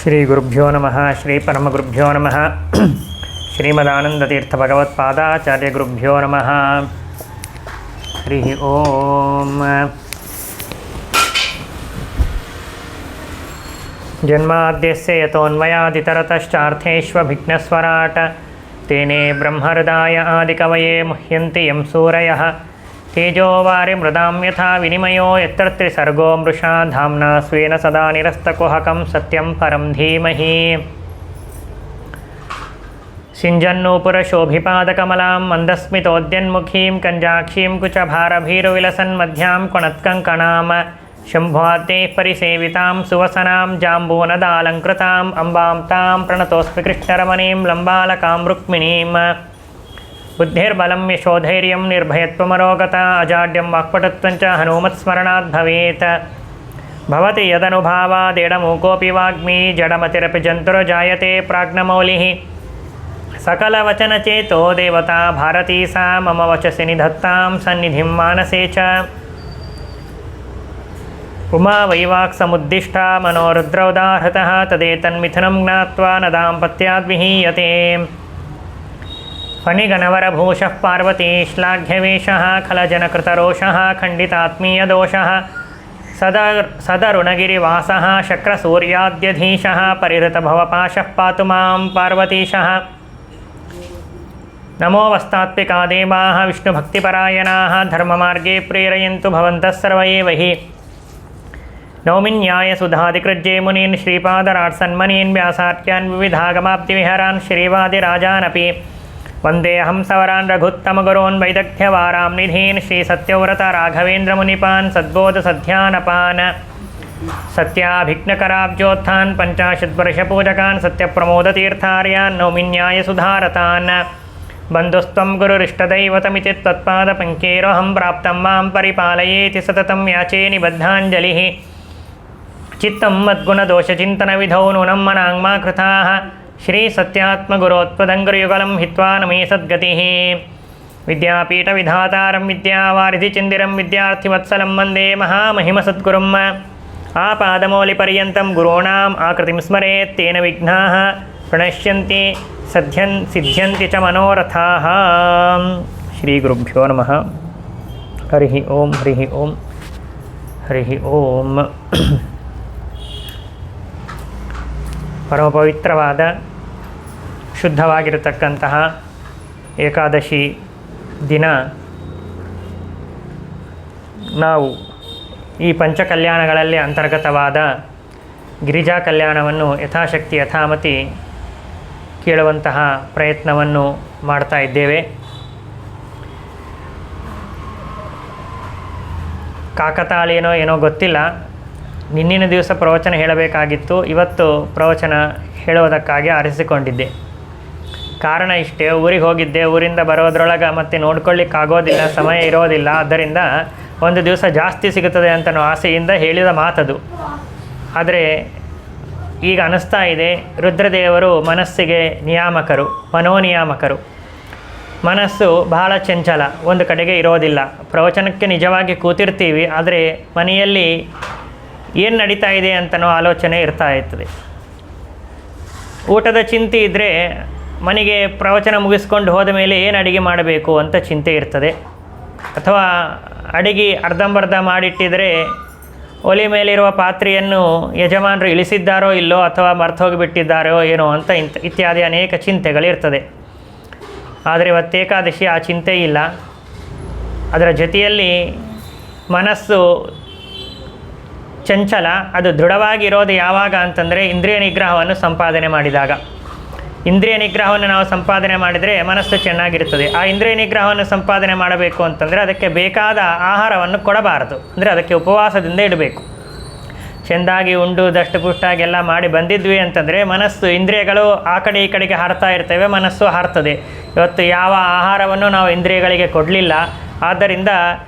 ಶ್ರೀ ಗುರುಭ್ಯೋ ನಮಃ. ಶ್ರೀ ಪರಮಗುರುಭ್ಯೋ ನಮಃ. ಶ್ರೀಮದಾನಂದತೀರ್ಥ ಭಗವತ್ಪಾದಾಚಾರ್ಯ ಗುರುಭ್ಯೋ ನಮಃ. ಹರಿ ಓಂ. ಜನ್ಮಾದ್ಯಸ್ಯ ಯತೋನ್ಮಯಾದಿತರತಶ್ಚಾರ್ಥೇಷ್ವಭಿಘ್ನಸ್ವರಾಟ್ ತೇನೇ ಬ್ರಹ್ಮಹೃದಾಯ ಆದಿಕವಯೇ ಮುಹ್ಯಂತಿ ಯಂ ಸೂರಯಃ ತೇಜೋವಾರಿ ಮೃದಾಂ ಯಥಾ ವಿನಿಮಯೋ ಯತ್ರ ತ್ರಿಸರ್ಗೋ ಮೃಷಾ ಧಾಮ್ನಾ ಸ್ವೇನ ಸದಾ ನಿರಸ್ತಕುಹಕಂ ಸತ್ಯಂ ಪರಂ ಧೀಮಹಿ. ಸಿಂಜನ್ನೂಪುರಶೋಭಿಪಾದಕಮಲಾಂ ಮಂದಸ್ಮಿತೋದ್ಯನ್ಮುಖೀಂ ಕಂಜಾಕ್ಷೀಂ ಕುಚಭಾರಭೀರುವಿಲಸನ್ ಮಧ್ಯಾಂ ಕೊಣತ್ಕಂಕಣಾಂ ಶಂಭುವಾದ್ಯೈಃ ಪರಿಸೇವಿತಾಂ ಸುವಸನಾಂ ಜಾಂಬೂನದಾಲಂಕೃತಾಂ ಅಂಬಾಂ ತಾಂ ಪ್ರಣತೋಸ್ಮಿ ಕೃಷ್ಣರಮಣೀಂ ಲಂಬಾಲಕಾಂ ರುಕ್ಮಿಣೀಂ. ಬುದ್ಧಿರ್ಬಲಂ ಯಶೋಧೈರ್ಯಂ ನಿರ್ಭಯತ್ವಮರೋಗತ ಅಜಾಡ್ಯಂ ವಾಕ್ಪಟುತ್ವಂಚ ಹನುಮತ್ಸ್ಮರಣಾತ್ ಭವೇತ್. ಭವತಿ ಯದನುಭಾವಾದೇಡಮೂಕೋಪಿ ವಾಗ್ಮಿ ಜಡಮತಿರಪಿ ಜಂತುರ್ಜಾಯತೆ ಪ್ರಾಜ್ಞಮೌಲಿಃ. ಸಕಲವಚನಚೇತೋ ದೇವತಾ ಭಾರತೀ ಸಾ ಮಮ ವಚಸಿ ನಿಧತ್ತಾಂ ಸನ್ನಿಧಿಂ ಮಾನಸೇ ಚ. ಉಮಾ ವೈವಾಕ್ ಸಮುದ್ದಿಷ್ಟಾ ಮನೋರುದ್ರೌದಾಹೃತಃ ತದೇತನ್ಮಿಥುನಂ ಜ್ಞಾತ್ವಾ ನ ದಾಂಪತ್ಯಾದ್ವಿಹೀಯತೆ. ಫಣಿಗಣವರಭೂಷಃ ಪಾರ್ವತೀ ಶ್ಲಾಘ್ಯವೇಷಃ ಖಲಜನಕೃತರೋಷಃ ಖಂಡಿತಾತ್ಮೀಯದೋಷಃ ಸದರುಣಗಿರಿವಾಸಃ ಶಕ್ರಸೂರ್ಯಾದ್ಯಧೀಶಃ ಪರಿಹೃತಭವಪಾಶಃ ಪಾತು ಮಾಂ ಪಾರ್ವತೀಶಃ. ನಮೋ ವಸ್ತಾತ್ಮಿಕಾ ದೇವಾಃ ವಿಷ್ಣುಭಕ್ತಿಪರಾಯಣಾಃ ಧರ್ಮಮಾರ್ಗೇ ಪ್ರೇರಯन्तु ಭವಂತಃ ಸರ್ವ ಏವ ಹಿ. ನೌಮಿನ್ಯಾಯಸುಧಾಧಿಕೃಜ್ಯೇ ಮುನೀನ್ ಶ್ರೀಪಾದರಾಟ್ಸನ್ಮನೀನ್ ವ್ಯಾಸಾರ್ಕ್ಯಾನ್ ವಿವಿಧಾಗಮಾಬ್ಧಿವಿಹರಾನ್ ಶ್ರೀವಾದಿರಾಜಾನಪಿ. ವಂದೇಹಂ ಸವರಾನ್ ರಘುತ್ತಮಗುರೋನ್ ವೈದಗ್ಧ್ಯವಾರಾಂ ನಿಧೀನ್ ಶ್ರೀಸತ್ಯವ್ರತ ರಾಘವೇಂದ್ರಮುನಿಪಾನ್ ಸದ್ಬೋಧಸಧ್ಯಾನಪಾನ್. ಸತ್ಯಾಭಿಘ್ನಕರಾಬ್ಜೋತ್ಥಾನ್ ಪಂಚಾಶದ್ವರ್ಷಪೂಜಕಾನ್ ಸತ್ಯಪ್ರಮೋದತೀರ್ಥಾರ್ಯಾನ್ ನೌಮಿನ್ಯಾಯಸುಧಾರತಾನ್. ಬಂಧುಸ್ತ್ವಂ ಗುರುರಿಷ್ಟದೈವತಮಿತಿ ತ್ವತ್ಪಾದಪಂಕೇರೋಹಂ ಪ್ರಾಪ್ತಂ ಮಾಂ ಪರಿಪಾಲಯೇತಿ ಸತತಂ ಯಾಚೇ ನಿಬದ್ಧಾಂಜಲಿಃ. ಚಿತ್ತಂ ಮದ್ಗುಣದೋಷಚಿಂತನವಿಧೌ ನೂನಂ ಮನಾಂಗ್ಮಾ ಕೃತಾಃ ಶ್ರೀ ಸತ್ಯಾತ್ಮಗುರೋತ್ಪದಂಗುರುಯುಗಲಂ ಹಿತ್ವಾ ನಮೇ ಸದ್ಗತಿಃ. ವಿದ್ಯಾಪೀಠವಿಧಾತಾರಂ ವಿದ್ಯಾವಾರಿಧಿಚಂದಿರಂ ವಿದ್ಯಾರ್ಥಿವತ್ಸಲಂ ವಂದೇ ಮಹಾಮಹಿಮಸದ್ಗುರುಂ. ಆಪಾದಮೌಲಿಪರ್ಯಂతం ಗುರುಣಾಂ ಆಕೃತಿಂ ಸ್ಮರೇತ್ ತೇನ ವಿಘ್ನಾಃ ಪ್ರಣಶ್ಯಂತಿ ಸಿದ್ಧ್ಯಂತಿ ಚ ಮನೋರಥಾಃ. ಶ್ರೀ ಗುರುಭ್ಯೋ ನಮಃ. ಹರಿ ಓಂ. ಹರಿ ಓಂ. ಹರಿ ಓಂ. ಪರಮ ಪವಿತ್ರವಾದ ಶುದ್ಧವಾಗಿರತಕ್ಕಂತಹ ಏಕಾದಶಿ ದಿನ ನಾವು ಈ ಪಂಚಕಲ್ಯಾಣಗಳಲ್ಲಿ ಅಂತರ್ಗತವಾದ ಗಿರಿಜಾ ಕಲ್ಯಾಣವನ್ನು ಯಥಾಶಕ್ತಿ ಯಥಾಮತಿ ಕೇಳುವಂತಹ ಪ್ರಯತ್ನವನ್ನು ಮಾಡ್ತಾ ಇದ್ದೇವೆ. ಕಾಕತಾಳೇನೋ ಏನೋ ಗೊತ್ತಿಲ್ಲ, ನಿನ್ನಿನ ದಿವಸ ಪ್ರವಚನ ಹೇಳಬೇಕಾಗಿತ್ತು, ಇವತ್ತು ಪ್ರವಚನ ಹೇಳುವುದಕ್ಕಾಗಿ ಆರಿಸಿಕೊಂಡಿದ್ದೆ. ಕಾರಣ ಇಷ್ಟೇ, ಊರಿಗೆ ಹೋಗಿದ್ದೆ, ಊರಿಂದ ಬರೋದ್ರೊಳಗೆ ಮತ್ತೆ ನೋಡ್ಕೊಳ್ಳಿಕ್ಕಾಗೋದಿಲ್ಲ, ಸಮಯ ಇರೋದಿಲ್ಲ. ಆದ್ದರಿಂದ ಒಂದು ದಿವಸ ಜಾಸ್ತಿ ಸಿಗುತ್ತದೆ ಅಂತನೋ ಆಸೆಯಿಂದ ಹೇಳಿದ ಮಾತದು. ಆದರೆ ಈಗ ಅನ್ನಿಸ್ತಾ ಇದೆ, ರುದ್ರದೇವರು ಮನಸ್ಸಿಗೆ ನಿಯಾಮಕರು, ಮನೋನಿಯಾಮಕರು. ಮನಸ್ಸು ಬಹಳ ಚಂಚಲ, ಒಂದು ಕಡೆಗೆ ಇರೋದಿಲ್ಲ. ಪ್ರವಚನಕ್ಕೆ ನಿಜವಾಗಿ ಕೂತಿರ್ತೀವಿ, ಆದರೆ ಮನೆಯಲ್ಲಿ ಏನು ನಡೀತಾ ಇದೆ ಅಂತನೋ ಆಲೋಚನೆ ಇರ್ತಾ ಇರ್ತದೆ. ಊಟದ ಚಿಂತೆ ಇದ್ದರೆ ಮನೆಗೆ ಪ್ರವಚನ ಮುಗಿಸ್ಕೊಂಡು ಹೋದ ಮೇಲೆ ಏನು ಅಡುಗೆ ಮಾಡಬೇಕು ಅಂತ ಚಿಂತೆ ಇರ್ತದೆ. ಅಥವಾ ಅಡುಗೆ ಅರ್ಧಂಬರ್ಧ ಮಾಡಿಟ್ಟಿದರೆ ಒಲೆ ಮೇಲಿರುವ ಪಾತ್ರೆಯನ್ನು ಯಜಮಾನರು ಇಳಿಸಿದ್ದಾರೋ ಇಲ್ಲೋ ಅಥವಾ ಮರ್ತೋಗಿಬಿಟ್ಟಿದ್ದಾರೋ ಏನೋ ಅಂತ ಇತ್ಯಾದಿ ಅನೇಕ ಚಿಂತೆಗಳಿರ್ತದೆ. ಆದರೆ ಇವತ್ತು ಏಕಾದಶಿ ಆ ಚಿಂತೆ ಇಲ್ಲ. ಅದರ ಜೊತೆಯಲ್ಲಿ ಮನಸ್ಸು ಚಂಚಲ, ಅದು ದೃಢವಾಗಿರೋದು ಯಾವಾಗ ಅಂತಂದರೆ ಇಂದ್ರಿಯ ನಿಗ್ರಹವನ್ನು ಸಂಪಾದನೆ ಮಾಡಿದಾಗ. ಇಂದ್ರಿಯ ನಿಗ್ರಹವನ್ನು ನಾವು ಸಂಪಾದನೆ ಮಾಡಿದರೆ ಮನಸ್ಸು ಚೆನ್ನಾಗಿರ್ತದೆ. ಆ ಇಂದ್ರಿಯ ನಿಗ್ರಹವನ್ನು ಸಂಪಾದನೆ ಮಾಡಬೇಕು ಅಂತಂದರೆ ಅದಕ್ಕೆ ಬೇಕಾದ ಆಹಾರವನ್ನು ಕೊಡಬಾರದು, ಅಂದರೆ ಅದಕ್ಕೆ ಉಪವಾಸದಿಂದ ಇಡಬೇಕು. ಚೆಂದಾಗಿ ಉಂಡು ದಷ್ಟಪುಷ್ಟಾಗೆಲ್ಲ ಮಾಡಿ ಬಂದಿದ್ವಿ ಅಂತಂದರೆ ಮನಸ್ಸು, ಇಂದ್ರಿಯಗಳು ಆ ಕಡೆ ಈ ಕಡೆಗೆ ಹಾರ್ತಾ ಇರ್ತವೆ, ಮನಸ್ಸು ಹಾರ್ತದೆ. ಇವತ್ತು ಯಾವ ಆಹಾರವನ್ನು ನಾವು ಇಂದ್ರಿಯಗಳಿಗೆ ಕೊಡಲಿಲ್ಲ. ಆದ್ದರಿಂದ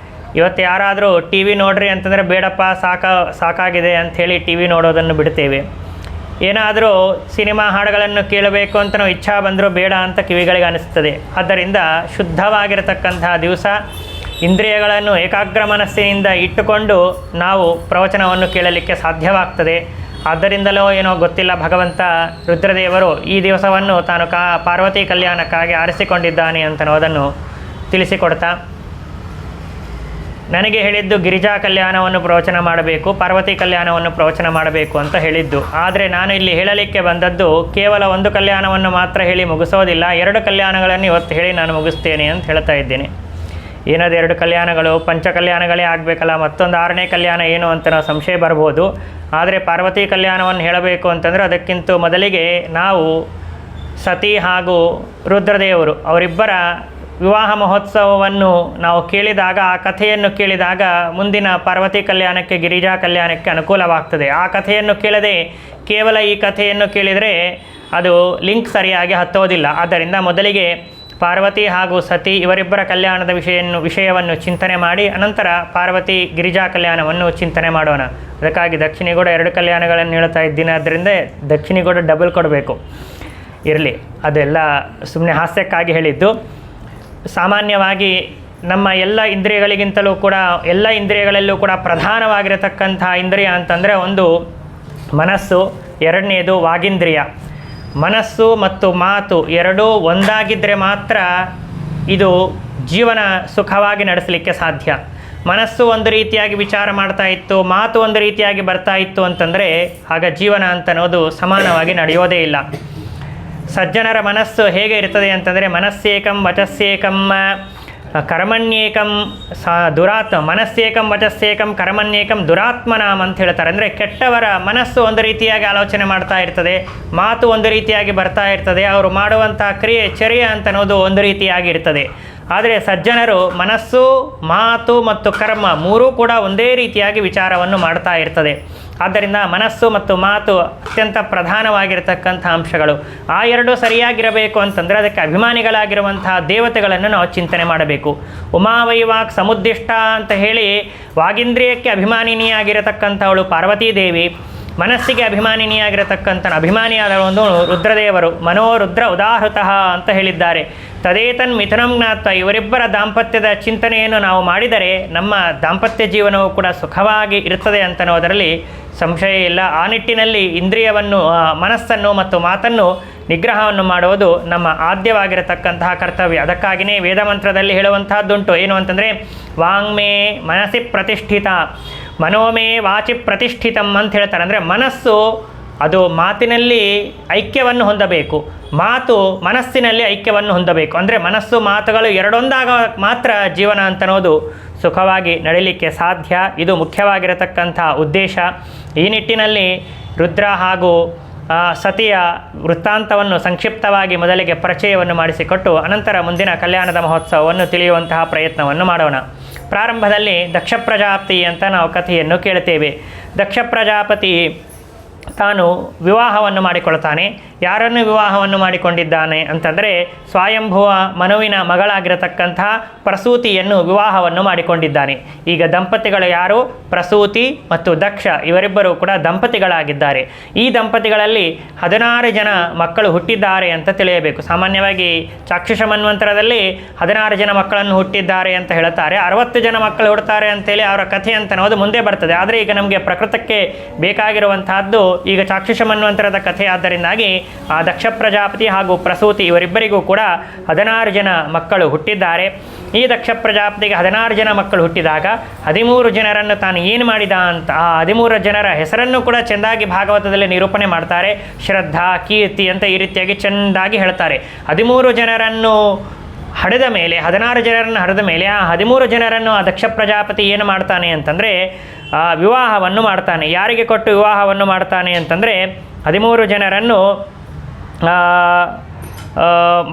ಇವತ್ತು ಯಾರಾದರೂ ಟಿ ವಿ ನೋಡ್ರಿ ಅಂತಂದರೆ ಬೇಡಪ್ಪ ಸಾಕಾಗಿದೆ ಅಂಥೇಳಿ ಟಿ ವಿ ನೋಡೋದನ್ನು ಬಿಡ್ತೇವೆ. ಏನಾದರೂ ಸಿನಿಮಾ ಹಾಡುಗಳನ್ನು ಕೇಳಬೇಕು ಅಂತ ನಾವು ಇಚ್ಛಾ ಬಂದರೂ ಬೇಡ ಅಂತ ಕಿವಿಗಳಿಗೆ ಅನಿಸ್ತದೆ. ಆದ್ದರಿಂದ ಶುದ್ಧವಾಗಿರತಕ್ಕಂತಹ ದಿವಸ ಇಂದ್ರಿಯಗಳನ್ನು ಏಕಾಗ್ರ ಮನಸ್ಸಿನಿಂದ ಇಟ್ಟುಕೊಂಡು ನಾವು ಪ್ರವಚನವನ್ನು ಕೇಳಲಿಕ್ಕೆ ಸಾಧ್ಯವಾಗ್ತದೆ. ಆದ್ದರಿಂದಲೋ ಏನೋ ಗೊತ್ತಿಲ್ಲ, ಭಗವಂತ ರುದ್ರದೇವರು ಈ ದಿವಸವನ್ನು ತಾನು ಪಾರ್ವತಿ ಕಲ್ಯಾಣಕ್ಕಾಗಿ ಆರಿಸಿಕೊಂಡಿದ್ದಾನೆ ಅಂತನ್ನೋದನ್ನು ತಿಳಿಸಿಕೊಡ್ತಾ, ನನಗೆ ಹೇಳಿದ್ದು ಗಿರಿಜಾ ಕಲ್ಯಾಣವನ್ನು ಪ್ರವಚನ ಮಾಡಬೇಕು, ಪಾರ್ವತಿ ಕಲ್ಯಾಣವನ್ನು ಪ್ರವಚನ ಮಾಡಬೇಕು ಅಂತ ಹೇಳಿದ್ದು. ಆದರೆ ನಾನು ಇಲ್ಲಿ ಹೇಳಲಿಕ್ಕೆ ಬಂದದ್ದು ಕೇವಲ ಒಂದು ಕಲ್ಯಾಣವನ್ನು ಮಾತ್ರ ಹೇಳಿ ಮುಗಿಸೋದಿಲ್ಲ, 2 ಕಲ್ಯಾಣಗಳನ್ನು ಇವತ್ತು ಹೇಳಿ ನಾನು ಮುಗಿಸ್ತೇನೆ ಅಂತ ಹೇಳ್ತಾ ಇದ್ದೇನೆ. ಏನದು 2 ಕಲ್ಯಾಣಗಳು? ಪಂಚ ಕಲ್ಯಾಣಗಳೇ ಆಗಬೇಕಲ್ಲ, ಮತ್ತೊಂದು 6ನೇ ಕಲ್ಯಾಣ ಏನು ಅಂತ ನಾವು ಸಂಶಯ ಬರ್ಬೋದು. ಆದರೆ ಪಾರ್ವತಿ ಕಲ್ಯಾಣವನ್ನು ಹೇಳಬೇಕು ಅಂತಂದರೆ ಅದಕ್ಕಿಂತ ಮೊದಲಿಗೆ ನಾವು ಸತಿ ಹಾಗೂ ರುದ್ರದೇವರು ಅವರಿಬ್ಬರ ವಿವಾಹ ಮಹೋತ್ಸವವನ್ನು ನಾವು ಕೇಳಿದಾಗ, ಆ ಕಥೆಯನ್ನು ಕೇಳಿದಾಗ ಮುಂದಿನ ಪಾರ್ವತಿ ಕಲ್ಯಾಣಕ್ಕೆ, ಗಿರಿಜಾ ಕಲ್ಯಾಣಕ್ಕೆ ಅನುಕೂಲವಾಗ್ತದೆ. ಆ ಕಥೆಯನ್ನು ಕೇಳದೆ ಕೇವಲ ಈ ಕಥೆಯನ್ನು ಕೇಳಿದರೆ ಅದು ಲಿಂಕ್ ಸರಿಯಾಗಿ ಹತ್ತೋದಿಲ್ಲ. ಆದ್ದರಿಂದ ಮೊದಲಿಗೆ ಪಾರ್ವತಿ ಹಾಗೂ ಸತಿ ಇವರಿಬ್ಬರ ಕಲ್ಯಾಣದ ವಿಷಯವನ್ನು ಚಿಂತನೆ ಮಾಡಿ ಅನಂತರ ಪಾರ್ವತಿ ಗಿರಿಜಾ ಕಲ್ಯಾಣವನ್ನು ಚಿಂತನೆ ಮಾಡೋಣ. ಅದಕ್ಕಾಗಿ ದಕ್ಷಿಣಿಗೂಡ 2 ಕಲ್ಯಾಣಗಳನ್ನು ಹೇಳ್ತಾ ಇದ್ದೀನಿ, ಆದ್ದರಿಂದ ದಕ್ಷಿಣಿಗೂಡ ಡಬಲ್ ಕೊಡಬೇಕು. ಇರಲಿ, ಅದೆಲ್ಲ ಸುಮ್ಮನೆ ಹಾಸ್ಯಕ್ಕಾಗಿ ಹೇಳಿದ್ದು. ಸಾಮಾನ್ಯವಾಗಿ ನಮ್ಮ ಎಲ್ಲ ಇಂದ್ರಿಯಗಳಿಗಿಂತಲೂ ಕೂಡ, ಎಲ್ಲ ಇಂದ್ರಿಯಗಳಲ್ಲೂ ಕೂಡ ಪ್ರಧಾನವಾಗಿರತಕ್ಕಂಥ ಇಂದ್ರಿಯ ಅಂತಂದರೆ ಒಂದು ಮನಸ್ಸು, ಎರಡನೇದು ವಾಗೀಂದ್ರಿಯ. ಮನಸ್ಸು ಮತ್ತು ಮಾತು ಎರಡೂ ಒಂದಾಗಿದ್ದರೆ ಮಾತ್ರ ಇದು ಜೀವನ ಸುಖವಾಗಿ ನಡೆಸಲಿಕ್ಕೆ ಸಾಧ್ಯ. ಮನಸ್ಸು ಒಂದು ರೀತಿಯಾಗಿ ವಿಚಾರ ಮಾಡ್ತಾ ಇತ್ತು, ಮಾತು ಒಂದು ರೀತಿಯಾಗಿ ಬರ್ತಾ ಇತ್ತು ಅಂತಂದರೆ ಆಗ ಜೀವನ ಅಂತನ್ನೋದು ಸಮಾನವಾಗಿ ನಡೆಯೋದೇ ಇಲ್ಲ. ಸಜ್ಜನರ ಮನಸ್ಸು ಹೇಗೆ ಇರ್ತದೆ ಅಂತಂದರೆ ಮನಸ್ಸೇಕಂ ವಚಸ್ಸೇಕಂ ಕರ್ಮಣ್ಯೇಕಂ ಮನಸ್ಸೇಕಂ ವಚಸ್ಸೇಕಂ ಕರ್ಮಣ್ಯೇಕಂ ದುರಾತ್ಮನಾಮ್ ಅಂತ ಹೇಳ್ತಾರೆ. ಅಂದರೆ ಕೆಟ್ಟವರ ಮನಸ್ಸು ಒಂದು ರೀತಿಯಾಗಿ ಆಲೋಚನೆ ಮಾಡ್ತಾ ಇರ್ತದೆ, ಮಾತು ಒಂದು ರೀತಿಯಾಗಿ ಬರ್ತಾ ಇರ್ತದೆ, ಅವರು ಮಾಡುವಂಥ ಕ್ರಿಯೆ ಚರ್ಯ ಅಂತನ್ನೋದು ಒಂದು ರೀತಿಯಾಗಿ ಇರ್ತದೆ. ಆದರೆ ಸಜ್ಜನರು ಮನಸ್ಸು, ಮಾತು ಮತ್ತು ಕರ್ಮ ಮೂರೂ ಕೂಡ ಒಂದೇ ರೀತಿಯಾಗಿ ವಿಚಾರವನ್ನು ಮಾಡ್ತಾ ಇರ್ತದೆ. ಆದ್ದರಿಂದ ಮನಸ್ಸು ಮತ್ತು ಮಾತು ಅತ್ಯಂತ ಪ್ರಧಾನವಾಗಿರತಕ್ಕಂಥ ಅಂಶಗಳು. ಆ ಎರಡೂ ಸರಿಯಾಗಿರಬೇಕು ಅಂತಂದರೆ ಅದಕ್ಕೆ ಅಭಿಮಾನಿಗಳಾಗಿರುವಂತಹ ದೇವತೆಗಳನ್ನು ನಾವು ಚಿಂತನೆ ಮಾಡಬೇಕು. ಉಮಾವೈವಾಕ್ ಸಮುದ್ದಿಷ್ಟ ಅಂತ ಹೇಳಿ ವಾಗೀಂದ್ರಿಯಕ್ಕೆ ಅಭಿಮಾನಿನಿಯಾಗಿರತಕ್ಕಂಥವಳು ಪಾರ್ವತೀದೇವಿ, ಮನಸ್ಸಿಗೆ ಅಭಿಮಾನಿಯಾದವನು ರುದ್ರದೇವರು. ಮನೋರುದ್ರ ಉದಾಹೃತಃ ಅಂತ ಹೇಳಿದ್ದಾರೆ. ತದೇತನ್ ಮಿಥುನಂ ಜ್ಞಾತ್ವ, ಇವರಿಬ್ಬರ ದಾಂಪತ್ಯದ ಚಿಂತನೆಯನ್ನು ನಾವು ಮಾಡಿದರೆ ನಮ್ಮ ದಾಂಪತ್ಯ ಜೀವನವು ಕೂಡ ಸುಖವಾಗಿ ಇರ್ತದೆ ಅಂತನ್ನೋದರಲ್ಲಿ ಸಂಶಯ ಇಲ್ಲ. ಆ ನಿಟ್ಟಿನಲ್ಲಿ ಇಂದ್ರಿಯವನ್ನು, ಮನಸ್ಸನ್ನು ಮತ್ತು ಮಾತನ್ನು ನಿಗ್ರಹವನ್ನು ಮಾಡುವುದು ನಮ್ಮ ಆದ್ಯವಾಗಿರತಕ್ಕಂತಹ ಕರ್ತವ್ಯ. ಅದಕ್ಕಾಗಿಯೇ ವೇದ ಮಂತ್ರದಲ್ಲಿ ಹೇಳುವಂತಹದ್ದುಂಟು. ಏನು ಅಂತಂದರೆ ವಾಂಗ್ಮೇ ಮನಸ್ಸಿ ಪ್ರತಿಷ್ಠಿತ, ಮನೋಮೇ ವಾಚಿ ಪ್ರತಿಷ್ಠಿತಂ ಅಂತ ಹೇಳ್ತಾರೆ. ಅಂದರೆ ಮನಸ್ಸು ಅದು ಮಾತಿನಲ್ಲಿ ಐಕ್ಯವನ್ನು ಹೊಂದಬೇಕು, ಮಾತು ಮನಸ್ಸಿನಲ್ಲಿ ಐಕ್ಯವನ್ನು ಹೊಂದಬೇಕು. ಅಂದರೆ ಮನಸ್ಸು ಮಾತುಗಳು ಎರಡೊಂದಾಗ ಮಾತ್ರ ಜೀವನ ಅಂತನ್ನೋದು ಸುಖವಾಗಿ ನಡೀಲಿಕ್ಕೆ ಸಾಧ್ಯ. ಇದು ಮುಖ್ಯವಾಗಿರತಕ್ಕಂಥ ಉದ್ದೇಶ. ಈ ನಿಟ್ಟಿನಲ್ಲಿ ರುದ್ರ ಹಾಗೂ ಸತಿಯ ವೃತ್ತಾಂತವನ್ನು ಸಂಕ್ಷಿಪ್ತವಾಗಿ ಮೊದಲಿಗೆ ಪರಿಚಯವನ್ನು ಮಾಡಿಸಿಕೊಟ್ಟು ಅನಂತರ ಮುಂದಿನ ಕಲ್ಯಾಣದ ಮಹೋತ್ಸವವನ್ನು ತಿಳಿಯುವಂತಹ ಪ್ರಯತ್ನವನ್ನು ಮಾಡೋಣ. ಪ್ರಾರಂಭದಲ್ಲಿ ದಕ್ಷ ಪ್ರಜಾಪತಿ ಅಂತ ನಾವು ಕಥೆಯನ್ನು ಕೇಳ್ತೇವೆ. ದಕ್ಷ ಪ್ರಜಾಪತಿ ತಾನು ವಿವಾಹವನ್ನು ಮಾಡಿಕೊಳ್ತಾನೆ. ಯಾರನ್ನು ವಿವಾಹವನ್ನು ಮಾಡಿಕೊಂಡಿದ್ದಾನೆ ಅಂತಂದರೆ ಸ್ವಯಂಭುವ ಮನುವಿನ ಮಗಳಾಗಿರತಕ್ಕಂಥ ಪ್ರಸೂತಿಯನ್ನು ವಿವಾಹವನ್ನು ಮಾಡಿಕೊಂಡಿದ್ದಾನೆ. ಈಗ ದಂಪತಿಗಳು ಯಾರು? ಪ್ರಸೂತಿ ಮತ್ತು ದಕ್ಷ, ಇವರಿಬ್ಬರು ಕೂಡ ದಂಪತಿಗಳಾಗಿದ್ದಾರೆ. ಈ ದಂಪತಿಗಳಲ್ಲಿ 16 ಜನ ಮಕ್ಕಳು ಹುಟ್ಟಿದ್ದಾರೆ ಅಂತ ತಿಳಿಯಬೇಕು. ಸಾಮಾನ್ಯವಾಗಿ ಚಾಕ್ಷುಷ ಮನ್ವಂತರದಲ್ಲಿ 16 ಜನ ಮಕ್ಕಳನ್ನು ಹುಟ್ಟಿದ್ದಾರೆ ಅಂತ ಹೇಳ್ತಾರೆ. 60 ಜನ ಮಕ್ಕಳು ಹುಡ್ತಾರೆ ಅಂತೇಳಿ ಅವರ ಕಥೆ ಅಂತ ಅನ್ನೋದು ಮುಂದೆ ಬರ್ತದೆ. ಆದರೆ ಈಗ ನಮಗೆ ಪ್ರಕೃತಕ್ಕೆ ಬೇಕಾಗಿರುವಂತಹದ್ದು ಈಗ ಚಾಕ್ಷುಷ ಮನ್ವಂತರದ ಕಥೆ. ಆದ್ದರಿಂದಾಗಿ ಆ ದಕ್ಷ ಪ್ರಜಾಪತಿ ಹಾಗೂ ಪ್ರಸೂತಿ ಇವರಿಬ್ಬರಿಗೂ ಕೂಡ 16 ಜನ ಮಕ್ಕಳು ಹುಟ್ಟಿದ್ದಾರೆ. ಈ ದಕ್ಷ ಪ್ರಜಾಪತಿಗೆ 16 ಜನ ಮಕ್ಕಳು ಹುಟ್ಟಿದಾಗ 13 ಜನರನ್ನು ತಾನು ಏನು ಮಾಡಿದ ಅಂತ ಆ 13 ಜನರ ಹೆಸರನ್ನು ಕೂಡ ಚೆಂದಾಗಿ ಭಾಗವತದಲ್ಲಿ ನಿರೂಪಣೆ ಮಾಡ್ತಾರೆ. ಶ್ರದ್ಧಾ, ಕೀರ್ತಿ ಅಂತ ಈ ರೀತಿಯಾಗಿ ಚೆಂದಾಗಿ ಹೇಳ್ತಾರೆ. 13 ಜನರನ್ನು ಹಡೆದ ಮೇಲೆ 16 ಜನರನ್ನು ಹಡೆದ ಮೇಲೆ ಆ 13 ಜನರನ್ನು ಆ ದಕ್ಷ ಪ್ರಜಾಪತಿ ಏನು ಮಾಡ್ತಾನೆ ಅಂತಂದರೆ ವಿವಾಹವನ್ನು ಮಾಡ್ತಾನೆ. ಯಾರಿಗೆ ಕೊಟ್ಟು ವಿವಾಹವನ್ನು ಮಾಡ್ತಾನೆ ಅಂತಂದರೆ 13 ಜನರನ್ನು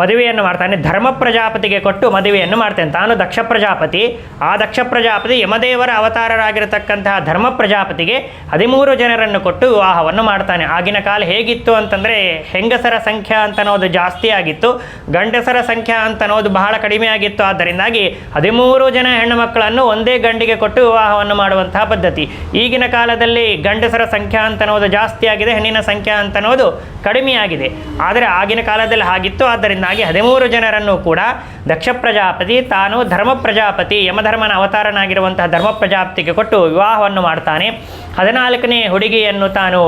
ಮದುವೆಯನ್ನು ಮಾಡ್ತಾನೆ. ಧರ್ಮ ಪ್ರಜಾಪತಿಗೆ ಕೊಟ್ಟು ಮದುವೆಯನ್ನು ಮಾಡ್ತಾನೆ. ತಾನು ದಕ್ಷ ಪ್ರಜಾಪತಿ, ಆ ದಕ್ಷ ಪ್ರಜಾಪತಿ ಯಮದೇವರ ಅವತಾರರಾಗಿರತಕ್ಕಂತಹ ಧರ್ಮ ಪ್ರಜಾಪತಿಗೆ 13 ಜನರನ್ನು ಕೊಟ್ಟು ವಿವಾಹವನ್ನು ಮಾಡ್ತಾನೆ. ಆಗಿನ ಕಾಲ ಹೇಗಿತ್ತು ಅಂತಂದರೆ ಹೆಂಗಸರ ಸಂಖ್ಯೆ ಅಂತನೋದು ಜಾಸ್ತಿ ಆಗಿತ್ತು, ಗಂಡಸರ ಸಂಖ್ಯೆ ಅಂತನೋದು ಬಹಳ ಕಡಿಮೆ ಆಗಿತ್ತು. ಆದ್ದರಿಂದಾಗಿ 13 ಜನ ಹೆಣ್ಣು ಮಕ್ಕಳನ್ನು ಒಂದೇ ಗಂಡಿಗೆ ಕೊಟ್ಟು ವಿವಾಹವನ್ನು ಮಾಡುವಂತಹ ಪದ್ಧತಿ. ಈಗಿನ ಕಾಲದಲ್ಲಿ ಗಂಡಸರ ಸಂಖ್ಯೆ ಅಂತನೋದು ಜಾಸ್ತಿ ಆಗಿದೆ, ಹೆಣ್ಣಿನ ಸಂಖ್ಯೆ ಅಂತನೋದು ಕಡಿಮೆಯಾಗಿದೆ. ಆದರೆ ಆಗಿನ ಕಾಲದಲ್ಲಿ ಹಾಗಿತ್ತು ಆಗಿತ್ತು. ಆದ್ದರಿಂದಾಗಿ 13 ಜನರನ್ನು ಕೂಡ ದಕ್ಷ ಪ್ರಜಾಪತಿ ತಾನು ಧರ್ಮ ಪ್ರಜಾಪತಿ ಯಮಧರ್ಮನ ಅವತಾರನಾಗಿರುವಂತಹ ಧರ್ಮ ಪ್ರಜಾಪತಿಗೆ ಕೊಟ್ಟು ವಿವಾಹವನ್ನು ಮಾಡ್ತಾನೆ. 14ನೇ ಹುಡುಗಿಯನ್ನು ತಾನು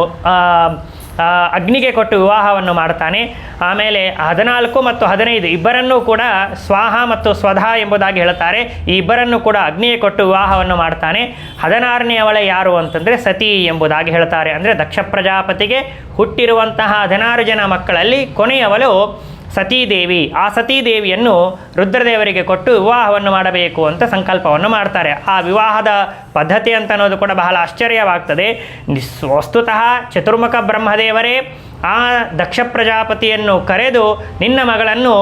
ಅಗ್ನಿಗೆ ಕೊಟ್ಟು ವಿವಾಹವನ್ನು ಮಾಡ್ತಾನೆ. ಆಮೇಲೆ 14 ಮತ್ತು 15 ಇಬ್ಬರನ್ನೂ ಕೂಡ ಸ್ವಾಹ ಮತ್ತು ಸ್ವಧಾ ಎಂಬುದಾಗಿ ಹೇಳುತ್ತಾರೆ. ಈ ಇಬ್ಬರನ್ನು ಕೂಡ ಅಗ್ನಿಗೆ ಕೊಟ್ಟು ವಿವಾಹವನ್ನು ಮಾಡ್ತಾನೆ. 16ನೇ ಅವಳ ಯಾರು ಅಂತಂದರೆ ಸತಿ ಎಂಬುದಾಗಿ ಹೇಳ್ತಾರೆ. ಅಂದರೆ ದಕ್ಷ ಪ್ರಜಾಪತಿಗೆ ಹುಟ್ಟಿರುವಂತಹ 16 ಜನ ಮಕ್ಕಳಲ್ಲಿ ಕೊನೆಯವಳು ಸತೀದೇವಿ. ಆ ಸತೀದೇವಿಯನ್ನು ರುದ್ರದೇವರಿಗೆ ಕೊಟ್ಟು ವಿವಾಹವನ್ನು ಮಾಡಬೇಕು ಅಂತ ಸಂಕಲ್ಪವನ್ನು ಮಾಡ್ತಾರೆ. ಆ ವಿವಾಹದ ಪದ್ಧತಿ ಅಂತ ಅನ್ನೋದು ಕೂಡ ಬಹಳ ಆಶ್ಚರ್ಯವಾಗ್ತದೆ. ವಸ್ತುತಃ ಚತುರ್ಮುಖ ಬ್ರಹ್ಮದೇವರೇ ಆ ದಕ್ಷ ಪ್ರಜಾಪತಿಯನ್ನು ಕರೆದು ನಿನ್ನ ಮಗಳನ್ನು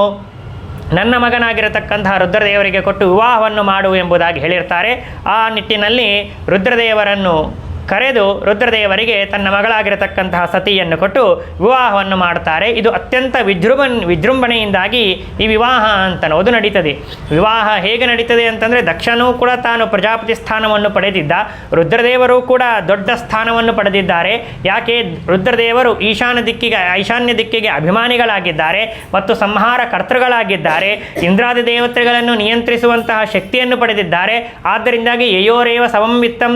ನನ್ನ ಮಗನಾಗಿರತಕ್ಕಂತಹ ರುದ್ರದೇವರಿಗೆ ಕೊಟ್ಟು ವಿವಾಹವನ್ನು ಮಾಡು ಎಂಬುದಾಗಿ ಹೇಳಿರ್ತಾರೆ. ಆ ನಿಟ್ಟಿನಲ್ಲಿ ರುದ್ರದೇವರನ್ನು ಕರೆದು ರುದ್ರದೇವರಿಗೆ ತನ್ನ ಮಗಳಾಗಿರತಕ್ಕಂತಹ ಸತಿಯನ್ನು ಕೊಟ್ಟು ವಿವಾಹವನ್ನು ಮಾಡ್ತಾರೆ. ಇದು ಅತ್ಯಂತ ವಿಜೃಂಭಣೆಯಿಂದಾಗಿ ಈ ವಿವಾಹ ಅಂತನ್ನೋದು ನಡೀತದೆ. ವಿವಾಹ ಹೇಗೆ ನಡೀತದೆ ಅಂತಂದರೆ ದಕ್ಷನೂ ಕೂಡ ತಾನು ಪ್ರಜಾಪತಿ ಸ್ಥಾನವನ್ನು ಪಡೆದಿದ್ದ, ರುದ್ರದೇವರು ಕೂಡ ದೊಡ್ಡ ಸ್ಥಾನವನ್ನು ಪಡೆದಿದ್ದಾರೆ. ಯಾಕೆ? ರುದ್ರದೇವರು ಈಶಾನ್ಯ ದಿಕ್ಕಿಗೆ ಅಭಿಮಾನಿಗಳಾಗಿದ್ದಾರೆ ಮತ್ತು ಸಂಹಾರ ಕರ್ತೃಗಳಾಗಿದ್ದಾರೆ. ಇಂದ್ರಾದಿ ದೇವತೆಗಳನ್ನು ನಿಯಂತ್ರಿಸುವಂತಹ ಶಕ್ತಿಯನ್ನು ಪಡೆದಿದ್ದಾರೆ. ಆದ್ದರಿಂದಾಗಿ ಯಯೋರೇವ ಸಮಂವಿತ್ತಂ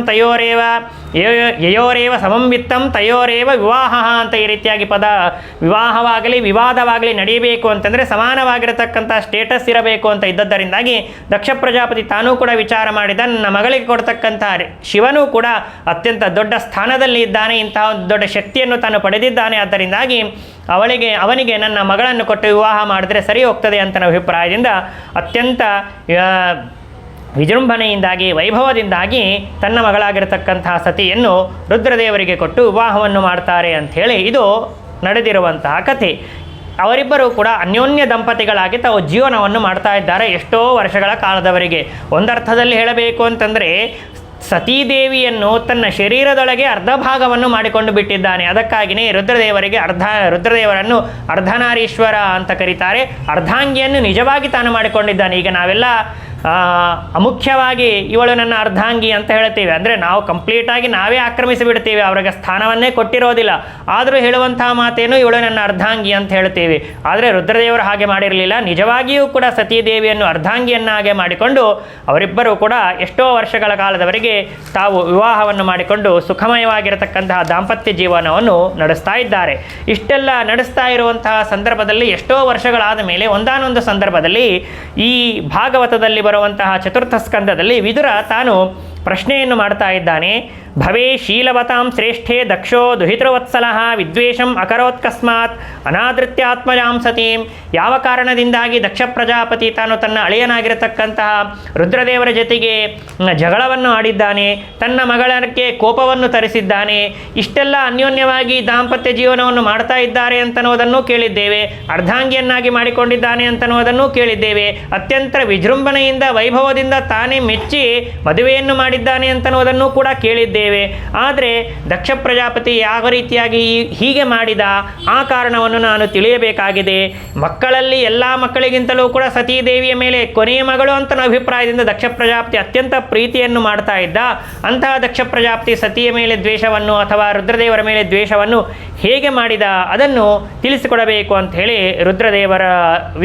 ತಯೋರೇವ ವಿವಾಹ ಅಂತ ಈ ರೀತಿಯಾಗಿ ಪದ ವಿವಾಹವಾಗಲಿ ವಿವಾದವಾಗಲಿ ನಡೆಯಬೇಕು ಅಂತಂದರೆ ಸಮಾನವಾಗಿರತಕ್ಕಂಥ ಸ್ಟೇಟಸ್ ಇರಬೇಕು ಅಂತ ಇದ್ದದ್ದರಿಂದಾಗಿ ದಕ್ಷ ಪ್ರಜಾಪತಿ ತಾನೂ ಕೂಡ ವಿಚಾರ ಮಾಡಿದ. ನನ್ನ ಮಗಳಿಗೆ ಕೊಡ್ತಕ್ಕಂಥ ಶಿವನೂ ಕೂಡ ಅತ್ಯಂತ ದೊಡ್ಡ ಸ್ಥಾನದಲ್ಲಿ ಇದ್ದಾನೆ, ಇಂತಹ ದೊಡ್ಡ ಶಕ್ತಿಯನ್ನು ತಾನು ಪಡೆದಿದ್ದಾನೆ. ಆದ್ದರಿಂದಾಗಿ ಅವನಿಗೆ ನನ್ನ ಮಗಳನ್ನು ಕೊಟ್ಟು ವಿವಾಹ ಮಾಡಿದ್ರೆ ಸರಿ ಹೋಗ್ತದೆ ಅಂತ ಅಭಿಪ್ರಾಯದಿಂದ ಅತ್ಯಂತ ವಿಜೃಂಭಣೆಯಿಂದಾಗಿ ವೈಭವದಿಂದಾಗಿ ತನ್ನ ಮಗಳಾಗಿರತಕ್ಕಂತಹ ಸತಿಯನ್ನು ರುದ್ರದೇವರಿಗೆ ಕೊಟ್ಟು ವಿವಾಹವನ್ನು ಮಾಡ್ತಾರೆ ಅಂಥೇಳಿ ಇದು ನಡೆದಿರುವಂತಹ ಕಥೆ. ಅವರಿಬ್ಬರು ಕೂಡ ಅನ್ಯೋನ್ಯ ದಂಪತಿಗಳಾಗಿ ತಾವು ಜೀವನವನ್ನು ಮಾಡ್ತಾ ಇದ್ದಾರೆ ಎಷ್ಟೋ ವರ್ಷಗಳ ಕಾಲದವರೆಗೆ. ಒಂದರ್ಥದಲ್ಲಿ ಹೇಳಬೇಕು ಅಂತಂದರೆ ಸತೀದೇವಿಯನ್ನು ತನ್ನ ಶರೀರದೊಳಗೆ ಅರ್ಧ ಭಾಗವನ್ನು ಮಾಡಿಕೊಂಡು ಬಿಟ್ಟಿದ್ದಾನೆ. ಅದಕ್ಕಾಗಿಯೇ ರುದ್ರದೇವರನ್ನು ಅರ್ಧನಾರೀಶ್ವರ ಅಂತ ಕರೀತಾರೆ. ಅರ್ಧಾಂಗಿಯನ್ನು ನಿಜವಾಗಿ ತಾನು ಮಾಡಿಕೊಂಡಿದ್ದಾನೆ. ಈಗ ನಾವೆಲ್ಲ ಮುಖ್ಯವಾಗಿ ಇವಳು ನನ್ನ ಅರ್ಧಾಂಗಿ ಅಂತ ಹೇಳ್ತೀವಿ. ಅಂದರೆ ನಾವು ಕಂಪ್ಲೀಟಾಗಿ ನಾವೇ ಆಕ್ರಮಿಸಿ ಬಿಡ್ತೀವಿ, ಅವರಿಗೆ ಸ್ಥಾನವನ್ನೇ ಕೊಟ್ಟಿರೋದಿಲ್ಲ. ಆದರೂ ಹೇಳುವಂತಹ ಮಾತೇನು ಇವಳು ನನ್ನ ಅರ್ಧಾಂಗಿ ಅಂತ ಹೇಳ್ತೀವಿ. ಆದರೆ ರುದ್ರದೇವರು ಹಾಗೆ ಮಾಡಿರಲಿಲ್ಲ. ನಿಜವಾಗಿಯೂ ಕೂಡ ಸತೀದೇವಿಯನ್ನು ಅರ್ಧಾಂಗಿಯನ್ನಾಗೆ ಮಾಡಿಕೊಂಡು ಅವರಿಬ್ಬರೂ ಕೂಡ ಎಷ್ಟೋ ವರ್ಷಗಳ ಕಾಲದವರೆಗೆ ತಾವು ವಿವಾಹವನ್ನು ಮಾಡಿಕೊಂಡು ಸುಖಮಯವಾಗಿರತಕ್ಕಂತಹ ದಾಂಪತ್ಯ ಜೀವನವನ್ನು ನಡೆಸ್ತಾ ಇದ್ದಾರೆ. ಇಷ್ಟೆಲ್ಲ ನಡೆಸ್ತಾ ಇರುವಂತಹ ಸಂದರ್ಭದಲ್ಲಿ ಎಷ್ಟೋ ವರ್ಷಗಳಾದ ಮೇಲೆ ಒಂದಾನೊಂದು ಸಂದರ್ಭದಲ್ಲಿ ಈ ಭಾಗವತದಲ್ಲಿ ಬರುವಂತಹ ಚತುರ್ಥ ಸ್ಕಂದದಲ್ಲಿ ವಿದುರ ತಾನು ಪ್ರಶ್ನೆಯನ್ನು ಮಾಡ್ತಾ ಇದ್ದಾನೆ. ಭವೇ ಶೀಲವತಾಂ ಶ್ರೇಷ್ಠೇ ದಕ್ಷೋ ದುಹಿತೃವತ್ಸಲಃ ವಿದ್ವೇಷಂ ಅಕರೋತ್ಕಸ್ಮಾತ್ ಅನಾದೃತ್ಯಾತ್ಮಜಾಂ ಸತೀಂ. ಯಾವ ಕಾರಣದಿಂದಾಗಿ ದಕ್ಷ ಪ್ರಜಾಪತಿ ತಾನು ತನ್ನ ಅಳಿಯನಾಗಿರತಕ್ಕಂತಹ ರುದ್ರದೇವರ ಜೊತೆಗೆ ಜಗಳವನ್ನು ಆಡಿದ್ದಾನೆ, ತನ್ನ ಮಗಳಕ್ಕೆ ಕೋಪವನ್ನು ತರಿಸಿದ್ದಾನೆ, ಇಷ್ಟೆಲ್ಲ ಅನ್ಯೋನ್ಯವಾಗಿ ದಾಂಪತ್ಯ ಜೀವನವನ್ನು ಮಾಡ್ತಾ ಇದ್ದಾರೆ ಅಂತನ್ನುವುದನ್ನು ಕೇಳಿದ್ದೇವೆ. ಅರ್ಧಾಂಗಿಯನ್ನಾಗಿ ಮಾಡಿಕೊಂಡಿದ್ದಾನೆ ಅಂತನ್ನುವುದನ್ನು ಕೇಳಿದ್ದೇವೆ. ಅತ್ಯಂತ ವಿಜೃಂಭಣೆಯಿಂದ ವೈಭವದಿಂದ ತಾನೇ ಮೆಚ್ಚಿ ಮದುವೆಯನ್ನು ಮಾಡಿದ್ದಾನೆ ಅಂತನ್ನುವುದನ್ನು ಕೂಡ ಕೇಳಿದ್ದೇವೆ. ಆದರೆ ದಕ್ಷ ಪ್ರಜಾಪತಿ ಯಾವ ರೀತಿಯಾಗಿ ಹೀಗೆ ಮಾಡಿದ ಆ ಕಾರಣವನ್ನು ನಾನು ತಿಳಿಯಬೇಕಾಗಿದೆ. ಮಕ್ಕಳಲ್ಲಿ ಎಲ್ಲ ಮಕ್ಕಳಿಗಿಂತಲೂ ಕೂಡ ಸತೀದೇವಿಯ ಮೇಲೆ ಕೊನೆಯ ಮಗಳು ಅಂತ ಅಭಿಪ್ರಾಯದಿಂದ ದಕ್ಷ ಪ್ರಜಾಪತಿ ಅತ್ಯಂತ ಪ್ರೀತಿಯನ್ನು ಮಾಡ್ತಾ ಇದ್ದ. ಅಂತಹ ದಕ್ಷ ಪ್ರಜಾಪತಿ ಸತಿಯ ಮೇಲೆ ದ್ವೇಷವನ್ನು ಅಥವಾ ರುದ್ರದೇವರ ಮೇಲೆ ದ್ವೇಷವನ್ನು ಹೇಗೆ ಮಾಡಿದ ಅದನ್ನು ತಿಳಿಸಿಕೊಡಬೇಕು ಅಂತ ಹೇಳಿ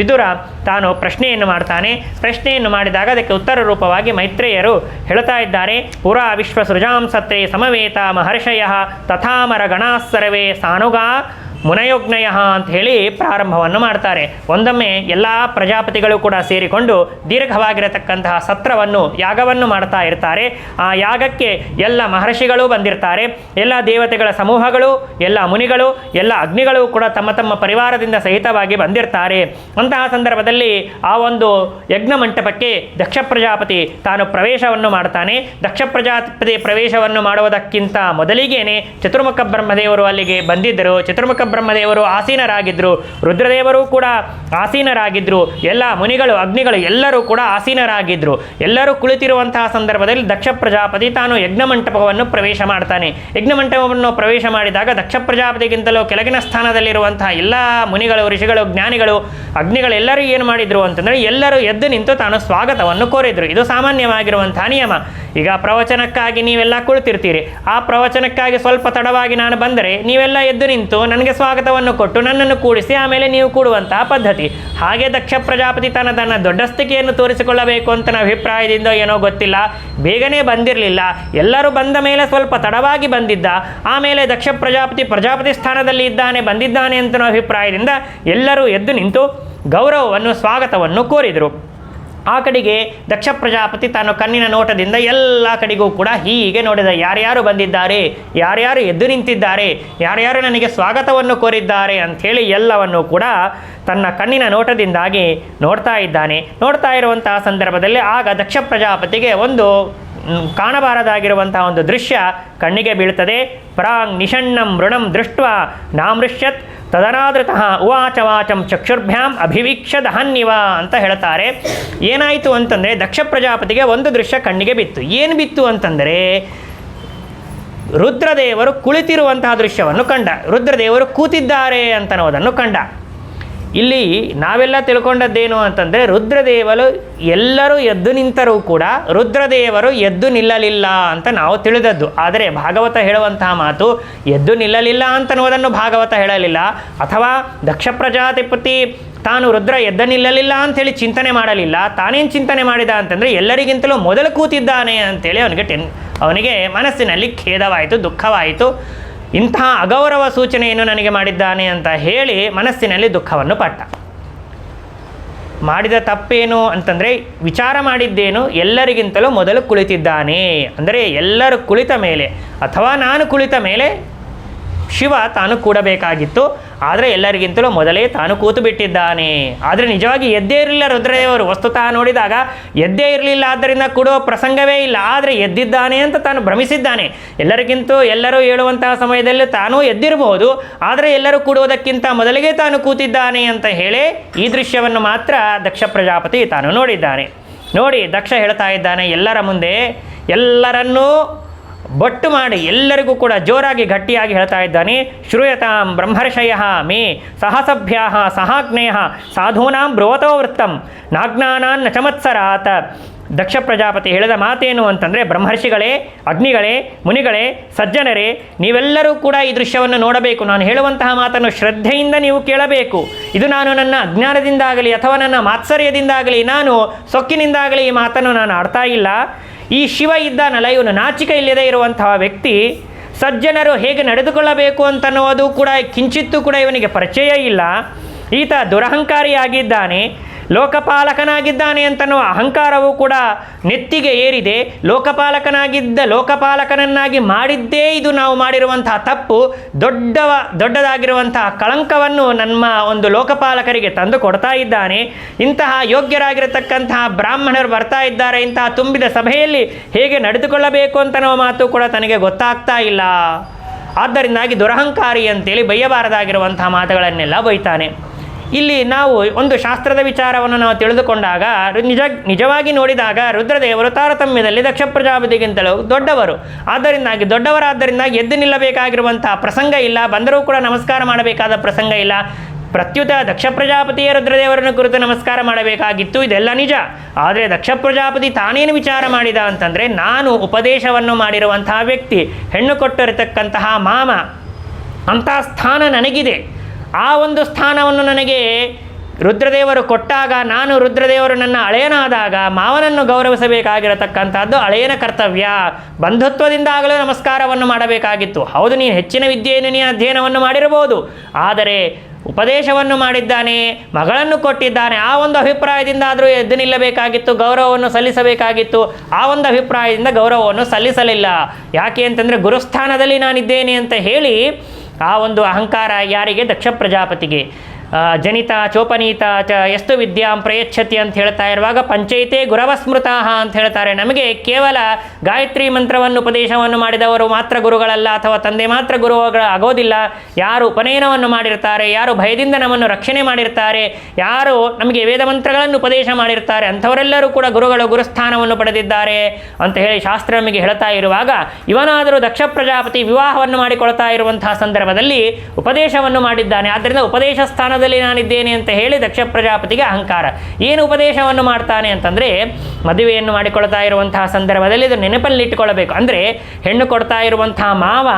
ವಿದುರ ತಾನು ಪ್ರಶ್ನೆಯನ್ನು ಮಾಡ್ತಾನೆ. ಪ್ರಶ್ನೆಯನ್ನು ಮಾಡಿದಾಗ ಅದಕ್ಕೆ ಉತ್ತರ ರೂಪವಾಗಿ ಮೈತ್ರೇಯರು ಹೇಳ್ತಾ ಇದ್ದಾರೆ. ಪುರಾ ವಿಶ್ವಸೃಜಾಂ ಸತ್ರೆ ಸಮವೇತ ಮಹರ್ಷಯ ತಥಾಮರ ಗಣಾಃ ಸರ್ವೇ ಸಾನುಗಾ ಮುನಯೋಗ್ನಯ ಅಂತ ಹೇಳಿ ಪ್ರಾರಂಭವನ್ನು ಮಾಡ್ತಾರೆ. ಒಂದೊಮ್ಮೆ ಎಲ್ಲ ಪ್ರಜಾಪತಿಗಳು ಕೂಡ ಸೇರಿಕೊಂಡು ದೀರ್ಘವಾಗಿರತಕ್ಕಂತಹ ಸತ್ರವನ್ನು ಯಾಗವನ್ನು ಮಾಡ್ತಾ ಇರ್ತಾರೆ. ಆ ಯಾಗಕ್ಕೆ ಎಲ್ಲ ಮಹರ್ಷಿಗಳು ಬಂದಿರ್ತಾರೆ, ಎಲ್ಲ ದೇವತೆಗಳ ಸಮೂಹಗಳು, ಎಲ್ಲ ಮುನಿಗಳು, ಎಲ್ಲ ಅಗ್ನಿಗಳು ಕೂಡ ತಮ್ಮ ತಮ್ಮ ಪರಿವಾರದಿಂದ ಸಹಿತವಾಗಿ ಬಂದಿರ್ತಾರೆ. ಅಂತಹ ಸಂದರ್ಭದಲ್ಲಿ ಆ ಒಂದು ಯಜ್ಞ ಮಂಟಪಕ್ಕೆ ದಕ್ಷ ಪ್ರಜಾಪತಿ ತಾನು ಪ್ರವೇಶವನ್ನು ಮಾಡ್ತಾನೆ. ದಕ್ಷ ಪ್ರಜಾಪತಿ ಪ್ರವೇಶವನ್ನು ಮಾಡುವುದಕ್ಕಿಂತ ಮೊದಲಿಗೇನೆ ಚತುರ್ಮುಖ ಬ್ರಹ್ಮದೇವರು ಅಲ್ಲಿಗೆ ಬಂದಿದ್ದರು. ಚತುರ್ಮುಖ ಬ್ರಹ್ಮದೇವರು ಆಸೀನರಾಗಿದ್ದರು, ರುದ್ರದೇವರು ಕೂಡ ಆಸೀನರಾಗಿದ್ದರು, ಎಲ್ಲ ಮುನಿಗಳು ಅಗ್ನಿಗಳು ಎಲ್ಲರೂ ಕೂಡ ಆಸೀನರಾಗಿದ್ದರು. ಎಲ್ಲರೂ ಕುಳಿತಿರುವಂತಹ ಸಂದರ್ಭದಲ್ಲಿ ದಕ್ಷ ಪ್ರಜಾಪತಿ ತಾನು ಯಜ್ಞ ಮಂಟಪವನ್ನು ಪ್ರವೇಶ ಮಾಡ್ತಾನೆ. ಯಜ್ಞ ಮಂಟಪವನ್ನು ಪ್ರವೇಶ ಮಾಡಿದಾಗ ದಕ್ಷ ಪ್ರಜಾಪತಿಗಿಂತಲೂ ಕೆಳಗಿನ ಸ್ಥಾನದಲ್ಲಿರುವಂತಹ ಎಲ್ಲ ಮುನಿಗಳು, ಋಷಿಗಳು, ಜ್ಞಾನಿಗಳು, ಅಗ್ನಿಗಳೆಲ್ಲರೂ ಏನು ಮಾಡಿದರು ಅಂತಂದರೆ ಎಲ್ಲರೂ ಎದ್ದು ನಿಂತು ತಾನು ಸ್ವಾಗತವನ್ನು ಕೋರಿದರು. ಇದು ಸಾಮಾನ್ಯವಾಗಿರುವಂತಹ ನಿಯಮ. ಈಗ ಪ್ರವಚನಕ್ಕಾಗಿ ನೀವೆಲ್ಲ ಕುಳಿತಿರ್ತೀರಿ, ಆ ಪ್ರವಚನಕ್ಕಾಗಿ ಸ್ವಲ್ಪ ತಡವಾಗಿ ನಾನು ಬಂದರೆ ನೀವೆಲ್ಲ ಎದ್ದು ನಿಂತು ನನಗೆ ಸ್ವಾಗತವನ್ನು ಕೊಟ್ಟು ನನ್ನನ್ನು ಕೂಡಿಸಿ ಆಮೇಲೆ ನೀವು ಕೂಡುವಂತಹ ಪದ್ಧತಿ. ಹಾಗೆ ದಕ್ಷ ಪ್ರಜಾಪತಿ ತನ್ನ ದೊಡ್ಡಸ್ತಿಕೆಯನ್ನು ತೋರಿಸಿಕೊಳ್ಳಬೇಕು ಅಂತ ನಾವು ಅಭಿಪ್ರಾಯದಿಂದ ಏನೋ ಗೊತ್ತಿಲ್ಲ, ಬೇಗನೆ ಬಂದಿರಲಿಲ್ಲ, ಎಲ್ಲರೂ ಬಂದ ಮೇಲೆ ಸ್ವಲ್ಪ ತಡವಾಗಿ ಬಂದಿದ್ದ, ಆಮೇಲೆ ದಕ್ಷ ಪ್ರಜಾಪತಿ ಸ್ಥಾನದಲ್ಲಿ ಇದ್ದಾನೆ ಬಂದಿದ್ದಾನೆ ಅಂತ ಅಭಿಪ್ರಾಯದಿಂದ ಎಲ್ಲರೂ ಎದ್ದು ನಿಂತು ಗೌರವವನ್ನು ಸ್ವಾಗತವನ್ನು ಕೋರಿದರು. ಆ ಕಡೆಗೆ ದಕ್ಷ ಪ್ರಜಾಪತಿ ತಾನು ಕಣ್ಣಿನ ನೋಟದಿಂದ ಎಲ್ಲ ಕಡೆಗೂ ಕೂಡ ಹೀಗೆ ನೋಡಿದ, ಯಾರ್ಯಾರು ಬಂದಿದ್ದಾರೆ, ಯಾರ್ಯಾರು ಎದ್ದು ನಿಂತಿದ್ದಾರೆ, ಯಾರ್ಯಾರು ನನಗೆ ಸ್ವಾಗತವನ್ನು ಕೋರಿದ್ದಾರೆ ಅಂಥೇಳಿ ಎಲ್ಲವನ್ನು ಕೂಡ ತನ್ನ ಕಣ್ಣಿನ ನೋಟದಿಂದಾಗಿ ನೋಡ್ತಾ ಇದ್ದಾನೆ. ನೋಡ್ತಾ ಇರುವಂತಹ ಸಂದರ್ಭದಲ್ಲಿ ಆಗ ದಕ್ಷ ಪ್ರಜಾಪತಿಗೆ ಒಂದು ಕಾಣಬಾರದಾಗಿರುವಂತಹ ಒಂದು ದೃಶ್ಯ ಕಣ್ಣಿಗೆ ಬೀಳ್ತದೆ. ಪ್ರಾಂಗ್ ನಿಷಣ್ಣಂ ಮೃಣಂ ದೃಷ್ಟ ನಾಮೃಷ್ಯತ್ ತದನಾದೃತಃ ಉವಾಚ ವಾಚಂ ಚಕ್ಷುರ್ಭ್ಯಾಂ ಅಭಿವೀಕ್ಷ ದಹನ್ನಿವ ಅಂತ ಹೇಳ್ತಾರೆ. ಏನಾಯಿತು ಅಂತಂದರೆ ದಕ್ಷ ಪ್ರಜಾಪತಿಗೆ ಒಂದು ದೃಶ್ಯ ಕಣ್ಣಿಗೆ ಬಿತ್ತು. ಏನು ಬಿತ್ತು ಅಂತಂದರೆ ರುದ್ರದೇವರು ಕುಳಿತಿರುವಂತಹ ದೃಶ್ಯವನ್ನು ಕಂಡ, ರುದ್ರದೇವರು ಕೂತಿದ್ದಾರೆ ಅಂತನ್ನೋದನ್ನು ಕಂಡ. ಇಲ್ಲಿ ನಾವೆಲ್ಲ ತಿಳ್ಕೊಂಡದ್ದೇನು ಅಂತಂದರೆ ರುದ್ರದೇವರು ಎಲ್ಲರೂ ಎದ್ದು ನಿಂತರೂ ಕೂಡ ರುದ್ರದೇವರು ಎದ್ದು ನಿಲ್ಲಲಿಲ್ಲ ಅಂತ ನಾವು ತಿಳಿದದ್ದು. ಆದರೆ ಭಾಗವತ ಹೇಳುವಂತಹ ಮಾತು ಎದ್ದು ನಿಲ್ಲಲಿಲ್ಲ ಅಂತನ್ನುವುದನ್ನು ಭಾಗವತ ಹೇಳಲಿಲ್ಲ, ಅಥವಾ ದಕ್ಷ ಪ್ರಜಾಪತಿ ತಾನು ರುದ್ರ ಎದ್ದ ನಿಲ್ಲಲಿಲ್ಲ ಅಂಥೇಳಿ ಚಿಂತನೆ ಮಾಡಲಿಲ್ಲ. ತಾನೇನು ಚಿಂತನೆ ಮಾಡಿದ ಅಂತಂದರೆ ಎಲ್ಲರಿಗಿಂತಲೂ ಮೊದಲು ಕೂತಿದ್ದಾನೆ ಅಂಥೇಳಿ ಅವನಿಗೆ ಮನಸ್ಸಿನಲ್ಲಿ ಖೇದವಾಯಿತು, ದುಃಖವಾಯಿತು. ಇಂತಹ ಅಗೌರವ ಸೂಚನೆಯನ್ನು ನನಗೆ ಮಾಡಿದ್ದಾನೆ ಅಂತ ಹೇಳಿ ಮನಸ್ಸಿನಲ್ಲಿ ದುಃಖವನ್ನು ಪಟ್ಟ. ಮಾಡಿದ ತಪ್ಪೇನು ಅಂತಂದರೆ ವಿಚಾರ ಮಾಡಿದ್ದೇನು, ಎಲ್ಲರಿಗಿಂತಲೂ ಮೊದಲು ಕುಳಿತಿದ್ದಾನೆ ಅಂದರೆ ಎಲ್ಲರೂ ಕುಳಿತ ಮೇಲೆ ಅಥವಾ ನಾನು ಕುಳಿತ ಮೇಲೆ ಶಿವ ತಾನು ಕೂಡಬೇಕಾಗಿತ್ತು, ಆದರೆ ಎಲ್ಲರಿಗಿಂತಲೂ ಮೊದಲೇ ತಾನು ಕೂತು ಬಿಟ್ಟಿದ್ದಾನೆ. ಆದರೆ ನಿಜವಾಗಿ ಎದ್ದೇ ಇರಲಿಲ್ಲ ರುದ್ರದೇವರು. ವಸ್ತುತಃ ನೋಡಿದಾಗ ಎದ್ದೇ ಇರಲಿಲ್ಲ, ಆದ್ದರಿಂದ ಕೂಡುವ ಪ್ರಸಂಗವೇ ಇಲ್ಲ. ಆದರೆ ಎದ್ದಿದ್ದಾನೆ ಅಂತ ತಾನು ಭ್ರಮಿಸಿದ್ದಾನೆ. ಎಲ್ಲರೂ ಹೇಳುವಂತಹ ಸಮಯದಲ್ಲಿ ತಾನೂ ಎದ್ದಿರಬಹುದು, ಆದರೆ ಎಲ್ಲರೂ ಕೂಡುವುದಕ್ಕಿಂತ ಮೊದಲಿಗೆ ತಾನು ಕೂತಿದ್ದಾನೆ ಅಂತ ಹೇಳಿ ಈ ದೃಶ್ಯವನ್ನು ಮಾತ್ರ ದಕ್ಷ ಪ್ರಜಾಪತಿ ತಾನು ನೋಡಿದ್ದಾನೆ. ನೋಡಿ ದಕ್ಷ ಹೇಳ್ತಾ ಇದ್ದಾನೆ ಎಲ್ಲರ ಮುಂದೆ, ಎಲ್ಲರನ್ನೂ ಬೊಟ್ಟು ಮಾಡಿ ಎಲ್ಲರಿಗೂ ಕೂಡ ಜೋರಾಗಿ ಗಟ್ಟಿಯಾಗಿ ಹೇಳ್ತಾ ಇದ್ದಾನೆ. ಶ್ರೂಯತಾಂ ಬ್ರಹ್ಮರ್ಷಯ ಮೇ ಸಹಸಭ್ಯಾ ಸಹಾಗ್ನೇಯ ಸಾಧೂನಾಂ ಬ್ರುವತೋ ವೃತ್ತಂ ನಾಜ್ಞಾನಾನ್ ನ ಚಮತ್ಸರಾತ್. ದಕ್ಷ ಪ್ರಜಾಪತಿ ಹೇಳಿದ ಮಾತೇನು ಅಂತಂದರೆ, ಬ್ರಹ್ಮರ್ಷಿಗಳೇ, ಅಗ್ನಿಗಳೇ, ಮುನಿಗಳೇ, ಸಜ್ಜನರೇ, ನೀವೆಲ್ಲರೂ ಕೂಡ ಈ ದೃಶ್ಯವನ್ನು ನೋಡಬೇಕು. ನಾನು ಹೇಳುವಂತಹ ಮಾತನ್ನು ಶ್ರದ್ಧೆಯಿಂದ ನೀವು ಕೇಳಬೇಕು. ಇದು ನಾನು ನನ್ನ ಅಜ್ಞಾನದಿಂದಾಗಲಿ ಅಥವಾ ನನ್ನ ಮಾತ್ಸರ್ಯದಿಂದಾಗಲಿ, ನಾನು ಸೊಕ್ಕಿನಿಂದಾಗಲಿ ಈ ಮಾತನ್ನು ನಾನು ಆಡ್ತಾ ಇಲ್ಲ. ಈ ಶಿವ ಇದ್ದಾನಲ್ಲ, ಇವನು ನಾಚಿಕೆ ಇಲ್ಲದೆ ಇರುವಂತಹ ವ್ಯಕ್ತಿ. ಸಜ್ಜನರು ಹೇಗೆ ನಡೆದುಕೊಳ್ಳಬೇಕು ಅಂತನ್ನುವುದು ಕೂಡ ಕಿಂಚಿತ್ತೂ ಕೂಡ ಇವನಿಗೆ ಪರಿಚಯ ಇಲ್ಲ. ಈತ ದುರಹಂಕಾರಿಯಾಗಿದ್ದಾನೆ, ಲೋಕಪಾಲಕನಾಗಿದ್ದಾನೆ ಅಂತನ್ನುವ ಅಹಂಕಾರವೂ ಕೂಡ ನೆತ್ತಿಗೆ ಏರಿದೆ. ಲೋಕಪಾಲಕನನ್ನಾಗಿ ಮಾಡಿದ್ದೇ ಇದು ನಾವು ಮಾಡಿರುವಂತಹ ತಪ್ಪು. ದೊಡ್ಡದಾಗಿರುವಂತಹ ಕಳಂಕವನ್ನು ನಮ್ಮ ಒಂದು ಲೋಕಪಾಲಕರಿಗೆ ತಂದು ಕೊಡ್ತಾ ಇದ್ದಾನೆ. ಇಂತಹ ಯೋಗ್ಯರಾಗಿರತಕ್ಕಂತಹ ಬ್ರಾಹ್ಮಣರು ಬರ್ತಾ ಇದ್ದಾರೆ, ಇಂತಹ ತುಂಬಿದ ಸಭೆಯಲ್ಲಿ ಹೇಗೆ ನಡೆದುಕೊಳ್ಳಬೇಕು ಅಂತನ್ನುವ ಮಾತು ಕೂಡ ತನಗೆ ಗೊತ್ತಾಗ್ತಾ ಇಲ್ಲ. ಆದ್ದರಿಂದಾಗಿ ದುರಹಂಕಾರಿ ಅಂತೇಳಿ ಬಯ್ಯಬಾರದಾಗಿರುವಂತಹ ಮಾತುಗಳನ್ನೆಲ್ಲ ಬೈತಾನೆ. ಇಲ್ಲಿ ನಾವು ಒಂದು ಶಾಸ್ತ್ರದ ವಿಚಾರವನ್ನು ನಾವು ತಿಳಿದುಕೊಂಡಾಗ ನಿಜವಾಗಿ ನೋಡಿದಾಗ ರುದ್ರದೇವರು ತಾರತಮ್ಯದಲ್ಲಿ ದಕ್ಷ ಪ್ರಜಾಪತಿಗಿಂತಲೂ ದೊಡ್ಡವರು. ದೊಡ್ಡವರಾದ್ದರಿಂದ ಎದ್ದು ನಿಲ್ಲಬೇಕಾಗಿರುವಂತಹ ಪ್ರಸಂಗ ಇಲ್ಲ, ಬಂದರೂ ಕೂಡ ನಮಸ್ಕಾರ ಮಾಡಬೇಕಾದ ಪ್ರಸಂಗ ಇಲ್ಲ. ಪ್ರತ್ಯುತ ದಕ್ಷ ಪ್ರಜಾಪತಿಯ ರುದ್ರದೇವರನ್ನು ಕುರಿತು ನಮಸ್ಕಾರ ಮಾಡಬೇಕಾಗಿತ್ತು, ಇದೆಲ್ಲ ನಿಜ. ಆದರೆ ದಕ್ಷ ಪ್ರಜಾಪತಿ ತಾನೇನು ವಿಚಾರ ಮಾಡಿದ ಅಂತಂದರೆ, ನಾನು ಉಪದೇಶವನ್ನು ಮಾಡಿರುವಂತಹ ವ್ಯಕ್ತಿ, ಹೆಣ್ಣು ಕೊಟ್ಟಿರತಕ್ಕಂತಹ ಮಾಮ, ಅಂತಹ ಸ್ಥಾನ ನನಗಿದೆ. ಆ ಒಂದು ಸ್ಥಾನವನ್ನು ನನಗೆ ರುದ್ರದೇವರು ಕೊಟ್ಟಾಗ, ನಾನು ರುದ್ರದೇವರು ನನ್ನ ಅಳೆಯನಾದಾಗ ಮಾವನನ್ನು ಗೌರವಿಸಬೇಕಾಗಿರತಕ್ಕಂಥದ್ದು ಅಳೆಯನ ಕರ್ತವ್ಯ. ಬಂಧುತ್ವದಿಂದಾಗಲೂ ನಮಸ್ಕಾರವನ್ನು ಮಾಡಬೇಕಾಗಿತ್ತು. ಹೌದು, ನೀನು ಹೆಚ್ಚಿನ ವಿದ್ಯೆಯನ್ನು ನೀನು ಅಧ್ಯಯನವನ್ನು ಮಾಡಿರಬಹುದು, ಆದರೆ ಉಪದೇಶವನ್ನು ಮಾಡಿದ್ದಾನೆ, ಮಗಳನ್ನು ಕೊಟ್ಟಿದ್ದಾನೆ, ಆ ಒಂದು ಅಭಿಪ್ರಾಯದಿಂದಾದರೂ ಎದ್ದು ನಿಲ್ಲಬೇಕಾಗಿತ್ತು, ಗೌರವವನ್ನು ಸಲ್ಲಿಸಬೇಕಾಗಿತ್ತು. ಆ ಒಂದು ಅಭಿಪ್ರಾಯದಿಂದ ಗೌರವವನ್ನು ಸಲ್ಲಿಸಲಿಲ್ಲ. ಯಾಕೆ ಅಂತಂದರೆ ಗುರುಸ್ಥಾನದಲ್ಲಿ ನಾನಿದ್ದೇನೆ ಅಂತ ಹೇಳಿ ಆ ಒಂದು ಅಹಂಕಾರ ಯಾರಿಗೆ? ದಕ್ಷ ಪ್ರಜಾಪತಿಗೆ. ಜನಿತ ಚೋಪನೀತ ಚ ಎಷ್ಟು ವಿದ್ಯಾಂ ಪ್ರಯಚ್ಛತಿ ಅಂತ ಹೇಳ್ತಾ ಇರುವಾಗ ಪಂಚೈತೆ ಗುರವಸ್ಮೃತಾಹ ಅಂತ ಹೇಳ್ತಾರೆ. ನಮಗೆ ಕೇವಲ ಗಾಯತ್ರಿ ಮಂತ್ರವನ್ನು ಉಪದೇಶವನ್ನು ಮಾಡಿದವರು ಮಾತ್ರ ಗುರುಗಳಲ್ಲ, ಅಥವಾ ತಂದೆ ಮಾತ್ರ ಗುರುಗಳು ಆಗೋದಿಲ್ಲ. ಯಾರು ಉಪನಯನವನ್ನು ಮಾಡಿರ್ತಾರೆ, ಯಾರು ಭಯದಿಂದ ನಮ್ಮನ್ನು ರಕ್ಷಣೆ ಮಾಡಿರ್ತಾರೆ, ಯಾರು ನಮಗೆ ವೇದ ಮಂತ್ರಗಳನ್ನು ಉಪದೇಶ ಮಾಡಿರ್ತಾರೆ, ಅಂಥವರೆಲ್ಲರೂ ಕೂಡ ಗುರುಸ್ಥಾನವನ್ನು ಪಡೆದಿದ್ದಾರೆ ಅಂತ ಹೇಳಿ ಶಾಸ್ತ್ರ ನಮಗೆ ಹೇಳ್ತಾ ಇರುವಾಗ, ಇವನಾದರೂ ದಕ್ಷ ಪ್ರಜಾಪತಿ ವಿವಾಹವನ್ನು ಮಾಡಿಕೊಳ್ತಾ ಇರುವಂತಹ ಸಂದರ್ಭದಲ್ಲಿ ಉಪದೇಶವನ್ನು ಮಾಡಿದ್ದಾನೆ. ಆದ್ದರಿಂದ ಉಪದೇಶ ಸ್ಥಾನ ಸ್ಥಾನದಲ್ಲಿ ನಾನಿದ್ದೇನೆ ಅಂತ ಹೇಳಿ ದಕ್ಷ ಪ್ರಜಾಪತಿಗೆ ಅಹಂಕಾರ. ಏನು ಉಪದೇಶವನ್ನು ಮಾಡ್ತಾನೆ ಅಂತಂದರೆ, ಮದುವೆಯನ್ನು ಮಾಡಿಕೊಳ್ತಾ ಇರುವಂತಹ ಸಂದರ್ಭದಲ್ಲಿ ಇದು ನೆನಪಲ್ಲಿಟ್ಟುಕೊಳ್ಳಬೇಕು. ಅಂದರೆ ಹೆಣ್ಣು ಕೊಡ್ತಾ ಇರುವಂತಹ ಮಾವ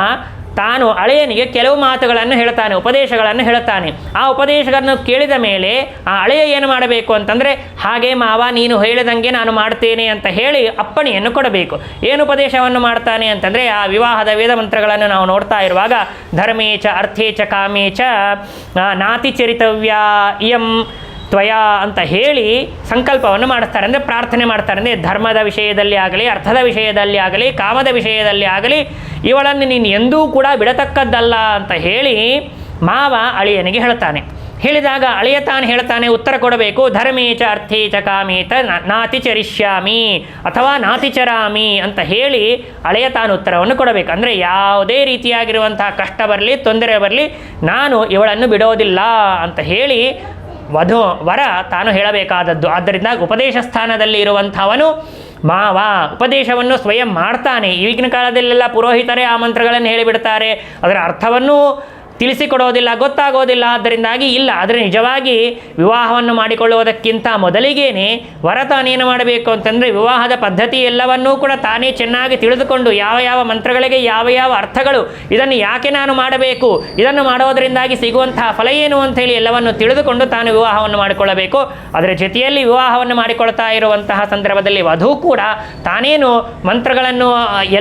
ತಾನು ಅಳೆಯನಿಗೆ ಕೆಲವು ಮಾತುಗಳನ್ನು ಹೇಳ್ತಾನೆ, ಉಪದೇಶಗಳನ್ನು ಹೇಳ್ತಾನೆ. ಆ ಉಪದೇಶಗಳನ್ನು ಕೇಳಿದ ಮೇಲೆ ಆ ಅಳೆಯ ಏನು ಮಾಡಬೇಕು ಅಂತಂದರೆ, ಹಾಗೆ ಮಾವ ನೀನು ಹೇಳಿದಂಗೆ ನಾನು ಮಾಡ್ತೇನೆ ಅಂತ ಹೇಳಿ ಅಪ್ಪಣೆಯನ್ನು ಕೊಡಬೇಕು. ಏನು ಉಪದೇಶವನ್ನು ಮಾಡ್ತಾನೆ ಅಂತಂದರೆ, ಆ ವಿವಾಹದ ವೇದ ಮಂತ್ರಗಳನ್ನು ನಾವು ನೋಡ್ತಾ ಇರುವಾಗ ಧರ್ಮೇಚ ಅರ್ಥೇಚ ಕಾಮೇಚ ನಾತಿ ಚರಿತವ್ಯ ಇಯಂ ತ್ವಯಾ ಅಂತ ಹೇಳಿ ಸಂಕಲ್ಪವನ್ನು ಮಾಡ್ತಾರೆ. ಅಂದರೆ ಪ್ರಾರ್ಥನೆ ಮಾಡ್ತಾರೆ. ಅಂದರೆ ಧರ್ಮದ ವಿಷಯದಲ್ಲಿ ಆಗಲಿ, ಅರ್ಥದ ವಿಷಯದಲ್ಲಿ ಆಗಲಿ, ಕಾಮದ ವಿಷಯದಲ್ಲಿ ಆಗಲಿ ಇವಳನ್ನು ನೀನು ಎಂದೂ ಕೂಡ ಬಿಡತಕ್ಕದ್ದಲ್ಲ ಅಂತ ಹೇಳಿ ಮಾವ ಅಳಿಯನಿಗೆ ಹೇಳ್ತಾನೆ. ಹೇಳಿದಾಗ ಅಳಿಯ ತಾನು ಹೇಳ್ತಾನೆ, ಉತ್ತರ ಕೊಡಬೇಕು. ಧರ್ಮೇಚ ಅರ್ಥೇಚ ಕಾಮೇತ ನಾತಿ ಚರಿಷ್ಯಾಮಿ ಅಥವಾ ನಾತಿ ಚರಾಮಿ ಅಂತ ಹೇಳಿ ಅಳಿಯ ತಾನು ಉತ್ತರವನ್ನು ಕೊಡಬೇಕು. ಅಂದರೆ ಯಾವುದೇ ರೀತಿಯಾಗಿರುವಂತಹ ಕಷ್ಟ ಬರಲಿ, ತೊಂದರೆ ಬರಲಿ, ನಾನು ಇವಳನ್ನು ಬಿಡೋದಿಲ್ಲ ಅಂತ ಹೇಳಿ ವರ ತಾನು ಹೇಳಬೇಕಾದದ್ದು. ಆದ್ದರಿಂದ ಉಪದೇಶ ಸ್ಥಾನದಲ್ಲಿ ಇರುವಂಥವನು ಮಾವ ಉಪದೇಶವನ್ನು ಸ್ವಯಂ ಮಾಡ್ತಾನೆ. ಈಗಿನ ಕಾಲದಲ್ಲೆಲ್ಲ ಪುರೋಹಿತರೇ ಆ ಮಂತ್ರಗಳನ್ನು ಹೇಳಿಬಿಡ್ತಾರೆ, ಅದರ ಅರ್ಥವನ್ನು ತಿಳಿಸಿಕೊಡೋದಿಲ್ಲ, ಗೊತ್ತಾಗೋದಿಲ್ಲ. ಆದ್ದರಿಂದಾಗಿ ಇಲ್ಲ. ಆದರೆ ನಿಜವಾಗಿ ವಿವಾಹವನ್ನು ಮಾಡಿಕೊಳ್ಳುವುದಕ್ಕಿಂತ ಮೊದಲಿಗೇನೆ ವರ ತಾನೇನು ಮಾಡಬೇಕು ಅಂತಂದರೆ, ವಿವಾಹದ ಪದ್ಧತಿ ಎಲ್ಲವನ್ನೂ ಕೂಡ ತಾನೇ ಚೆನ್ನಾಗಿ ತಿಳಿದುಕೊಂಡು ಯಾವ ಯಾವ ಮಂತ್ರಗಳಿಗೆ ಯಾವ ಯಾವ ಅರ್ಥಗಳು, ಇದನ್ನು ಯಾಕೆ ನಾನು ಮಾಡಬೇಕು, ಇದನ್ನು ಮಾಡೋದರಿಂದಾಗಿ ಸಿಗುವಂತಹ ಫಲ ಏನು ಅಂಥೇಳಿ ಎಲ್ಲವನ್ನು ತಿಳಿದುಕೊಂಡು ತಾನು ವಿವಾಹವನ್ನು ಮಾಡಿಕೊಳ್ಳಬೇಕು. ಅದರ ಜೊತೆಯಲ್ಲಿ ವಿವಾಹವನ್ನು ಮಾಡಿಕೊಳ್ತಾ ಇರುವಂತಹ ಸಂದರ್ಭದಲ್ಲಿ ವಧು ಕೂಡ ತಾನೇನು ಮಂತ್ರಗಳನ್ನು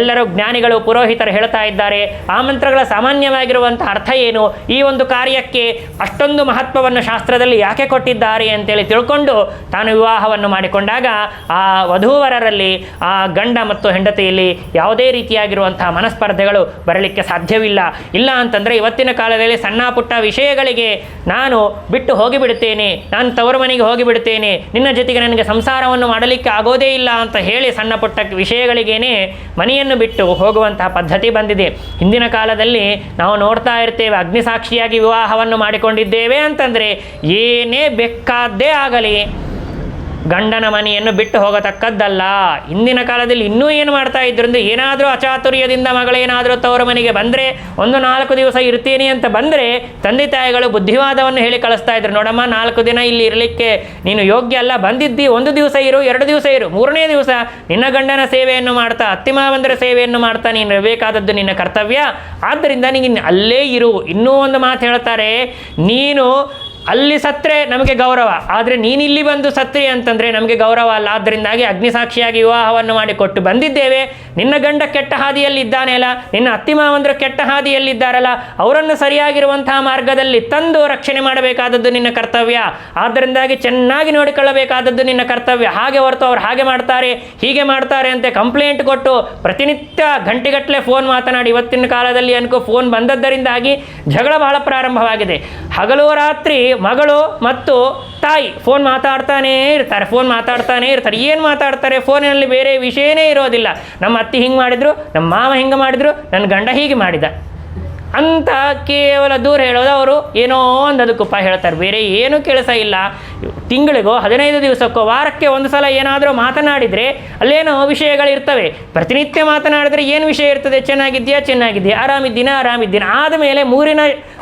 ಎಲ್ಲರೂ ಜ್ಞಾನಿಗಳು ಪುರೋಹಿತರು ಹೇಳ್ತಾ ಇದ್ದಾರೆ, ಆ ಮಂತ್ರಗಳ ಸಾಮಾನ್ಯವಾಗಿರುವಂತಹ ಅರ್ಥ ಏನು, ಈ ಒಂದು ಕಾರ್ಯಕ್ಕೆ ಅಷ್ಟೊಂದು ಮಹತ್ವವನ್ನು ಶಾಸ್ತ್ರದಲ್ಲಿ ಯಾಕೆ ಕೊಟ್ಟಿದ್ದಾರೆ ಅಂತೇಳಿ ತಿಳ್ಕೊಂಡು ತಾನು ವಿವಾಹವನ್ನು ಮಾಡಿಕೊಂಡಾಗ ಆ ವಧೂವರರಲ್ಲಿ, ಆ ಗಂಡ ಮತ್ತು ಹೆಂಡತಿಯಲ್ಲಿ ಯಾವುದೇ ರೀತಿಯಾಗಿರುವಂತಹ ಮನಸ್ಪರ್ಧೆಗಳು ಬರಲಿಕ್ಕೆ ಸಾಧ್ಯವಿಲ್ಲ. ಇಲ್ಲ ಅಂತಂದರೆ ಇವತ್ತಿನ ಕಾಲದಲ್ಲಿ ಸಣ್ಣ ಪುಟ್ಟ ವಿಷಯಗಳಿಗೆ ನಾನು ಬಿಟ್ಟು ಹೋಗಿಬಿಡ್ತೇನೆ, ನಾನು ತವರು ಮನೆಗೆ ಹೋಗಿಬಿಡ್ತೇನೆ, ನಿನ್ನ ಜೊತೆಗೆ ನನಗೆ ಸಂಸಾರವನ್ನು ಮಾಡಲಿಕ್ಕೆ ಆಗೋದೇ ಇಲ್ಲ ಅಂತ ಹೇಳಿ ಸಣ್ಣ ಪುಟ್ಟ ವಿಷಯಗಳಿಗೇನೆ ಮನೆಯನ್ನು ಬಿಟ್ಟು ಹೋಗುವಂತಹ ಪದ್ಧತಿ ಬಂದಿದೆ. ಹಿಂದಿನ ಕಾಲದಲ್ಲಿ ನಾವು ನೋಡ್ತಾ ಇರ್ತೇವೆ, ಅಗ್ನಿಸಾಕ್ಷಿಯಾಗಿ ವಿವಾಹವನ್ನು ಮಾಡಿಕೊಂಡಿದ್ದೇವೆ ಅಂತಂದರೆ ಏನೇ ಬೇಕಾದ್ದೇ ಆಗಲಿ ಗಂಡನ ಮನೆಯನ್ನು ಬಿಟ್ಟು ಹೋಗತಕ್ಕದ್ದಲ್ಲ. ಹಿಂದಿನ ಕಾಲದಲ್ಲಿ ಇನ್ನೂ ಏನು ಮಾಡ್ತಾ ಇದ್ರು ಅಂದರೆ, ಏನಾದರೂ ಅಚಾತುರ್ಯದಿಂದ ಮಗಳೇನಾದರೂ ತವರ ಮನೆಗೆ ಬಂದರೆ 1-4 ದಿವಸ ಇರ್ತೀನಿ ಅಂತ ಬಂದರೆ ತಂದೆ ತಾಯಿಗಳು ಬುದ್ಧಿವಾದವನ್ನು ಹೇಳಿ ಕಳಿಸ್ತಾ ಇದ್ರು. ನೋಡಮ್ಮ, 4 ದಿನ ಇಲ್ಲಿ ಇರಲಿಕ್ಕೆ ನೀನು ಯೋಗ್ಯ ಅಲ್ಲ, ಬಂದಿದ್ದಿ 1 ದಿವಸ ಇರು, 2 ದಿವಸ ಇರು, 3ನೇ ದಿವಸ ನಿನ್ನ ಗಂಡನ ಸೇವೆಯನ್ನು ಮಾಡ್ತಾ, ಅತ್ತಿಮಾವಂದರ ಸೇವೆಯನ್ನು ಮಾಡ್ತಾ ನೀನು ಇರಬೇಕಾದದ್ದು ನಿನ್ನ ಕರ್ತವ್ಯ. ಆದ್ದರಿಂದ ನೀನು ಅಲ್ಲೇ ಇರು. ಇನ್ನೂ ಒಂದು ಮಾತು ಹೇಳ್ತಾರೆ, ನೀನು ಅಲ್ಲಿ ಸತ್ತರೆ ನಮಗೆ ಗೌರವ, ಆದರೆ ನೀನಿಲ್ಲಿ ಬಂದು ಸತ್ರಿ ಅಂತಂದರೆ ನಮಗೆ ಗೌರವ ಅಲ್ಲ. ಆದ್ದರಿಂದಾಗಿ ಅಗ್ನಿಸಾಕ್ಷಿಯಾಗಿ ವಿವಾಹವನ್ನು ಮಾಡಿ ಕೊಟ್ಟು ಬಂದಿದ್ದೇವೆ. ನಿನ್ನ ಗಂಡ ಕೆಟ್ಟ ಹಾದಿಯಲ್ಲಿದ್ದಾನೆ ಅಲ್ಲ, ನಿನ್ನ ಅತ್ತಿಮಾವಂದರು ಕೆಟ್ಟ ಹಾದಿಯಲ್ಲಿದ್ದಾರಲ್ಲ, ಅವರನ್ನು ಸರಿಯಾಗಿರುವಂತಹ ಮಾರ್ಗದಲ್ಲಿ ತಂದು ರಕ್ಷಣೆ ಮಾಡಬೇಕಾದದ್ದು ನಿನ್ನ ಕರ್ತವ್ಯ. ಆದ್ದರಿಂದಾಗಿ ಚೆನ್ನಾಗಿ ನೋಡಿಕೊಳ್ಳಬೇಕಾದದ್ದು ನಿನ್ನ ಕರ್ತವ್ಯ. ಹಾಗೆ ಹೊರತು ಅವ್ರು ಹಾಗೆ ಮಾಡ್ತಾರೆ, ಹೀಗೆ ಮಾಡ್ತಾರೆ ಅಂತ ಕಂಪ್ಲೇಂಟ್ ಕೊಟ್ಟು ಪ್ರತಿನಿತ್ಯ ಗಂಟೆಗಟ್ಟಲೆ ಫೋನ್ ಮಾತನಾಡಿ, ಇವತ್ತಿನ ಕಾಲದಲ್ಲಿ ಅನ್ಕೋ ಫೋನ್ ಬಂದದ್ದರಿಂದಾಗಿ ಜಗಳ ಬಹಳ ಪ್ರಾರಂಭವಾಗಿದೆ. ಹಗಲು ರಾತ್ರಿ ಮಗಳು ಮತ್ತು ತಾಯಿ ಫೋನ್ ಮಾತಾಡ್ತಾನೇ ಇರ್ತಾರೆ. ಏನು ಮಾತಾಡ್ತಾರೆ? ಫೋನಿನಲ್ಲಿ ಬೇರೆ ವಿಷಯನೇ ಇರೋದಿಲ್ಲ. ನಮ್ಮ ಅತ್ತಿ ಹಿಂಗೆ ಮಾಡಿದರು, ನಮ್ಮ ಮಾವ ಹಿಂಗೆ ಮಾಡಿದರು, ನನ್ನ ಗಂಡ ಹೀಗೆ ಮಾಡಿದ ಅಂತ ಕೇವಲ ದೂರ ಹೇಳೋದು. ಅವರು ಏನೋ ಒಂದು ಅದಕ್ಕುಪ್ಪ ಹೇಳ್ತಾರೆ, ಬೇರೆ ಏನೂ ಕೆಲಸ ಇಲ್ಲ. ತಿಂಗಳಿಗೋ 15 ದಿವಸಕ್ಕೋ ವಾರಕ್ಕೆ ಒಂದು ಸಲ ಏನಾದರೂ ಮಾತನಾಡಿದರೆ ಅಲ್ಲೇನೋ ವಿಷಯಗಳಿರ್ತವೆ. ಪ್ರತಿನಿತ್ಯ ಮಾತನಾಡಿದರೆ ಏನು ವಿಷಯ ಇರ್ತದೆ? ಚೆನ್ನಾಗಿದ್ದೀಯಾ, ಆರಾಮಿದ್ದೀನಿ. ಆದಮೇಲೆ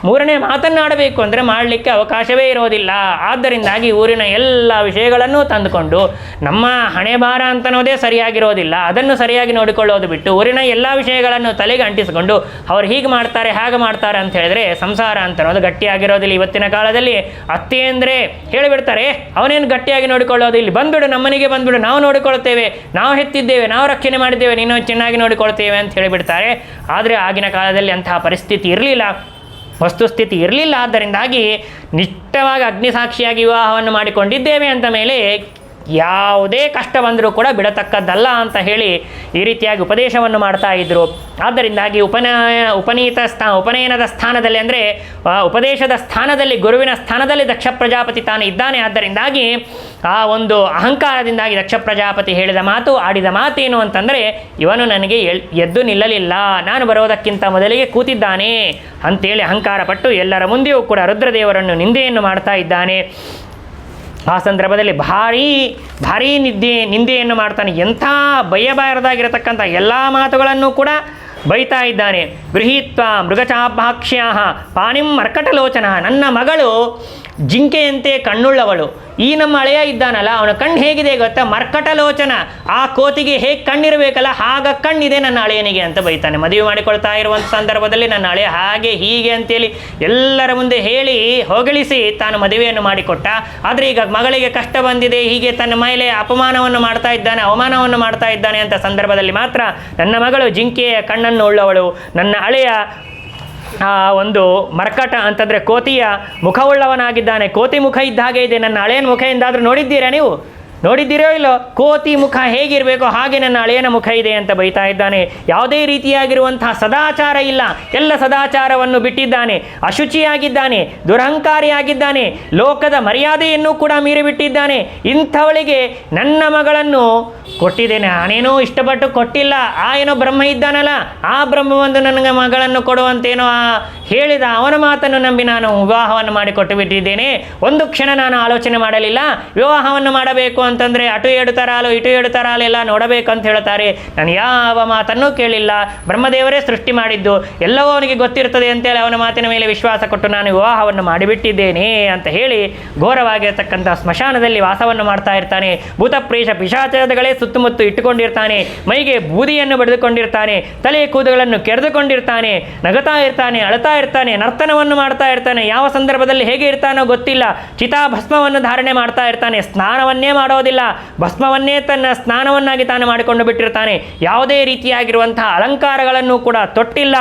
ಮೂರನೇ ಮಾತನಾಡಬೇಕು ಅಂದರೆ ಮಾಡಲಿಕ್ಕೆ ಅವಕಾಶವೇ ಇರೋದಿಲ್ಲ. ಆದ್ದರಿಂದಾಗಿ ಊರಿನ ಎಲ್ಲ ವಿಷಯಗಳನ್ನೂ ತಂದುಕೊಂಡು ನಮ್ಮ ಹಣೆ ಭಾರ ಅಂತನೋದೇ ಸರಿಯಾಗಿರೋದಿಲ್ಲ, ಅದನ್ನು ಸರಿಯಾಗಿ ನೋಡಿಕೊಳ್ಳೋದು ಬಿಟ್ಟು ಊರಿನ ಎಲ್ಲ ವಿಷಯಗಳನ್ನು ತಲೆಗೆ ಅಂಟಿಸಿಕೊಂಡು ಅವ್ರು ಹೀಗೆ ಮಾಡ್ತಾರೆ ಹಾಗೆ ಮಾಡ್ತಾರೆ ಅಂತ ಹೇಳಿದ್ರೆ ಸಂಸಾರ ಅಂತನೋದು ಗಟ್ಟಿಯಾಗಿರೋದಿಲ್ಲ. ಇವತ್ತಿನ ಕಾಲದಲ್ಲಿ ಅತ್ತೆ ಅಂದರೆ ಹೇಳಿಬಿಡ್ತಾರೆ, ಅವನೇನು ಗಟ್ಟಿಯಾಗಿ ನೋಡಿಕೊಳ್ಳೋದು, ಇಲ್ಲಿ ಬಂದ್ಬಿಡು, ನಮ್ಮನೆಗೆ ಬಂದ್ಬಿಡು, ನಾವು ನೋಡಿಕೊಳ್ತೇವೆ, ನಾವು ಹೆತ್ತಿದ್ದೇವೆ, ನಾವು ರಕ್ಷಣೆ ಮಾಡಿದ್ದೇವೆ, ನೀನು ಚೆನ್ನಾಗಿ ನೋಡಿಕೊಳ್ತೇವೆ ಅಂತ ಹೇಳಿಬಿಡ್ತಾರೆ. ಆದರೆ ಆಗಿನ ಕಾಲದಲ್ಲಿ ಅಂತಹ ಪರಿಸ್ಥಿತಿ ಇರಲಿಲ್ಲ, ವಸ್ತುಸ್ಥಿತಿ ಇರಲಿಲ್ಲ. ಆದ್ದರಿಂದಾಗಿ ನಿಷ್ಠವಾಗಿ ಅಗ್ನಿಸಾಕ್ಷಿಯಾಗಿ ವಿವಾಹವನ್ನು ಮಾಡಿಕೊಂಡಿದ್ದೇವೆ ಅಂತ ಮೇಲೆ ಯಾವುದೇ ಕಷ್ಟ ಬಂದರೂ ಕೂಡ ಬಿಡತಕ್ಕದ್ದಲ್ಲ ಅಂತ ಹೇಳಿ ಈ ರೀತಿಯಾಗಿ ಉಪದೇಶವನ್ನು ಮಾಡ್ತಾ ಇದ್ದರು. ಆದ್ದರಿಂದಾಗಿ ಉಪನಯನದ ಸ್ಥಾನದಲ್ಲಿ ಅಂದರೆ ಉಪದೇಶದ ಸ್ಥಾನದಲ್ಲಿ, ಗುರುವಿನ ಸ್ಥಾನದಲ್ಲಿ ದಕ್ಷ ಪ್ರಜಾಪತಿ ತಾನು ಇದ್ದಾನೆ. ಆದ್ದರಿಂದಾಗಿ ಆ ಒಂದು ಅಹಂಕಾರದಿಂದಾಗಿ ದಕ್ಷ ಪ್ರಜಾಪತಿ ಹೇಳಿದ ಮಾತು, ಆಡಿದ ಮಾತೇನು ಅಂತಂದರೆ, ಇವನು ನನಗೆ ಎದ್ದು ನಿಲ್ಲಲಿಲ್ಲ, ನಾನು ಬರೋದಕ್ಕಿಂತ ಮೊದಲಿಗೆ ಕೂತಿದ್ದಾನೆ ಅಂತೇಳಿ ಅಹಂಕಾರ ಪಟ್ಟು ಎಲ್ಲರ ಮುಂದೆಯೂ ಕೂಡ ರುದ್ರದೇವರನ್ನು ನಿಂದೆಯನ್ನು ಮಾಡ್ತಾ ಇದ್ದಾನೆ. ಆ ಸಂದರ್ಭದಲ್ಲಿ ಭಾರೀ ನಿಂದೆಯನ್ನು ಮಾಡ್ತಾನೆ. ಎಂಥ ಭಯಬಾರದಾಗಿರತಕ್ಕಂಥ ಎಲ್ಲ ಮಾತುಗಳನ್ನು ಕೂಡ ಬೈತಾ ಇದ್ದಾನೆ. ಗೃಹೀತ್ವ ಮೃಗಚಾಭಾಕ್ಷ್ಯಾ ಪಾಣಿಂ ಮರ್ಕಟಲೋಚನ, ನನ್ನ ಮಗಳು ಜಿಂಕೆಯಂತೆ ಕಣ್ಣುಳ್ಳವಳು. ಈ ನಮ್ಮ ಅಳೆಯ ಇದ್ದಾನಲ್ಲ, ಅವನ ಕಣ್ಣು ಹೇಗಿದೆ ಗೊತ್ತಾ, ಮರ್ಕಟಲೋಚನ, ಆ ಕೋತಿಗೆ ಹೇಗೆ ಕಣ್ಣಿರಬೇಕಲ್ಲ ಹಾಗ ಕಣ್ಣಿದೆ ನನ್ನ ಅಳೆಯನಿಗೆ ಅಂತ ಬೈತಾನೆ. ಮದುವೆ ಮಾಡಿಕೊಳ್ತಾ ಇರುವಂಥ ಸಂದರ್ಭದಲ್ಲಿ ನನ್ನ ಅಳೆಯ ಹಾಗೆ ಹೀಗೆ ಅಂತೇಳಿ ಎಲ್ಲರ ಮುಂದೆ ಹೇಳಿ ಹೊಗಳಿಸಿ ತಾನು ಮದುವೆಯನ್ನು ಮಾಡಿಕೊಟ್ಟ. ಆದರೆ ಈಗ ಮಗಳಿಗೆ ಕಷ್ಟ ಬಂದಿದೆ, ಹೀಗೆ ತನ್ನ ಮೇಲೆ ಅಪಮಾನವನ್ನು ಮಾಡ್ತಾ ಇದ್ದಾನೆ, ಅವಮಾನವನ್ನು ಮಾಡ್ತಾ ಇದ್ದಾನೆ ಅಂತ ಸಂದರ್ಭದಲ್ಲಿ ಮಾತ್ರ ನನ್ನ ಮಗಳು ಜಿಂಕೆಯ ಕಣ್ಣನ್ನು ಉಳ್ಳವಳು, ನನ್ನ ಅಳೆಯ ಒಂದು ಮರ್ಕಟ ಅಂತಂದರೆ ಕೋತಿಯ ಮುಖವುಳ್ಳವನಾಗಿದ್ದಾನೆ, ಕೋತಿ ಮುಖ ಇದ್ದ ಹಾಗೆ ಇದೆ ನನ್ನ ಹಳೆಯನ ಮುಖ ಎಂದಾದರೂ ನೋಡಿದ್ದೀರಾ ನೀವು? ನೋಡಿದ್ದೀರೋ ಇಲ್ಲೋ? ಕೋತಿ ಮುಖ ಹೇಗಿರಬೇಕೋ ಹಾಗೆ ನನ್ನ ಹಳೆಯನ ಮುಖ ಇದೆ ಅಂತ ಬೈತಾ ಇದ್ದಾನೆ. ಯಾವುದೇ ರೀತಿಯಾಗಿರುವಂತಹ ಸದಾಚಾರ ಇಲ್ಲ, ಎಲ್ಲ ಸದಾಚಾರವನ್ನು ಬಿಟ್ಟಿದ್ದಾನೆ, ಅಶುಚಿಯಾಗಿದ್ದಾನೆ, ದುರಹಂಕಾರಿಯಾಗಿದ್ದಾನೆ, ಲೋಕದ ಮರ್ಯಾದೆಯನ್ನು ಕೂಡ ಮೀರಿಬಿಟ್ಟಿದ್ದಾನೆ. ಇಂಥವಳಿಗೆ ನನ್ನ ಮಗಳನ್ನು ಕೊಟ್ಟಿದ್ದೇನೆ, ನಾನೇನೋ ಇಷ್ಟಪಟ್ಟು ಕೊಟ್ಟಿಲ್ಲ, ಏನೋ ಬ್ರಹ್ಮ ಇದ್ದಾನಲ್ಲ, ಆ ಬ್ರಹ್ಮ ಒಂದು ನನಗೆ ಮಗಳನ್ನು ಕೊಡುವಂತೇನೋ ಹೇಳಿದ ಅವನ ಮಾತನ್ನು ನಂಬಿ ನಾನು ವಿವಾಹವನ್ನು ಮಾಡಿಕೊಟ್ಟು ಬಿಟ್ಟಿದ್ದೇನೆ. ಒಂದು ಕ್ಷಣ ನಾನು ಆಲೋಚನೆ ಮಾಡಲಿಲ್ಲ. ವಿವಾಹವನ್ನು ಮಾಡಬೇಕು ಅಂತಂದರೆ ಅಟು ಎಡುತ್ತರಾಲು ಇಟು ಎಡುತ್ತರಾಲು ಎಲ್ಲ ನೋಡಬೇಕು ಅಂತ ಹೇಳ್ತಾರೆ. ನಾನು ಯಾವ ಮಾತನ್ನೂ ಕೇಳಿಲ್ಲ. ಬ್ರಹ್ಮದೇವರೇ ಸೃಷ್ಟಿ ಮಾಡಿದ್ದು, ಎಲ್ಲವೂ ಅವನಿಗೆ ಗೊತ್ತಿರ್ತದೆ ಅಂತೇಳಿ ಅವನ ಮಾತಿನ ಮೇಲೆ ವಿಶ್ವಾಸ ಕೊಟ್ಟು ನಾನು ವಿವಾಹವನ್ನು ಮಾಡಿಬಿಟ್ಟಿದ್ದೇನೆ ಅಂತ ಹೇಳಿ ಘೋರವಾಗಿರತಕ್ಕಂಥ ಸ್ಮಶಾನದಲ್ಲಿ ವಾಸವನ್ನು ಮಾಡ್ತಾ ಇರ್ತಾನೆ. ಭೂತಪ್ರೇಷ ಪಿಶಾಚಗಳೇ ಸುತ್ತಮುತ್ತ ಇಟ್ಟುಕೊಂಡಿರ್ತಾನೆ, ಮೈಗೆ ಬೂದಿಯನ್ನು ಬಡಿದುಕೊಂಡಿರ್ತಾನೆ, ತಲೆ ಕೂದಲನ್ನು ಕೆರೆದುಕೊಂಡಿರ್ತಾನೆ, ನಗತಾ ಇರ್ತಾನೆ, ಅಳ್ತಾ ಇರ್ತಾನೆ, ನರ್ತನವನ್ನು ಮಾಡ್ತಾ ಇರ್ತಾನೆ. ಯಾವ ಸಂದರ್ಭದಲ್ಲಿ ಹೇಗೆ ಇರ್ತಾನೋ ಗೊತ್ತಿಲ್ಲ. ಚಿತಾಭಸ್ಮವನ್ನು ಧಾರಣೆ ಮಾಡ್ತಾ ಇರ್ತಾನೆ, ಸ್ನಾನವನ್ನೇ ಮಾಡೋದಿಲ್ಲ, ಭಸ್ಮವನ್ನೇ ತನ್ನ ಸ್ನಾನವನ್ನಾಗಿ ತಾನು ಮಾಡಿಕೊಂಡು ಬಿಟ್ಟಿರ್ತಾನೆ. ಯಾವುದೇ ರೀತಿಯಾಗಿರುವಂತಹ ಅಲಂಕಾರಗಳನ್ನು ಕೂಡ ತೊಟ್ಟಿಲ್ಲ,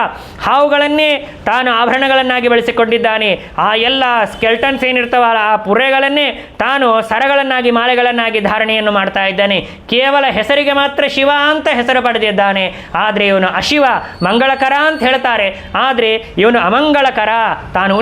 ಹಾವುಗಳನ್ನೇ ತಾನು ಆಭರಣಗಳನ್ನಾಗಿ ಬಳಸಿಕೊಂಡಿದ್ದಾನೆ. ಆ ಎಲ್ಲ ಸ್ಕೆಲ್ಟನ್ಸ್ ಏನಿರ್ತಾವಲ್ಲ ಆ ಪುರೆಗಳನ್ನೇ ತಾನು ಸರಗಳನ್ನಾಗಿ ಮಾಲೆಗಳನ್ನಾಗಿ ಧಾರಣೆಯನ್ನು ಮಾಡ್ತಾ ಇದ್ದಾನೆ. ಕೇವಲ ಹೆಸರಿಗೆ ಮಾತ್ರ ಶಿವ ಅಂತ ಹೆಸರು ಪಡೆದಿದ್ದಾನೆ, ಆದರೆ ಇವನು ಅಶಿವ, ಮಂಗಳಕರ ಅಂತ ಹೇಳ್ತಾರೆ, ಆದರೆ ಇವನು ಅಮಂಗಳಕರ. ತಾನು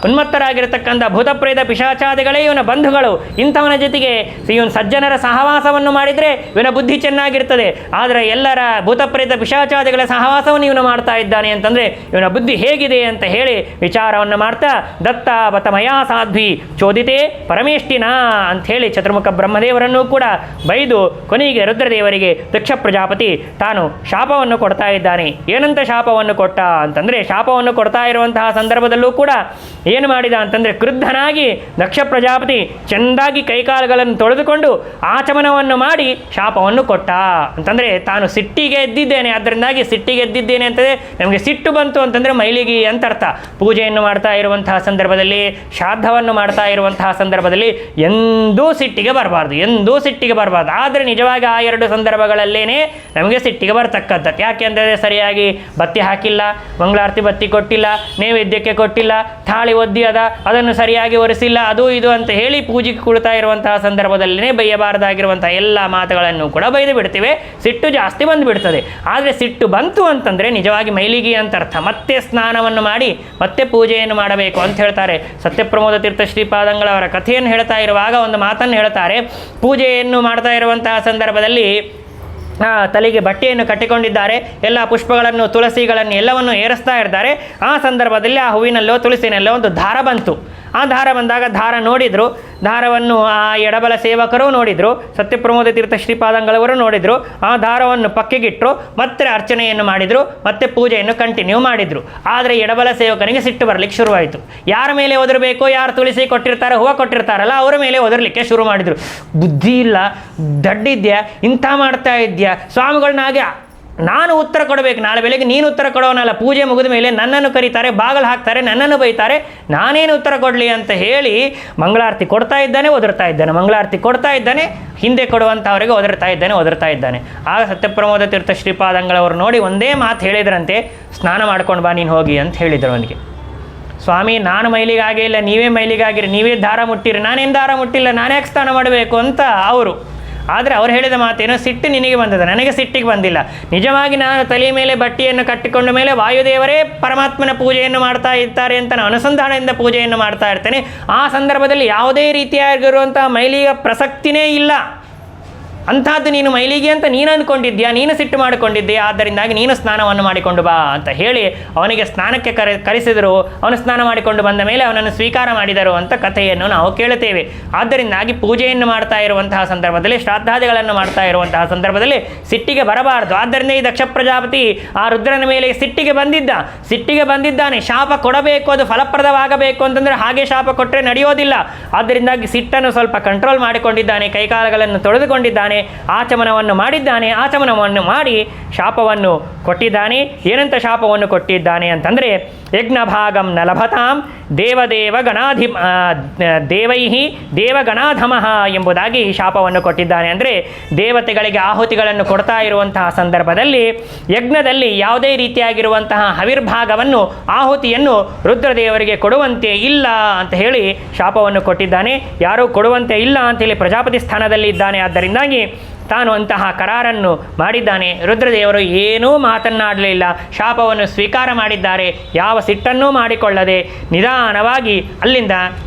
ಉನ್ಮತ್ತರಾಗಿರತಕ್ಕಂಥ ಭೂತಪ್ರೇತ ಪಿಶಾಚಾದಿಗಳೇ ಇವನ ಬಂಧುಗಳು. ಇಂಥವನ ಜೊತೆಗೆ ಇವನು ಸಜ್ಜನರ ಸಹವಾಸವನ್ನು ಮಾಡಿದರೆ ಇವನ ಬುದ್ಧಿ ಚೆನ್ನಾಗಿರ್ತದೆ, ಆದರೆ ಎಲ್ಲರ ಭೂತಪ್ರೇತ ಪಿಶಾಚಾದಿಗಳ ಸಹವಾಸವನ್ನು ಇವನು ಮಾಡ್ತಾ ಇದ್ದಾನೆ ಅಂತಂದರೆ ಇವನ ಬುದ್ಧಿ ಹೇಗಿದೆ ಅಂತ ಹೇಳಿ ವಿಚಾರವನ್ನು ಮಾಡ್ತಾ ದತ್ತ ಬತಮಯಾ ಸಾಧ್ವಿ ಚೋದಿತೆ ಪರಮೇಷ್ಠಿನ ಅಂಥೇಳಿ ಚತುರ್ಮುಖ ಬ್ರಹ್ಮದೇವರನ್ನು ಕೂಡ ಬೈದು ಕೊನೆಗೆ ರುದ್ರದೇವರಿಗೆ ದಕ್ಷ ಪ್ರಜಾಪತಿ ತಾನು ಶಾಪವನ್ನು ಕೊಡ್ತಾ ಇದ್ದಾನೆ. ಏನಂತ ಶಾಪವನ್ನು ಕೊಟ್ಟ ಅಂತಂದರೆ, ಶಾಪವನ್ನು ಕೊಡ್ತಾ ಇರುವಂತಹ ಸಂದರ್ಭದಲ್ಲೂ ಕೂಡ ಏನು ಮಾಡಿದ ಅಂತಂದರೆ, ಕ್ರುದ್ಧನಾಗಿ ದಕ್ಷ ಪ್ರಜಾಪತಿ ಚೆಂದಾಗಿ ಕೈಕಾಲುಗಳನ್ನು ತೊಳೆದುಕೊಂಡು ಆಚಮನವನ್ನು ಮಾಡಿ ಶಾಪವನ್ನು ಕೊಟ್ಟ. ಅಂತಂದರೆ ತಾನು ಸಿಟ್ಟಿಗೆ ಎದ್ದಿದ್ದೇನೆ, ಅದರಿಂದಾಗಿ ಸಿಟ್ಟಿಗೆ ಎದ್ದಿದ್ದೇನೆ ಅಂತಂದರೆ ನಮಗೆ ಸಿಟ್ಟು ಬಂತು ಅಂತಂದರೆ ಮೈಲಿಗೆ ಅಂತ ಅರ್ಥ. ಪೂಜೆಯನ್ನು ಮಾಡ್ತಾ ಇರುವಂತಹ ಸಂದರ್ಭದಲ್ಲಿ, ಶ್ರಾದ್ದವನ್ನು ಮಾಡ್ತಾ ಇರುವಂತಹ ಸಂದರ್ಭದಲ್ಲಿ ಎಂದೂ ಸಿಟ್ಟಿಗೆ ಬರಬಾರ್ದು, ಎಂದೂ ಸಿಟ್ಟಿಗೆ ಬರಬಾರ್ದು. ಆದರೆ ನಿಜವಾಗಿ ಆ ಎರಡು ಸಂದರ್ಭಗಳಲ್ಲೇನೆ ನಮಗೆ ಸಿಟ್ಟಿಗೆ ಬರ್ತಕ್ಕಂಥದ್ದು. ಯಾಕೆ ಅಂತಂದರೆ ಸರಿಯಾಗಿ ಬತ್ತಿ ಹಾಕಿಲ್ಲ, ಮಂಗಳಾರತಿ ಬತ್ತಿ ಕೊಟ್ಟಿಲ್ಲ, ನೈವೇದ್ಯಕ್ಕೆ ಕೊಟ್ಟಿಲ್ಲ, ಥಾಳಿ ಒದ್ದಿ ಅದನ್ನು ಸರಿಯಾಗಿ ಒರೆಸಿಲ್ಲ, ಅದು ಇದು ಅಂತ ಹೇಳಿ ಪೂಜೆಗೆ ಕುಳಿತಾ ಇರುವಂತಹ ಸಂದರ್ಭದಲ್ಲೇ ಬೈಯಬಾರದಾಗಿರುವಂತಹ ಎಲ್ಲ ಮಾತುಗಳನ್ನು ಕೂಡ ಬೈದು ಬಿಡ್ತೀವಿ, ಸಿಟ್ಟು ಜಾಸ್ತಿ ಬಂದುಬಿಡ್ತದೆ. ಆದರೆ ಸಿಟ್ಟು ಬಂತು ಅಂತಂದರೆ ನಿಜವಾಗಿ ಮೈಲಿಗೆ ಅಂತ ಅರ್ಥ. ಮತ್ತೆ ಸ್ನಾನವನ್ನು ಮಾಡಿ ಮತ್ತೆ ಪೂಜೆಯನ್ನು ಮಾಡಬೇಕು ಅಂತ ಹೇಳ್ತಾರೆ. ಸತ್ಯಪ್ರಮೋದ ತೀರ್ಥ ಶ್ರೀಪಾದಂಗಳವರ ಕಥೆಯನ್ನು ಹೇಳ್ತಾ ಇರುವಾಗ ಒಂದು ಮಾತನ್ನು ಹೇಳ್ತಾರೆ. ಪೂಜೆಯನ್ನು ಮಾಡ್ತಾ ಇರುವಂತಹ ಸಂದರ್ಭದಲ್ಲಿ ತಲೆಗೆ ಬಟ್ಟೆಯನ್ನು ಕಟ್ಟಿಕೊಂಡಿದ್ದಾರೆ, ಎಲ್ಲ ಪುಷ್ಪಗಳನ್ನು ತುಳಸಿಗಳನ್ನು ಎಲ್ಲವನ್ನು ಏರಿಸ್ತಾ ಇರ್ತಾರೆ. ಆ ಸಂದರ್ಭದಲ್ಲಿ ಆ ಹೂವಿನಲ್ಲೋ ತುಳಸಿನಲ್ಲೋ ಒಂದು ದಾರ ಬಂತು. ಆ ದಾರ ಬಂದಾಗ ದಾರ ನೋಡಿದರು, ದಾರವನ್ನು ಆ ಎಡಬಲ ಸೇವಕರು ನೋಡಿದರು, ಸತ್ಯಪ್ರಮೋದ ತೀರ್ಥ ಶ್ರೀಪಾದಂಗಳವರು ನೋಡಿದರು. ಆ ದಾರವನ್ನು ಪಕ್ಕೆಗಿಟ್ಟರು, ಮತ್ತೆ ಅರ್ಚನೆಯನ್ನು ಮಾಡಿದರು, ಮತ್ತೆ ಪೂಜೆಯನ್ನು ಕಂಟಿನ್ಯೂ ಮಾಡಿದರು. ಆದರೆ ಎಡಬಲ ಸೇವಕನಿಗೆ ಸಿಟ್ಟು ಬರಲಿಕ್ಕೆ ಶುರುವಾಯಿತು. ಯಾರ ಮೇಲೆ ಒದರಬೇಕು, ಯಾರು ತುಳಸಿ ಕೊಟ್ಟಿರ್ತಾರೆ, ಹೂವು ಕೊಟ್ಟಿರ್ತಾರಲ್ಲ ಅವರ ಮೇಲೆ ಒದರಲಿಕ್ಕೆ ಶುರು ಮಾಡಿದರು. ಬುದ್ಧಿ ಇಲ್ಲ, ದಡ್ಡಿದ್ಯಾ, ಇಂಥ ಮಾಡ್ತಾ ಇದ್ಯಾ, ಸ್ವಾಮಿಗಳನ್ನಾಗೆ ನಾನು ಉತ್ತರ ಕೊಡಬೇಕು, ನಾಳೆ ಬೆಳಗ್ಗೆ ನೀನು ಉತ್ತರ ಕೊಡೋನಲ್ಲ, ಪೂಜೆ ಮುಗಿದ ಮೇಲೆ ನನ್ನನ್ನು ಕರೀತಾರೆ, ಬಾಗಿಲು ಹಾಕ್ತಾರೆ, ನನ್ನನ್ನು ಬೈತಾರೆ, ನಾನೇನು ಉತ್ತರ ಕೊಡಲಿ ಅಂತ ಹೇಳಿ ಮಂಗಳಾರತಿ ಕೊಡ್ತಾ ಇದ್ದಾನೆ, ಒದರ್ತಾ ಇದ್ದಾನೆ, ಮಂಗಳಾರತಿ ಕೊಡ್ತಾ ಇದ್ದಾನೆ, ಹಿಂದೆ ಕೊಡುವಂಥವರಿಗೆ ಒದರ್ತಾ ಇದ್ದಾನೆ. ಆಗ ಸತ್ಯಪ್ರಮೋದ ತೀರ್ಥ ಶ್ರೀಪಾದಂಗಳವರು ನೋಡಿ ಒಂದೇ ಮಾತು ಹೇಳಿದ್ರಂತೆ, ಸ್ನಾನ ಮಾಡ್ಕೊಂಡು ಬಾ ನೀನು ಹೋಗಿ ಅಂತ ಹೇಳಿದರು ಅವನಿಗೆ. ಸ್ವಾಮಿ ನಾನು ಮೈಲಿಗಾಗೇ ಇಲ್ಲ, ನೀವೇ ಮೈಲಿಗಾಗಿರಿ, ನೀವೇ ದಾರ ಮುಟ್ಟಿರಿ, ನಾನೇನು ದಾರ ಮುಟ್ಟಿಲ್ಲ, ನಾನ್ಯಾಕೆ ಸ್ನಾನ ಮಾಡಬೇಕು ಅಂತ ಅವರು. ಆದರೆ ಅವ್ರು ಹೇಳಿದ ಮಾತೇನೋ, ಸಿಟ್ಟು ನಿನಗೆ ಬಂದದ, ನನಗೆ ಸಿಟ್ಟಿಗೆ ಬಂದಿಲ್ಲ. ನಿಜವಾಗಿ ನಾನು ತಲೆ ಮೇಲೆ ಬಟ್ಟೆಯನ್ನು ಕಟ್ಟಿಕೊಂಡ ಮೇಲೆ ವಾಯುದೇವರೇ ಪರಮಾತ್ಮನ ಪೂಜೆಯನ್ನು ಮಾಡ್ತಾ ಇರ್ತಾರೆ ಅಂತ ನಾನು ಅನುಸಂಧಾನದಿಂದ ಪೂಜೆಯನ್ನು ಮಾಡ್ತಾ ಇರ್ತೇನೆ. ಆ ಸಂದರ್ಭದಲ್ಲಿ ಯಾವುದೇ ರೀತಿಯಾಗಿರುವಂತಹ ಮೈಲಿಗೆ ಪ್ರಸಕ್ತಿನೇ ಇಲ್ಲ. ಅಂಥದ್ದು ನೀನು ಮೈಲಿಗೆ ಅಂತ ನೀನು ಅಂದ್ಕೊಂಡಿದ್ಯಾ, ನೀನು ಸಿಟ್ಟು ಮಾಡಿಕೊಂಡಿದ್ದೀಯಾ, ಆದ್ದರಿಂದಾಗಿ ನೀನು ಸ್ನಾನವನ್ನು ಮಾಡಿಕೊಂಡು ಬಾ ಅಂತ ಹೇಳಿ ಅವನಿಗೆ ಸ್ನಾನಕ್ಕೆ ಕರೆಸಿದರು. ಅವನು ಸ್ನಾನ ಮಾಡಿಕೊಂಡು ಬಂದ ಮೇಲೆ ಅವನನ್ನು ಸ್ವೀಕಾರ ಮಾಡಿದರು ಅಂತ ಕಥೆಯನ್ನು ನಾವು ಕೇಳುತ್ತೇವೆ. ಆದ್ದರಿಂದಾಗಿ ಪೂಜೆಯನ್ನು ಮಾಡ್ತಾ ಇರುವಂತಹ ಸಂದರ್ಭದಲ್ಲಿ, ಶ್ರಾದ್ದಾದಿಗಳನ್ನು ಮಾಡ್ತಾ ಇರುವಂತಹ ಸಂದರ್ಭದಲ್ಲಿ ಸಿಟ್ಟಿಗೆ ಬರಬಾರದು. ಆದ್ದರಿಂದ ಈ ದಕ್ಷ ಪ್ರಜಾಪತಿ ಆ ರುದ್ರನ ಮೇಲೆ ಸಿಟ್ಟಿಗೆ ಬಂದಿದ್ದಾನೆ. ಶಾಪ ಕೊಡಬೇಕು, ಅದು ಫಲಪ್ರದವಾಗಬೇಕು ಅಂತಂದರೆ ಹಾಗೆ ಶಾಪ ಕೊಟ್ಟರೆ ನಡೆಯೋದಿಲ್ಲ. ಆದ್ದರಿಂದಾಗಿ ಸಿಟ್ಟನ್ನು ಸ್ವಲ್ಪ ಕಂಟ್ರೋಲ್ ಮಾಡಿಕೊಂಡಿದ್ದಾನೆ, ಕೈಕಾಲುಗಳನ್ನು ತೊಳೆದುಕೊಂಡಿದ್ದಾನೆ, ಆಚಮನವನ್ನು ಮಾಡಿದ್ದಾನೆ. ಆಚಮನವನ್ನು ಮಾಡಿ ಶಾಪವನ್ನು ಕೊಟ್ಟಿದ್ದಾನೆ. ಏನಂತ ಶಾಪವನ್ನು ಕೊಟ್ಟಿದ್ದಾನೆ ಅಂತಂದರೆ, ಯಜ್ಞ ಭಾಗಂ ನ ಲಭತಾಂ ದೇವಗಣಾಧಮಃ ಎಂಬುದಾಗಿ ಶಾಪವನ್ನು ಕೊಟ್ಟಿದ್ದಾನೆ. ಅಂದರೆ ದೇವತೆಗಳಿಗೆ ಆಹುತಿಗಳನ್ನು ಕೊಡ್ತಾ ಇರುವಂತಹ ಸಂದರ್ಭದಲ್ಲಿ ಯಜ್ಞದಲ್ಲಿ ಯಾವುದೇ ರೀತಿಯಾಗಿರುವಂತಹ ಹವಿರ್ಭಾಗವನ್ನು, ಆಹುತಿಯನ್ನು ರುದ್ರದೇವರಿಗೆ ಕೊಡುವಂತೆ ಇಲ್ಲ ಅಂತ ಹೇಳಿ ಶಾಪವನ್ನು ಕೊಟ್ಟಿದ್ದಾನೆ. ಯಾರೂ ಕೊಡುವಂತೆ ಇಲ್ಲ ಅಂತೇಳಿ ಪ್ರಜಾಪತಿ ಸ್ಥಾನದಲ್ಲಿ ಇದ್ದಾನೆ. ಆದ್ದರಿಂದಾಗಿ ತಾನು ಅಂತಹ ಕರಾರನ್ನು ಮಾಡಿದ್ದಾನೆ. ರುದ್ರದೇವರು ಏನೂ ಮಾತನ್ನಾಡಲಿಲ್ಲ, ಶಾಪವನ್ನು ಸ್ವೀಕಾರ ಮಾಡಿದ್ದಾರೆ. ಯಾವ ಸಿಟ್ಟನ್ನೂ ಮಾಡಿಕೊಳ್ಳದೆ ನಿಧಾನವಾಗಿ ಅಲ್ಲಿಂದ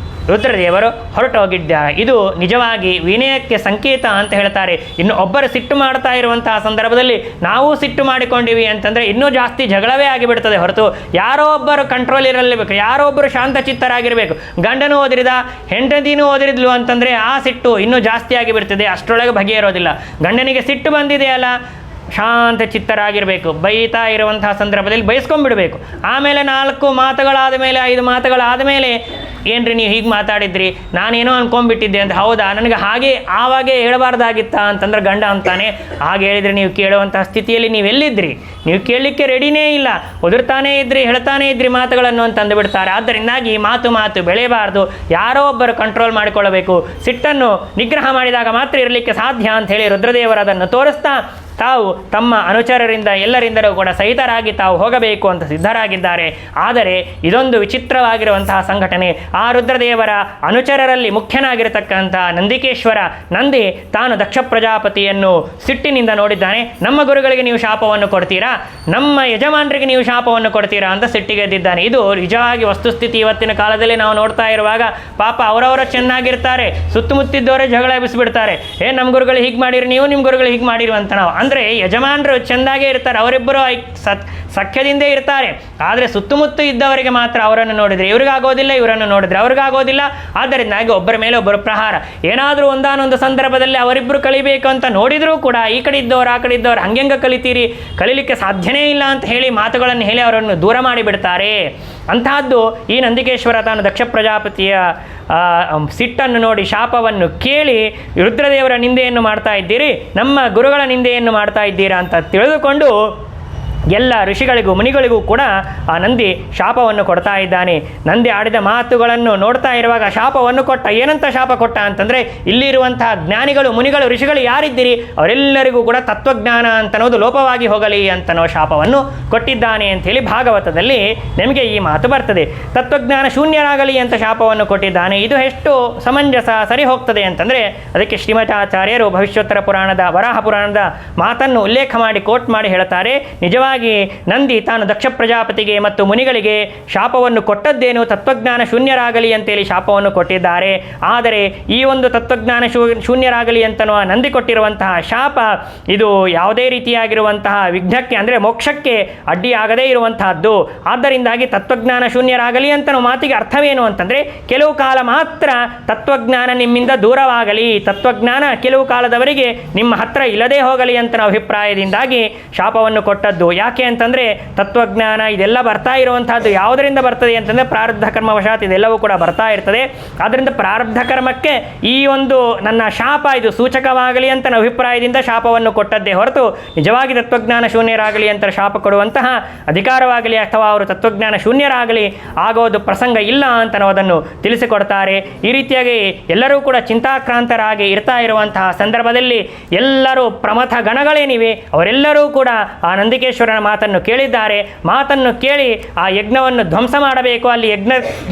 ರುದ್ರದೇವರು ಹೊರಟೋಗಿದ್ದಾರೆ. ಇದು ನಿಜವಾಗಿ ವಿನಯಕ್ಕೆ ಸಂಕೇತ ಅಂತ ಹೇಳ್ತಾರೆ. ಇನ್ನು ಒಬ್ಬರು ಸಿಟ್ಟು ಮಾಡ್ತಾ ಇರುವಂತಹ ಸಂದರ್ಭದಲ್ಲಿ ನಾವು ಸಿಟ್ಟು ಮಾಡಿಕೊಂಡಿವಿ ಅಂತಂದರೆ ಇನ್ನೂ ಜಾಸ್ತಿ ಜಗಳವೇ ಆಗಿಬಿಡ್ತದೆ ಹೊರತು ಯಾರೋ ಒಬ್ಬರು ಕಂಟ್ರೋಲ್ ಇರಲೇಬೇಕು, ಯಾರೋ ಒಬ್ಬರು ಶಾಂತಚಿತ್ತರಾಗಿರಬೇಕು. ಗಂಡನೂ ಓದಿರಿದ ಹೆಂಡತಿನೂ ಓದಿರಿದ್ಲು ಅಂತಂದರೆ ಆ ಸಿಟ್ಟು ಇನ್ನೂ ಜಾಸ್ತಿ ಆಗಿಬಿಡ್ತದೆ, ಅಷ್ಟರೊಳಗೆ ಬಗೆಯಿರೋದಿಲ್ಲ. ಗಂಡನಿಗೆ ಸಿಟ್ಟು ಬಂದಿದೆಯಲ್ಲ, ಶಾಂತ ಚಿತ್ತರಾಗಿರಬೇಕು. ಬೈತಾ ಇರುವಂತಹ ಸಂದರ್ಭದಲ್ಲಿ ಬೈಸ್ಕೊಂಡ್ಬಿಡಬೇಕು. ಆಮೇಲೆ 4 ಮಾತುಗಳಾದ ಮೇಲೆ 5 ಮಾತುಗಳಾದ ಮೇಲೆ ಏನ್ರಿ ನೀವು ಹೀಗೆ ಮಾತಾಡಿದ್ರಿ, ನಾನೇನೋ ಅನ್ಕೊಂಡ್ಬಿಟ್ಟಿದ್ದೆ ಅಂತ. ಹೌದಾ, ನನಗೆ ಹಾಗೆ ಆವಾಗೇ ಹೇಳಬಾರ್ದಾಗಿತ್ತಾ ಅಂತಂದ್ರೆ ಗಂಡ ಅಂತಾನೆ, ಹಾಗೆ ಹೇಳಿದರೆ ನೀವು ಕೇಳುವಂತಹ ಸ್ಥಿತಿಯಲ್ಲಿ ನೀವೆಲ್ಲಿದ್ರಿ, ನೀವು ಕೇಳಲಿಕ್ಕೆ ರೆಡಿನೇ ಇಲ್ಲ, ಒದರ್ತಾನೇ ಇದ್ರಿ, ಹೇಳ್ತಾನೇ ಇದ್ರಿ ಮಾತುಗಳನ್ನು ಅಂತ ಅಂದುಬಿಡ್ತಾರೆ. ಆದ್ದರಿಂದಾಗಿ ಮಾತು ಬೆಳೆಯಬಾರ್ದು. ಯಾರೋ ಒಬ್ಬರು ಕಂಟ್ರೋಲ್ ಮಾಡಿಕೊಳ್ಳಬೇಕು. ಸಿಟ್ಟನ್ನು ನಿಗ್ರಹ ಮಾಡಿದಾಗ ಮಾತ್ರ ಇರಲಿಕ್ಕೆ ಸಾಧ್ಯ ಅಂತ ಹೇಳಿ ರುದ್ರದೇವರು ಅದನ್ನು ತೋರಿಸ್ತಾ ತಾವು ತಮ್ಮ ಅನುಚರರಿಂದ ಎಲ್ಲರಿಂದಲೂ ಕೂಡ ಸಹಿತರಾಗಿ ತಾವು ಹೋಗಬೇಕು ಅಂತ ಸಿದ್ಧರಾಗಿದ್ದಾರೆ. ಆದರೆ ಇದೊಂದು ವಿಚಿತ್ರವಾಗಿರುವಂತಹ ಸಂಘಟನೆ. ಆ ರುದ್ರದೇವರ ಅನುಚರರಲ್ಲಿ ಮುಖ್ಯನಾಗಿರತಕ್ಕಂಥ ನಂದಿಕೇಶ್ವರ ನಂದಿ ತಾನು ದಕ್ಷ ಪ್ರಜಾಪತಿಯನ್ನು ಸಿಟ್ಟಿನಿಂದ ನೋಡಿದ್ದಾನೆ. ನಮ್ಮ ಗುರುಗಳಿಗೆ ನೀವು ಶಾಪವನ್ನು ಕೊಡ್ತೀರಾ, ನಮ್ಮ ಯಜಮಾನರಿಗೆ ನೀವು ಶಾಪವನ್ನು ಕೊಡ್ತೀರಾ ಅಂತ ಸಿಟ್ಟಿಗೆದ್ದಿದ್ದಾನೆ. ಇದು ನಿಜವಾಗಿ ವಸ್ತುಸ್ಥಿತಿ ಇವತ್ತಿನ ಕಾಲದಲ್ಲಿ ನಾವು ನೋಡ್ತಾ ಇರುವಾಗ ಪಾಪ ಅವರವರ ಚೆನ್ನಾಗಿರ್ತಾರೆ, ಸುತ್ತಮುತ್ತಿದ್ದವರೇ ಜಗಳ ಎಬ್ಬಿಸ್ಬಿಡ್ತಾರೆ. ನಮ್ಮ ಗುರುಗಳು ಹೀಗೆ ಮಾಡಿರಿ, ನೀವು ನಿಮ್ಮ ಗುರುಗಳು ಹೀಗೆ ಮಾಡಿರಿ ಅಂತ ನಾವು. ಅಂದರೆ ಯಜಮಾನರು ಚೆಂದಾಗೇ ಇರ್ತಾರೆ, ಅವರಿಬ್ಬರು ಸಖ್ಯದಿಂದೇ ಇರ್ತಾರೆ. ಆದರೆ ಸುತ್ತಮುತ್ತ ಇದ್ದವರಿಗೆ ಮಾತ್ರ ಅವರನ್ನು ನೋಡಿದರೆ ಇವ್ರಿಗಾಗೋದಿಲ್ಲ, ಇವರನ್ನು ನೋಡಿದರೆ ಅವ್ರಿಗಾಗೋದಿಲ್ಲ. ಆದ್ದರಿಂದಾಗಿ ಒಬ್ಬರ ಮೇಲೆ ಒಬ್ಬರು ಪ್ರಹಾರ. ಏನಾದರೂ ಒಂದಾನೊಂದು ಸಂದರ್ಭದಲ್ಲಿ ಅವರಿಬ್ಬರು ಕಲಿಬೇಕು ಅಂತ ನೋಡಿದರೂ ಕೂಡ ಈ ಕಡೆ ಇದ್ದವರು ಆ ಕಡೆ ಇದ್ದವರು ಹಂಗೆಂಗೆ ಕಲಿತೀರಿ, ಕಲೀಲಿಕ್ಕೆ ಸಾಧ್ಯನೇ ಇಲ್ಲ ಅಂತ ಹೇಳಿ ಮಾತುಗಳನ್ನು ಹೇಳಿ ಅವರನ್ನು ದೂರ ಮಾಡಿಬಿಡ್ತಾರೆ. ಅಂತಹದ್ದು ಈ ನಂದಿಕೇಶ್ವರ ತಾನು ದಕ್ಷ ಪ್ರಜಾಪತಿಯ ಸಿಟ್ಟನ್ನು ನೋಡಿ ಶಾಪವನ್ನು ಕೇಳಿ ರುದ್ರದೇವರ ನಿಂದೆಯನ್ನು ಮಾಡ್ತಾ ಇದ್ದೀರಿ, ನಮ್ಮ ಗುರುಗಳ ನಿಂದೆಯನ್ನು ಮಾಡ್ತಾ ಇದ್ದೀರಾ ಅಂತ ತಿಳಿದುಕೊಂಡು ಎಲ್ಲ ಋಷಿಗಳಿಗೂ ಮುನಿಗಳಿಗೂ ಕೂಡ ಆ ನಂದಿ ಶಾಪವನ್ನು ಕೊಡ್ತಾ ಇದ್ದಾನೆ. ನಂದಿ ಆಡಿದ ಮಾತುಗಳನ್ನು ನೋಡ್ತಾ ಇರುವಾಗ ಶಾಪವನ್ನು ಕೊಟ್ಟ. ಏನಂತ ಶಾಪ ಕೊಟ್ಟ ಅಂತಂದರೆ, ಇಲ್ಲಿರುವಂತಹ ಜ್ಞಾನಿಗಳು ಮುನಿಗಳು ಋಷಿಗಳು ಯಾರಿದ್ದೀರಿ ಅವರೆಲ್ಲರಿಗೂ ಕೂಡ ತತ್ವಜ್ಞಾನ ಅಂತನೋದು ಲೋಪವಾಗಿ ಹೋಗಲಿ ಅಂತನೋ ಶಾಪವನ್ನು ಕೊಟ್ಟಿದ್ದಾನೆ ಅಂಥೇಳಿ ಭಾಗವತದಲ್ಲಿ ನಮಗೆ ಈ ಮಾತು ಬರ್ತದೆ. ತತ್ವಜ್ಞಾನ ಶೂನ್ಯರಾಗಲಿ ಅಂತ ಶಾಪವನ್ನು ಕೊಟ್ಟಿದ್ದಾನೆ. ಇದು ಎಷ್ಟು ಸಮಂಜಸ ಸರಿ ಹೋಗ್ತದೆ ಅಂತಂದರೆ ಅದಕ್ಕೆ ಶ್ರೀಮಠಾಚಾರ್ಯರು ಭವಿಷ್ಯೋತ್ತರ ಪುರಾಣದ ವರಾಹ ಪುರಾಣದ ಮಾತನ್ನು ಉಲ್ಲೇಖ ಮಾಡಿ ಕೋಟ್ ಮಾಡಿ ಹೇಳ್ತಾರೆ. ನಿಜವಾಗಿ ನಂದಿ ತಾನು ದಕ್ಷ ಪ್ರಜಾಪತಿಗೆ ಮತ್ತು ಮುನಿಗಳಿಗೆ ಶಾಪವನ್ನು ಕೊಟ್ಟದ್ದೇನು, ತತ್ವಜ್ಞಾನ ಶೂನ್ಯರಾಗಲಿ ಅಂತೇಳಿ ಶಾಪವನ್ನು ಕೊಟ್ಟಿದ್ದಾರೆ. ಆದರೆ ಈ ಒಂದು ತತ್ವಜ್ಞಾನ ಶೂನ್ಯರಾಗಲಿ ಅಂತನೋ ನಂದಿ ಕೊಟ್ಟಿರುವಂತಹ ಶಾಪ ಇದು ಯಾವುದೇ ರೀತಿಯಾಗಿರುವಂತಹ ವಿಘ್ನಕ್ಕೆ ಅಂದರೆ ಮೋಕ್ಷಕ್ಕೆ ಅಡ್ಡಿಯಾಗದೇ ಇರುವಂತಹದ್ದು. ಆದ್ದರಿಂದಾಗಿ ತತ್ವಜ್ಞಾನ ಶೂನ್ಯರಾಗಲಿ ಅಂತನೋ ಮಾತಿಗೆ ಅರ್ಥವೇನು ಅಂತಂದರೆ, ಕೆಲವು ಕಾಲ ಮಾತ್ರ ತತ್ವಜ್ಞಾನ ನಿಮ್ಮಿಂದ ದೂರವಾಗಲಿ, ತತ್ವಜ್ಞಾನ ಕೆಲವು ಕಾಲದವರೆಗೆ ನಿಮ್ಮ ಹತ್ರ ಇಲ್ಲದೇ ಹೋಗಲಿ ಅಂತ ಅಭಿಪ್ರಾಯದಿಂದಾಗಿ ಶಾಪವನ್ನು ಕೊಟ್ಟದ್ದು. ಯಾಕೆ ಅಂತಂದರೆ ತತ್ವಜ್ಞಾನ ಇದೆಲ್ಲ ಬರ್ತಾ ಇರುವಂತಹದ್ದು ಯಾವುದರಿಂದ ಬರ್ತದೆ ಅಂತಂದರೆ ಪ್ರಾರಬ್ಧ ಕರ್ಮವಶಾತ್ ಇದೆಲ್ಲವೂ ಕೂಡ ಬರ್ತಾ ಇರ್ತದೆ. ಆದ್ದರಿಂದ ಪ್ರಾರಬ್ಧ ಕರ್ಮಕ್ಕೆ ಈ ಒಂದು ನನ್ನ ಶಾಪ ಇದು ಸೂಚಕವಾಗಲಿ ಅಂತ ಅಭಿಪ್ರಾಯದಿಂದ ಶಾಪವನ್ನು ಕೊಟ್ಟದ್ದೇ ಹೊರತು ನಿಜವಾಗಿ ತತ್ವಜ್ಞಾನ ಶೂನ್ಯರಾಗಲಿ ಅಂತ ಶಾಪ ಕೊಡುವಂತಹ ಅಧಿಕಾರವಾಗಲಿ ಅಥವಾ ಅವರು ತತ್ವಜ್ಞಾನ ಶೂನ್ಯರಾಗಲಿ ಆಗೋದು ಪ್ರಸಂಗ ಇಲ್ಲ ಅಂತ ಅದನ್ನು ತಿಳಿಸಿಕೊಡ್ತಾರೆ. ಈ ರೀತಿಯಾಗಿ ಎಲ್ಲರೂ ಕೂಡ ಚಿಂತಾಕ್ರಾಂತರಾಗಿ ಇರ್ತಾ ಇರುವಂತಹ ಸಂದರ್ಭದಲ್ಲಿ ಎಲ್ಲರೂ ಪ್ರಮಥ ಗಣಗಳೇನಿವೆ ಅವರೆಲ್ಲರೂ ಕೂಡ ಆ ನಂದಿಕೇಶ್ವರನ ಮಾತನ್ನು ಕೇಳಿದ್ದಾರೆ. ಮಾತನ್ನು ಕೇಳಿ ಆ ಯಜ್ಞವನ್ನು ಧ್ವಂಸ ಮಾಡಬೇಕು, ಅಲ್ಲಿ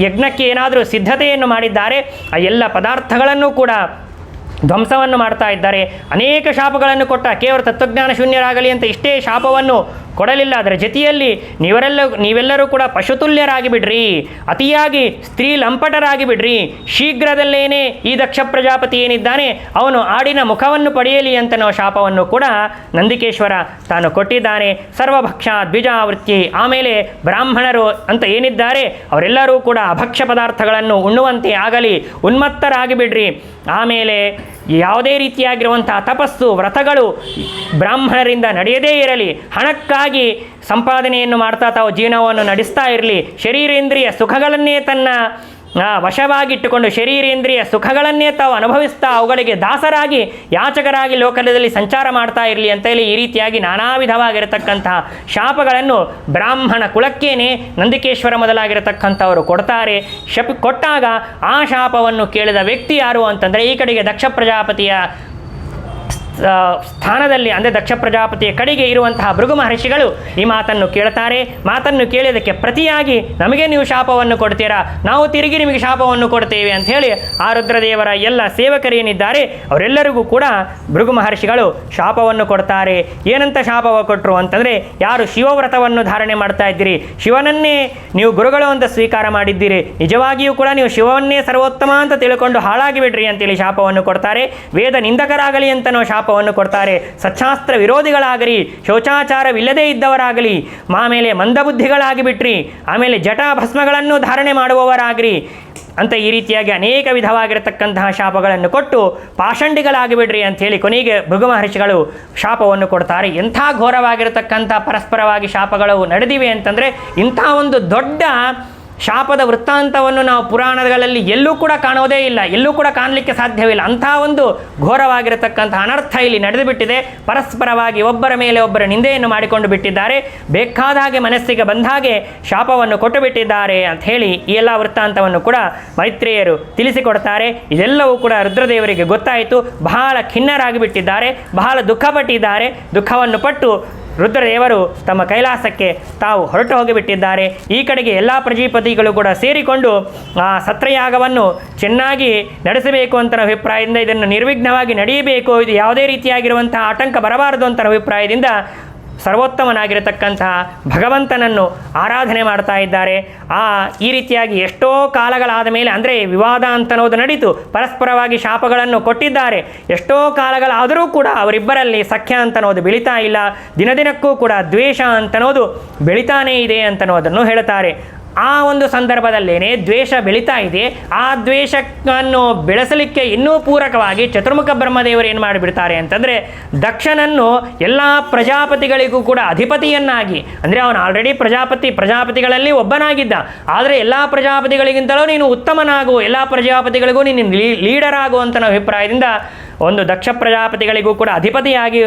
ಯಜ್ಞಕ್ಕೆ ಏನಾದರೂ ಸಿದ್ಧತೆಯನ್ನು ಮಾಡಿದ್ದಾರೆ. ಆ ಎಲ್ಲ ಪದಾರ್ಥಗಳನ್ನು ಕೂಡ ಧ್ವಂಸವನ್ನು ಮಾಡ್ತಾ ಇದ್ದಾರೆ. ಅನೇಕ ಶಾಪಗಳನ್ನು ಕೊಟ್ಟ, ಕೇವಲ ತತ್ವಜ್ಞಾನ ಶೂನ್ಯರಾಗಲಿ ಅಂತ ಇಷ್ಟೇ ಶಾಪವನ್ನು ಕೊಡಲಿಲ್ಲ. ಅದರ ಜೊತೆಯಲ್ಲಿ ನೀವೆಲ್ಲರೂ ಕೂಡ ಪಶುತುಲ್ಯರಾಗಿ ಬಿಡ್ರಿ, ಅತಿಯಾಗಿ ಸ್ತ್ರೀ ಲಂಪಟರಾಗಿ ಬಿಡ್ರಿ, ಶೀಘ್ರದಲ್ಲೇನೆ ಈ ದಕ್ಷ ಪ್ರಜಾಪತಿ ಏನಿದ್ದಾನೆ ಅವನು ಆಡಿನ ಮುಖವನ್ನು ಪಡೆಯಲಿ ಅಂತ ನಾವು ಶಾಪವನ್ನು ಕೂಡ ನಂದಿಕೇಶ್ವರ ತಾನು ಕೊಟ್ಟಿದ್ದಾನೆ. ಸರ್ವಭಕ್ಷ ದ್ವಿಜಾವೃತ್ತಿ, ಆಮೇಲೆ ಬ್ರಾಹ್ಮಣರು ಅಂತ ಏನಿದ್ದಾರೆ ಅವರೆಲ್ಲರೂ ಕೂಡ ಅಭಕ್ಷ್ಯ ಪದಾರ್ಥಗಳನ್ನು ಉಣ್ಣುವಂತೆ ಆಗಲಿ, ಉನ್ಮತ್ತರಾಗಿ ಬಿಡ್ರಿ. ಆಮೇಲೆ ಯಾವುದೇ ರೀತಿಯಾಗಿರುವಂತಹ ತಪಸ್ಸು ವ್ರತಗಳು ಬ್ರಾಹ್ಮಣರಿಂದ ನಡೆಯದೇ ಇರಲಿ, ಹಣಕ್ಕಾಗಿ ಸಂಪಾದನೆಯನ್ನು ಮಾಡ್ತಾ ತಾವು ಜೀವನವನ್ನು ನಡೆಸ್ತಾ ಇರಲಿ, ಶರೀರೇಂದ್ರಿಯ ಸುಖಗಳನ್ನೇ ತನ್ನ ವಶವಾಗಿಟ್ಟುಕೊಂಡು ಶರೀರೇಂದ್ರಿಯ ಸುಖಗಳನ್ನೇ ತಾವು ಅನುಭವಿಸ್ತಾ ಅವುಗಳಿಗೆ ದಾಸರಾಗಿ ಯಾಚಕರಾಗಿ ಲೋಕದಲ್ಲಿ ಸಂಚಾರ ಮಾಡ್ತಾ ಇರಲಿ ಅಂತ ಹೇಳಿ ಈ ರೀತಿಯಾಗಿ ನಾನಾ ವಿಧವಾಗಿರತಕ್ಕಂತಹ ಶಾಪಗಳನ್ನು ಬ್ರಾಹ್ಮಣ ಕುಲಕ್ಕೇನೆ ನಂದಿಕೇಶ್ವರ ಮೊದಲಾಗಿರತಕ್ಕಂಥವರು ಕೊಡ್ತಾರೆ. ಕೊಟ್ಟಾಗ ಆ ಶಾಪವನ್ನು ಕೇಳಿದ ವ್ಯಕ್ತಿ ಯಾರು ಅಂತಂದರೆ ಈ ಕಡೆಗೆ ದಕ್ಷ ಪ್ರಜಾಪತಿಯ ಸ್ಥಾನದಲ್ಲಿ ಅಂದರೆ ದಕ್ಷ ಪ್ರಜಾಪತಿಯ ಕಡೆಗೆ ಇರುವಂತಹ ಭೃಗು ಮಹರ್ಷಿಗಳು ಈ ಮಾತನ್ನು ಕೇಳ್ತಾರೆ. ಮಾತನ್ನು ಕೇಳಿದಕ್ಕೆ ಪ್ರತಿಯಾಗಿ ನಮಗೆ ನೀವು ಶಾಪವನ್ನು ಕೊಡ್ತೀರಾ, ನಾವು ತಿರುಗಿ ನಿಮಗೆ ಶಾಪವನ್ನು ಕೊಡ್ತೇವೆ ಅಂಥೇಳಿ ಆ ರುದ್ರದೇವರ ಎಲ್ಲ ಸೇವಕರೇನಿದ್ದಾರೆ ಅವರೆಲ್ಲರಿಗೂ ಕೂಡ ಭೃಗು ಮಹರ್ಷಿಗಳು ಶಾಪವನ್ನು ಕೊಡ್ತಾರೆ. ಏನಂತ ಶಾಪವ ಕೊಟ್ಟರು ಅಂತಂದರೆ, ಯಾರು ಶಿವವ್ರತವನ್ನು ಧಾರಣೆ ಮಾಡ್ತಾ ಇದ್ದೀರಿ, ಶಿವನನ್ನೇ ನೀವು ಗುರುಗಳು ಅಂತ ಸ್ವೀಕಾರ ಮಾಡಿದ್ದೀರಿ, ನಿಜವಾಗಿಯೂ ಕೂಡ ನೀವು ಶಿವವನ್ನೇ ಸರ್ವೋತ್ತಮ ಅಂತ ತಿಳ್ಕೊಂಡು ಹಾಳಾಗಿ ಬಿಡ್ರಿ ಅಂತೇಳಿ ಶಾಪವನ್ನು ಕೊಡ್ತಾರೆ. ವೇದ ನಿಂದಕರಾಗಲಿ ಅಂತ ನಾವು ಶಾಪವನ್ನು ಕೊಡ್ತಾರೆ. ಸಚ್ಚಾಸ್ತ್ರ ವಿರೋಧಿಗಳಾಗಲಿ, ಶೌಚಾಚಾರವಿಲ್ಲದೇ ಇದ್ದವರಾಗಲಿ, ಆಮೇಲೆ ಮಂದಬುದ್ಧಿಗಳಾಗಿ ಬಿಟ್ರಿ, ಆಮೇಲೆ ಜಟಾ ಭಸ್ಮಗಳನ್ನು ಧಾರಣೆ ಮಾಡುವವರಾಗ್ರಿ ಅಂತ ಈ ರೀತಿಯಾಗಿ ಅನೇಕ ವಿಧವಾಗಿರತಕ್ಕಂತಹ ಶಾಪಗಳನ್ನು ಕೊಟ್ಟು ಪಾಷಂಡಿಗಳಾಗಿ ಬಿಡ್ರಿ ಅಂಥೇಳಿ ಕೊನೆಗೆ ಭೃಗು ಮಹರ್ಷಿಗಳು ಶಾಪವನ್ನು ಕೊಡ್ತಾರೆ. ಎಂಥ ಘೋರವಾಗಿರತಕ್ಕಂಥ ಪರಸ್ಪರವಾಗಿ ಶಾಪಗಳು ನಡೆದಿವೆ ಅಂತಂದರೆ ಇಂಥ ಒಂದು ದೊಡ್ಡ ಶಾಪದ ವೃತ್ತಾಂತವನ್ನು ನಾವು ಪುರಾಣಗಳಲ್ಲಿ ಎಲ್ಲೂ ಕೂಡ ಕಾಣೋದೇ ಇಲ್ಲ, ಎಲ್ಲೂ ಕೂಡ ಕಾಣಲಿಕ್ಕೆ ಸಾಧ್ಯವಿಲ್ಲ. ಅಂಥ ಒಂದು ಘೋರವಾಗಿರತಕ್ಕಂಥ ಅನರ್ಥ ಇಲ್ಲಿ ನಡೆದು ಬಿಟ್ಟಿದೆ. ಪರಸ್ಪರವಾಗಿ ಒಬ್ಬರ ಮೇಲೆ ಒಬ್ಬರ ನಿಂದೆಯನ್ನು ಮಾಡಿಕೊಂಡು ಬಿಟ್ಟಿದ್ದಾರೆ, ಬೇಕಾದ ಹಾಗೆ ಮನಸ್ಸಿಗೆ ಬಂದ ಹಾಗೆ ಶಾಪವನ್ನು ಕೊಟ್ಟು ಬಿಟ್ಟಿದ್ದಾರೆ ಅಂತ ಹೇಳಿ ಈ ಎಲ್ಲ ವೃತ್ತಾಂತವನ್ನು ಕೂಡ ಮೈತ್ರೇಯರು ತಿಳಿಸಿಕೊಡ್ತಾರೆ. ಇದೆಲ್ಲವೂ ಕೂಡ ರುದ್ರದೇವರಿಗೆ ಗೊತ್ತಾಯಿತು. ಬಹಳ ಖಿನ್ನರಾಗಿ ಬಿಟ್ಟಿದ್ದಾರೆ, ಬಹಳ ದುಃಖಪಟ್ಟಿದ್ದಾರೆ. ದುಃಖವನ್ನು ಪಟ್ಟು ರುದ್ರದೇವರು ತಮ್ಮ ಕೈಲಾಸಕ್ಕೆ ತಾವು ಹೊರಟು ಹೋಗಿಬಿಟ್ಟಿದ್ದಾರೆ. ಈ ಕಡೆಗೆ ಎಲ್ಲ ಪ್ರಜಾಪತಿಗಳು ಕೂಡ ಸೇರಿಕೊಂಡು ಆ ಸತ್ರಯಾಗವನ್ನು ಚೆನ್ನಾಗಿ ನಡೆಸಬೇಕು ಅಂತ ಅಭಿಪ್ರಾಯದಿಂದ, ಇದನ್ನು ನಿರ್ವಿಘ್ನವಾಗಿ ನಡೆಯಬೇಕು, ಇದು ಯಾವುದೇ ರೀತಿಯಾಗಿರುವಂತಹ ಆಟಂಕ ಬರಬಾರದು ಅಂತ ಅಭಿಪ್ರಾಯದಿಂದ ಸರ್ವೋತ್ತಮನಾಗಿರತಕ್ಕಂತಹ ಭಗವಂತನನ್ನು ಆರಾಧನೆ ಮಾಡ್ತಾ ಇದ್ದಾರೆ. ಈ ರೀತಿಯಾಗಿ ಎಷ್ಟೋ ಕಾಲಗಳಾದ ಮೇಲೆ, ಅಂದರೆ ವಿವಾದ ಅಂತನೋದು ನಡೀತು, ಪರಸ್ಪರವಾಗಿ ಶಾಪಗಳನ್ನು ಕೊಟ್ಟಿದ್ದಾರೆ. ಎಷ್ಟೋ ಕಾಲಗಳಾದರೂ ಕೂಡ ಅವರಿಬ್ಬರಲ್ಲಿ ಸಖ್ಯ ಅಂತನೋದು ಬೆಳೀತಾ ಇಲ್ಲ, ದಿನದಿನಕ್ಕೂ ಕೂಡ ದ್ವೇಷ ಅಂತನೋದು ಬೆಳೀತಾನೇ ಇದೆ ಅಂತನೋದನ್ನು ಹೇಳ್ತಾರೆ. ಆ ಒಂದು ಸಂದರ್ಭದಲ್ಲೇನೆ ದ್ವೇಷ ಬೆಳೀತಾ ಇದೆ. ಆ ದ್ವೇಷವನ್ನು ಬೆಳೆಸಲಿಕ್ಕೆ ಇನ್ನೂ ಪೂರಕವಾಗಿ ಚತುರ್ಮುಖ ಬ್ರಹ್ಮದೇವರು ಏನು ಮಾಡಿಬಿಡ್ತಾರೆ ಅಂತಂದರೆ, ದಕ್ಷನನ್ನು ಎಲ್ಲ ಪ್ರಜಾಪತಿಗಳಿಗೂ ಕೂಡ ಅಧಿಪತಿಯನ್ನಾಗಿ, ಅಂದರೆ ಅವನು ಆಲ್ರೆಡಿ ಪ್ರಜಾಪತಿಗಳಲ್ಲಿ ಒಬ್ಬನಾಗಿದ್ದ, ಆದರೆ ಎಲ್ಲ ಪ್ರಜಾಪತಿಗಳಿಗಿಂತಲೂ ನೀನು ಉತ್ತಮನಾಗು, ಎಲ್ಲ ಪ್ರಜಾಪತಿಗಳಿಗೂ ನೀನು ಲೀಡರ್ ಆಗು ಅಂತ ಅಭಿಪ್ರಾಯದಿಂದ ಒಂದು ದಕ್ಷ ಪ್ರಜಾಪತಿಗಳಿಗೂ ಕೂಡ ಅಧಿಪತಿಯಾಗಿ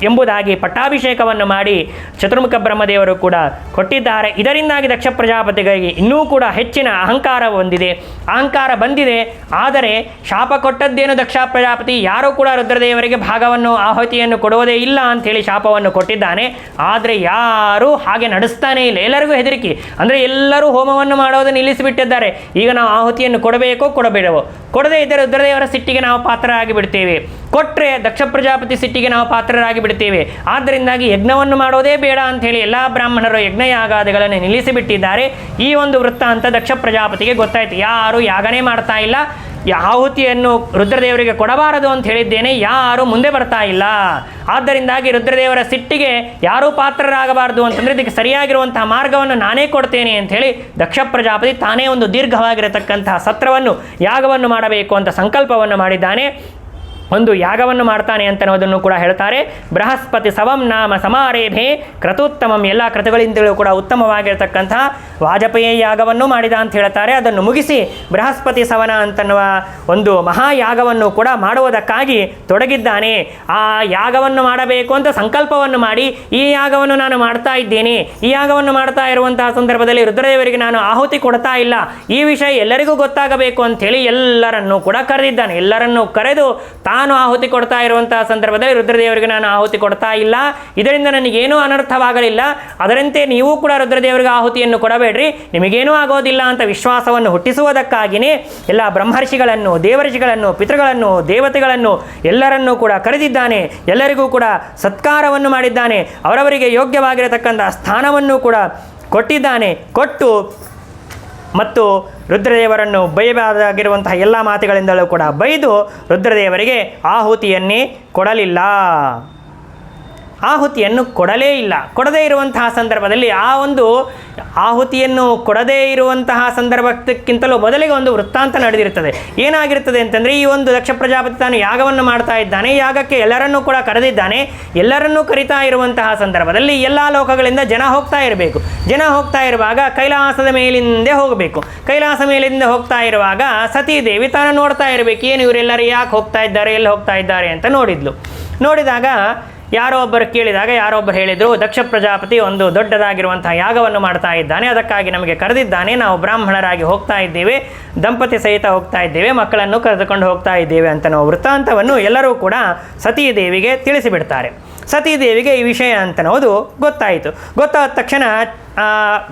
ಎಂಬುದಾಗಿ ಪಟ್ಟಾಭಿಷೇಕವನ್ನು ಮಾಡಿ ಚತುರ್ಮುಖ ಬ್ರಹ್ಮದೇವರು ಕೂಡ ಕೊಟ್ಟಿದ್ದಾರೆ. ಇದರಿಂದಾಗಿ ದಕ್ಷ ಪ್ರಜಾಪತಿಗಳಿಗೆ ಇನ್ನೂ ಕೂಡ ಹೆಚ್ಚಿನ ಅಹಂಕಾರ ಬಂದಿದೆ. ಆದರೆ ಶಾಪ ಕೊಟ್ಟದ್ದೇನು ದಕ್ಷ ಪ್ರಜಾಪತಿ, ಯಾರೂ ಕೂಡ ರುದ್ರದೇವರಿಗೆ ಭಾಗವನ್ನು ಆಹುತಿಯನ್ನು ಕೊಡುವುದೇ ಇಲ್ಲ ಅಂಥೇಳಿ ಶಾಪವನ್ನು ಕೊಟ್ಟಿದ್ದಾನೆ. ಆದರೆ ಯಾರೂ ಹಾಗೆ ನಡೆಸ್ತಾನೇ ಇಲ್ಲ, ಎಲ್ಲರಿಗೂ ಹೆದರಿಕೆ. ಅಂದರೆ ಎಲ್ಲರೂ ಹೋಮವನ್ನು ಮಾಡೋದು ನಿಲ್ಲಿಸಿಬಿಟ್ಟಿದ್ದಾರೆ. ಈಗ ನಾವು ಆಹುತಿಯನ್ನು ಕೊಡಬೇಡವೋ, ಕೊಡದೇ ಇದ್ದರೆ ರುದ್ರದೇವರ ಸಿಟ್ಟಿಗೆ ನಾವು ಪಾತ್ರರಾಗಿ ಬಿಡ್ತೇವೆ, ಕೊಟ್ಟರೆ ದಕ್ಷ ಪ್ರಜಾಪತಿ ಸಿಟ್ಟಿಗೆ ನಾವು ಪಾತ್ರರಾಗಿ ಬಿಡ್ತೇವೆ. ಆದ್ದರಿಂದಾಗಿ ಯಜ್ಞವನ್ನು ಮಾಡೋದೇ ಬೇಡ ಅಂಥೇಳಿ ಎಲ್ಲ ಬ್ರಾಹ್ಮಣರು ಯಜ್ಞಯಾಗಾದಿಗಳನ್ನು ನಿಲ್ಲಿಸಿಬಿಟ್ಟಿದ್ದಾರೆ. ಈ ಒಂದು ವೃತ್ತಾಂತ ದಕ್ಷ ಪ್ರಜಾಪತಿಗೆ ಗೊತ್ತಾಯಿತು. ಯಾರು ಯಾಗನೇ ಮಾಡ್ತಾ ಇಲ್ಲ, ಆಹುತಿಯನ್ನು ರುದ್ರದೇವರಿಗೆ ಕೊಡಬಾರದು ಅಂತ ಹೇಳಿದ್ದೇನೆ, ಯಾರು ಮುಂದೆ ಬರ್ತಾ ಇಲ್ಲ. ಆದ್ದರಿಂದಾಗಿ ರುದ್ರದೇವರ ಸಿಟ್ಟಿಗೆ ಯಾರೂ ಪಾತ್ರರಾಗಬಾರದು ಅಂತಂದರೆ ಇದಕ್ಕೆ ಸರಿಯಾಗಿರುವಂತಹ ಮಾರ್ಗವನ್ನು ನಾನೇ ಕೊಡ್ತೇನೆ ಅಂಥೇಳಿ ದಕ್ಷ ಪ್ರಜಾಪತಿ ತಾನೇ ಒಂದು ದೀರ್ಘವಾಗಿರತಕ್ಕಂತಹ ಸತ್ರವನ್ನು ಯಾಗವನ್ನು ಮಾಡಬೇಕು ಅಂತ ಸಂಕಲ್ಪವನ್ನು ಮಾಡಿದ್ದಾನೆ. ಒಂದು ಯಾಗವನ್ನು ಮಾಡ್ತಾನೆ ಅಂತನ್ನೋದನ್ನು ಕೂಡ ಹೇಳ್ತಾರೆ. ಬೃಹಸ್ಪತಿ ಸವಂ ನಾಮ ಸಮಾರೇಭೆ ಕ್ರತುತ್ತಮಂ, ಎಲ್ಲ ಕ್ರತುಗಳಿಂದಲೂ ಕೂಡ ಉತ್ತಮವಾಗಿರತಕ್ಕಂತಹ ವಾಜಪೇಯಿ ಯಾಗವನ್ನು ಮಾಡಿದ ಅಂತ ಹೇಳ್ತಾರೆ. ಅದನ್ನು ಮುಗಿಸಿ ಬೃಹಸ್ಪತಿ ಸವನ ಅಂತನ್ನುವ ಒಂದು ಮಹಾಯಾಗವನ್ನು ಕೂಡ ಮಾಡುವುದಕ್ಕಾಗಿ ತೊಡಗಿದ್ದಾನೆ. ಆ ಯಾಗವನ್ನು ಮಾಡಬೇಕು ಅಂತ ಸಂಕಲ್ಪವನ್ನು ಮಾಡಿ ಈ ಯಾಗವನ್ನು ನಾನು ಮಾಡ್ತಾ ಇದ್ದೇನೆ, ಈ ಯಾಗವನ್ನು ಮಾಡ್ತಾ ಇರುವಂತಹ ಸಂದರ್ಭದಲ್ಲಿ ರುದ್ರದೇವರಿಗೆ ನಾನು ಆಹುತಿ ಕೊಡ್ತಾ ಇಲ್ಲ, ಈ ವಿಷಯ ಎಲ್ಲರಿಗೂ ಗೊತ್ತಾಗಬೇಕು ಅಂಥೇಳಿ ಎಲ್ಲರನ್ನೂ ಕೂಡ ಕರೆದಿದ್ದಾನೆ. ಎಲ್ಲರನ್ನೂ ಕರೆದು ನಾನು ಆಹುತಿ ಕೊಡ್ತಾ ಇರುವಂತಹ ಸಂದರ್ಭದಲ್ಲಿ ರುದ್ರದೇವರಿಗೆ ನಾನು ಆಹುತಿ ಕೊಡ್ತಾ ಇಲ್ಲ, ಇದರಿಂದ ನನಗೇನೂ ಅನರ್ಥವಾಗಲಿಲ್ಲ, ಅದರಂತೆ ನೀವು ಕೂಡ ರುದ್ರದೇವರಿಗೆ ಆಹುತಿಯನ್ನು ಕೊಡಬೇಡ್ರಿ, ನಿಮಗೇನೂ ಆಗೋದಿಲ್ಲ ಅಂತ ವಿಶ್ವಾಸವನ್ನು ಹುಟ್ಟಿಸುವುದಕ್ಕಾಗಿಯೇ ಎಲ್ಲ ಬ್ರಹ್ಮರ್ಷಿಗಳನ್ನು, ದೇವರ್ಷಿಗಳನ್ನು, ಪಿತೃಗಳನ್ನು, ದೇವತೆಗಳನ್ನು ಎಲ್ಲರನ್ನೂ ಕೂಡ ಕರೆದಿದ್ದಾನೆ. ಎಲ್ಲರಿಗೂ ಕೂಡ ಸತ್ಕಾರವನ್ನು ಮಾಡಿದ್ದಾನೆ. ಅವರವರಿಗೆ ಯೋಗ್ಯವಾಗಿರತಕ್ಕಂಥ ಸ್ಥಾನವನ್ನು ಕೂಡ ಕೊಟ್ಟಿದ್ದಾನೆ. ಕೊಟ್ಟು ಮತ್ತು ರುದ್ರದೇವರನ್ನು ಬೈಯಬಾರದಾಗಿರುವಂತಹ ಎಲ್ಲ ಮಾತುಗಳಿಂದಲೂ ಕೂಡ ಬೈದು ರುದ್ರದೇವರಿಗೆ ಆಹುತಿಯನ್ನೇ ಕೊಡಲಿಲ್ಲ, ಆಹುತಿಯನ್ನು ಕೊಡಲೇ ಇಲ್ಲ. ಕೊಡದೇ ಇರುವಂತಹ ಸಂದರ್ಭದಲ್ಲಿ ಆ ಒಂದು ಆಹುತಿಯನ್ನು ಕೊಡದೇ ಇರುವಂತಹ ಸಂದರ್ಭಕ್ಕಿಂತಲೂ ಮೊದಲಿಗೆ ಒಂದು ವೃತ್ತಾಂತ ನಡೆದಿರುತ್ತದೆ. ಏನಾಗಿರುತ್ತದೆ ಅಂತಂದರೆ, ಈ ಒಂದು ದಕ್ಷ ಪ್ರಜಾಪತಿ ತಾನು ಯಾಗವನ್ನು ಮಾಡ್ತಾ ಇದ್ದಾನೆ, ಯಾಗಕ್ಕೆ ಎಲ್ಲರನ್ನೂ ಕೂಡ ಕರೆದಿದ್ದಾನೆ. ಎಲ್ಲರನ್ನೂ ಕರಿತಾ ಇರುವಂತಹ ಸಂದರ್ಭದಲ್ಲಿ ಎಲ್ಲ ಲೋಕಗಳಿಂದ ಜನ ಹೋಗ್ತಾ ಇರಬೇಕು. ಜನ ಹೋಗ್ತಾ ಇರುವಾಗ ಕೈಲಾಸದ ಮೇಲಿಂದೇ ಹೋಗಬೇಕು. ಕೈಲಾಸ ಮೇಲಿಂದ ಹೋಗ್ತಾ ಇರುವಾಗ ಸತೀದೇವಿ ತಾನು ನೋಡ್ತಾ ಇರಬೇಕು, ಏನು ಇವರೆಲ್ಲರೂ ಯಾಕೆ ಹೋಗ್ತಾ ಇದ್ದಾರೆ, ಎಲ್ಲಿ ಹೋಗ್ತಾ ಇದ್ದಾರೆ ಅಂತ ನೋಡಿದ್ಲು. ನೋಡಿದಾಗ ಯಾರೋ ಒಬ್ಬರು ಕೇಳಿದಾಗ ಯಾರೊಬ್ಬರು ಹೇಳಿದರು, ದಕ್ಷ ಪ್ರಜಾಪತಿ ಒಂದು ದೊಡ್ಡದಾಗಿರುವಂತಹ ಯಾಗವನ್ನು ಮಾಡ್ತಾ ಇದ್ದಾನೆ, ಅದಕ್ಕಾಗಿ ನಮಗೆ ಕರೆದಿದ್ದಾನೆ, ನಾವು ಬ್ರಾಹ್ಮಣರಾಗಿ ಹೋಗ್ತಾ ಇದ್ದೇವೆ, ದಂಪತಿ ಸಹಿತ ಹೋಗ್ತಾ ಇದ್ದೇವೆ, ಮಕ್ಕಳನ್ನು ಕರೆದುಕೊಂಡು ಹೋಗ್ತಾ ಇದ್ದೇವೆ ಅಂತ ನಾವು ವೃತ್ತಾಂತವನ್ನು ಎಲ್ಲರೂ ಕೂಡ ಸತೀದೇವಿಗೆ ತಿಳಿಸಿಬಿಡ್ತಾರೆ. ಸತೀದೇವಿಗೆ ಈ ವಿಷಯ ಅಂತನ್ನೋದು ಗೊತ್ತಾಯಿತು. ಗೊತ್ತಾದ ತಕ್ಷಣ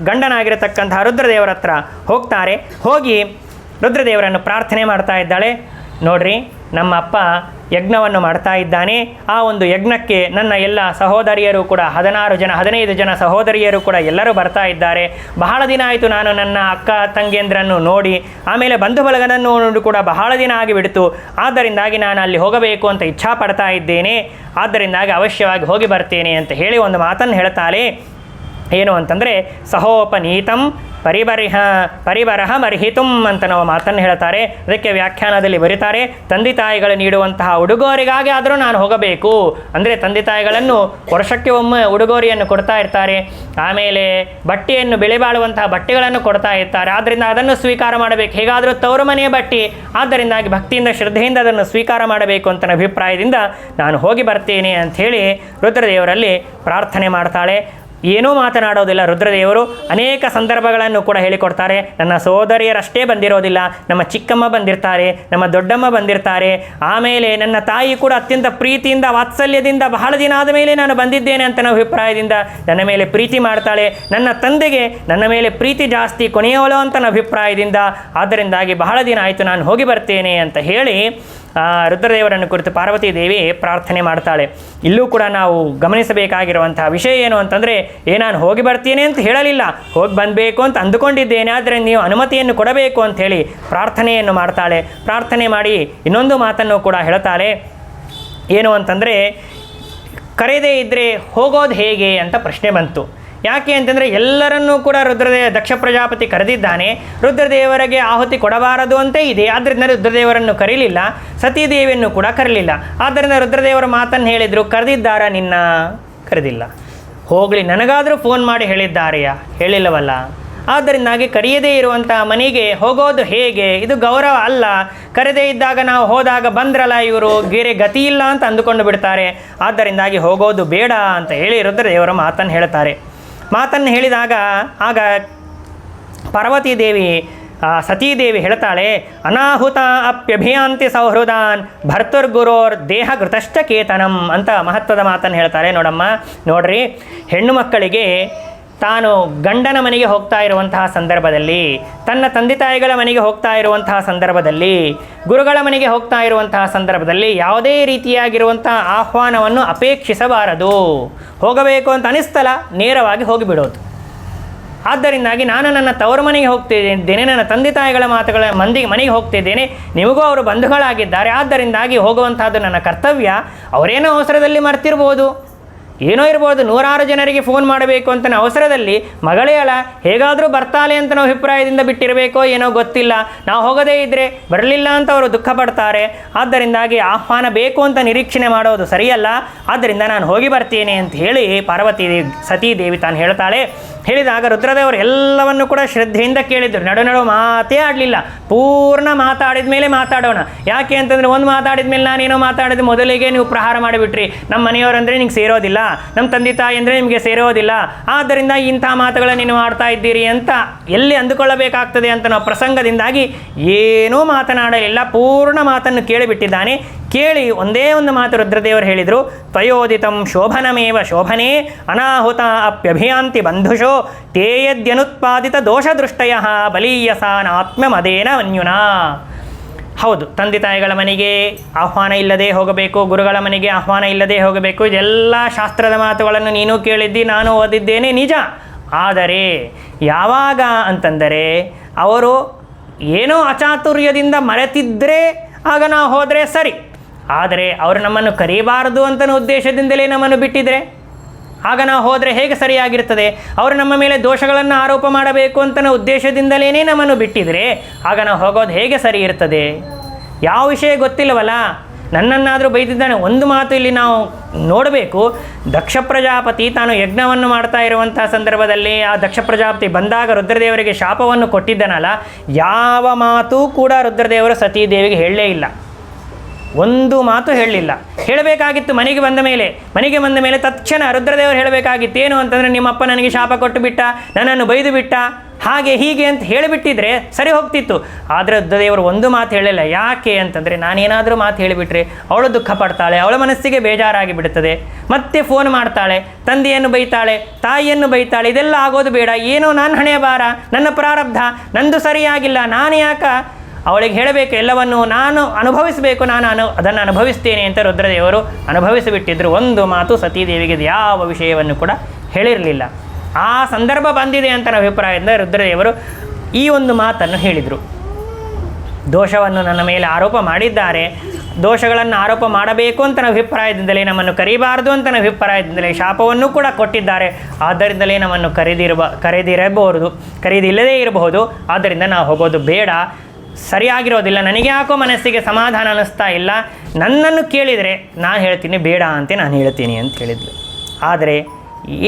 ಗಂಡನಾಗಿರತಕ್ಕಂತಹ ರುದ್ರದೇವರ ಹತ್ರ ಹೋಗ್ತಾರೆ. ಹೋಗಿ ರುದ್ರದೇವರನ್ನು ಪ್ರಾರ್ಥನೆ ಮಾಡ್ತಾ ಇದ್ದಾಳೆ. ನೋಡ್ರಿ, ನಮ್ಮ ಅಪ್ಪ ಯಜ್ಞವನ್ನು ಮಾಡ್ತಾ ಇದ್ದಾನೆ. ಆ ಒಂದು ಯಜ್ಞಕ್ಕೆ ನನ್ನ ಎಲ್ಲ ಸಹೋದರಿಯರು ಕೂಡ 15 ಜನ ಸಹೋದರಿಯರು ಕೂಡ ಎಲ್ಲರೂ ಬರ್ತಾ ಇದ್ದಾರೆ. ಬಹಳ ದಿನ ಆಯಿತು ನಾನು ನನ್ನ ಅಕ್ಕ ತಂಗಿಯಂದ್ರನ್ನು ನೋಡಿ, ಆಮೇಲೆ ಬಂಧು ಬಳಗನನ್ನು ನೋಡಿ ಕೂಡ ಬಹಳ ದಿನ ಆಗಿಬಿಡ್ತು. ಆದ್ದರಿಂದಾಗಿ ನಾನು ಅಲ್ಲಿ ಹೋಗಬೇಕು ಅಂತ ಇಚ್ಛಾ ಪಡ್ತಾ ಇದ್ದೇನೆ, ಆದ್ದರಿಂದಾಗಿ ಅವಶ್ಯವಾಗಿ ಹೋಗಿ ಬರ್ತೇನೆ ಅಂತ ಹೇಳಿ ಒಂದು ಮಾತನ್ನು ಹೇಳ್ತಾಳೆ. ಏನು ಅಂತಂದರೆ, ಸಹೋಪನೀತಂ ಪರಿಬರಹ ಮರ್ಹಿತುಂ ಅಂತ ನಾವು ಮಾತನ್ನು ಹೇಳ್ತಾರೆ. ಅದಕ್ಕೆ ವ್ಯಾಖ್ಯಾನದಲ್ಲಿ ಬರೀತಾರೆ, ತಂದೆ ತಾಯಿಗಳು ನೀಡುವಂತಹ ಉಡುಗೊರೆಗಾಗಿ ಆದರೂ ನಾನು ಹೋಗಬೇಕು. ಅಂದರೆ ತಂದೆ ತಾಯಿಗಳನ್ನು ವರ್ಷಕ್ಕೆ ಒಮ್ಮೆ ಉಡುಗೊರೆಯನ್ನು ಕೊಡ್ತಾ ಇರ್ತಾರೆ, ಆಮೇಲೆ ಬಟ್ಟೆಯನ್ನು ಬೆಲೆ ಬಾಳುವಂತಹ ಬಟ್ಟೆಗಳನ್ನು ಕೊಡ್ತಾ ಇರ್ತಾರೆ. ಆದ್ದರಿಂದ ಅದನ್ನು ಸ್ವೀಕಾರ ಮಾಡಬೇಕು. ಹೇಗಾದರೂ ತವರು ಮನೆಯ ಬಟ್ಟೆ, ಆದ್ದರಿಂದಾಗಿ ಭಕ್ತಿಯಿಂದ ಶ್ರದ್ಧೆಯಿಂದ ಅದನ್ನು ಸ್ವೀಕಾರ ಮಾಡಬೇಕು ಅಂತ ಅಭಿಪ್ರಾಯದಿಂದ ನಾನು ಹೋಗಿ ಬರ್ತೇನೆ ಅಂಥೇಳಿ ರುದ್ರದೇವರಲ್ಲಿ ಪ್ರಾರ್ಥನೆ ಮಾಡ್ತಾಳೆ. ಏನೂ ಮಾತನಾಡೋದಿಲ್ಲ ರುದ್ರದೇವರು. ಅನೇಕ ಸಂದರ್ಭಗಳನ್ನು ಕೂಡ ಹೇಳಿಕೊಡ್ತಾರೆ. ನನ್ನ ಸೋದರಿಯರಷ್ಟೇ ಬಂದಿರೋದಿಲ್ಲ, ನಮ್ಮ ಚಿಕ್ಕಮ್ಮ ಬಂದಿರ್ತಾರೆ, ನಮ್ಮ ದೊಡ್ಡಮ್ಮ ಬಂದಿರ್ತಾರೆ, ಆಮೇಲೆ ನನ್ನ ತಾಯಿ ಕೂಡ ಅತ್ಯಂತ ಪ್ರೀತಿಯಿಂದ ವಾತ್ಸಲ್ಯದಿಂದ ಬಹಳ ದಿನ ಆದ ಮೇಲೆ ನಾನು ಬಂದಿದ್ದೇನೆ ಅಂತ ನಾವು ಅಭಿಪ್ರಾಯದಿಂದ ನನ್ನ ಮೇಲೆ ಪ್ರೀತಿ ಮಾಡ್ತಾಳೆ. ನನ್ನ ತಂದೆಗೆ ನನ್ನ ಮೇಲೆ ಪ್ರೀತಿ ಜಾಸ್ತಿ, ಕೊನೆಯವಳು ಅಂತ ನನ್ನ ಅಭಿಪ್ರಾಯದಿಂದ, ಆದ್ದರಿಂದಾಗಿ ಬಹಳ ದಿನ ಆಯಿತು ನಾನು ಹೋಗಿ ಬರ್ತೇನೆ ಅಂತ ಹೇಳಿ ರುದ್ರದೇವರನ್ನು ಕುರಿತು ಪಾರ್ವತಿ ದೇವಿ ಪ್ರಾರ್ಥನೆ ಮಾಡ್ತಾಳೆ. ಇಲ್ಲೂ ಕೂಡ ನಾವು ಗಮನಿಸಬೇಕಾಗಿರುವಂತಹ ವಿಷಯ ಏನು ಅಂತಂದರೆ, ನಾನು ಹೋಗಿ ಬರ್ತೀನಿ ಅಂತ ಹೇಳಲಿಲ್ಲ, ಹೋಗಿ ಬಂದಬೇಕು ಅಂತ ಅಂದುಕೊಂಡಿದ್ದೇನೆ, ಆದರೆ ನೀವು ಅನುಮತಿಯನ್ನು ಕೊಡಬೇಕು ಅಂಥೇಳಿ ಪ್ರಾರ್ಥನೆಯನ್ನು ಮಾಡ್ತಾಳೆ. ಪ್ರಾರ್ಥನೆ ಮಾಡಿ ಇನ್ನೊಂದು ಮಾತನ್ನು ಕೂಡ ಹೇಳ್ತಾಳೆ. ಏನು ಅಂತಂದರೆ, ಕರೆಯದೇ ಇದ್ದರೆ ಹೋಗೋದು ಹೇಗೆ ಅಂತ ಪ್ರಶ್ನೆ ಬಂತು. ಯಾಕೆ ಅಂತಂದರೆ, ಎಲ್ಲರನ್ನೂ ಕೂಡ ದಕ್ಷ ಪ್ರಜಾಪತಿ ಕರೆದಿದ್ದಾನೆ, ರುದ್ರದೇವರಿಗೆ ಆಹುತಿ ಕೊಡಬಾರದು ಅಂತ ಇದೆ. ಆದ್ದರಿಂದ ರುದ್ರದೇವರನ್ನು ಕರೀಲಿಲ್ಲ, ಸತೀದೇವಿಯನ್ನು ಕೂಡ ಕರೀಲಿಲ್ಲ. ಆದ್ದರಿಂದ ರುದ್ರದೇವರ ಮಾತನ್ನು ಹೇಳಿದರು, ಕರೆದಿದ್ದಾರ ನಿನ್ನ? ಕರೆದಿಲ್ಲ. ಹೋಗಲಿ, ನನಗಾದರೂ ಫೋನ್ ಮಾಡಿ ಹೇಳಿದ್ದಾರೆಯಾ? ಹೇಳಿಲ್ಲವಲ್ಲ. ಆದ್ದರಿಂದಾಗಿ ಕರೆಯದೇ ಇರುವಂಥ ಮನೆಗೆ ಹೋಗೋದು ಹೇಗೆ? ಇದು ಗೌರವ ಅಲ್ಲ. ಕರೆದೇ ಇದ್ದಾಗ ನಾವು ಹೋದಾಗ ಬಂದ್ರಲ್ಲ ಇವರು, ಬೇರೆ ಗತಿ ಇಲ್ಲ ಅಂತ ಅಂದುಕೊಂಡು ಬಿಡ್ತಾರೆ. ಆದ್ದರಿಂದಾಗಿ ಹೋಗೋದು ಬೇಡ ಅಂತ ಹೇಳಿ ರುದ್ರದೇವರ ಮಾತನ್ನು ಹೇಳ್ತಾರೆ. ಮಾತನ್ನು ಹೇಳಿದಾಗ ಆಗ ಪಾರ್ವತಿ ದೇವಿ ಸತೀದೇವಿ ಹೇಳ್ತಾಳೆ, ಅನಾಹುತ ಅಪ್ಯಭಿಯಾಂತಿ ಸೌಹೃದಾನ್ ಭರ್ತುರ್ಗುರೋರ್ ದೇಹ ಘೃತಶ್ಚ ಕೇತನಂ ಅಂತ ಮಹತ್ವದ ಮಾತನ್ನು ಹೇಳ್ತಾರೆ. ನೋಡ್ರಿ, ಹೆಣ್ಣು ಮಕ್ಕಳಿಗೆ ತಾನು ಗಂಡನ ಮನೆಗೆ ಹೋಗ್ತಾ ಇರುವಂತಹ ಸಂದರ್ಭದಲ್ಲಿ, ತನ್ನ ತಂದೆ ತಾಯಿಗಳ ಮನೆಗೆ ಹೋಗ್ತಾ ಇರುವಂತಹ ಸಂದರ್ಭದಲ್ಲಿ, ಗುರುಗಳ ಮನೆಗೆ ಹೋಗ್ತಾ ಇರುವಂತಹ ಸಂದರ್ಭದಲ್ಲಿ ಯಾವುದೇ ರೀತಿಯಾಗಿರುವಂತಹ ಆಹ್ವಾನವನ್ನು ಅಪೇಕ್ಷಿಸಬಾರದು. ಹೋಗಬೇಕು ಅಂತ ಅನಿಸ್ತಲ್ಲ, ನೇರವಾಗಿ ಹೋಗಿಬಿಡೋದು. ಆದ್ದರಿಂದಾಗಿ ನಾನು ನನ್ನ ತವರು ಮನೆಗೆ ಹೋಗ್ತಿದ್ದೇನೆ, ನನ್ನ ತಂದೆ ತಾಯಿಗಳ ಮನೆಗೆ ಹೋಗ್ತಿದ್ದೇನೆ, ನಿಮಗೂ ಅವರು ಬಂಧುಗಳಾಗಿದ್ದಾರೆ, ಆದ್ದರಿಂದಾಗಿ ಹೋಗುವಂಥದ್ದು ನನ್ನ ಕರ್ತವ್ಯ. ಅವರೇನೋ ಅವಸರದಲ್ಲಿ ಮರ್ತಿರ್ಬೋದು, ಏನೋ ಇರ್ಬೋದು, 106 ಜನರಿಗೆ ಫೋನ್ ಮಾಡಬೇಕು ಅಂತ ಅವಸರದಲ್ಲಿ ಮಗಳೇ ಅಲ್ಲ, ಹೇಗಾದರೂ ಬರ್ತಾಳೆ ಅಂತ ನಾವು ಅಭಿಪ್ರಾಯದಿಂದ ಬಿಟ್ಟಿರಬೇಕೋ ಏನೋ ಗೊತ್ತಿಲ್ಲ. ನಾವು ಹೋಗದೇ ಇದ್ದರೆ ಬರಲಿಲ್ಲ ಅಂತ ಅವರು ದುಃಖ ಪಡ್ತಾರೆ. ಆದ್ದರಿಂದಾಗಿ ಆಹ್ವಾನ ಬೇಕು ಅಂತ ನಿರೀಕ್ಷಣೆ ಮಾಡೋದು ಸರಿಯಲ್ಲ. ಆದ್ದರಿಂದ ನಾನು ಹೋಗಿ ಬರ್ತೇನೆ ಅಂತ ಹೇಳಿ ಪಾರ್ವತಿ ಸತೀದೇವಿ ತಾನು ಹೇಳ್ತಾಳೆ. ಹೇಳಿದಾಗ ರುದ್ರದೇವರು ಎಲ್ಲವನ್ನು ಕೂಡ ಶ್ರದ್ಧೆಯಿಂದ ಕೇಳಿದ್ರು. ನಡು ಮಾತೇ ಆಡಲಿಲ್ಲ. ಪೂರ್ಣ ಮಾತಾಡಿದ ಮೇಲೆ ಮಾತಾಡೋಣ. ಯಾಕೆ ಅಂತಂದರೆ, ಒಂದು ಮಾತಾಡಿದ ಮೇಲೆ ನಾನೇನೋ ಮಾತಾಡಿದ ಮೊದಲಿಗೆ ನೀವು ಪ್ರಹಾರ ಮಾಡಿಬಿಟ್ರಿ, ನಮ್ಮ ಮನೆಯವರಂದರೆ ನಿಂಗೆ ಸೇರೋದಿಲ್ಲ, ನಮ್ಮ ತಂದೆ ತಾಯಿ ಅಂದರೆ ನಿಮಗೆ ಸೇರೋದಿಲ್ಲ, ಆದ್ದರಿಂದ ಇಂಥ ಮಾತುಗಳನ್ನು ನೀವು ಆಡ್ತಾ ಇದ್ದೀರಿ ಅಂತ ಎಲ್ಲಿ ಅಂದುಕೊಳ್ಳಬೇಕಾಗ್ತದೆ ಅಂತ ನಾವು ಪ್ರಸಂಗದಿಂದಾಗಿ ಏನೂ ಮಾತನಾಡಲಿಲ್ಲ. ಪೂರ್ಣ ಮಾತನ್ನು ಕೇಳಿಬಿಟ್ಟಿದ್ದಾನೆ. ಕೇಳಿ ಒಂದೇ ಒಂದು ಮಾತು ರುದ್ರದೇವರು ಹೇಳಿದರು, ತ್ವಯೋದಿತಂ ಶೋಭನಮೇವ ಶೋಭನೆ ಅನಾಹುತ ಅಪ್ಯಭಿಯಾಂತಿ ಬಂಧುಷೋ ತೇಯದ್ಯನುತ್ಪಾದಿತ ದೋಷದೃಷ್ಟಯ ಬಲೀಯಸಾನಾತ್ಮ್ಯಮದೇನ ಮನ್ಯುನಾ. ಹೌದು, ತಂದೆ ತಾಯಿಗಳ ಮನೆಗೆ ಆಹ್ವಾನ ಇಲ್ಲದೆ ಹೋಗಬೇಕು, ಗುರುಗಳ ಮನೆಗೆ ಆಹ್ವಾನ ಇಲ್ಲದೆ ಹೋಗಬೇಕು, ಇದೆಲ್ಲ ಶಾಸ್ತ್ರದ ಮಾತುಗಳನ್ನು ನೀನು ಕೇಳಿದ್ದಿ, ನಾನು ಓದಿದ್ದೇನೆ ನಿಜ. ಆದರೆ ಯಾವಾಗ ಅಂತಂದರೆ ಅವರು ಏನೋ ಅಚಾತುರ್ಯದಿಂದ ಮರೆತಿದ್ದರೆ ಆಗ ನಾವು ಹೋದರೆ ಸರಿ. ಆದರೆ ಅವರು ನಮ್ಮನ್ನು ಕರೀಬಾರದು ಅಂತನೋ ಉದ್ದೇಶದಿಂದಲೇ ನಮ್ಮನ್ನು ಬಿಟ್ಟಿದ್ರೆ ಆಗ ನಾವು ಹೋದರೆ ಹೇಗೆ ಸರಿಯಾಗಿರ್ತದೆ? ಅವರು ನಮ್ಮ ಮೇಲೆ ದೋಷಗಳನ್ನು ಆರೋಪ ಮಾಡಬೇಕು ಅಂತನೋ ಉದ್ದೇಶದಿಂದಲೇ ನಮ್ಮನ್ನು ಬಿಟ್ಟಿದ್ರೆ ಆಗ ನಾವು ಹೋಗೋದು ಹೇಗೆ ಸರಿ ಇರ್ತದೆ? ಯಾವ ವಿಷಯ ಗೊತ್ತಿಲ್ಲವಲ್ಲ, ನನ್ನನ್ನಾದರೂ ಬೈದಿದ್ದಾನೆ. ಒಂದು ಮಾತು ಇಲ್ಲಿ ನಾವು ನೋಡಬೇಕು, ದಕ್ಷ ಪ್ರಜಾಪತಿ ತಾನು ಯಜ್ಞವನ್ನು ಮಾಡ್ತಾ ಇರುವಂಥ ಸಂದರ್ಭದಲ್ಲಿ ಆ ದಕ್ಷ ಪ್ರಜಾಪತಿ ಬಂದಾಗ ರುದ್ರದೇವರಿಗೆ ಶಾಪವನ್ನು ಕೊಟ್ಟಿದ್ದನಲ್ಲ, ಯಾವ ಮಾತು ಕೂಡ ರುದ್ರದೇವರು ಸತೀದೇವಿಗೆ ಹೇಳಲೇ ಇಲ್ಲ. ಒಂದು ಮಾತು ಹೇಳಲಿಲ್ಲ. ಹೇಳಬೇಕಾಗಿತ್ತು ಮನೆಗೆ ಬಂದ ಮೇಲೆ ತಕ್ಷಣ ರುದ್ರದೇವರು ಹೇಳಬೇಕಾಗಿತ್ತು. ಏನು ಅಂತಂದರೆ, ನಿಮ್ಮಪ್ಪ ನನಗೆ ಶಾಪ ಕೊಟ್ಟು ಬಿಟ್ಟ, ನನ್ನನ್ನು ಬೈದು ಬಿಟ್ಟ, ಹಾಗೆ ಹೀಗೆ ಅಂತ ಹೇಳಿಬಿಟ್ಟಿದ್ರೆ ಸರಿ ಹೋಗ್ತಿತ್ತು. ಆದರೆ ರುದ್ರದೇವರು ಒಂದು ಮಾತು ಹೇಳಲಿಲ್ಲ. ಯಾಕೆ ಅಂತಂದರೆ, ನಾನೇನಾದರೂ ಮಾತು ಹೇಳಿಬಿಟ್ರೆ ಅವಳು ದುಃಖ ಪಡ್ತಾಳೆ, ಅವಳ ಮನಸ್ಸಿಗೆ ಬೇಜಾರಾಗಿ ಬಿಡುತ್ತದೆ, ಮತ್ತೆ ಫೋನ್ ಮಾಡ್ತಾಳೆ, ತಂದೆಯನ್ನು ಬೈತಾಳೆ, ತಾಯಿಯನ್ನು ಬೈತಾಳೆ. ಇದೆಲ್ಲ ಆಗೋದು ಬೇಡ. ಏನೋ ನನ್ನ ಹಣೆಯ ಭಾರ, ನನ್ನ ಪ್ರಾರಬ್ಧ, ನಂದು ಸರಿಯಾಗಿಲ್ಲ, ನಾನು ಯಾಕೆ ಅವಳಿಗೆ ಹೇಳಬೇಕು? ಎಲ್ಲವನ್ನು ನಾನು ಅನುಭವಿಸಬೇಕು, ಅದನ್ನು ಅನುಭವಿಸ್ತೇನೆ ಅಂತ ರುದ್ರದೇವರು ಅನುಭವಿಸಿಬಿಟ್ಟಿದ್ರು. ಒಂದು ಮಾತು ಸತೀದೇವಿಗೆ ಯಾವ ವಿಷಯವನ್ನು ಕೂಡ ಹೇಳಿರಲಿಲ್ಲ. ಆ ಸಂದರ್ಭ ಬಂದಿದೆ ಅಂತ ನನ್ನ ಅಭಿಪ್ರಾಯದಿಂದ ರುದ್ರದೇವರು ಈ ಒಂದು ಮಾತನ್ನು ಹೇಳಿದರು. ದೋಷವನ್ನು ನನ್ನ ಮೇಲೆ ಆರೋಪ ಮಾಡಿದ್ದಾರೆ, ದೋಷಗಳನ್ನು ಆರೋಪ ಮಾಡಬೇಕು ಅಂತ ನನ್ನ ಅಭಿಪ್ರಾಯದಿಂದಲೇ, ನಮ್ಮನ್ನು ಕರೀಬಾರದು ಅಂತ ನನ್ನ ಅಭಿಪ್ರಾಯದಿಂದಲೇ ಶಾಪವನ್ನು ಕೂಡ ಕೊಟ್ಟಿದ್ದಾರೆ. ಆದ್ದರಿಂದಲೇ ನಮ್ಮನ್ನು ಕರೆದಿಲ್ಲದೇ ಇರಬಹುದು. ಆದ್ದರಿಂದ ನಾವು ಹೋಗೋದು ಬೇಡ, ಸರಿಯಾಗಿರೋದಿಲ್ಲ, ನನಗೆ ಯಾಕೋ ಮನಸ್ಸಿಗೆ ಸಮಾಧಾನ ಅನ್ನಿಸ್ತಾ ಇಲ್ಲ, ನನ್ನನ್ನು ಕೇಳಿದರೆ ನಾನು ಹೇಳ್ತೀನಿ, ಬೇಡ ಅಂತ ನಾನು ಹೇಳ್ತೀನಿ ಅಂತ ಹೇಳಿದ್ಲು. ಆದರೆ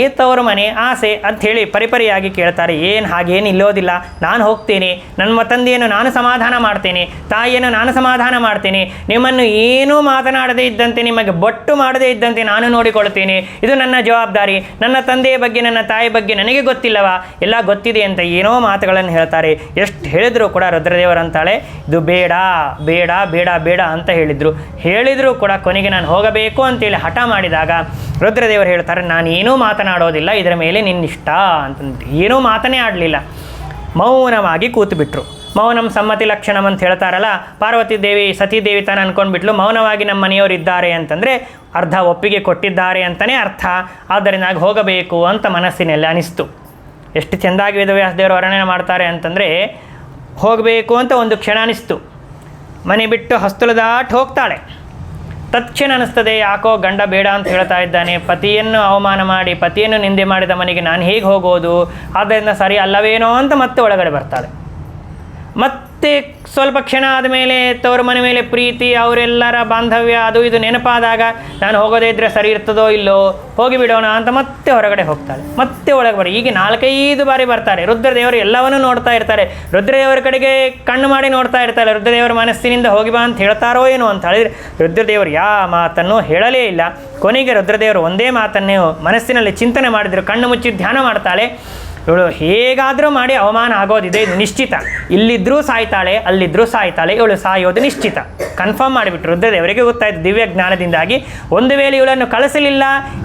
ಏತವರ ಮನೆ ಆಸೆ ಅಂಥೇಳಿ ಪರಿಪರಿಯಾಗಿ ಕೇಳ್ತಾರೆ. ಏನು ಹಾಗೇನು ಇಲ್ಲೋದಿಲ್ಲ, ನಾನು ಹೋಗ್ತೇನೆ, ನನ್ನ ತಂದೆಯನ್ನು ನಾನು ಸಮಾಧಾನ ಮಾಡ್ತೇನೆ, ತಾಯಿಯನ್ನು ನಾನು ಸಮಾಧಾನ ಮಾಡ್ತೇನೆ, ನಿಮ್ಮನ್ನು ಏನೂ ಮಾತನಾಡದೇ ಇದ್ದಂತೆ, ನಿಮಗೆ ಬೊಟ್ಟು ಮಾಡದೇ ಇದ್ದಂತೆ ನಾನು ನೋಡಿಕೊಳ್ತೇನೆ, ಇದು ನನ್ನ ಜವಾಬ್ದಾರಿ, ನನ್ನ ತಂದೆಯ ಬಗ್ಗೆ ನನ್ನ ತಾಯಿ ಬಗ್ಗೆ ನನಗೆ ಗೊತ್ತಿಲ್ಲವಾ, ಎಲ್ಲ ಗೊತ್ತಿದೆ ಅಂತ ಏನೋ ಮಾತುಗಳನ್ನು ಹೇಳ್ತಾರೆ. ಎಷ್ಟು ಹೇಳಿದರೂ ಕೂಡ ರುದ್ರದೇವರಂತಾಳೆ, ಇದು ಬೇಡ ಬೇಡ ಬೇಡ ಬೇಡ ಅಂತ ಹೇಳಿದರು ಕೂಡ ಕೊನೆಗೆ ನಾನು ಹೋಗಬೇಕು ಅಂತೇಳಿ ಹಠ ಮಾಡಿದಾಗ ರುದ್ರದೇವರು ಹೇಳ್ತಾರೆ, ನಾನೇನೂ ಮಾತನಾಡೋದಿಲ್ಲ, ಇದರ ಮೇಲೆ ನಿನ್ನಿಷ್ಟ ಅಂತಂದು ಏನೂ ಮಾತನೇ ಆಡಲಿಲ್ಲ. ಮೌನವಾಗಿ ಕೂತುಬಿಟ್ರು. ಮೌನಂ ಸಮ್ಮತಿ ಲಕ್ಷಣಂ ಅಂತ ಹೇಳ್ತಾರಲ್ಲ, ಪಾರ್ವತಿ ದೇವಿ ಸತೀದೇವಿ ತಾನು ಅಂದ್ಕೊಂಡ್ಬಿಟ್ಲು, ಮೌನವಾಗಿ ನಮ್ಮ ಮನೆಯವರು ಇದ್ದಾರೆ ಅಂತಂದರೆ ಅರ್ಧ ಒಪ್ಪಿಗೆ ಕೊಟ್ಟಿದ್ದಾರೆ ಅಂತಲೇ ಅರ್ಥ. ಆದ್ದರಿಂದ ಹೋಗಬೇಕು ಅಂತ ಮನಸ್ಸಿನಲ್ಲಿ ಅನಿಸ್ತು. ಎಷ್ಟು ಚೆಂದಾಗಿ ವೇದವ್ಯಾಸದೇವರು ವರ್ಣನೆ ಮಾಡ್ತಾರೆ ಅಂತಂದರೆ, ಹೋಗಬೇಕು ಅಂತ ಒಂದು ಕ್ಷಣ ಅನಿಸ್ತು. ಮನೆ ಬಿಟ್ಟು ಹೊಸ್ತಲು ದಾಟಿ ಹೋಗ್ತಾಳೆ. ತಕ್ಷಣ ಅನ್ನಿಸ್ತದೆ, ಯಾಕೋ ಗಂಡ ಬೇಡ ಅಂತ ಹೇಳ್ತಾ ಇದ್ದಾನೆ, ಪತಿಯನ್ನು ಅವಮಾನ ಮಾಡಿ ಪತಿಯನ್ನು ನಿಂದೆ ಮಾಡಿದ ಮನೆಗೆ ನಾನು ಹೇಗೆ ಹೋಗೋದು, ಆದ್ದರಿಂದ ಸರಿ ಅಲ್ಲವೇನೋ ಅಂತ ಮತ್ತೆ ಒಳಗಡೆ ಬರ್ತಾಳೆ. ಮತ್ತೆ ಸ್ವಲ್ಪ ಕ್ಷಣ ಆದಮೇಲೆ ತವರು ಮನೆ ಮೇಲೆ ಪ್ರೀತಿ, ಅವರೆಲ್ಲರ ಬಾಂಧವ್ಯ ಅದು ಇದು ನೆನಪಾದಾಗ ನಾನು ಹೋಗೋದೇ ಇದ್ದರೆ ಸರಿ ಇರ್ತದೋ ಇಲ್ಲೋ, ಹೋಗಿಬಿಡೋಣ ಅಂತ ಮತ್ತೆ ಹೊರಗಡೆ ಹೋಗ್ತಾಳೆ. ಮತ್ತೆ ಒಳಗೆ ಬರೋ ಹೀಗೆ 4-5 ಬಾರಿ ಬರ್ತಾರೆ. ರುದ್ರದೇವರು ಎಲ್ಲವನ್ನೂ ನೋಡ್ತಾ ಇರ್ತಾರೆ, ರುದ್ರದೇವರ ಕಡೆಗೆ ಕಣ್ಣು ಮಾಡಿ ನೋಡ್ತಾ ಇರ್ತಾರೆ. ರುದ್ರದೇವರ ಮನಸ್ಸಿನಿಂದ ಹೋಗಿ ಬಾ ಅಂತ ಹೇಳ್ತಾರೋ ಏನೋ ಅಂತ ಹೇಳಿದ್ರೆ ರುದ್ರದೇವರು ಯಾವ ಮಾತನ್ನು ಹೇಳಲೇ ಇಲ್ಲ. ಕೊನೆಗೆ ರುದ್ರದೇವರು ಒಂದೇ ಮಾತನ್ನು ಮನಸ್ಸಿನಲ್ಲಿ ಚಿಂತನೆ ಮಾಡಿದರು. ಕಣ್ಣು ಮುಚ್ಚಿ ಧ್ಯಾನ ಮಾಡ್ತಾಳೆ. ಇವಳು ಹೇಗಾದರೂ ಮಾಡಿ ಅವಮಾನ ಆಗೋದಿದೆ, ಇದು ನಿಶ್ಚಿತ. ಇಲ್ಲಿದ್ದರೂ ಸಾಯ್ತಾಳೆ, ಅಲ್ಲಿದ್ದರೂ ಸಾಯ್ತಾಳೆ, ಇವಳು ಸಾಯೋದು ನಿಶ್ಚಿತ. ಕನ್ಫರ್ಮ್ ಮಾಡಿಬಿಟ್ರು. ರುದ್ರದೇವರಿಗೆ ಗೊತ್ತಾಯಿತು ದಿವ್ಯ ಜ್ಞಾನದಿಂದಾಗಿ, ಒಂದು ವೇಳೆ ಇವಳನ್ನು ಕಳಿಸಲಿಲ್ಲ,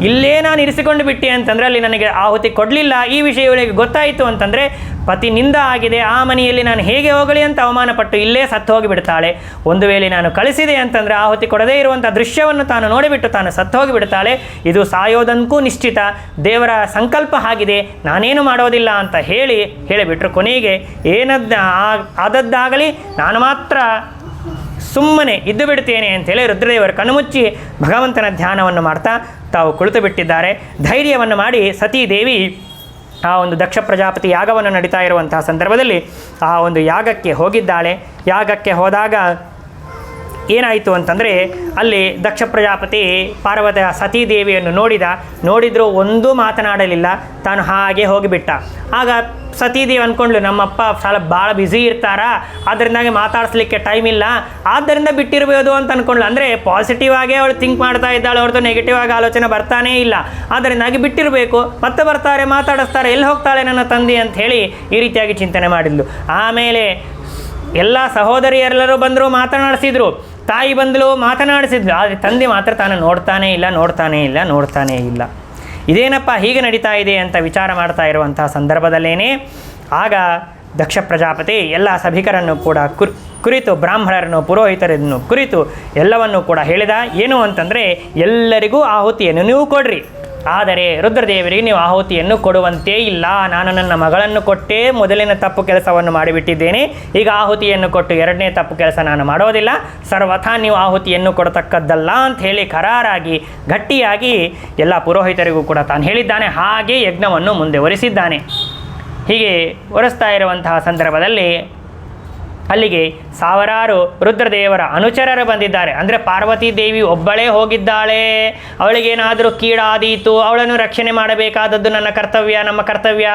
ಇಲ್ಲೇ ನಾನು ಇರಿಸಿಕೊಂಡು ಬಿಟ್ಟೆ ಅಂತಂದರೆ ಅಲ್ಲಿ ನನಗೆ ಆಹುತಿ ಕೊಡಲಿಲ್ಲ, ಈ ವಿಷಯ ಇವಳಿಗೆ ಗೊತ್ತಾಯಿತು ಅಂತಂದರೆ ಪತಿನಿಂದ ಆಗಿದೆ, ಆ ಮನೆಯಲ್ಲಿ ನಾನು ಹೇಗೆ ಹೋಗಲಿ ಅಂತ ಅವಮಾನಪಟ್ಟು ಇಲ್ಲೇ ಸತ್ತು ಹೋಗಿಬಿಡ್ತಾಳೆ. ಒಂದು ವೇಳೆ ನಾನು ಕಳಿಸಿದೆ ಅಂತಂದರೆ ಆಹುತಿ ಕೊಡದೇ ಇರುವಂಥ ದೃಶ್ಯವನ್ನು ತಾನು ನೋಡಿಬಿಟ್ಟು ತಾನು ಸತ್ತು ಹೋಗಿಬಿಡ್ತಾಳೆ. ಇದು ಸಾಯೋದಕ್ಕೂ ನಿಶ್ಚಿತ, ದೇವರ ಸಂಕಲ್ಪ ಆಗಿದೆ, ನಾನೇನು ಮಾಡೋದಿಲ್ಲ ಅಂತ ಹೇಳಿಬಿಟ್ರು. ಕೊನೆಗೆ ಆದದ್ದಾಗಲಿ, ನಾನು ಮಾತ್ರ ಸುಮ್ಮನೆ ಇದ್ದು ಬಿಡ್ತೇನೆ ಅಂಥೇಳಿ ರುದ್ರದೇವರು ಕಣ್ಣುಮುಚ್ಚಿ ಭಗವಂತನ ಧ್ಯಾನವನ್ನು ಮಾಡ್ತಾ ತಾವು ಕುಳಿತು ಬಿಟ್ಟಿದ್ದಾರೆ. ಧೈರ್ಯವನ್ನು ಮಾಡಿ ಸತೀದೇವಿ ಆ ಒಂದು ದಕ್ಷ ಪ್ರಜಾಪತಿ ಯಾಗವನ್ನು ನಡೀತಾ ಇರುವಂತಹ ಸಂದರ್ಭದಲ್ಲಿ ಆ ಒಂದು ಯಾಗಕ್ಕೆ ಹೋಗಿದ್ದಾಳೆ. ಯಾಗಕ್ಕೆ ಹೋದಾಗ ಏನಾಯಿತು ಅಂತಂದರೆ ಅಲ್ಲಿ ದಕ್ಷ ಪ್ರಜಾಪತಿ ಪಾರ್ವತ ಸತೀದೇವಿಯನ್ನು ನೋಡಿದರೂ ಒಂದೂ ಮಾತನಾಡಲಿಲ್ಲ, ತಾನು ಹಾಗೆ ಹೋಗಿಬಿಟ್ಟ. ಆಗ ಸತೀದೇವಿ ಅಂದ್ಕೊಂಡ್ಳು, ನಮ್ಮಪ್ಪ ಭಾಳ ಬ್ಯುಸಿ ಇರ್ತಾರಾ, ಅದರಿಂದಾಗಿ ಮಾತಾಡಿಸ್ಲಿಕ್ಕೆ ಟೈಮ್ ಇಲ್ಲ, ಆದ್ದರಿಂದ ಬಿಟ್ಟಿರ್ಬೋದು ಅಂತ ಅಂದ್ಕೊಂಡ್ಳು. ಅಂದರೆ ಪಾಸಿಟಿವ್ ಆಗೇ ಅವಳು ಥಿಂಕ್ ಮಾಡ್ತಾ ಇದ್ದಾಳೆ ಹೊರತು ನೆಗೆಟಿವ್ ಆಗಿ ಆಲೋಚನೆ ಬರ್ತಾನೇ ಇಲ್ಲ. ಅದರಿಂದಾಗಿ ಬಿಟ್ಟಿರಬೇಕು, ಮತ್ತೆ ಬರ್ತಾರೆ ಮಾತಾಡಿಸ್ತಾರೆ, ಎಲ್ಲಿ ಹೋಗ್ತಾಳೆ ನನ್ನ ತಂದೆ ಅಂತ ಹೇಳಿ ಈ ರೀತಿಯಾಗಿ ಚಿಂತನೆ ಮಾಡಿದ್ಲು. ಆಮೇಲೆ ಎಲ್ಲ ಸಹೋದರಿಯರೆಲ್ಲರೂ ಬಂದರು, ಮಾತನಾಡಿಸಿದ್ರು, ತಾಯಿ ಬಂದಳು ಮಾತನಾಡಿಸಿದ್ಲು. ಆದರೆ ತಂದೆ ಮಾತ್ರ ತಾನು ನೋಡ್ತಾನೇ ಇಲ್ಲ. ಇದೇನಪ್ಪ ಹೀಗೆ ನಡೀತಾ ಇದೆ ಅಂತ ವಿಚಾರ ಮಾಡ್ತಾ ಇರುವಂತಹ ಸಂದರ್ಭದಲ್ಲೇನೆ ಆಗ ದಕ್ಷ ಪ್ರಜಾಪತಿ ಎಲ್ಲ ಸಭಿಕರನ್ನು ಕೂಡ ಕುರಿತು, ಬ್ರಾಹ್ಮಣರನ್ನು ಪುರೋಹಿತರನ್ನು ಕುರಿತು ಎಲ್ಲವನ್ನೂ ಕೂಡ ಹೇಳಿದ. ಏನು ಅಂತಂದರೆ, ಎಲ್ಲರಿಗೂ ಆಹುತಿಯನ್ನು ನೀವು ಕೊಡ್ರಿ, ಆದರೆ ರುದ್ರದೇವರಿಗೆ ನೀವು ಆಹುತಿಯನ್ನು ಕೊಡುವಂತೇ ಇಲ್ಲ. ನಾನು ನನ್ನ ಮಗಳನ್ನು ಕೊಟ್ಟೇ ಮೊದಲಿನ ತಪ್ಪು ಕೆಲಸವನ್ನು ಮಾಡಿಬಿಟ್ಟಿದ್ದೇನೆ, ಈಗ ಆಹುತಿಯನ್ನು ಕೊಟ್ಟು ಎರಡನೇ ತಪ್ಪು ಕೆಲಸ ನಾನು ಮಾಡೋದಿಲ್ಲ, ಸರ್ವಥಾ ನೀವು ಆಹುತಿಯನ್ನು ಕೊಡತಕ್ಕದ್ದಲ್ಲ ಅಂತ ಹೇಳಿ ಕರಾರಾಗಿ ಗಟ್ಟಿಯಾಗಿ ಎಲ್ಲ ಪುರೋಹಿತರಿಗೂ ಕೂಡ ತಾನು ಹೇಳಿದ್ದಾನೆ. ಹಾಗೆ ಯಜ್ಞವನ್ನು ಮುಂದೆ ಒರೆಸಿದ್ದಾನೆ. ಹೀಗೆ ಒರೆಸ್ತಾ ಇರುವಂತಹ ಸಂದರ್ಭದಲ್ಲಿ ಅಲ್ಲಿಗೆ ಸಾವಿರಾರು ರುದ್ರದೇವರ ಅನುಚರರು ಬಂದಿದ್ದಾರೆ. ಅಂದರೆ ಪಾರ್ವತೀ ದೇವಿ ಒಬ್ಬಳೇ ಹೋಗಿದ್ದಾಳೆ, ಅವಳಿಗೇನಾದರೂ ಕೀಡಾದೀತು, ಅವಳನ್ನು ರಕ್ಷಣೆ ಮಾಡಬೇಕಾದದ್ದು ನಮ್ಮ ಕರ್ತವ್ಯ.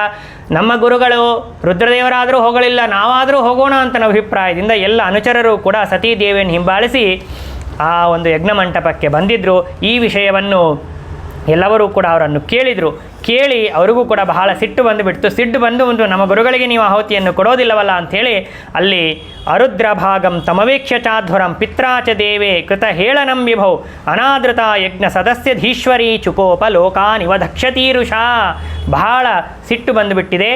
ನಮ್ಮ ಗುರುಗಳು ರುದ್ರದೇವರಾದರೂ ಹೋಗಲಿಲ್ಲ, ನಾವಾದರೂ ಹೋಗೋಣ ಅಂತ ಅಭಿಪ್ರಾಯದಿಂದ ಎಲ್ಲ ಅನುಚರರು ಕೂಡ ಸತೀದೇವಿಯನ್ನು ಹಿಂಬಾಲಿಸಿ ಆ ಒಂದು ಯಜ್ಞ ಮಂಟಪಕ್ಕೆ ಬಂದಿದ್ದರು. ಈ ವಿಷಯವನ್ನು ಎಲ್ಲರೂ ಕೂಡ ಅವರನ್ನು ಕೇಳಿ ಅವರಿಗೂ ಕೂಡ ಬಹಳ ಸಿಟ್ಟು ಬಂದು ನಮ್ಮ ಗುರುಗಳಿಗೆ ನೀವು ಆಹುತಿಯನ್ನು ಕೊಡೋದಿಲ್ಲವಲ್ಲ ಅಂಥೇಳಿ ಅಲ್ಲಿ ಅರುದ್ರ ಭಾಗಂ ತಮವೇಕ್ಷ್ಯ ಚಾಧ್ವರಂ ಪಿತ್ರಾಚ ದೇವೇ ಕೃತ ಹೇಳನಂ ವಿಭೌ ಅನಾದೃತ ಯಜ್ಞ ಸದಸ್ಯಧೀಶ್ವರಿ ಚುಕೋಪ ಲೋಕಾನಿವ ದಕ್ಷತೀರುಷಾ. ಬಹಳ ಸಿಟ್ಟು ಬಂದುಬಿಟ್ಟಿದೆ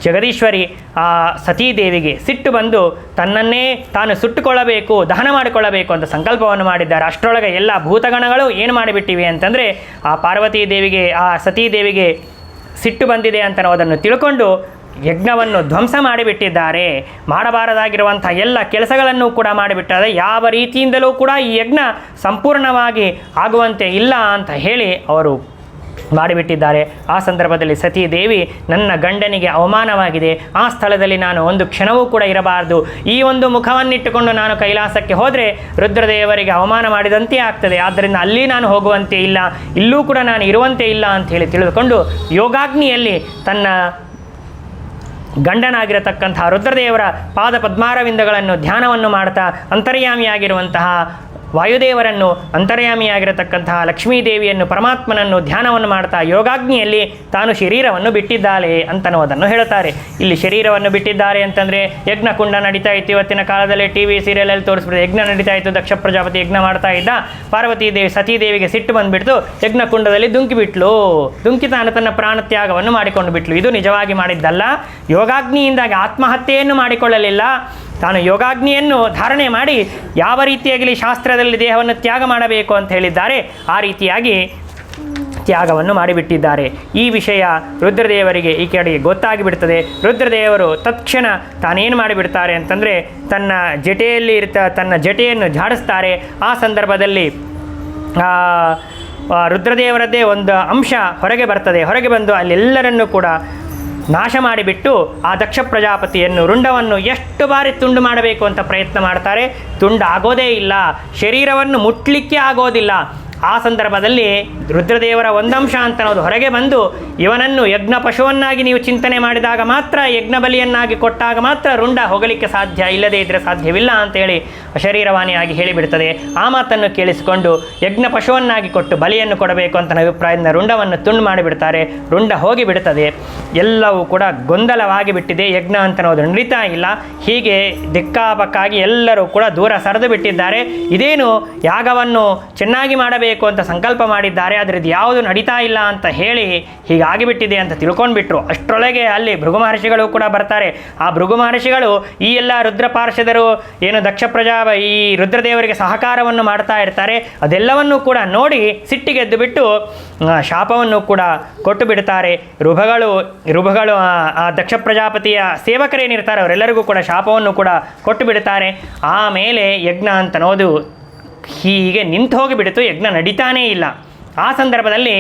ಜಗದೀಶ್ವರಿ ಆ ಸತೀದೇವಿಗೆ. ಸಿಟ್ಟು ಬಂದು ತನ್ನನ್ನೇ ತಾನು ಸುಟ್ಟುಕೊಳ್ಳಬೇಕು, ದಹನ ಮಾಡಿಕೊಳ್ಳಬೇಕು ಅಂತ ಸಂಕಲ್ಪವನ್ನು ಮಾಡಿದ್ದಾರೆ. ಅಷ್ಟರೊಳಗೆ ಎಲ್ಲ ಭೂತಗಣಗಳು ಏನು ಮಾಡಿಬಿಟ್ಟಿವೆ ಅಂತಂದರೆ, ಆ ಪಾರ್ವತೀ ದೇವಿಗೆ, ಆ ಸತೀದೇವಿಗೆ ಸಿಟ್ಟು ಬಂದಿದೆ ಅಂತ ಅದನ್ನು ತಿಳ್ಕೊಂಡು ಯಜ್ಞವನ್ನು ಧ್ವಂಸ ಮಾಡಿಬಿಟ್ಟಿದ್ದಾರೆ. ಮಾಡಬಾರದಾಗಿರುವಂಥ ಎಲ್ಲ ಕೆಲಸಗಳನ್ನು ಕೂಡ ಮಾಡಿಬಿಟ್ಟಾರೆ. ಯಾವ ರೀತಿಯಿಂದಲೂ ಕೂಡ ಈ ಯಜ್ಞ ಸಂಪೂರ್ಣವಾಗಿ ಆಗುವಂತೆ ಇಲ್ಲ ಅಂತ ಹೇಳಿ ಅವರು ಮಾಡಿಬಿಟ್ಟಿದ್ದಾರೆ. ಆ ಸಂದರ್ಭದಲ್ಲಿ ಸತೀದೇವಿ, ನನ್ನ ಗಂಡನಿಗೆ ಅವಮಾನವಾಗಿದೆ, ಆ ಸ್ಥಳದಲ್ಲಿ ನಾನು ಒಂದು ಕ್ಷಣವೂ ಕೂಡ ಇರಬಾರದು, ಈ ಒಂದು ಮುಖವನ್ನಿಟ್ಟುಕೊಂಡು ನಾನು ಕೈಲಾಸಕ್ಕೆ ಹೋದರೆ ರುದ್ರದೇವರಿಗೆ ಅವಮಾನ ಮಾಡಿದಂತೆ ಆಗ್ತದೆ, ಆದ್ದರಿಂದ ಅಲ್ಲಿ ನಾನು ಹೋಗುವಂತೆ ಇಲ್ಲ, ಇಲ್ಲೂ ಕೂಡ ನಾನು ಇರುವಂತೆ ಇಲ್ಲ ಅಂತ ಹೇಳಿ ತಿಳಿದುಕೊಂಡು ಯೋಗಾಗ್ನಿಯಲ್ಲಿ ತನ್ನ ಗಂಡನಾಗಿರತಕ್ಕಂತಹ ರುದ್ರದೇವರ ಪಾದ ಪದ್ಮಾರವಿಂದಗಳನ್ನು ಧ್ಯಾನವನ್ನು ಮಾಡ್ತಾ ಅಂತರ್ಯಾಮಿಯಾಗಿರುವಂತಹ ವಾಯುದೇವರನ್ನು, ಅಂತರ್ಯಾಮಿಯಾಗಿರತಕ್ಕಂತಹ ಲಕ್ಷ್ಮೀದೇವಿಯನ್ನು, ಪರಮಾತ್ಮನನ್ನು ಧ್ಯಾನವನ್ನು ಮಾಡ್ತಾ ಯೋಗಾಗ್ನಿಯಲ್ಲಿ ತಾನು ಶರೀರವನ್ನು ಬಿಟ್ಟಿದ್ದಾಳೆ ಅಂತನ್ನುವುದನ್ನು ಹೇಳುತ್ತಾರೆ. ಇಲ್ಲಿ ಶರೀರವನ್ನು ಬಿಟ್ಟಿದ್ದಾರೆ ಅಂತಂದರೆ ಯಜ್ಞಕುಂಡ ನಡೀತಾ ಇತ್ತು. ಇವತ್ತಿನ ಕಾಲದಲ್ಲಿ TV ಸೀರಿಯಲಲ್ಲಿ ತೋರಿಸ್ಬಿಟ್ಟು ಯಜ್ಞ ನಡೀತಾ ಇತ್ತು, ದಕ್ಷ ಪ್ರಜಾಪತಿ ಯಜ್ಞ ಮಾಡ್ತಾ ಇದ್ದ, ಪಾರ್ವತೀ ದೇವಿ ಸತೀದೇವಿಗೆ ಸಿಟ್ಟು ಬಂದುಬಿಡ್ತು, ಯಜ್ಞಕುಂಡದಲ್ಲಿ ದುಂಕಿ ತಾನು ತನ್ನ ಪ್ರಾಣತ್ಯಾಗವನ್ನು ಮಾಡಿಕೊಂಡು ಬಿಟ್ಲು. ಇದು ನಿಜವಾಗಿ ಮಾಡಿದ್ದಲ್ಲ. ಯೋಗಾಗ್ನಿಯಿಂದಾಗಿ ಆತ್ಮಹತ್ಯೆಯನ್ನು ಮಾಡಿಕೊಳ್ಳಲಿಲ್ಲ, ತಾನು ಯೋಗಾಗ್ನಿಯನ್ನು ಧಾರಣೆ ಮಾಡಿ ಯಾವ ರೀತಿಯಾಗಲಿ ಶಾಸ್ತ್ರದಲ್ಲಿ ದೇಹವನ್ನು ತ್ಯಾಗ ಮಾಡಬೇಕು ಅಂತ ಹೇಳಿದ್ದಾರೆ ಆ ರೀತಿಯಾಗಿ ತ್ಯಾಗವನ್ನು ಮಾಡಿಬಿಟ್ಟಿದ್ದಾರೆ. ಈ ವಿಷಯ ರುದ್ರದೇವರಿಗೆ ಈ ಕಡೆಗೆ ಗೊತ್ತಾಗಿಬಿಡ್ತದೆ. ರುದ್ರದೇವರು ತತ್ಕ್ಷಣ ತಾನೇನು ಮಾಡಿಬಿಡ್ತಾರೆ ಅಂತಂದರೆ ತನ್ನ ಜಟೆಯನ್ನು ಝಾಡಿಸ್ತಾರೆ. ಆ ಸಂದರ್ಭದಲ್ಲಿ ರುದ್ರದೇವರದ್ದೇ ಒಂದು ಅಂಶ ಹೊರಗೆ ಬರ್ತದೆ. ಹೊರಗೆ ಬಂದು ಅಲ್ಲೆಲ್ಲರನ್ನೂ ಕೂಡ ನಾಶ ಮಾಡಿಬಿಟ್ಟು ಆ ದಕ್ಷ ಪ್ರಜಾಪತಿಯನ್ನು, ರುಂಡವನ್ನು ಎಷ್ಟು ಬಾರಿ ತುಂಡು ಮಾಡಬೇಕು ಅಂತ ಪ್ರಯತ್ನ ಮಾಡ್ತಾರೆ, ತುಂಡು ಆಗೋದೇ ಇಲ್ಲ, ಶರೀರವನ್ನು ಮುಟ್ಲಿಕ್ಕೆ ಆಗೋದಿಲ್ಲ. ಆ ಸಂದರ್ಭದಲ್ಲಿ ರುದ್ರದೇವರ ಒಂದಂಶ ಅಂತ ಅನ್ನೋದು ಹೊರಗೆ ಬಂದು ಇವನನ್ನು ಯಜ್ಞ ಪಶುವನ್ನಾಗಿ ನೀವು ಚಿಂತನೆ ಮಾಡಿದಾಗ ಮಾತ್ರ, ಯಜ್ಞ ಬಲಿಯನ್ನಾಗಿ ಕೊಟ್ಟಾಗ ಮಾತ್ರ ರುಂಡ ಹೋಗಲಿಕ್ಕೆ ಸಾಧ್ಯ, ಇಲ್ಲದೇ ಇದ್ದರೆ ಸಾಧ್ಯವಿಲ್ಲ ಅಂತೇಳಿ ಅಶರೀರವಾಣಿಯಾಗಿ ಹೇಳಿಬಿಡ್ತದೆ. ಆ ಮಾತನ್ನು ಕೇಳಿಸಿಕೊಂಡು ಯಜ್ಞ ಪಶುವನ್ನಾಗಿ ಕೊಟ್ಟು ಬಲಿಯನ್ನು ಕೊಡಬೇಕು ಅಂತ ಅಭಿಪ್ರಾಯದಿಂದ ರುಂಡವನ್ನು ತುಂಡು ಮಾಡಿಬಿಡ್ತಾರೆ. ರುಂಡ ಹೋಗಿಬಿಡ್ತದೆ. ಎಲ್ಲವೂ ಕೂಡ ಗೊಂದಲವಾಗಿ ಬಿಟ್ಟಿದೆ. ಯಜ್ಞ ಅಂತ ಅನ್ನೋದು ನಡೀತಾ ಇಲ್ಲ. ಹೀಗೆ ದಿಕ್ಕಾಪಕ್ಕಾಗಿ ಎಲ್ಲರೂ ಕೂಡ ದೂರ ಸರಿದು ಬಿಟ್ಟಿದ್ದಾರೆ. ಇದೇನು ಯಾಗವನ್ನು ಚೆನ್ನಾಗಿ ಮಾಡಬೇಕು ಅಂತ ಸಂಕಲ್ಪ ಮಾಡಿದ್ದಾರೆ, ಆದರೆ ಇದು ಯಾವುದು ನಡೀತಾ ಇಲ್ಲ ಅಂತ ಹೇಳಿ ಹೀಗಾಗಿಬಿಟ್ಟಿದೆ ಅಂತ ತಿಳ್ಕೊಂಡ್ಬಿಟ್ರು. ಅಷ್ಟರೊಳಗೆ ಅಲ್ಲಿ ಭೃಗು ಮಹರ್ಷಿಗಳು ಕೂಡ ಬರ್ತಾರೆ. ಆ ಭೃಗು ಮಹರ್ಷಿಗಳು ಈ ಎಲ್ಲ ರುದ್ರ ಪಾರ್ಷದರು ಏನು ಈ ರುದ್ರದೇವರಿಗೆ ಸಹಕಾರವನ್ನು ಮಾಡ್ತಾ ಇರ್ತಾರೆ, ಅದೆಲ್ಲವನ್ನೂ ಕೂಡ ನೋಡಿ ಸಿಟ್ಟಿಗೆದ್ದು ಬಿಟ್ಟು ಶಾಪವನ್ನು ಕೂಡ ಕೊಟ್ಟು ಬಿಡ್ತಾರೆ. ಋಭಗಳು ಆ ದಕ್ಷ ಪ್ರಜಾಪತಿಯ ಸೇವಕರೇನಿರ್ತಾರೆ ಅವರೆಲ್ಲರಿಗೂ ಕೂಡ ಶಾಪವನ್ನು ಕೂಡ ಕೊಟ್ಟು ಬಿಡ್ತಾರೆ. ಆಮೇಲೆ ಯಜ್ಞ ಅಂತನೋದು ಹೀಗೆ ನಿಂತು ಹೋಗಿಬಿಡ್ತು, ಯಜ್ಞ ನಡೀತಾನೇ ಇಲ್ಲ. ಆ ಸಂದರ್ಭದಲ್ಲಿ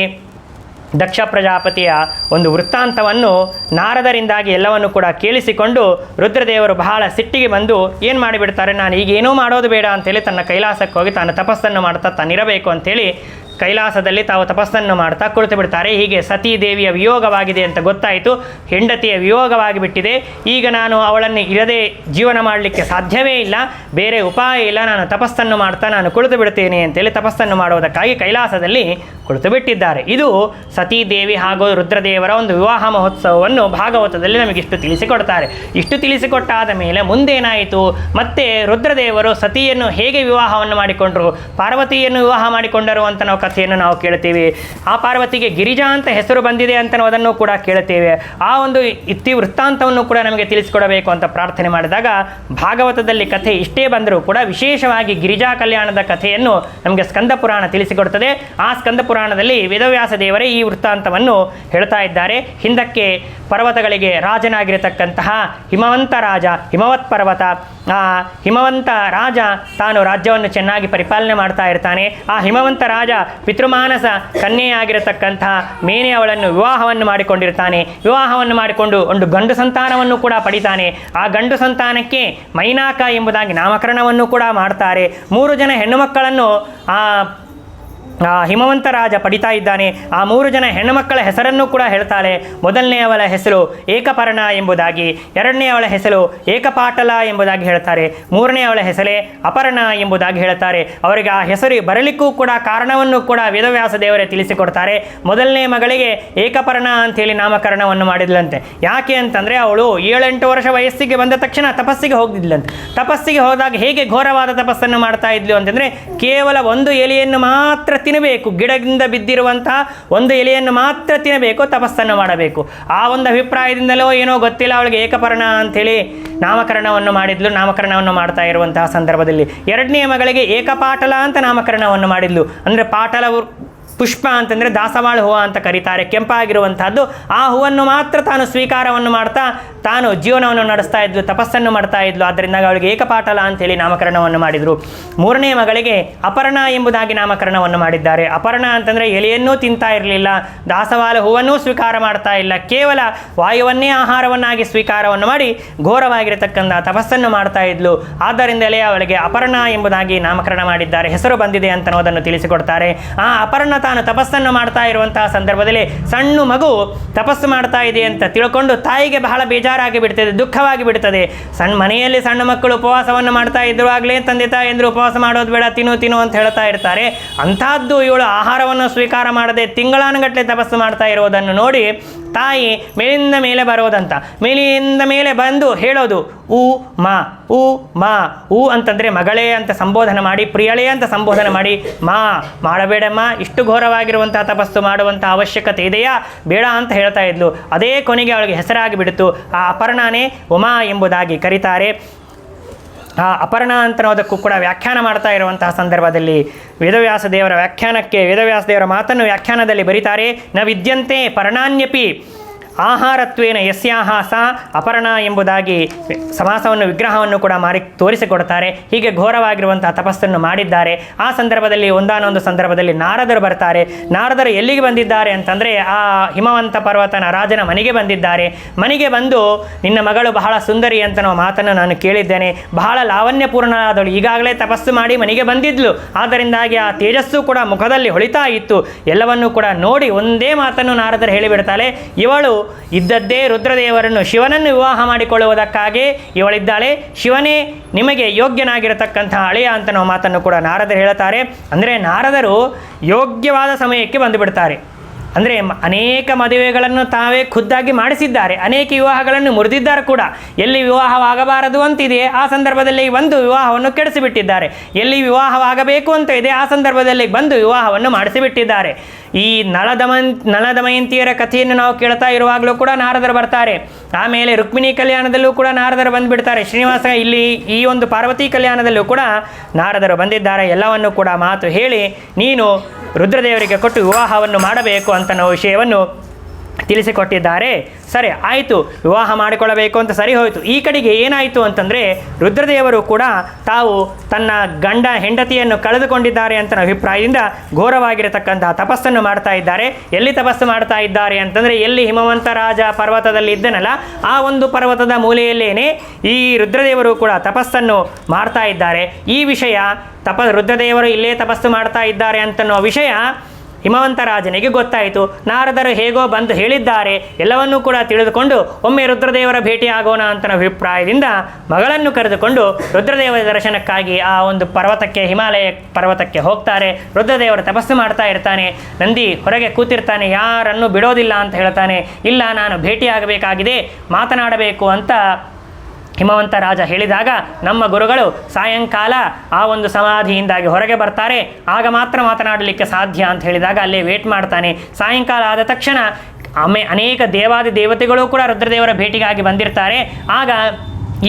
ದಕ್ಷ ಪ್ರಜಾಪತಿಯ ಒಂದು ವೃತ್ತಾಂತವನ್ನು ನಾರದರಿಂದಾಗಿ ಎಲ್ಲವನ್ನು ಕೂಡ ಕೇಳಿಸಿಕೊಂಡು ರುದ್ರದೇವರು ಬಹಳ ಸಿಟ್ಟಿಗೆ ಬಂದು ಏನು ಮಾಡಿಬಿಡ್ತಾರೆ, ನಾನು ಈಗ ಏನೂ ಮಾಡೋದು ಬೇಡ ಅಂತೇಳಿ ತನ್ನ ಕೈಲಾಸಕ್ಕೆ ಹೋಗಿ ತಾನು ತಪಸ್ಸನ್ನು ಮಾಡ್ತಾ ತಾನಿರಬೇಕು ಅಂಥೇಳಿ ಕೈಲಾಸದಲ್ಲಿ ತಾವು ತಪಸ್ಸನ್ನು ಮಾಡ್ತಾ ಕುಳಿತು ಬಿಡ್ತಾರೆ. ಹೀಗೆ ಸತೀದೇವಿಯ ವಿಯೋಗವಾಗಿದೆ ಅಂತ ಗೊತ್ತಾಯಿತು, ಹೆಂಡತಿಯ ವಿಯೋಗವಾಗಿ ಬಿಟ್ಟಿದೆ, ಈಗ ನಾನು ಅವಳನ್ನು ಇರದೆ ಜೀವನ ಮಾಡಲಿಕ್ಕೆ ಸಾಧ್ಯವೇ ಇಲ್ಲ, ಬೇರೆ ಉಪಾಯ ಇಲ್ಲ, ನಾನು ತಪಸ್ಸನ್ನು ಮಾಡ್ತಾ ನಾನು ಕುಳಿತು ಬಿಡ್ತೇನೆ ಅಂತೇಳಿ ತಪಸ್ಸನ್ನು ಮಾಡುವುದಕ್ಕಾಗಿ ಕೈಲಾಸದಲ್ಲಿ ಕುಳಿತು ಬಿಟ್ಟಿದ್ದಾರೆ. ಇದು ಸತೀದೇವಿ ಹಾಗೂ ರುದ್ರದೇವರ ಒಂದು ವಿವಾಹ ಮಹೋತ್ಸವವನ್ನು ಭಾಗವತದಲ್ಲಿ ನಮಗಿಷ್ಟು ತಿಳಿಸಿಕೊಡ್ತಾರೆ. ಇಷ್ಟು ತಿಳಿಸಿಕೊಟ್ಟಾದ ಮೇಲೆ ಮುಂದೇನಾಯಿತು, ಮತ್ತೆ ರುದ್ರದೇವರು ಸತಿಯನ್ನು ಹೇಗೆ ವಿವಾಹವನ್ನು ಮಾಡಿಕೊಂಡರು, ಪಾರ್ವತಿಯನ್ನು ವಿವಾಹ ಮಾಡಿಕೊಂಡರು ಅಂತ ನಾವು ಕಥೆಯನ್ನು ನಾವು ಕೇಳ್ತೇವೆ. ಆ ಪಾರ್ವತಿಗೆ ಗಿರಿಜಾ ಅಂತ ಹೆಸರು ಬಂದಿದೆ ಅಂತ ಅದನ್ನು ಕೂಡ ಕೇಳ್ತೇವೆ. ಆ ಒಂದು ವೃತ್ತಾಂತವನ್ನು ಕೂಡ ನಮಗೆ ತಿಳಿಸಿಕೊಡಬೇಕು ಅಂತ ಪ್ರಾರ್ಥನೆ ಮಾಡಿದಾಗ ಭಾಗವತದಲ್ಲಿ ಕಥೆ ಇಷ್ಟೇ ಬಂದರೂ ಕೂಡ ವಿಶೇಷವಾಗಿ ಗಿರಿಜಾ ಕಲ್ಯಾಣದ ಕಥೆಯನ್ನು ನಮಗೆ ಸ್ಕಂದ ಪುರಾಣ ತಿಳಿಸಿಕೊಡ್ತದೆ. ಆ ಸ್ಕಂದ ಪುರಾಣದಲ್ಲಿ ವೇದವ್ಯಾಸ ದೇವರೇ ಈ ವೃತ್ತಾಂತವನ್ನು ಹೇಳ್ತಾ ಇದ್ದಾರೆ. ಹಿಂದಕ್ಕೆ ಪರ್ವತಗಳಿಗೆ ರಾಜನಾಗಿರತಕ್ಕಂತಹ ಹಿಮವಂತ ರಾಜ, ಹಿಮವತ್ ಪರ್ವತ, ಆ ಹಿಮವಂತ ರಾಜ ತಾನು ರಾಜ್ಯವನ್ನು ಚೆನ್ನಾಗಿ ಪರಿಪಾಲನೆ ಮಾಡ್ತಾ ಇರ್ತಾನೆ. ಆ ಹಿಮವಂತ ರಾಜ ಪಿತೃಮಾನಸ ಕನ್ಯೆಯಾಗಿರತಕ್ಕಂತಹ ಮೇನೆ ಅವಳನ್ನು ವಿವಾಹವನ್ನು ಮಾಡಿಕೊಂಡಿರ್ತಾನೆ. ವಿವಾಹವನ್ನು ಮಾಡಿಕೊಂಡು ಒಂದು ಗಂಡು ಸಂತಾನವನ್ನು ಕೂಡ ಪಡಿತಾನೆ. ಆ ಗಂಡು ಸಂತಾನಕ್ಕೆ ಮೈನಾಕ ಎಂಬುದಾಗಿ ನಾಮಕರಣವನ್ನು ಕೂಡ ಮಾಡ್ತಾರೆ. 3 ಜನ ಹೆಣ್ಣು ಮಕ್ಕಳನ್ನು ಹಿಮವಂತ ರಾಜ ಪಡಿತಾ ಇದ್ದಾನೆ. ಆ 3 ಜನ ಹೆಣ್ಣುಮಕ್ಕಳ ಹೆಸರನ್ನು ಕೂಡ ಹೇಳ್ತಾಳೆ. ಮೊದಲನೆಯವಳ ಹೆಸರು ಏಕಪರ್ಣ ಎಂಬುದಾಗಿ, ಎರಡನೆಯವಳ ಹೆಸರು ಏಕಪಾಟಲ ಎಂಬುದಾಗಿ ಹೇಳ್ತಾರೆ, ಮೂರನೆಯವಳ ಹೆಸರೇ ಅಪರ್ಣ ಎಂಬುದಾಗಿ ಹೇಳ್ತಾರೆ. ಅವರಿಗೆ ಆ ಹೆಸರು ಬರಲಿಕ್ಕೂ ಕೂಡ ಕಾರಣವನ್ನು ಕೂಡ ವೇದವ್ಯಾಸ ದೇವರೇ ತಿಳಿಸಿಕೊಡ್ತಾರೆ. ಮೊದಲನೇ ಮಗಳಿಗೆ ಏಕಪರ್ಣ ಅಂಥೇಳಿ ನಾಮಕರಣವನ್ನು ಮಾಡಿದ್ಲಂತೆ. ಯಾಕೆ ಅಂತಂದರೆ ಅವಳು 7-8 ವರ್ಷ ವಯಸ್ಸಿಗೆ ಬಂದ ತಕ್ಷಣ ತಪಸ್ಸಿಗೆ ಹೋಗಿದ್ಲಂತೆ. ತಪಸ್ಸಿಗೆ ಹೋದಾಗ ಹೇಗೆ ಘೋರವಾದ ತಪಸ್ಸನ್ನು ಮಾಡ್ತಾ ಇದ್ಲು ಅಂತಂದರೆ ಕೇವಲ ಒಂದು ಎಲೆಯನ್ನು ಮಾತ್ರ ತಿನ್ನಬೇಕು, ಗಿಡದಿಂದ ಬಿದ್ದಿರುವಂತಹ ಒಂದು ಎಲೆಯನ್ನು ಮಾತ್ರ ತಿನ್ನಬೇಕು, ತಪಸ್ಸನ್ನು ಮಾಡಬೇಕು. ಆ ಒಂದು ಅಭಿಪ್ರಾಯದಿಂದಲೋ ಏನೋ ಗೊತ್ತಿಲ್ಲ ಅವಳಿಗೆ ಏಕಪರ್ಣ ಅಂಥೇಳಿ ನಾಮಕರಣವನ್ನು ಮಾಡಿದ್ಲು. ನಾಮಕರಣವನ್ನು ಮಾಡ್ತಾ ಇರುವಂತಹ ಸಂದರ್ಭದಲ್ಲಿ ಎರಡನೆಯ ಮಗಳಿಗೆ ಏಕಪಾಟಲ ಅಂತ ನಾಮಕರಣವನ್ನು ಮಾಡಿದ್ಲು. ಅಂದರೆ ಪಾಟಲ ಪುಷ್ಪ ಅಂತಂದರೆ ದಾಸವಾಳ ಹೂವು ಅಂತ ಕರೀತಾರೆ, ಕೆಂಪಾಗಿರುವಂತಹದ್ದು. ಆ ಹೂವನ್ನು ಮಾತ್ರ ತಾನು ಸ್ವೀಕಾರವನ್ನು ಮಾಡ್ತಾ ತಾನು ಜೀವನವನ್ನು ನಡೆಸ್ತಾ ಇದ್ಲು, ತಪಸ್ಸನ್ನು ಮಾಡ್ತಾ ಇದ್ಲು. ಆದ್ದರಿಂದ ಅವಳಿಗೆ ಏಕಪಾಟಲ ಅಂತೇಳಿ ನಾಮಕರಣವನ್ನು ಮಾಡಿದರು. ಮೂರನೇ ಮಗಳಿಗೆ ಅಪರ್ಣ ಎಂಬುದಾಗಿ ನಾಮಕರಣವನ್ನು ಮಾಡಿದ್ದಾರೆ. ಅಪರ್ಣ ಅಂತಂದರೆ ಎಲೆಯನ್ನೂ ತಿಂತಾ ಇರಲಿಲ್ಲ, ದಾಸವಾಳ ಹೂವನ್ನೂ ಸ್ವೀಕಾರ ಮಾಡ್ತಾ ಇಲ್ಲ, ಕೇವಲ ವಾಯುವನ್ನೇ ಆಹಾರವನ್ನಾಗಿ ಸ್ವೀಕಾರವನ್ನು ಮಾಡಿ ಘೋರವಾಗಿರತಕ್ಕಂಥ ತಪಸ್ಸನ್ನು ಮಾಡ್ತಾ ಇದ್ಲು. ಆದ್ದರಿಂದಲೇ ಅವಳಿಗೆ ಅಪರ್ಣ ಎಂಬುದಾಗಿ ನಾಮಕರಣ ಮಾಡಿದ್ದಾರೆ, ಹೆಸರು ಬಂದಿದೆ ಅಂತ ಅನ್ನೋದನ್ನು ತಿಳಿಸಿಕೊಡ್ತಾರೆ. ಆ ಅಪರ್ಣ ತಾನು ತಪಸ್ಸನ್ನು ಮಾಡ್ತಾ ಇರುವಂತಹ ಸಂದರ್ಭದಲ್ಲಿ ಸಣ್ಣ ಮಗು ತಪಸ್ಸು ಮಾಡ್ತಾ ಇದೆ ಅಂತ ತಿಳ್ಕೊಂಡು ತಾಯಿಗೆ ಬಹಳ ಬೇಜಾರಾಗಿ ಬಿಡ್ತದೆ, ದುಃಖವಾಗಿ ಬಿಡ್ತದೆ. ಮನೆಯಲ್ಲಿ ಸಣ್ಣ ಮಕ್ಕಳು ಉಪವಾಸವನ್ನು ಮಾಡ್ತಾ ಇದ್ರುವಾಗಲೇ ತಂದೆ ತಾಯಿಯಂದರು ಉಪವಾಸ ಮಾಡೋದು ಬೇಡ, ತಿನ್ನು ಅಂತ ಹೇಳ್ತಾ ಇರ್ತಾರೆ. ಅಂಥದ್ದು ಇವಳು ಆಹಾರವನ್ನು ಸ್ವೀಕಾರ ಮಾಡದೆ ತಿಂಗಳಾನುಗಟ್ಟಲೆ ತಪಸ್ಸು ಮಾಡ್ತಾ ಇರೋದನ್ನು ನೋಡಿ ತಾಯಿ ಮೇಲಿಂದ ಮೇಲೆ ಬರೋದಂತ, ಮೇಲಿಂದ ಮೇಲೆ ಬಂದು ಹೇಳೋದು ಊ ಮಾ ಊ ಮಾ. ಊ ಅಂತಂದರೆ ಮಗಳೇ ಅಂತ ಸಂಬೋಧನೆ ಮಾಡಿ, ಪ್ರಿಯಳೇ ಅಂತ ಸಂಬೋಧನೆ ಮಾಡಿ, ಮಾ ಮಾಡಬೇಡಮ್ಮ, ಇಷ್ಟು ಘೋರವಾಗಿರುವಂತಹ ತಪಸ್ಸು ಮಾಡುವಂಥ ಅವಶ್ಯಕತೆ ಇದೆಯಾ ಬೇಡ ಅಂತ ಹೇಳ್ತಾ ಇದ್ಲು. ಅದೇ ಕೊನೆಗೆ ಅವಳಿಗೆ ಹೆಸರಾಗಿ ಬಿಡ್ತು. ಆ ಅಪರ್ಣನೇ ಉಮಾ ಎಂಬುದಾಗಿ ಕರೀತಾರೆ. ಆ ಅಪರ್ಣ ಅಂತನ್ನೋದಕ್ಕೂ ಕೂಡ ವ್ಯಾಖ್ಯಾನ ಮಾಡ್ತಾ ಇರುವಂತಹ ಸಂದರ್ಭದಲ್ಲಿ ವೇದವ್ಯಾಸ ದೇವರ ವ್ಯಾಖ್ಯಾನಕ್ಕೆ ವೇದವ್ಯಾಸ ದೇವರ ಮಾತನ್ನು ವ್ಯಾಖ್ಯಾನದಲ್ಲಿ ಬರೀತಾರೆ. ನ ವಿದ್ಯಂತೆ ಪರ್ಣಾನ್ಯಪಿ ಆಹಾರತ್ವೇನ ಯಸ್ಯಾಹ ಸಾ ಅಪರ್ಣ ಎಂಬುದಾಗಿ ಸಮಾಸವನ್ನು ವಿಗ್ರಹವನ್ನು ಕೂಡ ಮಾರಿ ತೋರಿಸಿಕೊಡ್ತಾರೆ. ಹೀಗೆ ಘೋರವಾಗಿರುವಂತಹ ತಪಸ್ಸನ್ನು ಮಾಡಿದ್ದಾರೆ. ಆ ಸಂದರ್ಭದಲ್ಲಿ ಒಂದಾನೊಂದು ಸಂದರ್ಭದಲ್ಲಿ ನಾರದರು ಬರ್ತಾರೆ. ನಾರದರು ಎಲ್ಲಿಗೆ ಬಂದಿದ್ದಾರೆ ಅಂತಂದರೆ ಆ ಹಿಮವಂತ ಪರ್ವತನ ರಾಜನ ಮನೆಗೆ ಬಂದಿದ್ದಾರೆ. ಮನೆಗೆ ಬಂದು ನಿನ್ನ ಮಗಳು ಬಹಳ ಸುಂದರಿ ಅಂತ ನಾವು ಮಾತನ್ನು ನಾನು ಕೇಳಿದ್ದೇನೆ, ಬಹಳ ಲಾವಣ್ಯಪೂರ್ಣನಾದಳು, ಈಗಾಗಲೇ ತಪಸ್ಸು ಮಾಡಿ ಮನೆಗೆ ಬಂದಿದ್ಲು, ಆದ್ದರಿಂದಾಗಿ ಆ ತೇಜಸ್ಸು ಕೂಡ ಮುಖದಲ್ಲಿ ಹೊಳಿತಾ ಇತ್ತು. ಎಲ್ಲವನ್ನೂ ಕೂಡ ನೋಡಿ ಒಂದೇ ಮಾತನ್ನು ನಾರದರು ಹೇಳಿಬಿಡ್ತಾಳೆ, ಇವಳು ಇದ್ದದ್ದೇ ರುದ್ರದೇವರನ್ನು ಶಿವನನ್ನು ವಿವಾಹ ಮಾಡಿಕೊಳ್ಳುವುದಕ್ಕಾಗಿ ಇವಳಿದ್ದಾಳೆ, ಶಿವನೇ ನಿಮಗೆ ಯೋಗ್ಯನಾಗಿರತಕ್ಕಂತಹ ಅಳೆಯ ಅಂತ ನಾವು ಮಾತನ್ನು ಕೂಡ ನಾರದರು ಹೇಳುತ್ತಾರೆ. ಅಂದರೆ ನಾರದರು ಯೋಗ್ಯವಾದ ಸಮಯಕ್ಕೆ ಬಂದುಬಿಡ್ತಾರೆ. ಅಂದರೆ ಅನೇಕ ಮದುವೆಗಳನ್ನು ತಾವೇ ಖುದ್ದಾಗಿ ಮಾಡಿಸಿದ್ದಾರೆ, ಅನೇಕ ವಿವಾಹಗಳನ್ನು ಮುರಿದಿದ್ದಾರೆ ಕೂಡ. ಎಲ್ಲಿ ವಿವಾಹವಾಗಬಾರದು ಅಂತಿದೆ ಆ ಸಂದರ್ಭದಲ್ಲಿ ಒಂದು ವಿವಾಹವನ್ನು ಕೆಡಿಸಿಬಿಟ್ಟಿದ್ದಾರೆ, ಎಲ್ಲಿ ವಿವಾಹವಾಗಬೇಕು ಅಂತ ಇದೆ ಆ ಸಂದರ್ಭದಲ್ಲಿ ಬಂದು ವಿವಾಹವನ್ನು ಮಾಡಿಸಿಬಿಟ್ಟಿದ್ದಾರೆ. ಈ ನಳದಮಯಂತಿಯರ ಕಥೆಯನ್ನು ನಾವು ಕೇಳ್ತಾ ಇರುವಾಗಲೂ ಕೂಡ ನಾರದರು ಬರ್ತಾರೆ. ಆಮೇಲೆ ರುಕ್ಮಿಣಿ ಕಲ್ಯಾಣದಲ್ಲೂ ಕೂಡ ನಾರದರು ಬಂದುಬಿಡ್ತಾರೆ. ಶ್ರೀನಿವಾಸ ಇಲ್ಲಿ ಈ ಒಂದು ಪಾರ್ವತಿ ಕಲ್ಯಾಣದಲ್ಲೂ ಕೂಡ ನಾರದರು ಬಂದಿದ್ದಾರೆ. ಎಲ್ಲವನ್ನು ಕೂಡ ಮಾತು ಹೇಳಿ ನೀನು ರುದ್ರದೇವರಿಗೆ ಕೊಟ್ಟು ವಿವಾಹವನ್ನು ಮಾಡಬೇಕು ಅಂತ ನಾವು ವಿಷಯವನ್ನು ತಿಳಿಸಿಕೊಟ್ಟಿದ್ದಾರೆ. ಸರಿ ಆಯಿತು, ವಿವಾಹ ಮಾಡಿಕೊಳ್ಳಬೇಕು ಅಂತ ಸರಿ ಹೋಯಿತು. ಈ ಕಡೆಗೆ ಏನಾಯಿತು ಅಂತಂದರೆ ರುದ್ರದೇವರು ಕೂಡ ತಾವು ತನ್ನ ಗಂಡ ಹೆಂಡತಿಯನ್ನು ಕಳೆದುಕೊಂಡಿದ್ದಾರೆ ಅಂತ ಅಭಿಪ್ರಾಯದಿಂದ ಘೋರವಾಗಿರತಕ್ಕಂತಹ ತಪಸ್ಸನ್ನು ಮಾಡ್ತಾ ಇದ್ದಾರೆ. ಎಲ್ಲಿ ತಪಸ್ಸು ಮಾಡ್ತಾ ಇದ್ದಾರೆ ಅಂತಂದರೆ ಎಲ್ಲಿ ಹಿಮವಂತ ರಾಜ ಪರ್ವತದಲ್ಲಿ ಇದ್ದನಲ್ಲ ಆ ಒಂದು ಪರ್ವತದ ಮೂಲೆಯಲ್ಲೇನೆ ಈ ರುದ್ರದೇವರು ಕೂಡ ತಪಸ್ಸನ್ನು ಮಾಡ್ತಾ ಇದ್ದಾರೆ. ಈ ವಿಷಯ ರುದ್ರದೇವರು ಇಲ್ಲೇ ತಪಸ್ಸು ಮಾಡ್ತಾ ಇದ್ದಾರೆ ಅಂತನ್ನೋ ವಿಷಯ ಹಿಮವಂತ ರಾಜನಿಗೆ ಗೊತ್ತಾಯಿತು. ನಾರದರು ಹೇಗೋ ಬಂದು ಹೇಳಿದ್ದಾರೆ, ಎಲ್ಲವನ್ನೂ ಕೂಡ ತಿಳಿದುಕೊಂಡು ಒಮ್ಮೆ ರುದ್ರದೇವರ ಭೇಟಿಯಾಗೋಣ ಅಂತ ಅಭಿಪ್ರಾಯದಿಂದ ಮಗಳನ್ನು ಕರೆದುಕೊಂಡು ರುದ್ರದೇವರ ದರ್ಶನಕ್ಕಾಗಿ ಆ ಒಂದು ಪರ್ವತಕ್ಕೆ, ಹಿಮಾಲಯ ಪರ್ವತಕ್ಕೆ ಹೋಗ್ತಾರೆ. ರುದ್ರದೇವರು ತಪಸ್ಸು ಮಾಡ್ತಾ ಇರ್ತಾನೆ. ನಂದಿ ಹೊರಗೆ ಕೂತಿರ್ತಾನೆ, ಯಾರನ್ನು ಬಿಡೋದಿಲ್ಲ ಅಂತ ಹೇಳ್ತಾನೆ. ಇಲ್ಲ, ನಾನು ಭೇಟಿಯಾಗಬೇಕಾಗಿದೆ, ಮಾತನಾಡಬೇಕು ಅಂತ ಹಿಮವಂತ ರಾಜ ಹೇಳಿದಾಗ ನಮ್ಮ ಗುರುಗಳು ಸಾಯಂಕಾಲ ಆ ಒಂದು ಸಮಾಧಿಯಿಂದಾಗಿ ಹೊರಗೆ ಬರ್ತಾರೆ. ಆಗ ಮಾತ್ರ ಮಾತನಾಡಲಿಕ್ಕೆ ಸಾಧ್ಯ ಅಂತ ಹೇಳಿದಾಗ ಅಲ್ಲೇ ವೇಟ್ ಮಾಡ್ತಾನೆ. ಸಾಯಂಕಾಲ ಆದ ತಕ್ಷಣ ಅನೇಕ ದೇವಾದಿ ದೇವತೆಗಳು ಕೂಡ ರುದ್ರದೇವರ ಭೇಟಿಗಾಗಿ ಬಂದಿರ್ತಾರೆ. ಆಗ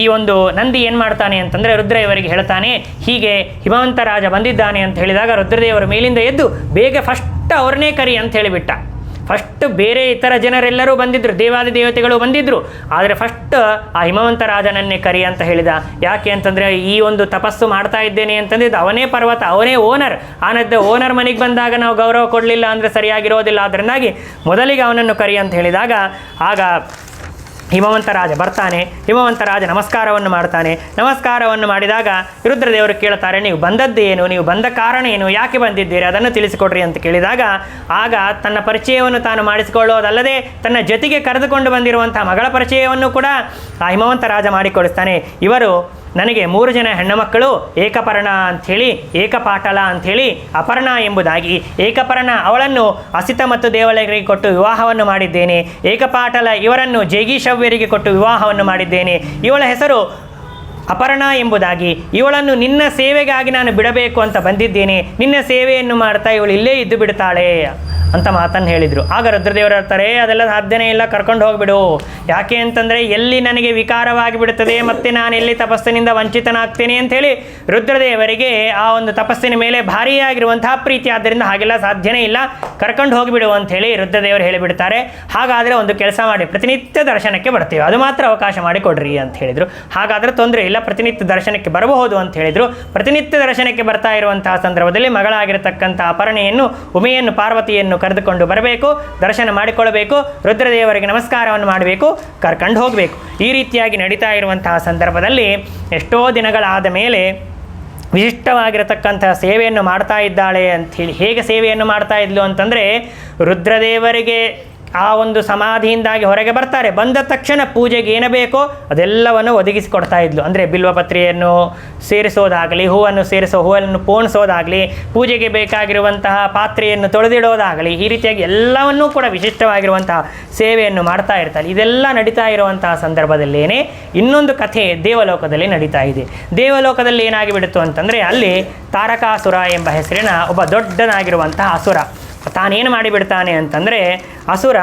ಈ ಒಂದು ನಂದಿ ಏನು ಮಾಡ್ತಾನೆ ಅಂತಂದರೆ ರುದ್ರದೇವರಿಗೆ ಹೇಳ್ತಾನೆ, ಹೀಗೆ ಹಿಮವಂತ ರಾಜ ಬಂದಿದ್ದಾನೆ ಅಂತ ಹೇಳಿದಾಗ ರುದ್ರದೇವರ ಮೇಲಿಂದ ಎದ್ದು ಬೇಗ ಫಸ್ಟ್ ಅವ್ರನ್ನೇ ಕರಿ ಅಂತ ಹೇಳಿಬಿಟ್ಟ. ಫಸ್ಟ್ ಬೇರೆ ಇತರ ಜನರೆಲ್ಲರೂ ಬಂದಿದ್ದರು, ದೇವಾದಿ ದೇವತೆಗಳು ಬಂದಿದ್ದರು, ಆದರೆ ಫಸ್ಟ್ ಆ ಹಿಮವಂತ ರಾಜನನ್ನೇ ಕರಿ ಅಂತ ಹೇಳಿದ. ಯಾಕೆ ಅಂತಂದರೆ ಈ ಒಂದು ತಪಸ್ಸು ಮಾಡ್ತಾ ಇದ್ದೇನೆ ಅಂತಂದಿದ್ದು ಅವನೇ ಪರ್ವತ, ಅವನೇ ಓನರ್. ಓನರ್ ಮನೆಗೆ ಬಂದಾಗ ನಾವು ಗೌರವ ಕೊಡಲಿಲ್ಲ ಅಂದರೆ ಸರಿಯಾಗಿರೋದಿಲ್ಲ. ಅದರಿಂದಾಗಿ ಮೊದಲಿಗೆ ಅವನನ್ನು ಕರಿ ಅಂತ ಹೇಳಿದಾಗ ಆಗ ಹಿಮವಂತ ರಾಜ ಬರ್ತಾನೆ. ಹಿಮವಂತ ರಾಜ ನಮಸ್ಕಾರವನ್ನು ಮಾಡ್ತಾನೆ. ನಮಸ್ಕಾರವನ್ನು ಮಾಡಿದಾಗ ರುದ್ರದೇವರು ಕೇಳ್ತಾರೆ, ನೀವು ಬಂದದ್ದು ಏನು, ನೀವು ಬಂದ ಕಾರಣ ಏನು, ಯಾಕೆ ಬಂದಿದ್ದೀರಿ, ಅದನ್ನು ತಿಳಿಸಿಕೊಡ್ರಿ ಅಂತ ಕೇಳಿದಾಗ ಆಗ ತನ್ನ ಪರಿಚಯವನ್ನು ತಾನು ಮಾಡಿಸಿಕೊಳ್ಳೋದಲ್ಲದೆ ತನ್ನ ಜೊತೆಗೆ ಕರೆದುಕೊಂಡು ಬಂದಿರುವಂತಹ ಮಗಳ ಪರಿಚಯವನ್ನು ಕೂಡ ಆ ಹಿಮವಂತ ರಾಜ ಮಾಡಿಕೊಡಿಸ್ತಾನೆ. ಇವರು ನನಗೆ 3 ಜನ ಹೆಣ್ಣು ಮಕ್ಕಳು, ಏಕಪರ್ಣ ಅಂಥೇಳಿ, ಏಕಪಾಟಲ ಅಂಥೇಳಿ, ಅಪರ್ಣ ಎಂಬುದಾಗಿ. ಏಕಪರ್ಣ ಅವಳನ್ನು ಅಸಿತ ಮತ್ತು ದೇವಲರಿಗೆ ಕೊಟ್ಟು ವಿವಾಹವನ್ನು ಮಾಡಿದ್ದೇನೆ. ಏಕಪಾಟಲ ಇವರನ್ನು ಜೇಗೀಶವ್ಯರಿಗೆ ಕೊಟ್ಟು ವಿವಾಹವನ್ನು ಮಾಡಿದ್ದೇನೆ. ಇವಳ ಹೆಸರು ಅಪರ್ಣ ಎಂಬುದಾಗಿ. ಇವಳನ್ನು ನಿನ್ನ ಸೇವೆಗಾಗಿ ನಾನು ಬಿಡಬೇಕು ಅಂತ ಬಂದಿದ್ದೇನೆ. ನಿನ್ನ ಸೇವೆಯನ್ನು ಮಾಡ್ತಾ ಇವಳು ಇಲ್ಲೇ ಇದ್ದು ಬಿಡ್ತಾಳೆ ಅಂತ ಮಾತನ್ನು ಹೇಳಿದರು. ಆಗ ರುದ್ರದೇವರು ಹೇಳ್ತಾರೆ, ಅದೆಲ್ಲ ಸಾಧ್ಯನೇ ಇಲ್ಲ, ಕರ್ಕೊಂಡು ಹೋಗಿಬಿಡು. ಯಾಕೆ ಅಂತಂದರೆ ಎಲ್ಲಿ ನನಗೆ ವಿಕಾರವಾಗಿ ಬಿಡುತ್ತದೆ ಮತ್ತು ನಾನು ಎಲ್ಲಿ ತಪಸ್ಸಿನಿಂದ ವಂಚಿತನಾಗ್ತೇನೆ ಅಂಥೇಳಿ ರುದ್ರದೇವರಿಗೆ ಆ ಒಂದು ತಪಸ್ಸಿನ ಮೇಲೆ ಭಾರಿಯಾಗಿರುವಂತಹ ಪ್ರೀತಿ. ಆದ್ದರಿಂದ ಹಾಗೆಲ್ಲ ಸಾಧ್ಯನೇ ಇಲ್ಲ, ಕರ್ಕೊಂಡು ಹೋಗಿಬಿಡು ಅಂಥೇಳಿ ರುದ್ರದೇವರು ಹೇಳಿಬಿಡ್ತಾರೆ. ಹಾಗಾದರೆ ಒಂದು ಕೆಲಸ ಮಾಡಿ, ಪ್ರತಿನಿತ್ಯ ದರ್ಶನಕ್ಕೆ ಬರ್ತೀವಿ, ಅದು ಮಾತ್ರ ಅವಕಾಶ ಮಾಡಿಕೊಡ್ರಿ ಅಂತ ಹೇಳಿದರು. ಹಾಗಾದರೆ ತೊಂದರೆ ಇಲ್ಲ, ಪ್ರತಿನಿತ್ಯ ದರ್ಶನಕ್ಕೆ ಬರಬಹುದು ಅಂತ ಹೇಳಿದರು. ಪ್ರತಿನಿತ್ಯ ದರ್ಶನಕ್ಕೆ ಬರ್ತಾ ಇರುವಂತಹ ಸಂದರ್ಭದಲ್ಲಿ ಮಗಳಾಗಿರತಕ್ಕಂಥ ಅಪರ್ಣೆಯನ್ನು, ಉಮೆಯನ್ನು, ಪಾರ್ವತಿಯನ್ನು ಕರೆದುಕೊಂಡು ಬರಬೇಕು, ದರ್ಶನ ಮಾಡಿಕೊಳ್ಳಬೇಕು, ರುದ್ರದೇವರಿಗೆ ನಮಸ್ಕಾರವನ್ನು ಮಾಡಬೇಕು, ಕರ್ಕೊಂಡು ಹೋಗಬೇಕು. ಈ ರೀತಿಯಾಗಿ ನಡೀತಾ ಇರುವಂತಹ ಸಂದರ್ಭದಲ್ಲಿ ಎಷ್ಟೋ ದಿನಗಳಾದ ಮೇಲೆ ವಿಶಿಷ್ಟವಾಗಿರತಕ್ಕಂತಹ ಸೇವೆಯನ್ನು ಮಾಡ್ತಾ ಇದ್ದಾಳೆ ಅಂಥೇಳಿ. ಹೇಗೆ ಸೇವೆಯನ್ನು ಮಾಡ್ತಾ ಇದ್ಲು ಅಂತಂದರೆ ರುದ್ರದೇವರಿಗೆ ಆ ಒಂದು ಸಮಾಧಿಯಿಂದಾಗಿ ಹೊರಗೆ ಬರ್ತಾರೆ. ಬಂದ ತಕ್ಷಣ ಪೂಜೆಗೆ ಏನು ಬೇಕೋ ಅದೆಲ್ಲವನ್ನು ಒದಗಿಸಿಕೊಡ್ತಾ ಇದ್ಲು. ಅಂದರೆ ಬಿಲ್ವಪತ್ರೆಯನ್ನು ಸೇರಿಸೋದಾಗಲಿ, ಹೂವನ್ನು ಪೋಣಿಸೋದಾಗಲಿ, ಪೂಜೆಗೆ ಬೇಕಾಗಿರುವಂತಹ ಪಾತ್ರೆಯನ್ನು ತೊಳೆದಿಡೋದಾಗಲಿ, ಈ ರೀತಿಯಾಗಿ ಎಲ್ಲವನ್ನೂ ಕೂಡ ವಿಶಿಷ್ಟವಾಗಿರುವಂತಹ ಸೇವೆಯನ್ನು ಮಾಡ್ತಾ ಇರ್ತಾರೆ. ಇದೆಲ್ಲ ನಡೀತಾ ಇರುವಂತಹ ಸಂದರ್ಭದಲ್ಲೇನೆ ಇನ್ನೊಂದು ಕಥೆ ದೇವಲೋಕದಲ್ಲಿ ನಡೀತಾ ಇದೆ. ದೇವಲೋಕದಲ್ಲಿ ಏನಾಗಿಬಿಡ್ತು ಅಂತಂದರೆ ಅಲ್ಲಿ ತಾರಕಾಸುರ ಎಂಬ ಹೆಸರಿನ ಒಬ್ಬ ದೊಡ್ಡನಾಗಿರುವಂತಹ ಅಸುರ ತಾನೇನು ಮಾಡಿಬಿಡ್ತಾನೆ ಅಂತಂದರೆ, ಅಸುರ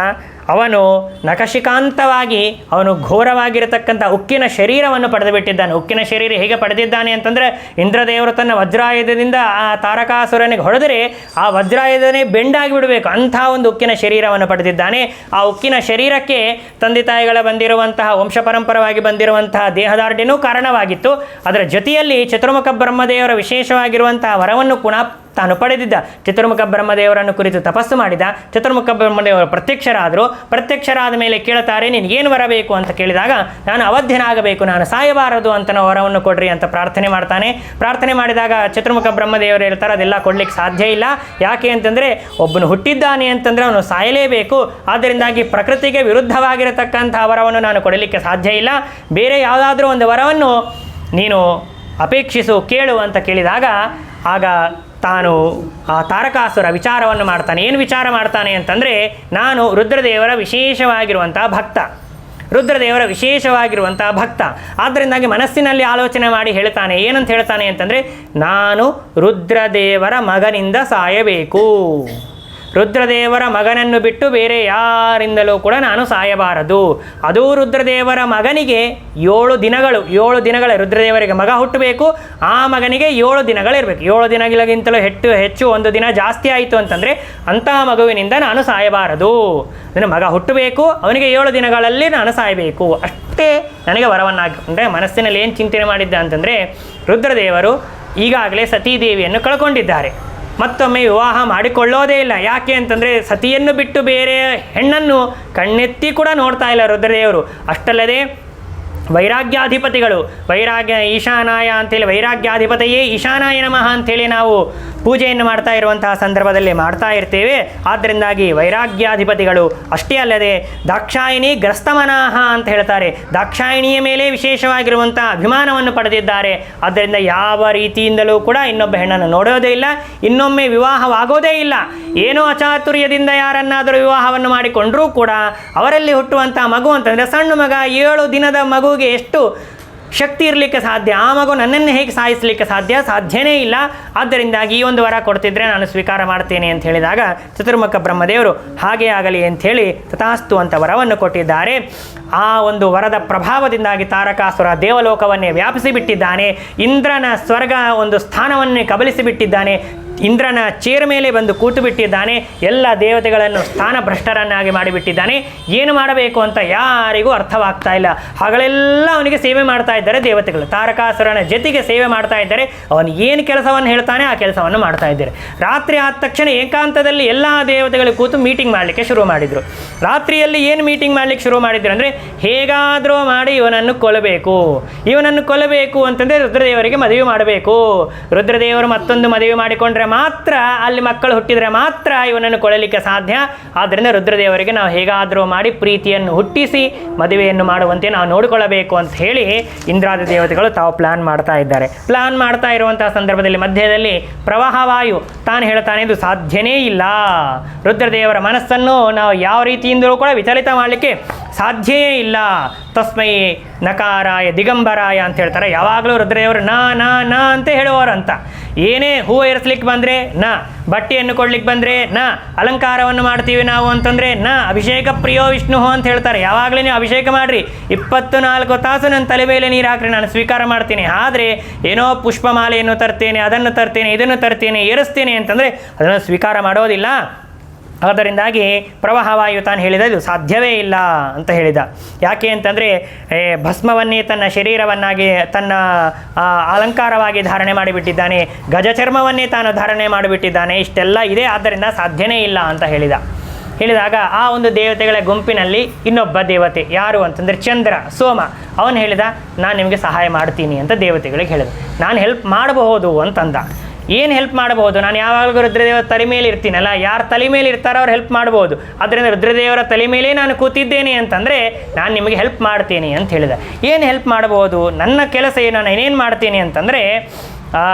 ಅವನು ನಖಶಿಕಾಂತವಾಗಿ ಅವನು ಘೋರವಾಗಿರತಕ್ಕಂಥ ಉಕ್ಕಿನ ಶರೀರವನ್ನು ಪಡೆದು ಬಿಟ್ಟಿದ್ದಾನೆ. ಉಕ್ಕಿನ ಶರೀರ ಹೇಗೆ ಪಡೆದಿದ್ದಾನೆ ಅಂತಂದರೆ, ಇಂದ್ರದೇವರು ತನ್ನ ವಜ್ರಾಯುಧದಿಂದ ಆ ತಾರಕಾಸುರನಿಗೆ ಹೊಡೆದರೆ ಆ ವಜ್ರಾಯುಧನೇ ಬೆಂಡಾಗಿ ಬಿಡಬೇಕು ಅಂಥ ಒಂದು ಉಕ್ಕಿನ ಶರೀರವನ್ನು ಪಡೆದಿದ್ದಾನೆ. ಆ ಉಕ್ಕಿನ ಶರೀರಕ್ಕೆ ತಂದೆ ತಾಯಿಗಳ ಬಂದಿರುವಂತಹ ವಂಶ ಪರಂಪರವಾಗಿ ಬಂದಿರುವಂತಹ ದೇಹದಾರ್ಢ್ಯನೂ ಕಾರಣವಾಗಿತ್ತು. ಅದರ ಜೊತೆಯಲ್ಲಿ ಚತುರ್ಮುಖ ಬ್ರಹ್ಮದೇವರ ವಿಶೇಷವಾಗಿರುವಂತಹ ವರವನ್ನು ಪುನಃ ತಾನು ಪಡೆದಿದ್ದ. ಚತುರ್ಮುಖ ಬ್ರಹ್ಮದೇವರನ್ನು ಕುರಿತು ತಪಸ್ಸು ಮಾಡಿದ. ಚತುರ್ಮುಖ ಬ್ರಹ್ಮದೇವರು ಪ್ರತ್ಯಕ್ಷರಾದರು. ಪ್ರತ್ಯಕ್ಷರಾದ ಮೇಲೆ ಕೇಳ್ತಾರೆ, ನಿನಗೇನು ಬರಬೇಕು ಅಂತ ಕೇಳಿದಾಗ, ನಾನು ಅವಧ್ಯನಾಗಬೇಕು, ನಾನು ಸಾಯಬಾರದು ಅಂತ ನಾವು ವರವನ್ನು ಕೊಡ್ರಿ ಅಂತ ಪ್ರಾರ್ಥನೆ ಮಾಡ್ತಾನೆ. ಪ್ರಾರ್ಥನೆ ಮಾಡಿದಾಗ ಚತುರ್ಮುಖ ಬ್ರಹ್ಮದೇವರು ಹೇಳ್ತಾರೆ, ಅದೆಲ್ಲ ಕೊಡ್ಲಿಕ್ಕೆ ಸಾಧ್ಯ ಇಲ್ಲ. ಯಾಕೆ ಅಂತಂದರೆ ಒಬ್ಬನು ಹುಟ್ಟಿದ್ದಾನೆ ಅಂತಂದರೆ ಅವನು ಸಾಯಲೇಬೇಕು. ಆದ್ದರಿಂದಾಗಿ ಪ್ರಕೃತಿಗೆ ವಿರುದ್ಧವಾಗಿರತಕ್ಕಂಥ ವರವನ್ನು ನಾನು ಕೊಡಲಿಕ್ಕೆ ಸಾಧ್ಯ ಇಲ್ಲ. ಬೇರೆ ಯಾವುದಾದ್ರೂ ಒಂದು ವರವನ್ನು ನೀನು ಅಪೇಕ್ಷಿಸು, ಕೇಳು ಅಂತ ಕೇಳಿದಾಗ ಆಗ ತಾನು ಆ ತಾರಕಾಸುರ ವಿಚಾರವನ್ನು ಮಾಡ್ತಾನೆ. ಏನು ವಿಚಾರ ಮಾಡ್ತಾನೆ ಅಂತಂದರೆ, ನಾನು ರುದ್ರದೇವರ ವಿಶೇಷವಾಗಿರುವಂತಹ ಭಕ್ತ. ಆದ್ದರಿಂದಾಗಿ ಮನಸ್ಸಿನಲ್ಲಿ ಆಲೋಚನೆ ಮಾಡಿ ಹೇಳ್ತಾನೆ. ಏನಂತ ಹೇಳ್ತಾನೆ ಅಂತಂದರೆ, ನಾನು ರುದ್ರದೇವರ ಮಗನಿಂದ ಸಾಯಬೇಕು. ರುದ್ರದೇವರ ಮಗನನ್ನು ಬಿಟ್ಟು ಬೇರೆ ಯಾರಿಂದಲೂ ಕೂಡ ನಾನು ಸಾಯಬಾರದು. ಅದೂ ರುದ್ರದೇವರ ಮಗನಿಗೆ 7 ದಿನಗಳ ರುದ್ರದೇವರಿಗೆ ಮಗ ಹುಟ್ಟಬೇಕು. ಆ ಮಗನಿಗೆ 7 ದಿನಗಳಿರಬೇಕು. 7 ದಿನಗಳಿಗಿಂತಲೂ ಹೆಚ್ಚು 1 ದಿನ ಜಾಸ್ತಿ ಆಯಿತು ಅಂತಂದರೆ ಅಂತಹ ಮಗುವಿನಿಂದ ನಾನು ಸಾಯಬಾರದು. ಅಂದರೆ ಮಗ ಹುಟ್ಟಬೇಕು, ಅವನಿಗೆ 7 ದಿನಗಳಲ್ಲಿ ನಾನು ಸಾಯಬೇಕು, ಅಷ್ಟೇ ನನಗೆ ವರವನ್ನಾಗಿಕೊಂಡ್ರೆ. ಮನಸ್ಸಿನಲ್ಲಿ ಏನು ಚಿಂತನೆ ಮಾಡಿದ್ದ ಅಂತಂದರೆ, ರುದ್ರದೇವರು ಈಗಾಗಲೇ ಸತೀದೇವಿಯನ್ನು ಕಳ್ಕೊಂಡಿದ್ದಾರೆ, ಮತ್ತೊಮ್ಮೆ ವಿವಾಹ ಮಾಡಿಕೊಳ್ಳೋದೇ ಇಲ್ಲ. ಯಾಕೆ ಅಂತಂದರೆ ಸತಿಯನ್ನು ಬಿಟ್ಟು ಬೇರೆ ಹೆಣ್ಣನ್ನು ಕಣ್ಣೆತ್ತಿ ಕೂಡ ನೋಡ್ತಾ ಇಲ್ಲ ರುದ್ರದೇವರು. ಅಷ್ಟಲ್ಲದೆ ವೈರಾಗ್ಯಾಧಿಪತಿಗಳು, ಈಶಾನಾಯ ಅಂಥೇಳಿ ವೈರಾಗ್ಯಾಧಿಪತಿಯೇ ಈಶಾನಾಯ ನಮಃ ಅಂಥೇಳಿ ನಾವು ಪೂಜೆಯನ್ನು ಮಾಡ್ತಾ ಇರುವಂತಹ ಸಂದರ್ಭದಲ್ಲಿ ಮಾಡ್ತಾ ಇರ್ತೇವೆ. ಆದ್ದರಿಂದಾಗಿ ವೈರಾಗ್ಯಾಧಿಪತಿಗಳು, ಅಷ್ಟೇ ಅಲ್ಲದೆ ದಾಕ್ಷಾಯಿಣಿ ಗ್ರಸ್ತಮನಾಹ ಅಂತ ಹೇಳ್ತಾರೆ. ದಾಕ್ಷಾಯಿಣಿಯ ಮೇಲೆ ವಿಶೇಷವಾಗಿರುವಂಥ ಅಭಿಮಾನವನ್ನು ಪಡೆದಿದ್ದಾರೆ. ಆದ್ದರಿಂದ ಯಾವ ರೀತಿಯಿಂದಲೂ ಕೂಡ ಇನ್ನೊಬ್ಬ ಹೆಣ್ಣನ್ನು ನೋಡೋದೇ ಇಲ್ಲ, ಇನ್ನೊಮ್ಮೆ ವಿವಾಹವಾಗೋದೇ ಇಲ್ಲ. ಏನೋ ಅಚಾತುರ್ಯದಿಂದ ಯಾರನ್ನಾದರೂ ವಿವಾಹವನ್ನು ಮಾಡಿಕೊಂಡರೂ ಕೂಡ ಅವರಲ್ಲಿ ಹುಟ್ಟುವಂಥ ಮಗು ಅಂತಂದರೆ ಸಣ್ಣ ಮಗ, 7 ದಿನದ ಮಗುವಿಗೆ ಎಷ್ಟು ಶಕ್ತಿ ಇರಲಿಕ್ಕೆ ಸಾಧ್ಯ? ಆ ಮಗು ನನ್ನನ್ನು ಹೇಗೆ ಸಾಯಿಸಲಿಕ್ಕೆ ಸಾಧ್ಯನೇ ಇಲ್ಲ. ಆದ್ದರಿಂದಾಗಿ ಈ ಒಂದು ವರ ಕೊಡ್ತಿದ್ರೆ ನಾನು ಸ್ವೀಕಾರ ಮಾಡ್ತೇನೆ ಅಂತ ಹೇಳಿದಾಗ ಚತುರ್ಮುಖ ಬ್ರಹ್ಮದೇವರು ಹಾಗೇ ಆಗಲಿ ಅಂಥೇಳಿ ತಥಾಸ್ತು ಅಂತ ವರವನ್ನು ಕೊಟ್ಟಿದ್ದಾರೆ. ಆ ಒಂದು ವರದ ಪ್ರಭಾವದಿಂದಾಗಿ ತಾರಕಾಸುರ ದೇವಲೋಕವನ್ನೇ ವ್ಯಾಪಿಸಿಬಿಟ್ಟಿದ್ದಾನೆ. ಇಂದ್ರನ ಸ್ವರ್ಗ ಒಂದು ಸ್ಥಾನವನ್ನೇ ಕಬಲಿಸಿಬಿಟ್ಟಿದ್ದಾನೆ. ಇಂದ್ರನ ಚೇರ್ ಮೇಲೆ ಬಂದು ಕೂತು ಬಿಟ್ಟಿದ್ದಾನೆ. ಎಲ್ಲ ದೇವತೆಗಳನ್ನು ಸ್ಥಾನಭ್ರಷ್ಟರನ್ನಾಗಿ ಮಾಡಿಬಿಟ್ಟಿದ್ದಾನೆ. ಏನು ಮಾಡಬೇಕು ಅಂತ ಯಾರಿಗೂ ಅರ್ಥವಾಗ್ತಾ ಇಲ್ಲ. ಹಗಲೆಲ್ಲ ಅವನಿಗೆ ಸೇವೆ ಮಾಡ್ತಾ ಇದ್ದಾರೆ ದೇವತೆಗಳು. ತಾರಕಾಸುರನ ಜೊತೆಗೆ ಸೇವೆ ಮಾಡ್ತಾ ಇದ್ದಾರೆ. ಅವನು ಏನು ಕೆಲಸವನ್ನು ಹೇಳ್ತಾನೆ ಆ ಕೆಲಸವನ್ನು ಮಾಡ್ತಾ ಇದ್ದಾರೆ. ರಾತ್ರಿ ಆದ ತಕ್ಷಣ ಏಕಾಂತದಲ್ಲಿ ಎಲ್ಲ ದೇವತೆಗಳು ಕೂತು ಮೀಟಿಂಗ್ ಮಾಡಲಿಕ್ಕೆ ಶುರು ಮಾಡಿದರು. ರಾತ್ರಿಯಲ್ಲಿ ಏನು ಮೀಟಿಂಗ್ ಮಾಡಲಿಕ್ಕೆ ಶುರು ಮಾಡಿದ್ರು ಅಂದರೆ, ಹೇಗಾದರೂ ಮಾಡಿ ಇವನನ್ನು ಕೊಲ್ಲಬೇಕು ಅಂತಂದರೆ ರುದ್ರದೇವರಿಗೆ ಮದುವೆ ಮಾಡಬೇಕು. ರುದ್ರದೇವರು ಮತ್ತೊಂದು ಮದುವೆ ಮಾಡಿಕೊಂಡ್ರೆ ಮಾತ್ರ, ಅಲ್ಲಿ ಮಕ್ಕಳು ಹುಟ್ಟಿದರೆ ಮಾತ್ರ ಇವನನ್ನು ಕೊಲ್ಲಲಿಕ್ಕೆ ಸಾಧ್ಯ. ಆದ್ದರಿಂದ ರುದ್ರದೇವರಿಗೆ ನಾವು ಹೇಗಾದರೂ ಮಾಡಿ ಪ್ರೀತಿಯನ್ನು ಹುಟ್ಟಿಸಿ ಮದುವೆಯನ್ನು ಮಾಡುವಂತೆ ನಾವು ನೋಡಿಕೊಳ್ಳಬೇಕು ಅಂತ ಹೇಳಿ ಇಂದ್ರಾದಿ ದೇವತೆಗಳು ತಾವು ಪ್ಲಾನ್ ಮಾಡ್ತಾ ಇದ್ದಾರೆ. ಪ್ಲಾನ್ ಮಾಡ್ತಾ ಇರುವಂತಹ ಸಂದರ್ಭದಲ್ಲಿ ಮಧ್ಯದಲ್ಲಿ ಪ್ರವಾಹವಾಯು ತಾನು ಹೇಳ್ತಾನೆ, ಇದು ಸಾಧ್ಯನೇ ಇಲ್ಲ. ರುದ್ರದೇವರ ಮನಸ್ಸನ್ನು ನಾವು ಯಾವ ರೀತಿಯಿಂದಲೂ ಕೂಡ ವಿಚಲಿತ ಮಾಡಲಿಕ್ಕೆ ಸಾಧ್ಯವೇ ಇಲ್ಲ. ತಸ್ಮೈ ನಕಾರಾಯ ದಿಗಂಬರಾಯ ಅಂತ ಹೇಳ್ತಾರೆ. ಯಾವಾಗಲೂ ರುದ್ರದೇವರು ನಾ ಅಂತ ಹೇಳುವವರು ಅಂತ. ಏನೇ ಹೂವು ಏರಿಸ್ಲಿಕ್ಕೆ ಬಂದರೆ ಬಟ್ಟೆಯನ್ನು ಕೊಡ್ಲಿಕ್ಕೆ ಬಂದರೆ ಅಲಂಕಾರವನ್ನು ಮಾಡ್ತೀವಿ ನಾವು ಅಂತಂದರೆ ಅಭಿಷೇಕ ಪ್ರಿಯೋ ವಿಷ್ಣು ಅಂತ ಹೇಳ್ತಾರೆ. ಯಾವಾಗಲೂ ನೀವು ಅಭಿಷೇಕ ಮಾಡಿರಿ, 24 ತಾಸು ನನ್ನ ತಲೆ ಮೇಲೆ ನೀರು ಹಾಕ್ರಿ, ನಾನು ಸ್ವೀಕಾರ ಮಾಡ್ತೀನಿ. ಆದರೆ ಏನೋ ಪುಷ್ಪಮಾಲೆಯನ್ನು ತರ್ತೇನೆ, ಅದನ್ನು ತರ್ತೇನೆ, ಇದನ್ನು ತರ್ತೇನೆ, ಏರಿಸ್ತೇನೆ ಅಂತಂದರೆ ಅದನ್ನು ಸ್ವೀಕಾರ ಮಾಡೋದಿಲ್ಲ. ಅದರಿಂದಾಗಿ ಪ್ರವಾಹವಾಯು ತಾನು ಹೇಳಿದ ಇದು ಸಾಧ್ಯವೇ ಇಲ್ಲ ಅಂತ ಹೇಳಿದ. ಯಾಕೆ ಅಂತಂದರೆ ಭಸ್ಮವನ್ನೇ ತನ್ನ ಶರೀರವನ್ನಾಗಿ ತನ್ನ ಅಲಂಕಾರವಾಗಿ ಧಾರಣೆ ಮಾಡಿಬಿಟ್ಟಿದ್ದಾನೆ, ಗಜಚರ್ಮವನ್ನೇ ತಾನು ಧಾರಣೆ ಮಾಡಿಬಿಟ್ಟಿದ್ದಾನೆ. ಇಷ್ಟೆಲ್ಲ ಇದೆ, ಆದ್ದರಿಂದ ಸಾಧ್ಯನೇ ಇಲ್ಲ ಅಂತ ಹೇಳಿದಾಗ ಆ ಒಂದು ದೇವತೆಗಳ ಗುಂಪಿನಲ್ಲಿ ಇನ್ನೊಬ್ಬ ದೇವತೆ ಯಾರು ಅಂತಂದರೆ ಚಂದ್ರ, ಸೋಮ. ಅವನು ಹೇಳಿದ, ನಾನು ನಿಮಗೆ ಸಹಾಯ ಮಾಡ್ತೀನಿ ಅಂತ ದೇವತೆಗಳಿಗೆ ಹೇಳಿದ. ನಾನು ಹೆಲ್ಪ್ ಮಾಡಬಹುದು ಅಂತಂದ. ಏನು ಹೆಲ್ಪ್ ಮಾಡಬಹುದು? ನಾನು ಯಾವಾಗಲೂ ರುದ್ರದೇವರ ತಲೆ ಮೇಲೆ ಇರ್ತೀನಲ್ಲ, ಯಾರು ತಲೆ ಮೇಲೆ ಇರ್ತಾರೋ ಅವ್ರು ಹೆಲ್ಪ್ ಮಾಡ್ಬೋದು. ಆದ್ದರಿಂದ ರುದ್ರದೇವರ ತಲೆ ಮೇಲೆ ನಾನು ಕೂತಿದ್ದೇನೆ ಅಂತಂದರೆ ನಾನು ನಿಮಗೆ ಹೆಲ್ಪ್ ಮಾಡ್ತೀನಿ ಅಂತ ಹೇಳಿದ. ಏನು ಹೆಲ್ಪ್ ಮಾಡಬಹುದು? ನನ್ನ ಕೆಲಸ ನಾನು ಏನೇನು ಮಾಡ್ತೀನಿ ಅಂತಂದರೆ,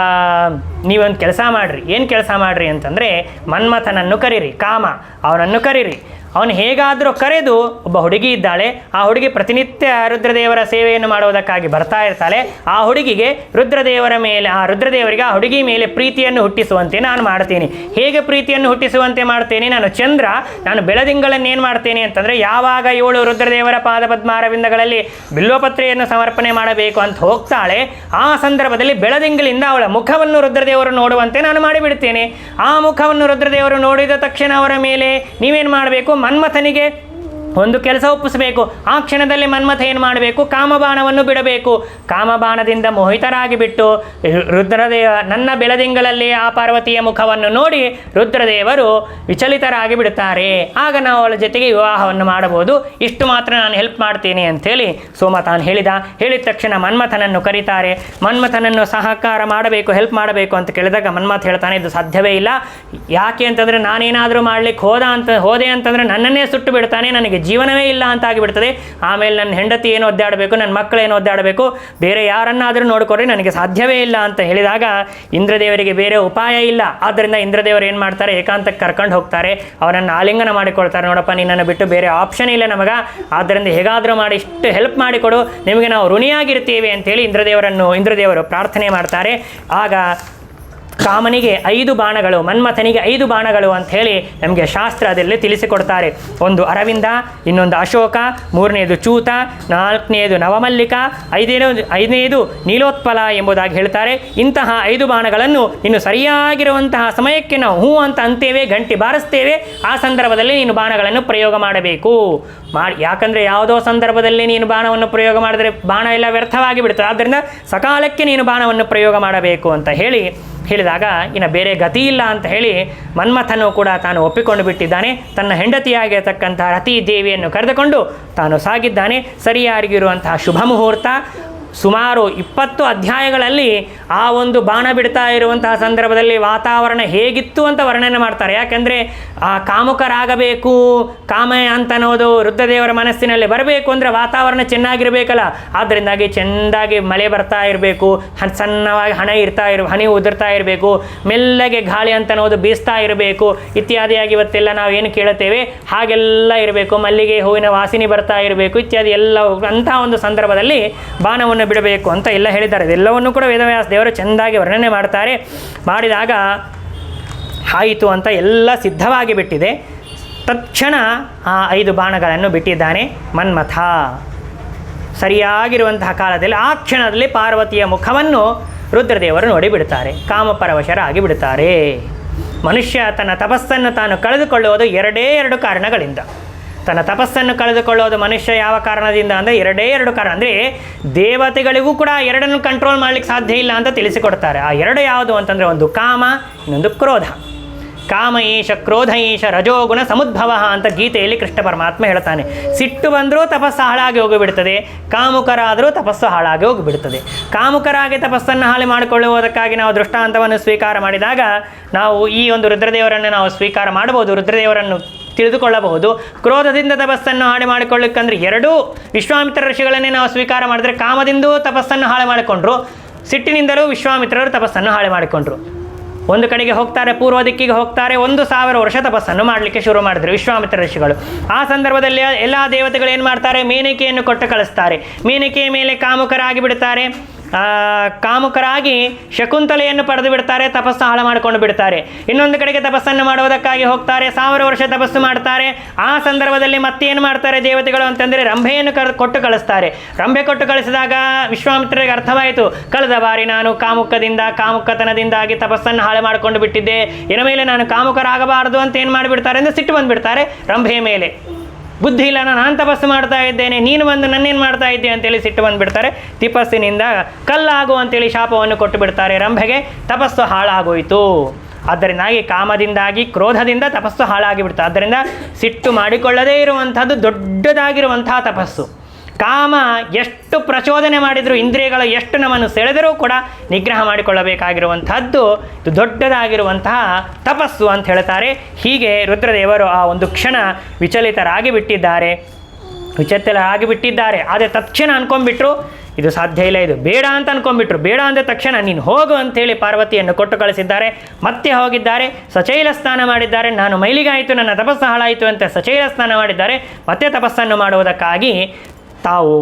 ನೀವೊಂದು ಕೆಲಸ ಮಾಡಿರಿ. ಏನು ಕೆಲಸ ಮಾಡಿರಿ ಅಂತಂದರೆ, ಮನ್ಮಥನನ್ನು ಕರೀರಿ, ಕಾಮ ಅವನನ್ನು ಕರೀರಿ. ಅವನು ಹೇಗಾದರೂ ಕರೆದು, ಒಬ್ಬ ಹುಡುಗಿ ಇದ್ದಾಳೆ, ಆ ಹುಡುಗಿ ಪ್ರತಿನಿತ್ಯ ರುದ್ರದೇವರ ಸೇವೆಯನ್ನು ಮಾಡುವುದಕ್ಕಾಗಿ ಬರ್ತಾ ಇರ್ತಾಳೆ. ಆ ಹುಡುಗಿಗೆ ರುದ್ರದೇವರಿಗೆ ಆ ಹುಡುಗಿ ಮೇಲೆ ಪ್ರೀತಿಯನ್ನು ಹುಟ್ಟಿಸುವಂತೆ ನಾನು ಮಾಡ್ತೀನಿ. ಹೇಗೆ ಪ್ರೀತಿಯನ್ನು ಹುಟ್ಟಿಸುವಂತೆ ಮಾಡ್ತೇನೆ? ನಾನು ಚಂದ್ರ, ನಾನು ಬೆಳದಿಂಗಳನ್ನು ಏನು ಮಾಡ್ತೇನೆ ಅಂತಂದರೆ, ಯಾವಾಗ 7 ರುದ್ರದೇವರ ಪಾದಪದ್ಮಾರವಿಂದಗಳಲ್ಲಿ ಬಿಲ್ವಪತ್ರೆಯನ್ನು ಸಮರ್ಪಣೆ ಮಾಡಬೇಕು ಅಂತ ಹೋಗ್ತಾಳೆ, ಆ ಸಂದರ್ಭದಲ್ಲಿ ಬೆಳದಿಂಗಳಿಂದ ಅವಳ ಮುಖವನ್ನು ರುದ್ರದೇವರು ನೋಡುವಂತೆ ನಾನು ಮಾಡಿಬಿಡ್ತೇನೆ. ಆ ಮುಖವನ್ನು ರುದ್ರದೇವರು ನೋಡಿದ ತಕ್ಷಣ ಅವರ ಮೇಲೆ ನೀವೇನು ಮಾಡಬೇಕು? ಮನ್ಮಥನಿಗೆ ಒಂದು ಕೆಲಸ ಒಪ್ಪಿಸಬೇಕು. ಆ ಕ್ಷಣದಲ್ಲಿ ಮನ್ಮಥ ಏನು ಮಾಡಬೇಕು? ಕಾಮಬಾಣವನ್ನು ಬಿಡಬೇಕು. ಕಾಮಬಾಣದಿಂದ ಮೋಹಿತರಾಗಿ ಬಿಟ್ಟು ನನ್ನ ಬೆಳದಿಂಗಳಲ್ಲಿ ಆ ಪಾರ್ವತಿಯ ಮುಖವನ್ನು ನೋಡಿ ರುದ್ರದೇವರು ವಿಚಲಿತರಾಗಿ ಬಿಡುತ್ತಾರೆ. ಆಗ ನಾವು ಅವಳ ಜೊತೆಗೆ ವಿವಾಹವನ್ನು ಮಾಡಬಹುದು. ಇಷ್ಟು ಮಾತ್ರ ನಾನು ಹೆಲ್ಪ್ ಮಾಡ್ತೀನಿ ಅಂಥೇಳಿ ಸೋಮ ತಾನು ಹೇಳಿದ ತಕ್ಷಣ ಮನ್ಮಥನನ್ನು ಕರೀತಾರೆ. ಮನ್ಮಥನನ್ನು ಸಹಕಾರ ಮಾಡಬೇಕು, ಹೆಲ್ಪ್ ಮಾಡಬೇಕು ಅಂತ ಕೇಳಿದಾಗ ಮನ್ಮಥ ಹೇಳ್ತಾನೆ, ಇದು ಸಾಧ್ಯವೇ ಇಲ್ಲ. ಯಾಕೆ ಅಂತಂದರೆ, ನಾನೇನಾದರೂ ಮಾಡಲಿಕ್ಕೆ ಹೋದೆ ಅಂತಂದರೆ ನನ್ನನ್ನೇ ಸುಟ್ಟು ಬಿಡ್ತಾನೆ, ನನಗೆ ಜೀವನವೇ ಇಲ್ಲ ಅಂತ ಆಗಿಬಿಡ್ತದೆ. ಆಮೇಲೆ ನನ್ನ ಹೆಂಡತಿ ಏನು ಒದ್ದಾಡಬೇಕು, ನನ್ನ ಮಕ್ಕಳೇನು ಒದ್ದಾಡಬೇಕು, ಬೇರೆ ಯಾರನ್ನಾದರೂ ನೋಡಿಕೊಡ್ರಿ, ನನಗೆ ಸಾಧ್ಯವೇ ಇಲ್ಲ ಅಂತ ಹೇಳಿದಾಗ ಇಂದ್ರದೇವರಿಗೆ ಬೇರೆ ಉಪಾಯ ಇಲ್ಲ. ಆದ್ದರಿಂದ ಇಂದ್ರದೇವರು ಏನು ಮಾಡ್ತಾರೆ? ಏಕಾಂತಕ್ಕೆ ಕರ್ಕೊಂಡು ಹೋಗ್ತಾರೆ, ಅವರನ್ನು ಆಲಿಂಗನ ಮಾಡಿಕೊಳ್ತಾರೆ. ನೋಡಪ್ಪ, ನಿನ್ನನ್ನು ಬಿಟ್ಟು ಬೇರೆ ಆಪ್ಷನ್ ಇಲ್ಲ ನಮಗೆ, ಆದ್ದರಿಂದ ಹೇಗಾದರೂ ಮಾಡಿ ಇಷ್ಟು ಹೆಲ್ಪ್ ಮಾಡಿಕೊಡು, ನಿಮಗೆ ನಾವು ಋಣಿಯಾಗಿರ್ತೀವಿ ಅಂತೇಳಿ ಇಂದ್ರದೇವರು ಪ್ರಾರ್ಥನೆ ಮಾಡ್ತಾರೆ. ಆಗ ಕಾಮನಿಗೆ 5 ಬಾಣಗಳು, ಮನ್ಮಥನಿಗೆ 5 ಬಾಣಗಳು ಅಂತ ಹೇಳಿ ನಮಗೆ ಶಾಸ್ತ್ರದಲ್ಲಿ ತಿಳಿಸಿಕೊಡ್ತಾರೆ. ಒಂದು ಅರವಿಂದ, ಇನ್ನೊಂದು ಅಶೋಕ, 3ನೇದು ಚೂತ, 4ನೇದು ನವಮಲ್ಲಿಕ, 5ನೇದು ನೀಲೋತ್ಪಲ ಎಂಬುದಾಗಿ ಹೇಳ್ತಾರೆ. ಇಂತಹ 5 ಬಾಣಗಳನ್ನು ಇನ್ನು ಸರಿಯಾಗಿರುವಂತಹ ಸಮಯಕ್ಕೆ ನಾವು ಹೂ ಅಂತ ಅಂತೇವೆ, ಗಂಟಿ ಬಾರಿಸ್ತೇವೆ. ಆ ಸಂದರ್ಭದಲ್ಲಿ ನೀನು ಬಾಣಗಳನ್ನು ಪ್ರಯೋಗ ಮಾಡಬೇಕು. ಯಾಕಂದರೆ ಯಾವುದೋ ಸಂದರ್ಭದಲ್ಲಿ ನೀನು ಬಾಣವನ್ನು ಪ್ರಯೋಗ ಮಾಡಿದರೆ ಬಾಣ ಎಲ್ಲ ವ್ಯರ್ಥವಾಗಿ ಬಿಡ್ತದೆ. ಆದ್ದರಿಂದ ಸಕಾಲಕ್ಕೆ ನೀನು ಬಾಣವನ್ನು ಪ್ರಯೋಗ ಮಾಡಬೇಕು ಅಂತ ಹೇಳಿದಾಗ ಇನ್ನು ಬೇರೆ ಗತಿ ಇಲ್ಲ ಅಂತ ಹೇಳಿ ಮನ್ಮಥನು ಕೂಡ ತಾನು ಒಪ್ಪಿಕೊಂಡು ಬಿಟ್ಟಿದ್ದಾನೆ. ತನ್ನ ಹೆಂಡತಿಯಾಗಿರತಕ್ಕಂತಹ ರತಿ ದೇವಿಯನ್ನು ಕರೆದುಕೊಂಡು ತಾನು ಸಾಗಿದ್ದಾನೆ. ಸರಿಯಾಗಿರುವಂತಹ ಶುಭ ಮುಹೂರ್ತ. ಸುಮಾರು 20 ಅಧ್ಯಾಯಗಳಲ್ಲಿ ಆ ಒಂದು ಬಾಣ ಬಿಡ್ತಾ ಇರುವಂತಹ ಸಂದರ್ಭದಲ್ಲಿ ವಾತಾವರಣ ಹೇಗಿತ್ತು ಅಂತ ವರ್ಣನೆ ಮಾಡ್ತಾರೆ. ಯಾಕೆಂದರೆ ಆ ಕಾಮುಕರಾಗಬೇಕು, ಕಾಮ ಅಂತ ಅನ್ನೋದು ರುದ್ರದೇವರ ಮನಸ್ಸಿನಲ್ಲಿ ಬರಬೇಕು ಅಂದರೆ ವಾತಾವರಣ ಚೆನ್ನಾಗಿರಬೇಕಲ್ಲ. ಆದ್ದರಿಂದಾಗಿ ಚೆಂದಾಗಿ ಮಳೆ ಬರ್ತಾ ಇರಬೇಕು, ಸಣ್ಣವಾಗಿ ಹನಿ ಉದುರ್ತಾ ಇರಬೇಕು, ಮೆಲ್ಲಗೆ ಗಾಳಿ ಅಂತ ಅನ್ನೋದು ಬೀಸ್ತಾ ಇರಬೇಕು, ಇತ್ಯಾದಿಯಾಗಿ ಇವತ್ತೆಲ್ಲ ನಾವೇನು ಕೇಳುತ್ತೇವೆ ಹಾಗೆಲ್ಲ ಇರಬೇಕು. ಮಲ್ಲಿಗೆ ಹೂವಿನ ವಾಸನೆ ಬರ್ತಾ ಇರಬೇಕು, ಇತ್ಯಾದಿ ಎಲ್ಲ ಅಂತಹ ಒಂದು ಸಂದರ್ಭದಲ್ಲಿ ಬಾಣವನ್ನು ಬಿಡಬೇಕು ಅಂತ ಎಲ್ಲ ಹೇಳಿದ್ದಾರೆ. ಇದೆಲ್ಲವನ್ನು ಕೂಡ ವೇದವ್ಯಾಸ ದೇವರು ಚೆಂದಾಗಿ ವರ್ಣನೆ ಮಾಡ್ತಾರೆ. ಮಾಡಿದಾಗ ಆಯಿತು ಅಂತ ಎಲ್ಲ ಸಿದ್ಧವಾಗಿ ಬಿಟ್ಟಿದೆ. ತಕ್ಷಣ ಆ 5 ಬಾಣಗಳನ್ನು ಬಿಟ್ಟಿದ್ದಾನೆ ಮನ್ಮಥ. ಸರಿಯಾಗಿರುವಂತಹ ಕಾಲದಲ್ಲಿ ಆ ಕ್ಷಣದಲ್ಲಿ ಪಾರ್ವತಿಯ ಮುಖವನ್ನು ರುದ್ರದೇವರು ನೋಡಿಬಿಡ್ತಾರೆ. ಕಾಮಪರವಶರಾಗಿ ಬಿಡ್ತಾರೆ. ಮನುಷ್ಯ ತನ್ನ ತಪಸ್ಸನ್ನು ತಾನು ಕಳೆದುಕೊಳ್ಳುವುದು 2 ಕಾರಣಗಳಿಂದ. ತನ್ನ ತಪಸ್ಸನ್ನು ಕಳೆದುಕೊಳ್ಳೋದು ಮನುಷ್ಯ ಯಾವ ಕಾರಣದಿಂದ ಅಂದರೆ 2 ಕಾರಣ. ಅಂದರೆ ದೇವತೆಗಳಿಗೂ ಕೂಡ 2 ಕಂಟ್ರೋಲ್ ಮಾಡಲಿಕ್ಕೆ ಸಾಧ್ಯ ಇಲ್ಲ ಅಂತ ತಿಳಿಸಿಕೊಡ್ತಾರೆ. ಆ 2 ಯಾವುದು ಅಂತಂದರೆ ಒಂದು ಕಾಮ, ಇನ್ನೊಂದು ಕ್ರೋಧ. ಕಾಮ ಈಶ ಕ್ರೋಧ ಈಶ ರಜೋಗುಣ ಸಮುದ್ಭವ ಅಂತ ಗೀತೆಯಲ್ಲಿ ಕೃಷ್ಣ ಪರಮಾತ್ಮ ಹೇಳ್ತಾನೆ. ಸಿಟ್ಟು ಬಂದರೂ ತಪಸ್ಸು ಹಾಳಾಗಿ ಹೋಗಿಬಿಡ್ತದೆ, ಕಾಮುಕರಾದರೂ ತಪಸ್ಸು ಹಾಳಾಗಿ ಹೋಗಿಬಿಡ್ತದೆ. ಕಾಮುಕರಾಗಿ ತಪಸ್ಸನ್ನು ಹಾಳು ಮಾಡಿಕೊಳ್ಳುವುದಕ್ಕಾಗಿ ನಾವು ದೃಷ್ಟಾಂತವನ್ನು ಸ್ವೀಕಾರ ಮಾಡಿದಾಗ ನಾವು ಈ ಒಂದು ರುದ್ರದೇವರನ್ನು ನಾವು ಸ್ವೀಕಾರ ಮಾಡಬಹುದು, ರುದ್ರದೇವರನ್ನು ತಿಳಿದುಕೊಳ್ಳಬಹುದು. ಕ್ರೋಧದಿಂದ ತಪಸ್ಸನ್ನು ಹಾಳು ಮಾಡಿಕೊಳ್ಳಿಕ್ಕಂದ್ರೆ 2 ವಿಶ್ವಾಮಿತ್ರ ಋಷಿಗಳನ್ನೇ ನಾವು ಸ್ವೀಕಾರ ಮಾಡಿದ್ರೆ ಕಾಮದಿಂದೂ ತಪಸ್ಸನ್ನು ಹಾಳು ಮಾಡಿಕೊಂಡ್ರು, ಸಿಟ್ಟಿನಿಂದಲೂ ವಿಶ್ವಾಮಿತ್ರರು ತಪಸ್ಸನ್ನು ಹಾಳು ಮಾಡಿಕೊಂಡ್ರು. ಒಂದು ಕಡೆಗೆ ಹೋಗ್ತಾರೆ, ಪೂರ್ವ ದಿಕ್ಕಿಗೆ ಹೋಗ್ತಾರೆ, 1000 ವರ್ಷ ತಪಸ್ಸನ್ನು ಮಾಡಲಿಕ್ಕೆ ಶುರು ಮಾಡಿದ್ರು ವಿಶ್ವಾಮಿತ್ರ ಋಷಿಗಳು. ಆ ಸಂದರ್ಭದಲ್ಲಿ ಎಲ್ಲ ದೇವತೆಗಳು ಏನು ಮಾಡ್ತಾರೆ, ಮೇನಕೆಯನ್ನು ಕೊಟ್ಟು ಕಳಿಸ್ತಾರೆ. ಮೇನಕೆಯ ಮೇಲೆ ಕಾಮುಕರಾಗಿ ಬಿಡ್ತಾರೆ. ಕಾಮುಕರಾಗಿ ಶಕುಂತಲೆಯನ್ನು ಪಡೆದು ಬಿಡ್ತಾರೆ, ತಪಸ್ಸು ಹಾಳು ಮಾಡಿಕೊಂಡು ಬಿಡ್ತಾರೆ. ಇನ್ನೊಂದು ಕಡೆಗೆ ತಪಸ್ಸನ್ನು ಮಾಡುವುದಕ್ಕಾಗಿ ಹೋಗ್ತಾರೆ, 1000 ವರ್ಷ ತಪಸ್ಸು ಮಾಡ್ತಾರೆ. ಆ ಸಂದರ್ಭದಲ್ಲಿ ಮತ್ತೇನು ಮಾಡ್ತಾರೆ ದೇವತೆಗಳು ಅಂತಂದರೆ ರಂಭೆಯನ್ನು ಕೊಟ್ಟು ಕಳಿಸ್ತಾರೆ. ರಂಭೆ ಕೊಟ್ಟು ಕಳಿಸಿದಾಗ ವಿಶ್ವಾಮಿತ್ರರಿಗೆ ಅರ್ಥವಾಯಿತು, ಕಳೆದ ಬಾರಿ ನಾನು ಕಾಮುಕತನದಿಂದಾಗಿ ತಪಸ್ಸನ್ನು ಹಾಳು ಮಾಡಿಕೊಂಡು ಬಿಟ್ಟಿದ್ದೆ, ಇನ್ನು ಮೇಲೆ ನಾನು ಕಾಮುಕರಾಗಬಾರದು ಅಂತ ಏನು ಮಾಡಿಬಿಡ್ತಾರೆ ಅಂದರೆ ಸಿಟ್ಟು ಬಂದುಬಿಡ್ತಾರೆ ರಂಭೆಯ ಮೇಲೆ. ಬುದ್ಧಿ ಇಲ್ಲ, ನಾನು ತಪಸ್ಸು ಮಾಡ್ತಾ ಇದ್ದೇನೆ, ನೀನು ಬಂದು ನನ್ನೇನು ಮಾಡ್ತಾ ಇದ್ದೆ ಅಂತೇಳಿ ಸಿಟ್ಟು ಬಂದುಬಿಡ್ತಾರೆ. ತಪಸ್ಸಿನಿಂದ ಕಲ್ಲಾಗು ಅಂತೇಳಿ ಶಾಪವನ್ನು ಕೊಟ್ಟು ಬಿಡ್ತಾರೆ ರಂಭೆಗೆ. ತಪಸ್ಸು ಹಾಳಾಗೋಯಿತು. ಆದ್ದರಿಂದಾಗಿ ಕಾಮದಿಂದಾಗಿ ಕ್ರೋಧದಿಂದ ತಪಸ್ಸು ಹಾಳಾಗಿಬಿಡ್ತು. ಆದ್ದರಿಂದ ಸಿಟ್ಟು ಮಾಡಿಕೊಳ್ಳದೇ ಇರುವಂಥದ್ದು ದೊಡ್ಡದಾಗಿರುವಂತಹ ತಪಸ್ಸು. ಕಾಮ ಎಷ್ಟು ಪ್ರಚೋದನೆ ಮಾಡಿದರೂ, ಇಂದ್ರಿಯಗಳು ಎಷ್ಟು ನಮ್ಮನ್ನು ಸೆಳೆದರೂ ಕೂಡ ನಿಗ್ರಹ ಮಾಡಿಕೊಳ್ಳಬೇಕಾಗಿರುವಂತಹದ್ದು ಇದು ದೊಡ್ಡದಾಗಿರುವಂತಹ ತಪಸ್ಸು ಅಂತ ಹೇಳ್ತಾರೆ. ಹೀಗೆ ರುದ್ರದೇವರು ಆ ಒಂದು ಕ್ಷಣ ವಿಚಲಿತರಾಗಿ ಬಿಟ್ಟಿದ್ದಾರೆ. ಆದರೆ ತಕ್ಷಣ ಅನ್ಕೊಂಡ್ಬಿಟ್ರು ಇದು ಸಾಧ್ಯ ಇಲ್ಲ, ಇದು ಬೇಡ ಅಂತ ಅನ್ಕೊಂಡ್ಬಿಟ್ರು. ಬೇಡ ಅಂದ ತಕ್ಷಣ ನೀನು ಹೋಗು ಅಂಥೇಳಿ ಪಾರ್ವತಿಯನ್ನು ಕೊಟ್ಟು ಕಳಿಸಿದ್ದಾರೆ. ಮತ್ತೆ ಹೋಗಿದ್ದಾರೆ, ಸಚೈಲ ಸ್ನಾನ ಮಾಡಿದ್ದಾರೆ. ನಾನು ಮೈಲಿಗಾಯಿತು, ನನ್ನ ತಪಸ್ಸು ಹಾಳಾಯಿತು ಅಂತ ಸಚೈಲ ಸ್ನಾನ ಮಾಡಿದ್ದಾರೆ. ಮತ್ತೆ ತಪಸ್ಸನ್ನು ಮಾಡುವುದಕ್ಕಾಗಿ ತಾವು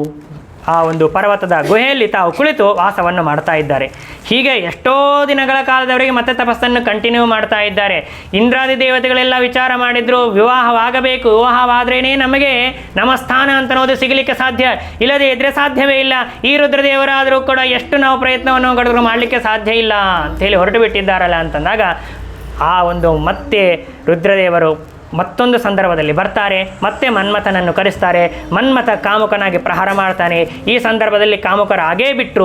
ಆ ಒಂದು ಪರ್ವತದ ಗುಹೆಯಲ್ಲಿ ತಾವು ಕುಳಿತು ವಾಸವನ್ನು ಮಾಡ್ತಾ ಇದ್ದಾರೆ. ಹೀಗೆ ಎಷ್ಟೋ ದಿನಗಳ ಕಾಲದವರೆಗೆ ಮತ್ತೆ ತಪಸ್ಸನ್ನು ಕಂಟಿನ್ಯೂ ಮಾಡ್ತಾ ಇದ್ದಾರೆ. ಇಂದ್ರಾದಿ ದೇವತೆಗಳೆಲ್ಲ ವಿಚಾರ ಮಾಡಿದ್ರು, ವಿವಾಹವಾಗಬೇಕು, ವಿವಾಹವಾದ್ರೇ ನಮಗೆ ನಮ್ಮ ಸ್ಥಾನ ಅಂತ ಅನ್ನೋದು ಸಿಗಲಿಕ್ಕೆ ಸಾಧ್ಯ, ಇಲ್ಲದೇ ಇದ್ರೆ ಸಾಧ್ಯವೇ ಇಲ್ಲ. ಈ ರುದ್ರದೇವರಾದರೂ ಕೂಡ ಎಷ್ಟು ನಾವು ಪ್ರಯತ್ನವನ್ನು ಗಡಿದ್ರು ಮಾಡಲಿಕ್ಕೆ ಸಾಧ್ಯ ಇಲ್ಲ ಅಂಥೇಳಿ ಹೊರಟು ಬಿಟ್ಟಿದ್ದಾರಲ್ಲ ಅಂತಂದಾಗ ಆ ಒಂದು ಮತ್ತೆ ರುದ್ರದೇವರು ಮತ್ತೊಂದು ಸಂದರ್ಭದಲ್ಲಿ ಬರ್ತಾರೆ. ಮತ್ತೆ ಮನ್ಮಥನನ್ನು ಕರೆಸ್ತಾರೆ. ಮನ್ಮಥ ಕಾಮುಕನಾಗಿ ಪ್ರಹಾರ ಮಾಡ್ತಾನೆ. ಈ ಸಂದರ್ಭದಲ್ಲಿ ಕಾಮುಕರಾಗೇ ಬಿಟ್ಟು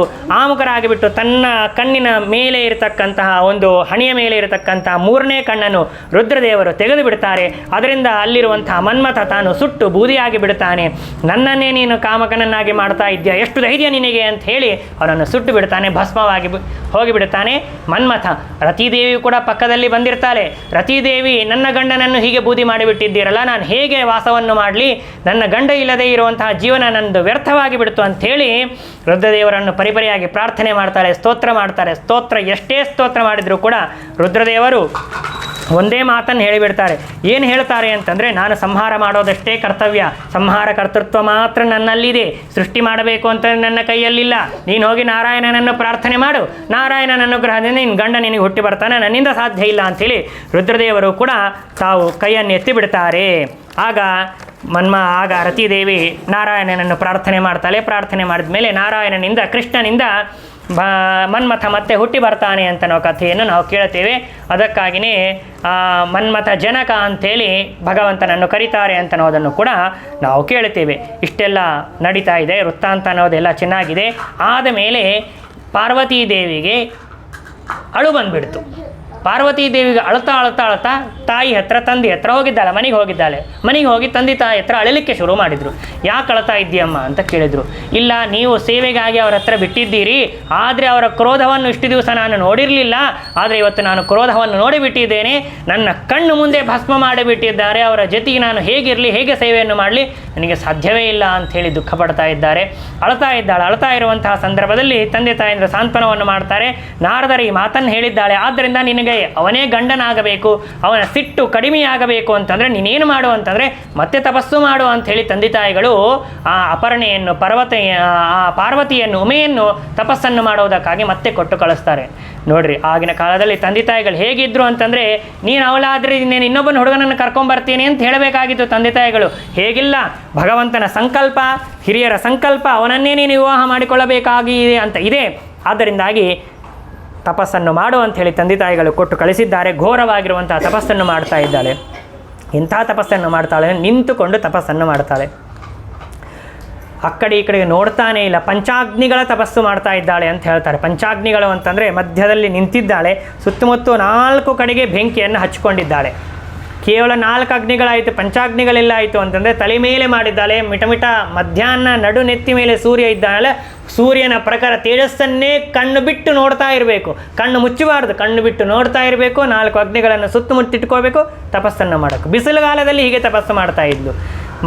ತನ್ನ ಕಣ್ಣಿನ ಮೇಲೆ ಇರತಕ್ಕಂತಹ ಒಂದು ಹಣಿಯ ಮೇಲೆ ಇರತಕ್ಕಂತಹ 3ನೇ ಕಣ್ಣನ್ನು ರುದ್ರದೇವರು ತೆಗೆದು ಬಿಡ್ತಾರೆ. ಅದರಿಂದ ಅಲ್ಲಿರುವಂತಹ ಮನ್ಮಥ ತಾನು ಸುಟ್ಟು ಬೂದಿಯಾಗಿ ಬಿಡ್ತಾನೆ. ನನ್ನನ್ನೇ ನೀನು ಕಾಮಕನನ್ನಾಗಿ ಮಾಡ್ತಾ ಇದ್ದೀಯ, ಎಷ್ಟು ಧೈರ್ಯ ನಿನಗೆ ಅಂತ ಹೇಳಿ ಅವನನ್ನು ಸುಟ್ಟು ಬಿಡ್ತಾನೆ, ಭಸ್ಮವಾಗಿ ಹೋಗಿಬಿಡ್ತಾನೆ ಮನ್ಮಥ. ರತಿದೇವಿ ಕೂಡ ಪಕ್ಕದಲ್ಲಿ ಬಂದಿರ್ತಾಳೆ. ರತಿದೇವಿ, ನನ್ನ ಗಂಡನನ್ನು ಹೀಗೆ ಬೂದಿ ಮಾಡಿಬಿಟ್ಟಿದ್ದೀರಲ್ಲ, ನಾನು ಹೇಗೆ ವಾಸವನ್ನು ಮಾಡಲಿ, ನನ್ನ ಗಂಡ ಇಲ್ಲದೆ ಇರುವಂತಹ ಜೀವನ ನಂದು ವ್ಯರ್ಥವಾಗಿ ಬಿಡ್ತು ಅಂಥೇಳಿ ರುದ್ರದೇವರನ್ನು ಪರಿಪರಿಯಾಗಿ ಪ್ರಾರ್ಥನೆ ಮಾಡ್ತಾರೆ, ಸ್ತೋತ್ರ ಮಾಡ್ತಾರೆ. ಎಷ್ಟೇ ಸ್ತೋತ್ರ ಮಾಡಿದರೂ ಕೂಡ ರುದ್ರದೇವರು ಒಂದೇ ಮಾತನ್ನು ಹೇಳಿಬಿಡ್ತಾರೆ. ಏನು ಹೇಳ್ತಾರೆ ಅಂತಂದರೆ, ನಾನು ಸಂಹಾರ ಮಾಡೋದಷ್ಟೇ ಕರ್ತವ್ಯ, ಸಂಹಾರ ಕರ್ತೃತ್ವ ಮಾತ್ರ ನನ್ನಲ್ಲಿದೆ, ಸೃಷ್ಟಿ ಮಾಡಬೇಕು ಅಂತ ನನ್ನ ಕೈಯಲ್ಲಿಲ್ಲ. ನೀನು ಹೋಗಿ ನಾರಾಯಣನನ್ನು ಪ್ರಾರ್ಥನೆ ಮಾಡು, ನಾರಾಯಣನ ಅನುಗ್ರಹದಿಂದ ನಿನ್ನ ಗಂಡ ನಿನಗೆ ಹುಟ್ಟಿ ಬರ್ತಾನೆ, ನನ್ನಿಂದ ಸಾಧ್ಯ ಇಲ್ಲ ಅಂಥೇಳಿ ರುದ್ರದೇವರು ಕೂಡ ತಾವು ಕೈಯನ್ನು ಎತ್ತಿ ಬಿಡ್ತಾರೆ. ಆಗ ರತಿದೇವಿ ನಾರಾಯಣನನ್ನು ಪ್ರಾರ್ಥನೆ ಮಾಡ್ತಾಳೆ. ಪ್ರಾರ್ಥನೆ ಮಾಡಿದ ಮೇಲೆ ನಾರಾಯಣನಿಂದ, ಕೃಷ್ಣನಿಂದ ಮನ್ಮಥ ಮತ್ತೆ ಹುಟ್ಟಿ ಬರ್ತಾನೆ ಅಂತ ನಾವು ಕಥೆಯನ್ನು ನಾವು ಕೇಳ್ತೇವೆ. ಅದಕ್ಕಾಗಿಯೇ ಮನ್ಮಥ ಜನಕ ಅಂಥೇಳಿ ಭಗವಂತನನ್ನು ಕರೀತಾರೆ ಅಂತ ಅನ್ನೋದನ್ನು ಕೂಡ ನಾವು ಕೇಳ್ತೇವೆ. ಇಷ್ಟೆಲ್ಲ ನಡೀತಾ ಇದೆ, ವೃತ್ತಾಂತ ಅನ್ನೋದೆಲ್ಲ ಚೆನ್ನಾಗಿದೆ. ಆದ ಮೇಲೆ ಪಾರ್ವತೀ ದೇವಿಗೆ ಅಳು ಬಂದುಬಿಡ್ತು. ಪಾರ್ವತೀ ದೇವಿಗೆ ಅಳ್ತಾ ತಾಯಿ ಹತ್ರ, ತಂದೆ ಹತ್ರ ಹೋಗಿದ್ದಾಳೆ, ಮನೆಗೆ ಹೋಗಿ ತಂದೆ ತಾಯಿ ಹತ್ರ ಅಳಲಿಕ್ಕೆ ಶುರು ಮಾಡಿದರು. ಯಾಕೆ ಅಳ್ತಾ ಇದ್ದೀಯಮ್ಮ ಅಂತ ಕೇಳಿದರು. ಇಲ್ಲ, ನೀವು ಸೇವೆಗಾಗಿ ಅವರ ಹತ್ರ ಬಿಟ್ಟಿದ್ದೀರಿ, ಆದರೆ ಅವರ ಕ್ರೋಧವನ್ನು ಇಷ್ಟು ದಿವಸ ನಾನು ನೋಡಿರಲಿಲ್ಲ, ಆದರೆ ಇವತ್ತು ನಾನು ಕ್ರೋಧವನ್ನು ನೋಡಿಬಿಟ್ಟಿದ್ದೇನೆ, ನನ್ನ ಕಣ್ಣು ಮುಂದೆ ಭಸ್ಮ ಮಾಡಿಬಿಟ್ಟಿದ್ದಾರೆ, ಅವರ ಜೊತೆಗೆ ನಾನು ಹೇಗಿರಲಿ, ಹೇಗೆ ಸೇವೆಯನ್ನು ಮಾಡಲಿ, ನನಗೆ ಸಾಧ್ಯವೇ ಇಲ್ಲ ಅಂಥೇಳಿ ದುಃಖ ಪಡ್ತಾ ಇದ್ದಾರೆ. ಅಳ್ತಾ ಇರುವಂತಹ ಸಂದರ್ಭದಲ್ಲಿ ತಂದೆ ತಾಯಿಂದ ಸಾಂತ್ವನವನ್ನು ಮಾಡ್ತಾರೆ. ನಾರದರು ಈ ಮಾತನ್ನು ಹೇಳಿದ್ದಾಳೆ, ಆದ್ದರಿಂದ ನಿನಗೆ ಅವನೇ ಗಂಡನಾಗಬೇಕು, ಅವನ ಸಿಟ್ಟು ಕಡಿಮೆಯಾಗಬೇಕು ಅಂತಂದರೆ ನೀನೇನು ಮಾಡು ಅಂತಂದರೆ ಮತ್ತೆ ತಪಸ್ಸು ಮಾಡು ಅಂಥೇಳಿ ತಂದೆ ತಾಯಿಗಳು ಆ ಅಪರ್ಣೆಯನ್ನು, ಪಾರ್ವತಿಯನ್ನು, ಉಮೆಯನ್ನು ತಪಸ್ಸನ್ನು ಮಾಡೋದಕ್ಕಾಗಿ ಮತ್ತೆ ಕೊಟ್ಟು ಕಳಿಸ್ತಾರೆ. ನೋಡ್ರಿ, ಆಗಿನ ಕಾಲದಲ್ಲಿ ತಂದೆ ತಾಯಿಗಳು ಹೇಗಿದ್ರು ಅಂತಂದರೆ, ನೀನು ಅವಳಾದರೆ ನೀನು ಇನ್ನೊಬ್ಬನ ಹುಡುಗನನ್ನು ಕರ್ಕೊಂಬರ್ತೀನಿ ಅಂತ ಹೇಳಬೇಕಾಗಿತ್ತು ತಂದೆ ತಾಯಿಗಳು. ಹೇಗಿಲ್ಲ, ಭಗವಂತನ ಸಂಕಲ್ಪ, ಹಿರಿಯರ ಸಂಕಲ್ಪ, ಅವನನ್ನೇ ನೀನು ವಿವಾಹ ಮಾಡಿಕೊಳ್ಳಬೇಕಾಗಿದೆ ಅಂತ ಇದೆ. ಆದ್ದರಿಂದಾಗಿ ತಪಸ್ಸನ್ನು ಮಾಡು ಅಂಥೇಳಿ ತಂದೆ ತಾಯಿಗಳು ಕೊಟ್ಟು ಕಳಿಸಿದ್ದಾರೆ. ಘೋರವಾಗಿರುವಂತಹ ತಪಸ್ಸನ್ನು ಮಾಡ್ತಾ ಇದ್ದಾಳೆ. ಇಂಥ ತಪಸ್ಸನ್ನು ಮಾಡ್ತಾಳೆ, ನಿಂತುಕೊಂಡು ತಪಸ್ಸನ್ನು ಮಾಡ್ತಾಳೆ. ಆ ಕಡೆ ಈ ಕಡೆಗೆ ನೋಡ್ತಾನೇ ಇಲ್ಲ. ಪಂಚಾಗ್ನಿಗಳ ತಪಸ್ಸು ಮಾಡ್ತಾ ಇದ್ದಾಳೆ ಅಂತ ಹೇಳ್ತಾರೆ. ಪಂಚಾಗ್ನಿಗಳು ಅಂತಂದರೆ ಮಧ್ಯದಲ್ಲಿ ನಿಂತಿದ್ದಾಳೆ, ಸುತ್ತಮುತ್ತ 4 ಕಡೆಗೆ ಬೆಂಕಿಯನ್ನು ಹಚ್ಕೊಂಡಿದ್ದಾಳೆ. ಕೇವಲ 4 ಅಗ್ನಿಗಳಾಯಿತು, ಪಂಚಾಗ್ನಿಗಳೆಲ್ಲ ಆಯಿತು ಅಂತಂದರೆ ತಲೆ ಮೇಲೆ ಮಾಡಿದ್ದಾಳೆ. ಮಿಟಮಿಟ ಮಧ್ಯಾಹ್ನ ನಡು ನೆತ್ತಿ ಮೇಲೆ ಸೂರ್ಯ ಇದ್ದಾಳೆ. ಸೂರ್ಯನ ಪ್ರಕಾರ ತೇಜಸ್ಸನ್ನೇ ಕಣ್ಣು ಬಿಟ್ಟು ನೋಡ್ತಾ ಇರಬೇಕು, ಕಣ್ಣು ಮುಚ್ಚಬಾರ್ದು, ಕಣ್ಣು ಬಿಟ್ಟು ನೋಡ್ತಾ ಇರಬೇಕು. 4 ಅಗ್ನಿಗಳನ್ನು ಸುತ್ತಮುತ್ತಿಟ್ಕೋಬೇಕು, ತಪಸ್ಸನ್ನು ಮಾಡೋಕ್ಕೆ. ಬಿಸಿಲುಗಾಲದಲ್ಲಿ ಹೀಗೆ ತಪಸ್ಸು ಮಾಡ್ತಾ ಇದ್ಲು.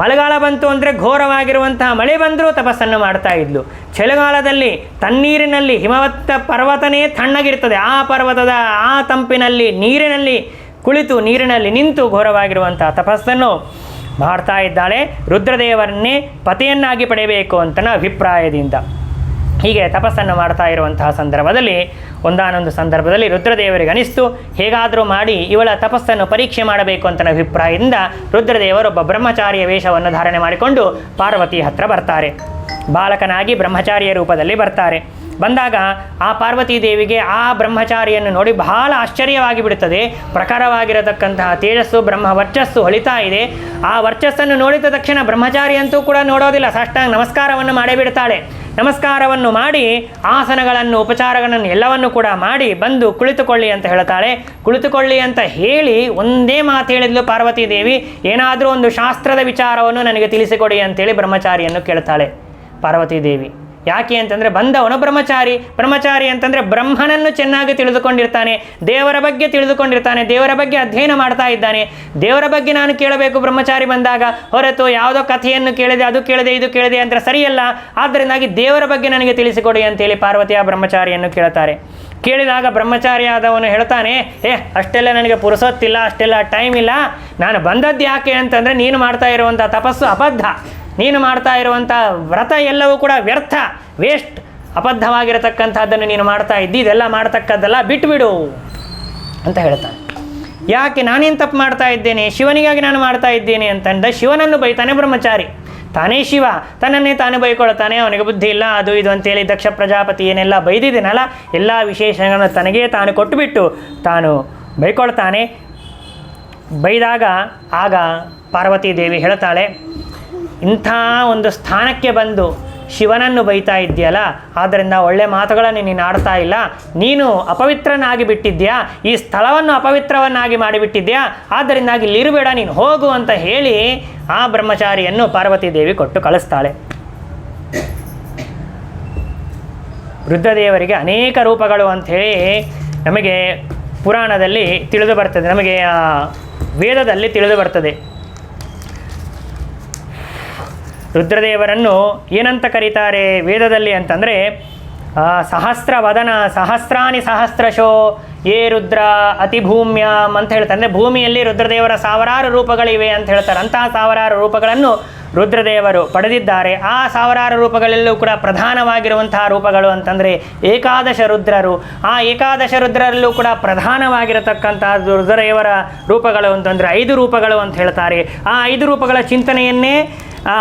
ಮಳೆಗಾಲ ಬಂತು ಅಂದರೆ ಘೋರವಾಗಿರುವಂತಹ ಮಳೆ ಬಂದರೂ ತಪಸ್ಸನ್ನು ಮಾಡ್ತಾ ಇದ್ಲು. ಚಳಿಗಾಲದಲ್ಲಿ ತಣ್ಣೀರಿನಲ್ಲಿ ಹಿಮವತ್ತ ಪರ್ವತನೇ ತಣ್ಣಗಿರ್ತದೆ, ಆ ಪರ್ವತದ ಆ ತಂಪಿನಲ್ಲಿ ನೀರಿನಲ್ಲಿ ಕುಳಿತು, ನೀರಿನಲ್ಲಿ ನಿಂತು ಘೋರವಾಗಿರುವಂತಹ ತಪಸ್ಸನ್ನು ಮಾಡ್ತಾ ಇದ್ದಾಳೆ. ರುದ್ರದೇವರನ್ನೇ ಪತಿಯನ್ನಾಗಿ ಪಡೆಯಬೇಕು ಅಂತನ ಅಭಿಪ್ರಾಯದಿಂದ ಹೀಗೆ ತಪಸ್ಸನ್ನು ಮಾಡ್ತಾ ಇರುವಂತಹ ಸಂದರ್ಭದಲ್ಲಿ ಒಂದಾನೊಂದು ಸಂದರ್ಭದಲ್ಲಿ ರುದ್ರದೇವರಿಗೆ ಅನಿಸ್ತು, ಹೇಗಾದರೂ ಮಾಡಿ ಇವಳ ತಪಸ್ಸನ್ನು ಪರೀಕ್ಷೆ ಮಾಡಬೇಕು ಅಂತನ ಅಭಿಪ್ರಾಯದಿಂದ ರುದ್ರದೇವರೊಬ್ಬ ಬ್ರಹ್ಮಚಾರಿಯ ವೇಷವನ್ನು ಧಾರಣೆ ಮಾಡಿಕೊಂಡು ಪಾರ್ವತಿ ಹತ್ರ ಬರ್ತಾರೆ. ಬಾಲಕನಾಗಿ ಬ್ರಹ್ಮಚಾರಿಯ ರೂಪದಲ್ಲಿ ಬರ್ತಾರೆ. ಬಂದಾಗ ಆ ಪಾರ್ವತೀ ದೇವಿಗೆ ಆ ಬ್ರಹ್ಮಚಾರಿಯನ್ನು ನೋಡಿ ಬಹಳ ಆಶ್ಚರ್ಯವಾಗಿ ಬಿಡುತ್ತದೆ. ಪ್ರಖರವಾಗಿರತಕ್ಕಂತಹ ತೇಜಸ್ಸು, ಬ್ರಹ್ಮ ವರ್ಚಸ್ಸು ಹೊಳಿತಾ ಇದೆ. ಆ ವರ್ಚಸ್ಸನ್ನು ನೋಡಿದ ತಕ್ಷಣ ಬ್ರಹ್ಮಚಾರಿ ಅಂತೂ ಕೂಡ ನೋಡೋದಿಲ್ಲ, ಸಾಷ್ಟಾಂಗ ನಮಸ್ಕಾರವನ್ನು ಮಾಡೇ ಬಿಡ್ತಾಳೆ. ನಮಸ್ಕಾರವನ್ನು ಮಾಡಿ ಆಸನಗಳನ್ನು, ಉಪಚಾರಗಳನ್ನು ಎಲ್ಲವನ್ನು ಕೂಡ ಮಾಡಿ ಬಂದು ಕುಳಿತುಕೊಳ್ಳಿ ಅಂತ ಹೇಳ್ತಾಳೆ. ಕುಳಿತುಕೊಳ್ಳಿ ಅಂತ ಹೇಳಿ ಒಂದೇ ಮಾತು ಹೇಳಿದ್ಲು ಪಾರ್ವತೀ ದೇವಿ, ಏನಾದರೂ ಒಂದು ಶಾಸ್ತ್ರದ ವಿಚಾರವನ್ನು ನನಗೆ ತಿಳಿಸಿಕೊಡಿ ಅಂತೇಳಿ ಬ್ರಹ್ಮಚಾರಿಯನ್ನು ಕೇಳ್ತಾಳೆ ಪಾರ್ವತೀ ದೇವಿ. ಯಾಕೆ ಅಂತಂದರೆ ಬಂದವನು ಬ್ರಹ್ಮಚಾರಿ ಅಂತಂದರೆ ಬ್ರಹ್ಮನನ್ನು ಚೆನ್ನಾಗಿ ತಿಳಿದುಕೊಂಡಿರ್ತಾನೆ, ದೇವರ ಬಗ್ಗೆ ತಿಳಿದುಕೊಂಡಿರ್ತಾನೆ, ದೇವರ ಬಗ್ಗೆ ಅಧ್ಯಯನ ಮಾಡ್ತಾ ಇದ್ದಾನೆ. ದೇವರ ಬಗ್ಗೆ ನಾನು ಕೇಳಬೇಕು ಬ್ರಹ್ಮಚಾರಿ ಬಂದಾಗ, ಹೊರತು ಯಾವುದೋ ಕಥೆಯನ್ನು ಕೇಳಿದೆ, ಅದು ಕೇಳಿದೆ, ಇದು ಕೇಳಿದೆ ಅಂದರೆ ಸರಿಯಲ್ಲ. ಆದ್ದರಿಂದಾಗಿ ದೇವರ ಬಗ್ಗೆ ನನಗೆ ತಿಳಿಸಿಕೊಡಿ ಅಂತೇಳಿ ಪಾರ್ವತಿಯ ಬ್ರಹ್ಮಚಾರಿಯನ್ನು ಕೇಳ್ತಾರೆ. ಕೇಳಿದಾಗ ಬ್ರಹ್ಮಚಾರಿಯಾದವನು ಹೇಳ್ತಾನೆ, ಅಷ್ಟೆಲ್ಲ ನನಗೆ ಪುರುಸೊತ್ತಿಲ್ಲ, ಅಷ್ಟೆಲ್ಲ ಟೈಮ್ ಇಲ್ಲ, ನಾನು ಬಂದದ್ದು ಯಾಕೆ ಅಂತಂದರೆ ನೀನು ಮಾಡ್ತಾ ಇರುವಂಥ ತಪಸ್ಸು ಅಬದ್ಧ, ನೀನು ಮಾಡ್ತಾ ಇರುವಂಥ ವ್ರತ ಎಲ್ಲವೂ ಕೂಡ ವ್ಯರ್ಥ, ವೇಸ್ಟ್, ಅಬದ್ಧವಾಗಿರತಕ್ಕಂಥದ್ದನ್ನು ನೀನು ಮಾಡ್ತಾ ಇದ್ದಿ, ಇದೆಲ್ಲ ಮಾಡ್ತಕ್ಕದ್ದಲ್ಲ, ಬಿಟ್ಟುಬಿಡು ಅಂತ ಹೇಳ್ತಾನೆ. ಯಾಕೆ, ನಾನೇನು ತಪ್ಪು ಮಾಡ್ತಾ ಇದ್ದೇನೆ, ಶಿವನಿಗಾಗಿ ನಾನು ಮಾಡ್ತಾ ಇದ್ದೇನೆ ಅಂತಂದ ಶಿವನನ್ನು ಬೈತಾನೆ ಬ್ರಹ್ಮಚಾರಿ. ತಾನೇ ಶಿವ ತನ್ನನ್ನೇ ತಾನೇ ಬೈಕೊಳ್ತಾನೆ, ಅವನಿಗೆ ಬುದ್ಧಿ ಇಲ್ಲ, ಅದು ಇದು ಅಂತೇಳಿ ದಕ್ಷ ಪ್ರಜಾಪತಿ ಏನೆಲ್ಲ ಬೈದಿದ್ದೇನಲ್ಲ, ಎಲ್ಲ ವಿಶೇಷಗಳನ್ನು ತನಗೇ ತಾನು ಕೊಟ್ಟುಬಿಟ್ಟು ತಾನು ಬೈಕೊಳ್ತಾನೆ. ಬೈದಾಗ ಆಗ ಪಾರ್ವತೀ ದೇವಿ ಹೇಳ್ತಾಳೆ, ಇಂಥ ಒಂದು ಸ್ಥಾನಕ್ಕೆ ಬಂದು ಶಿವನನ್ನು ಬೈತಾ ಇದ್ದೀಯಲ್ಲ, ಆದ್ದರಿಂದ ಒಳ್ಳೆ ಮಾತುಗಳನ್ನು ನೀನು ಆಡ್ತಾ ಇಲ್ಲ, ನೀನು ಅಪವಿತ್ರನಾಗಿ ಬಿಟ್ಟಿದ್ಯಾ, ಈ ಸ್ಥಳವನ್ನು ಅಪವಿತ್ರವನ್ನಾಗಿ ಮಾಡಿಬಿಟ್ಟಿದ್ಯಾ, ಆದ್ದರಿಂದಾಗಿ ಇಲ್ಲಿರಬೇಡ, ನೀನು ಹೋಗು ಅಂತ ಹೇಳಿ ಆ ಬ್ರಹ್ಮಚಾರಿಯನ್ನು ಪಾರ್ವತೀ ದೇವಿ ಕೊಟ್ಟು ಕಳಿಸ್ತಾಳೆ. ರುದ್ರದೇವರಿಗೆ ಅನೇಕ ರೂಪಗಳು ಅಂಥೇಳಿ ನಮಗೆ ಪುರಾಣದಲ್ಲಿ ತಿಳಿದು ಬರ್ತದೆ, ನಮಗೆ ವೇದದಲ್ಲಿ ತಿಳಿದು ಬರ್ತದೆ. ರುದ್ರದೇವರನ್ನು ಏನಂತ ಕರೀತಾರೆ ವೇದದಲ್ಲಿ ಅಂತಂದರೆ ಸಹಸ್ರವದನ ಸಹಸ್ರಾಣಿ ಸಹಸ್ರಶೋ ಯೇ ರುದ್ರ ಅತಿಭೂಮ್ಯಾಂ ಅಂತ ಹೇಳ್ತಾರೆ. ಅಂದರೆ ಭೂಮಿಯಲ್ಲಿ ರುದ್ರದೇವರ ಸಾವಿರಾರು ರೂಪಗಳಿವೆ ಅಂತ ಹೇಳ್ತಾರೆ. ಅಂತಹ ಸಾವಿರಾರು ರೂಪಗಳನ್ನು ರುದ್ರದೇವರು ಪಡೆದಿದ್ದಾರೆ. ಆ ಸಾವಿರಾರು ರೂಪಗಳಲ್ಲೂ ಕೂಡ ಪ್ರಧಾನವಾಗಿರುವಂತಹ ರೂಪಗಳು ಅಂತಂದರೆ ಏಕಾದಶ ರುದ್ರರು. ಆ ಏಕಾದಶ ರುದ್ರರಲ್ಲೂ ಕೂಡ ಪ್ರಧಾನವಾಗಿರತಕ್ಕಂತಹ ರುದ್ರದೇವರ ರೂಪಗಳು ಅಂತಂದರೆ 5 ರೂಪಗಳು ಅಂತ ಹೇಳ್ತಾರೆ. ಆ 5 ರೂಪಗಳ ಚಿಂತನೆಯನ್ನೇ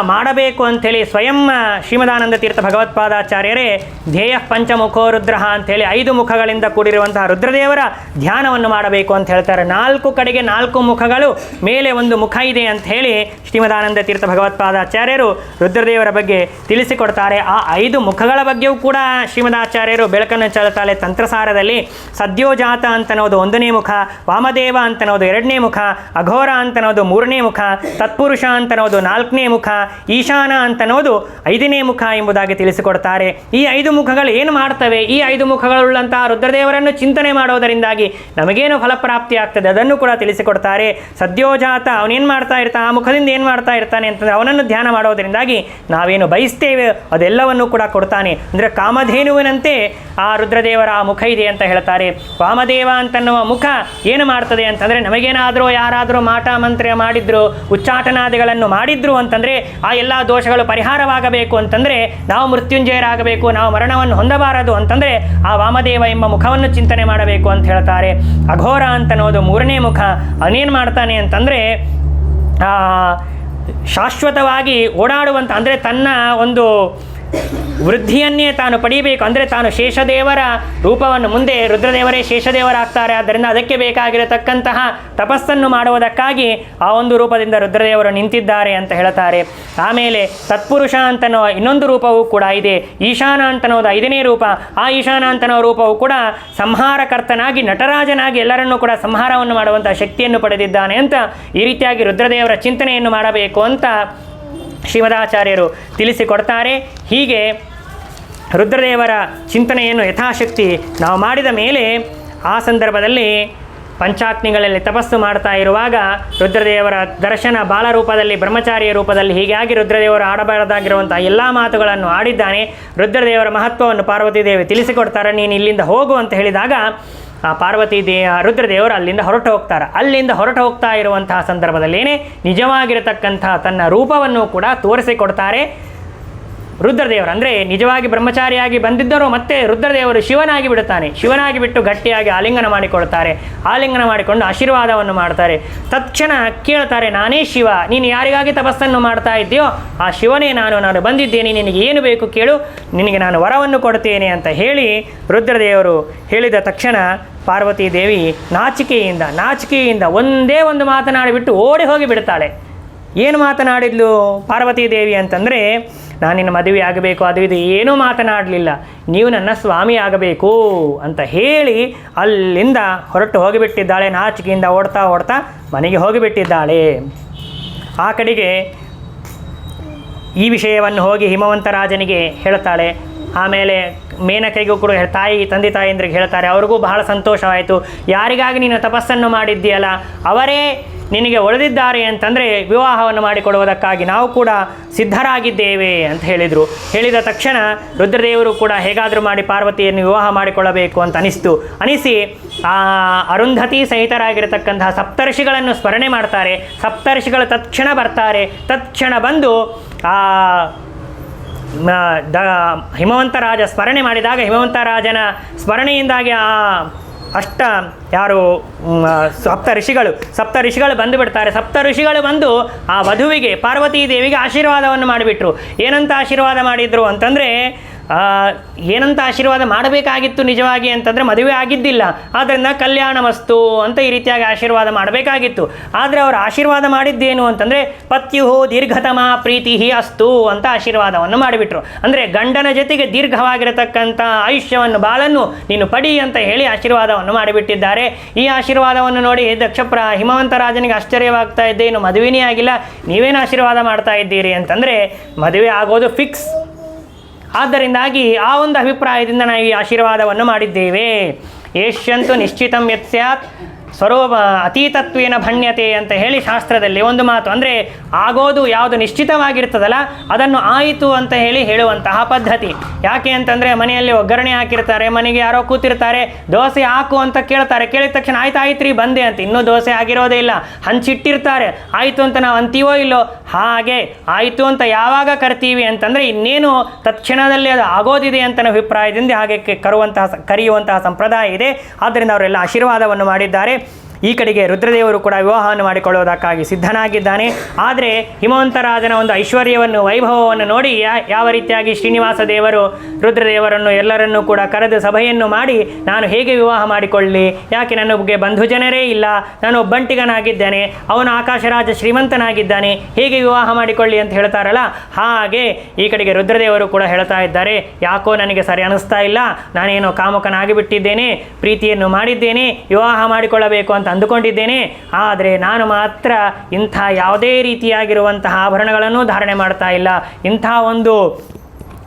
ಮಾಡಬೇಕು ಅಂಥೇಳಿ ಸ್ವಯಂ ಶ್ರೀಮದಾನಂದ ತೀರ್ಥ ಭಗವತ್ಪಾದಾಚಾರ್ಯರೇ ಧ್ಯೇಯ ಪಂಚಮುಖೋ ರುದ್ರ ಅಂಥೇಳಿ 5 ಮುಖಗಳಿಂದ ಕೂಡಿರುವಂತಹ ರುದ್ರದೇವರ ಧ್ಯಾನವನ್ನು ಮಾಡಬೇಕು ಅಂತ ಹೇಳ್ತಾರೆ. 4 ಕಡೆಗೆ 4 ಮುಖಗಳು, ಮೇಲೆ 1 ಮುಖ ಇದೆ ಅಂತ ಹೇಳಿ ಶ್ರೀಮದಾನಂದ ತೀರ್ಥ ಭಗವತ್ಪಾದಾಚಾರ್ಯರು ರುದ್ರದೇವರ ಬಗ್ಗೆ ತಿಳಿಸಿಕೊಡ್ತಾರೆ. ಆ 5 ಮುಖಗಳ ಬಗ್ಗೆಯೂ ಕೂಡ ಶ್ರೀಮದಾಚಾರ್ಯರು ಬೆಳಕನ್ನು ಚೆಲ್ಲುತ್ತಾರೆ. ತಂತ್ರಸಾರದಲ್ಲಿ ಸದ್ಯೋಜಾತ ಅಂತನೋದು 1ನೇ ಮುಖ, ವಾಮದೇವ ಅಂತನೋದು 2ನೇ ಮುಖ, ಅಘೋರ ಅಂತನೋದು 3ನೇ ಮುಖ, ತತ್ಪುರುಷ ಅಂತನೋದು 4ನೇ ಮುಖ, ಈಶಾನ ಅಂತನೋದು 5ನೇ ಮುಖ ಎಂಬುದಾಗಿ ತಿಳಿಸಿಕೊಡ್ತಾರೆ. ಈ 5 ಮುಖಗಳು ಏನು ಮಾಡ್ತವೆ? ಈ 5 ಮುಖಗಳುಳ್ಳಂತಹ ರುದ್ರದೇವರನ್ನು ಚಿಂತನೆ ಮಾಡೋದರಿಂದಾಗಿ ನಮಗೇನು ಫಲಪ್ರಾಪ್ತಿ ಆಗ್ತದೆ ಅದನ್ನು ಕೂಡ ತಿಳಿಸಿಕೊಡ್ತಾರೆ. ಸದ್ಯೋಜಾತ ಅವನೇನು ಮಾಡ್ತಾ ಇರ್ತಾನೆ, ಆ ಮುಖದಿಂದ ಏನು ಮಾಡ್ತಾ ಇರ್ತಾನೆ ಅಂತಂದರೆ ಅವನನ್ನು ಧ್ಯಾನ ಮಾಡೋದರಿಂದಾಗಿ ನಾವೇನು ಬಯಸ್ತೇವೆ ಅದೆಲ್ಲವನ್ನು ಕೂಡ ಕೊಡ್ತಾನೆ. ಅಂದರೆ ಕಾಮಧೇನುವಿನಂತೆ ಆ ರುದ್ರದೇವರ ಆ ಮುಖ ಇದೆ ಅಂತ ಹೇಳ್ತಾರೆ. ವಾಮದೇವ ಅಂತನ್ನುವ ಮುಖ ಏನು ಮಾಡ್ತದೆ ಅಂತಂದರೆ ನಮಗೇನಾದರೂ ಯಾರಾದರೂ ಮಾಟ ಮಂತ್ರ ಮಾಡಿದ್ರು, ಉಚ್ಚಾಟನಾದಿಗಳನ್ನು ಮಾಡಿದ್ರು ಅಂತಂದರೆ ಆ ಎಲ್ಲ ದೋಷಗಳು ಪರಿಹಾರವಾಗಬೇಕು ಅಂತಂದರೆ, ನಾವು ಮೃತ್ಯುಂಜಯರಾಗಬೇಕು, ನಾವು ಮರಣವನ್ನು ಹೊಂದಬಾರದು ಅಂತಂದರೆ ಆ ವಾಮದೇವ ಎಂಬ ಮುಖವನ್ನು ಚಿಂತನೆ ಮಾಡಬೇಕು ಅಂತ ಹೇಳ್ತಾರೆ. ಅಘೋರ ಅಂತನೋದು 3ನೇ ಮುಖ. ಅವನೇನು ಮಾಡ್ತಾನೆ ಅಂತಂದರೆ ಶಾಶ್ವತವಾಗಿ ಓಡಾಡುವಂಥ, ಅಂದರೆ ತನ್ನ ಒಂದು ವೃದ್ಧಿಯನ್ನೇ ತಾನು ಪಡೆಯಬೇಕು. ಅಂದರೆ ತಾನು ಶೇಷದೇವರ ರೂಪವನ್ನು, ಮುಂದೆ ರುದ್ರದೇವರೇ ಶೇಷದೇವರಾಗ್ತಾರೆ, ಆದ್ದರಿಂದ ಅದಕ್ಕೆ ಬೇಕಾಗಿರತಕ್ಕಂತಹ ತಪಸ್ಸನ್ನು ಮಾಡುವುದಕ್ಕಾಗಿ ಆ ಒಂದು ರೂಪದಿಂದ ರುದ್ರದೇವರು ನಿಂತಿದ್ದಾರೆ ಅಂತ ಹೇಳ್ತಾರೆ. ಆಮೇಲೆ ತತ್ಪುರುಷ ಅಂತನೋ ಇನ್ನೊಂದು ರೂಪವೂ ಕೂಡ ಇದೆ. ಈಶಾನ ಅಂತನೋದು 5ನೇ ರೂಪ. ಆ ಈಶಾನ ಅಂತನೋ ರೂಪವು ಕೂಡ ಸಂಹಾರಕರ್ತನಾಗಿ, ನಟರಾಜನಾಗಿ ಎಲ್ಲರನ್ನೂ ಕೂಡ ಸಂಹಾರವನ್ನು ಮಾಡುವಂಥ ಶಕ್ತಿಯನ್ನು ಪಡೆದಿದ್ದಾನೆ ಅಂತ ಈ ರೀತಿಯಾಗಿ ರುದ್ರದೇವರ ಚಿಂತನೆಯನ್ನು ಮಾಡಬೇಕು ಅಂತ ಶ್ರೀಮದಾಚಾರ್ಯರು ತಿಳಿಸಿಕೊಡ್ತಾರೆ. ಹೀಗೆ ರುದ್ರದೇವರ ಚಿಂತನೆಯನ್ನು ಯಥಾಶಕ್ತಿ ನಾವು ಮಾಡಿದ ಮೇಲೆ ಆ ಸಂದರ್ಭದಲ್ಲಿ ಪಂಚಾಗ್ನಿಗಳಲ್ಲಿ ತಪಸ್ಸು ಮಾಡ್ತಾ ಇರುವಾಗ ರುದ್ರದೇವರ ದರ್ಶನ ಬಾಲರೂಪದಲ್ಲಿ, ಬ್ರಹ್ಮಚಾರಿಯ ರೂಪದಲ್ಲಿ ಹೀಗಾಗಿ ರುದ್ರದೇವರು ಆಡಬಾರದಾಗಿರುವಂಥ ಎಲ್ಲ ಮಾತುಗಳನ್ನು ಆಡಿದ್ದಾನೆ. ರುದ್ರದೇವರ ಮಹತ್ವವನ್ನು ಪಾರ್ವತೀದೇವಿ ತಿಳಿಸಿಕೊಡ್ತಾರೆ. ನೀನು ಇಲ್ಲಿಂದ ಹೋಗು ಅಂತ ಹೇಳಿದಾಗ ಆ ರುದ್ರದೇವರು ಅಲ್ಲಿಂದ ಹೊರಟು ಹೋಗ್ತಾರೆ. ಅಲ್ಲಿಂದ ಹೊರಟು ಹೋಗ್ತಾ ಇರುವಂತಹ ಸಂದರ್ಭದಲ್ಲೇನೆ ನಿಜವಾಗಿರತಕ್ಕಂತಹ ತನ್ನ ರೂಪವನ್ನು ಕೂಡ ತೋರಿಸಿಕೊಡ್ತಾರೆ ರುದ್ರದೇವರು. ಅಂದರೆ ನಿಜವಾಗಿ ಬ್ರಹ್ಮಚಾರಿಯಾಗಿ ಬಂದಿದ್ದರೂ ಮತ್ತೆ ರುದ್ರದೇವರು ಶಿವನಾಗಿ ಬಿಡುತ್ತಾನೆ. ಶಿವನಾಗಿ ಬಿಟ್ಟು ಗಟ್ಟಿಯಾಗಿ ಆಲಿಂಗನ ಮಾಡಿಕೊಳ್ತಾರೆ. ಆಲಿಂಗನ ಮಾಡಿಕೊಂಡು ಆಶೀರ್ವಾದವನ್ನು ಮಾಡ್ತಾರೆ. ತಕ್ಷಣ ಕೇಳ್ತಾರೆ, ನಾನೇ ಶಿವ, ನೀನು ಯಾರಿಗಾಗಿ ತಪಸ್ಸನ್ನು ಮಾಡ್ತಾ ಇದ್ದೀಯೋ ಆ ಶಿವನೇ ನಾನು ಬಂದಿದ್ದೇನೆ, ನಿನಗೆ ಏನು ಬೇಕು ಕೇಳು, ನಿನಗೆ ನಾನು ವರವನ್ನು ಕೊಡ್ತೇನೆ ಅಂತ ಹೇಳಿ ರುದ್ರದೇವರು ಹೇಳಿದ ತಕ್ಷಣ ಪಾರ್ವತೀದೇವಿ ನಾಚಿಕೆಯಿಂದ ಒಂದೇ ಒಂದು ಮಾತನಾಡಿಬಿಟ್ಟು ಓಡಿ ಹೋಗಿ ಬಿಡ್ತಾಳೆ. ಏನು ಮಾತನಾಡಿದ್ಲು ಪಾರ್ವತೀದೇವಿ ಅಂತಂದರೆ, ನಾನು ನಿನ್ನ ಮದುವೆ ಆಗಬೇಕು, ಅದು ಇದು ಏನೂ ಮಾತನಾಡಲಿಲ್ಲ, ನೀವು ನನ್ನ ಸ್ವಾಮಿ ಆಗಬೇಕು ಅಂತ ಹೇಳಿ ಅಲ್ಲಿಂದ ಹೊರಟು ಹೋಗಿಬಿಟ್ಟಿದ್ದಾಳೆ. ನಾಚಿಕೆಯಿಂದ ಓಡ್ತಾ ಮನೆಗೆ ಹೋಗಿಬಿಟ್ಟಿದ್ದಾಳೆ. ಆ ಕಡೆಗೆ ಈ ವಿಷಯವನ್ನು ಹೋಗಿ ಹಿಮವಂತರಾಜನಿಗೆ ಹೇಳ್ತಾಳೆ. ಆಮೇಲೆ ಮೇನಕೆಗೂ ಕೂಡ ತಂದೆ ತಾಯಿಯಂದ್ರಿಗೆ ಹೇಳ್ತಾರೆ. ಅವ್ರಿಗೂ ಬಹಳ ಸಂತೋಷವಾಯಿತು. ಯಾರಿಗಾಗಿ ನೀನು ತಪಸ್ಸನ್ನು ಮಾಡಿದ್ದೀಯಲ್ಲ ಅವರೇ ನಿನಗೆ ಒಳೆದಿದ್ದಾರೆ ಅಂತಂದರೆ ವಿವಾಹವನ್ನು ಮಾಡಿಕೊಡುವುದಕ್ಕಾಗಿ ನಾವು ಕೂಡ ಸಿದ್ಧರಾಗಿದ್ದೇವೆ ಅಂತ ಹೇಳಿದರು. ಹೇಳಿದ ತಕ್ಷಣ ರುದ್ರದೇವರು ಕೂಡ ಹೇಗಾದರೂ ಮಾಡಿ ಪಾರ್ವತಿಯನ್ನು ವಿವಾಹ ಮಾಡಿಕೊಳ್ಳಬೇಕು ಅಂತ ಅನಿಸಿ ಆ ಅರುಂಧತಿ ಸಹಿತರಾಗಿರತಕ್ಕಂತಹ ಸಪ್ತರ್ಷಿಗಳನ್ನು ಸ್ಮರಣೆ ಮಾಡ್ತಾರೆ. ಸಪ್ತರ್ಷಿಗಳು ತಕ್ಷಣ ಬರ್ತಾರೆ. ತಕ್ಷಣ ಬಂದು ಹಿಮವಂತರಾಜ ಸ್ಮರಣೆ ಮಾಡಿದಾಗ ಹಿಮವಂತರಾಜನ ಸ್ಮರಣೆಯಿಂದಾಗಿ ಸಪ್ತ ಋಷಿಗಳು ಬಂದು ಬಿಡ್ತಾರೆ. ಸಪ್ತ ಋಷಿಗಳು ಬಂದು ಆ ವಧುವಿಗೆ ಪಾರ್ವತೀ ದೇವಿಗೆ ಆಶೀರ್ವಾದವನ್ನು ಮಾಡಿಬಿಟ್ರು. ಏನಂತ ಆಶೀರ್ವಾದ ಮಾಡಿದ್ರು ಅಂತಂದರೆ, ಏನಂತ ಆಶೀರ್ವಾದ ಮಾಡಬೇಕಾಗಿತ್ತು ನಿಜವಾಗಿ ಅಂತಂದರೆ ಮದುವೆ ಆಗಿದ್ದಿಲ್ಲ, ಆದ್ದರಿಂದ ಕಲ್ಯಾಣಮಸ್ತು ಅಂತ ಈ ರೀತಿಯಾಗಿ ಆಶೀರ್ವಾದ ಮಾಡಬೇಕಾಗಿತ್ತು. ಆದರೆ ಅವರು ಆಶೀರ್ವಾದ ಮಾಡಿದ್ದೇನು ಅಂತಂದರೆ ಪತ್ಯುಹೋ ದೀರ್ಘತಮ ಪ್ರೀತಿ ಅಸ್ತು ಅಂತ ಆಶೀರ್ವಾದವನ್ನು ಮಾಡಿಬಿಟ್ರು. ಅಂದರೆ ಗಂಡನ ಜೊತೆಗೆ ದೀರ್ಘವಾಗಿರತಕ್ಕಂಥ ಆಯುಷ್ಯವನ್ನು ಬಾಳನ್ನು ನೀನು ಪಡಿ ಅಂತ ಹೇಳಿ ಆಶೀರ್ವಾದವನ್ನು ಮಾಡಿಬಿಟ್ಟಿದ್ದಾರೆ. ಈ ಆಶೀರ್ವಾದವನ್ನು ನೋಡಿ ಹಿಮವಂತರಾಜನಿಗೆ ಆಶ್ಚರ್ಯವಾಗ್ತಾ ಇದ್ದೆ, ಇನ್ನು ಮದುವೆನೇ ಆಗಿಲ್ಲ, ನೀವೇನು ಆಶೀರ್ವಾದ ಮಾಡ್ತಾ ಇದ್ದೀರಿ ಅಂತಂದರೆ ಮದುವೆ ಆಗೋದು ಫಿಕ್ಸ್. ಆದ್ದರಿಂದಾಗಿ ಆ ಒಂದು ಅಭಿಪ್ರಾಯದಿಂದ ನಾವು ಈ ಆಶೀರ್ವಾದವನ್ನು ಮಾಡಿದ್ದೇವೆ. ಏಷ್ಯಂತು ನಿಶ್ಚಿತಂ ಯತ್ ಸ್ಯಾತ್ ಸ್ವರೂಪ ಅತೀತತ್ವೇನ ಭಣ್ಯತೆ ಅಂತ ಹೇಳಿ ಶಾಸ್ತ್ರದಲ್ಲಿ ಒಂದು ಮಾತು. ಅಂದರೆ ಆಗೋದು ಯಾವುದು ನಿಶ್ಚಿತವಾಗಿರ್ತದಲ್ಲ ಅದನ್ನು ಆಯಿತು ಅಂತ ಹೇಳುವಂತಹ ಪದ್ಧತಿ. ಯಾಕೆ ಅಂತಂದರೆ ಮನೆಯಲ್ಲಿ ಒಗ್ಗರಣೆ ಹಾಕಿರ್ತಾರೆ, ಮನೆಗೆ ಯಾರೋ ಕೂತಿರ್ತಾರೆ, ದೋಸೆ ಹಾಕು ಅಂತ ಕೇಳ್ತಾರೆ, ಕೇಳಿದ ತಕ್ಷಣ ಆಯ್ತು ರೀ ಬಂದೆ ಅಂತ, ಇನ್ನೂ ದೋಸೆ ಆಗಿರೋದೇ ಇಲ್ಲ, ಹಂಚಿಟ್ಟಿರ್ತಾರೆ, ಆಯಿತು ಅಂತ ನಾವು ಅಂತೀವೋ ಇಲ್ಲೋ. ಹಾಗೆ ಆಯಿತು ಅಂತ ಯಾವಾಗ ಕರಿತೀವಿ ಅಂತಂದರೆ ಇನ್ನೇನು ತತ್ಕ್ಷಣದಲ್ಲಿ ಅದು ಆಗೋದಿದೆ ಅಂತ ಅಭಿಪ್ರಾಯದಿಂದ ಹಾಗೆ ಕರೆಯುವಂತಹ ಸಂಪ್ರದಾಯ ಇದೆ. ಆದ್ದರಿಂದ ಅವರೆಲ್ಲ ಆಶೀರ್ವಾದವನ್ನು ಮಾಡಿದ್ದಾರೆ. ಈ ಕಡೆಗೆ ರುದ್ರದೇವರು ಕೂಡ ವಿವಾಹವನ್ನು ಮಾಡಿಕೊಳ್ಳುವುದಕ್ಕಾಗಿ ಸಿದ್ಧನಾಗಿದ್ದಾನೆ. ಆದರೆ ಹಿಮವಂತರಾಜನ ಒಂದು ಐಶ್ವರ್ಯವನ್ನು, ವೈಭವವನ್ನು ನೋಡಿ ಯಾವ ರೀತಿಯಾಗಿ ಶ್ರೀನಿವಾಸ ದೇವರು ರುದ್ರದೇವರನ್ನು ಎಲ್ಲರನ್ನೂ ಕೂಡ ಕರೆದು ಸಭೆಯನ್ನು ಮಾಡಿ, ನಾನು ಹೇಗೆ ವಿವಾಹ ಮಾಡಿಕೊಳ್ಳಿ, ಯಾಕೆ ನನಗೆ ಬಂಧು ಜನರೇ ಇಲ್ಲ, ನಾನು ಒಬ್ಬಂಟಿಗನಾಗಿದ್ದೇನೆ, ಅವನು ಆಕಾಶರಾಜ ಶ್ರೀಮಂತನಾಗಿದ್ದಾನೆ, ಹೇಗೆ ವಿವಾಹ ಮಾಡಿಕೊಳ್ಳಿ ಅಂತ ಹೇಳ್ತಾರಲ್ಲ, ಹಾಗೆ ಈ ಕಡೆಗೆ ರುದ್ರದೇವರು ಕೂಡ ಹೇಳ್ತಾ ಇದ್ದಾರೆ, ಯಾಕೋ ನನಗೆ ಸರಿ ಅನ್ನಿಸ್ತಾ ಇಲ್ಲ, ನಾನೇನೋ ಕಾಮುಕನಾಗಿ ಬಿಟ್ಟಿದ್ದೇನೆ, ಪ್ರೀತಿಯನ್ನು ಮಾಡಿದ್ದೇನೆ, ವಿವಾಹ ಮಾಡಿಕೊಳ್ಳಬೇಕು ಅಂತ ಅಂದುಕೊಂಡಿದ್ದೇನೆ, ಆದರೆ ನಾನು ಮಾತ್ರ ಇಂಥ ಯಾವುದೇ ರೀತಿಯಾಗಿರುವಂತಹ ಆಭರಣಗಳನ್ನು ಧಾರಣೆ ಮಾಡ್ತಾ ಇಲ್ಲ, ಇಂಥ ಒಂದು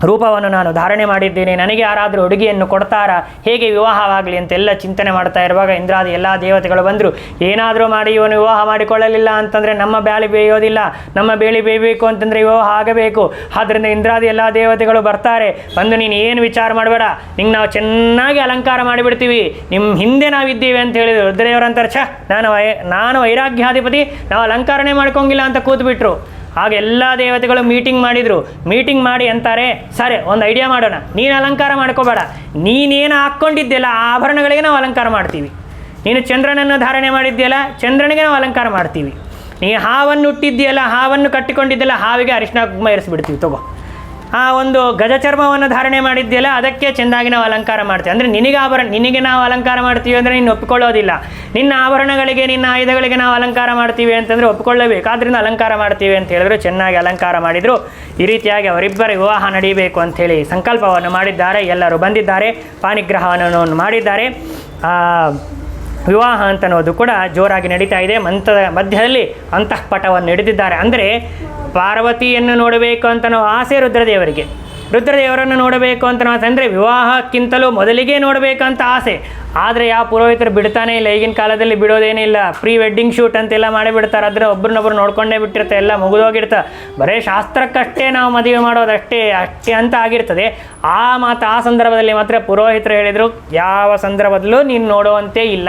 ರೂಪವನ್ನು ನಾನು ಧಾರಣೆ ಮಾಡಿದ್ದೇನೆ, ನನಗೆ ಯಾರಾದರೂ ಹುಡುಗಿಯನ್ನು ಕೊಡ್ತಾರಾ, ಹೇಗೆ ವಿವಾಹವಾಗಲಿ ಅಂತೆಲ್ಲ ಚಿಂತನೆ ಮಾಡ್ತಾ ಇರುವಾಗ ಇಂದ್ರಾದಿ ಎಲ್ಲ ದೇವತೆಗಳು ಬಂದರು. ಏನಾದರೂ ಮಾಡಿ ಇವನು ವಿವಾಹ ಮಾಡಿಕೊಳ್ಳಲಿಲ್ಲ ಅಂತಂದರೆ ನಮ್ಮ ಬ್ಯಾಳಿ ಬೇಯೋದಿಲ್ಲ, ನಮ್ಮ ಬೇಳಿ ಬೇಯಬೇಕು ಅಂತಂದರೆ ವಿವಾಹ ಆಗಬೇಕು. ಆದ್ದರಿಂದ ಇಂದ್ರಾದಿ ಎಲ್ಲ ದೇವತೆಗಳು ಬರ್ತಾರೆ, ಬಂದು ನೀನು ಏನು ವಿಚಾರ ಮಾಡಬೇಡ, ನಿಂಗೆ ನಾವು ಚೆನ್ನಾಗಿ ಅಲಂಕಾರ ಮಾಡಿಬಿಡ್ತೀವಿ, ನಿಮ್ಮ ಹಿಂದೆ ನಾವಿದ್ದೀವಿ ಅಂತ ಹೇಳಿದರು. ರುದ್ರದೇವರಂತಾರೆ, ನಾನು ವೈರಾಗ್ಯಾಧಿಪತಿ, ನಾವು ಅಲಂಕಾರನೇ ಮಾಡ್ಕೊಂಗಿಲ್ಲ ಅಂತ ಕೂತ್ಬಿಟ್ರು. ಆಗ ಎಲ್ಲ ದೇವತೆಗಳು ಮೀಟಿಂಗ್ ಮಾಡಿದರು. ಮೀಟಿಂಗ್ ಮಾಡಿ ಅಂತಾರೆ, ಸರಿ ಒಂದು ಐಡಿಯಾ ಮಾಡೋಣ, ನೀನು ಅಲಂಕಾರ ಮಾಡ್ಕೋಬೇಡ, ನೀನೇನು ಹಾಕ್ಕೊಂಡಿದ್ದೆಲ್ಲ ಆ ಆಭರಣಗಳಿಗೆ ನಾವು ಅಲಂಕಾರ ಮಾಡ್ತೀವಿ, ನೀನು ಚಂದ್ರನನ್ನು ಧಾರಣೆ ಮಾಡಿದ್ದೆಯಲ್ಲ ಚಂದ್ರನಿಗೆ ನಾವು ಅಲಂಕಾರ ಮಾಡ್ತೀವಿ, ನೀ ಹಾವನ್ನು ಹುಟ್ಟಿದ್ದೀಯಲ್ಲ ಹಾವನ್ನು ಕಟ್ಟಿಕೊಂಡಿದ್ದೆಲ್ಲ ಹಾವಿಗೆ ಅರಿಶಿನ ಕುಂಕುಮ ಇರಿಸ್ಬಿಡ್ತೀವಿ, ತಗೋ. ಆ ಒಂದು ಗಜಚರ್ಮವನ್ನು ಧಾರಣೆ ಮಾಡಿದ್ದೆಯಲ್ಲ ಅದಕ್ಕೆ ಚೆಂದಾಗಿ ನಾವು ಅಲಂಕಾರ ಮಾಡ್ತೀವಿ. ಅಂದರೆ ನಿನಗೆ ನಾವು ಅಲಂಕಾರ ಮಾಡ್ತೀವಿ ಅಂದರೆ ನೀನು ಒಪ್ಪಿಕೊಳ್ಳೋದಿಲ್ಲ, ನಿನ್ನ ಆಭರಣಗಳಿಗೆ ನಿನ್ನ ಆಯುಧಗಳಿಗೆ ನಾವು ಅಲಂಕಾರ ಮಾಡ್ತೀವಿ ಅಂತಂದರೆ ಒಪ್ಪಿಕೊಳ್ಳಬೇಕು, ಆದ್ದರಿಂದ ಅಲಂಕಾರ ಮಾಡ್ತೀವಿ ಅಂತ ಹೇಳಿದ್ರು. ಚೆನ್ನಾಗಿ ಅಲಂಕಾರ ಮಾಡಿದರು. ಈ ರೀತಿಯಾಗಿ ಅವರಿಬ್ಬರ ವಿವಾಹ ನಡೀಬೇಕು ಅಂಥೇಳಿ ಸಂಕಲ್ಪವನ್ನು ಮಾಡಿದ್ದಾರೆ. ಎಲ್ಲರೂ ಬಂದಿದ್ದಾರೆ, ಪಾಣಿಗ್ರಹವನ್ನು ಮಾಡಿದ್ದಾರೆ. ವಿವಾಹ ಅಂತನ್ನೋದು ಕೂಡ ಜೋರಾಗಿ ನಡೀತಾ ಇದೆ. ಮಧ್ಯದಲ್ಲಿ ಅಂತಃಪಟವನ್ನು ಹಿಡಿದಿದ್ದಾರೆ. ಅಂದರೆ ಪಾರ್ವತಿಯನ್ನು ನೋಡಬೇಕು ಅಂತನೋ ಆಸೆ ರುದ್ರದೇವರನ್ನು ನೋಡಬೇಕು ಅಂತ ಆಸೆ. ಅಂದರೆ ವಿವಾಹಕ್ಕಿಂತಲೂ ಮೊದಲಿಗೆ ನೋಡಬೇಕಂತ ಆಸೆ. ಆದರೆ ಯಾವ ಪುರೋಹಿತರು ಬಿಡ್ತಾನೆ ಇಲ್ಲ, ಈಗಿನ ಕಾಲದಲ್ಲಿ ಬಿಡೋದೇನೇ ಇಲ್ಲ, ಪ್ರೀ ವೆಡ್ಡಿಂಗ್ ಶೂಟ್ ಅಂತೆಲ್ಲ ಮಾಡಿಬಿಡ್ತಾರೆ. ಅದರ ಒಬ್ಬರನ್ನೊಬ್ಬರು ನೋಡ್ಕೊಂಡೇ ಬಿಟ್ಟಿರ್ತಾರೆ, ಎಲ್ಲ ಮುಗಿದೋಗಿರ್ತಾರೆ, ಬರೀ ಶಾಸ್ತ್ರಕ್ಕಷ್ಟೇ ನಾವು ಮದುವೆ ಮಾಡೋದಷ್ಟೇ ಅಂತ ಆಗಿರ್ತದೆ. ಆ ಸಂದರ್ಭದಲ್ಲಿ ಮಾತ್ರ ಪುರೋಹಿತರು ಹೇಳಿದರು, ಯಾವ ಸಂದರ್ಭದಲ್ಲೂ ನೀನು ನೋಡುವಂತೆ ಇಲ್ಲ,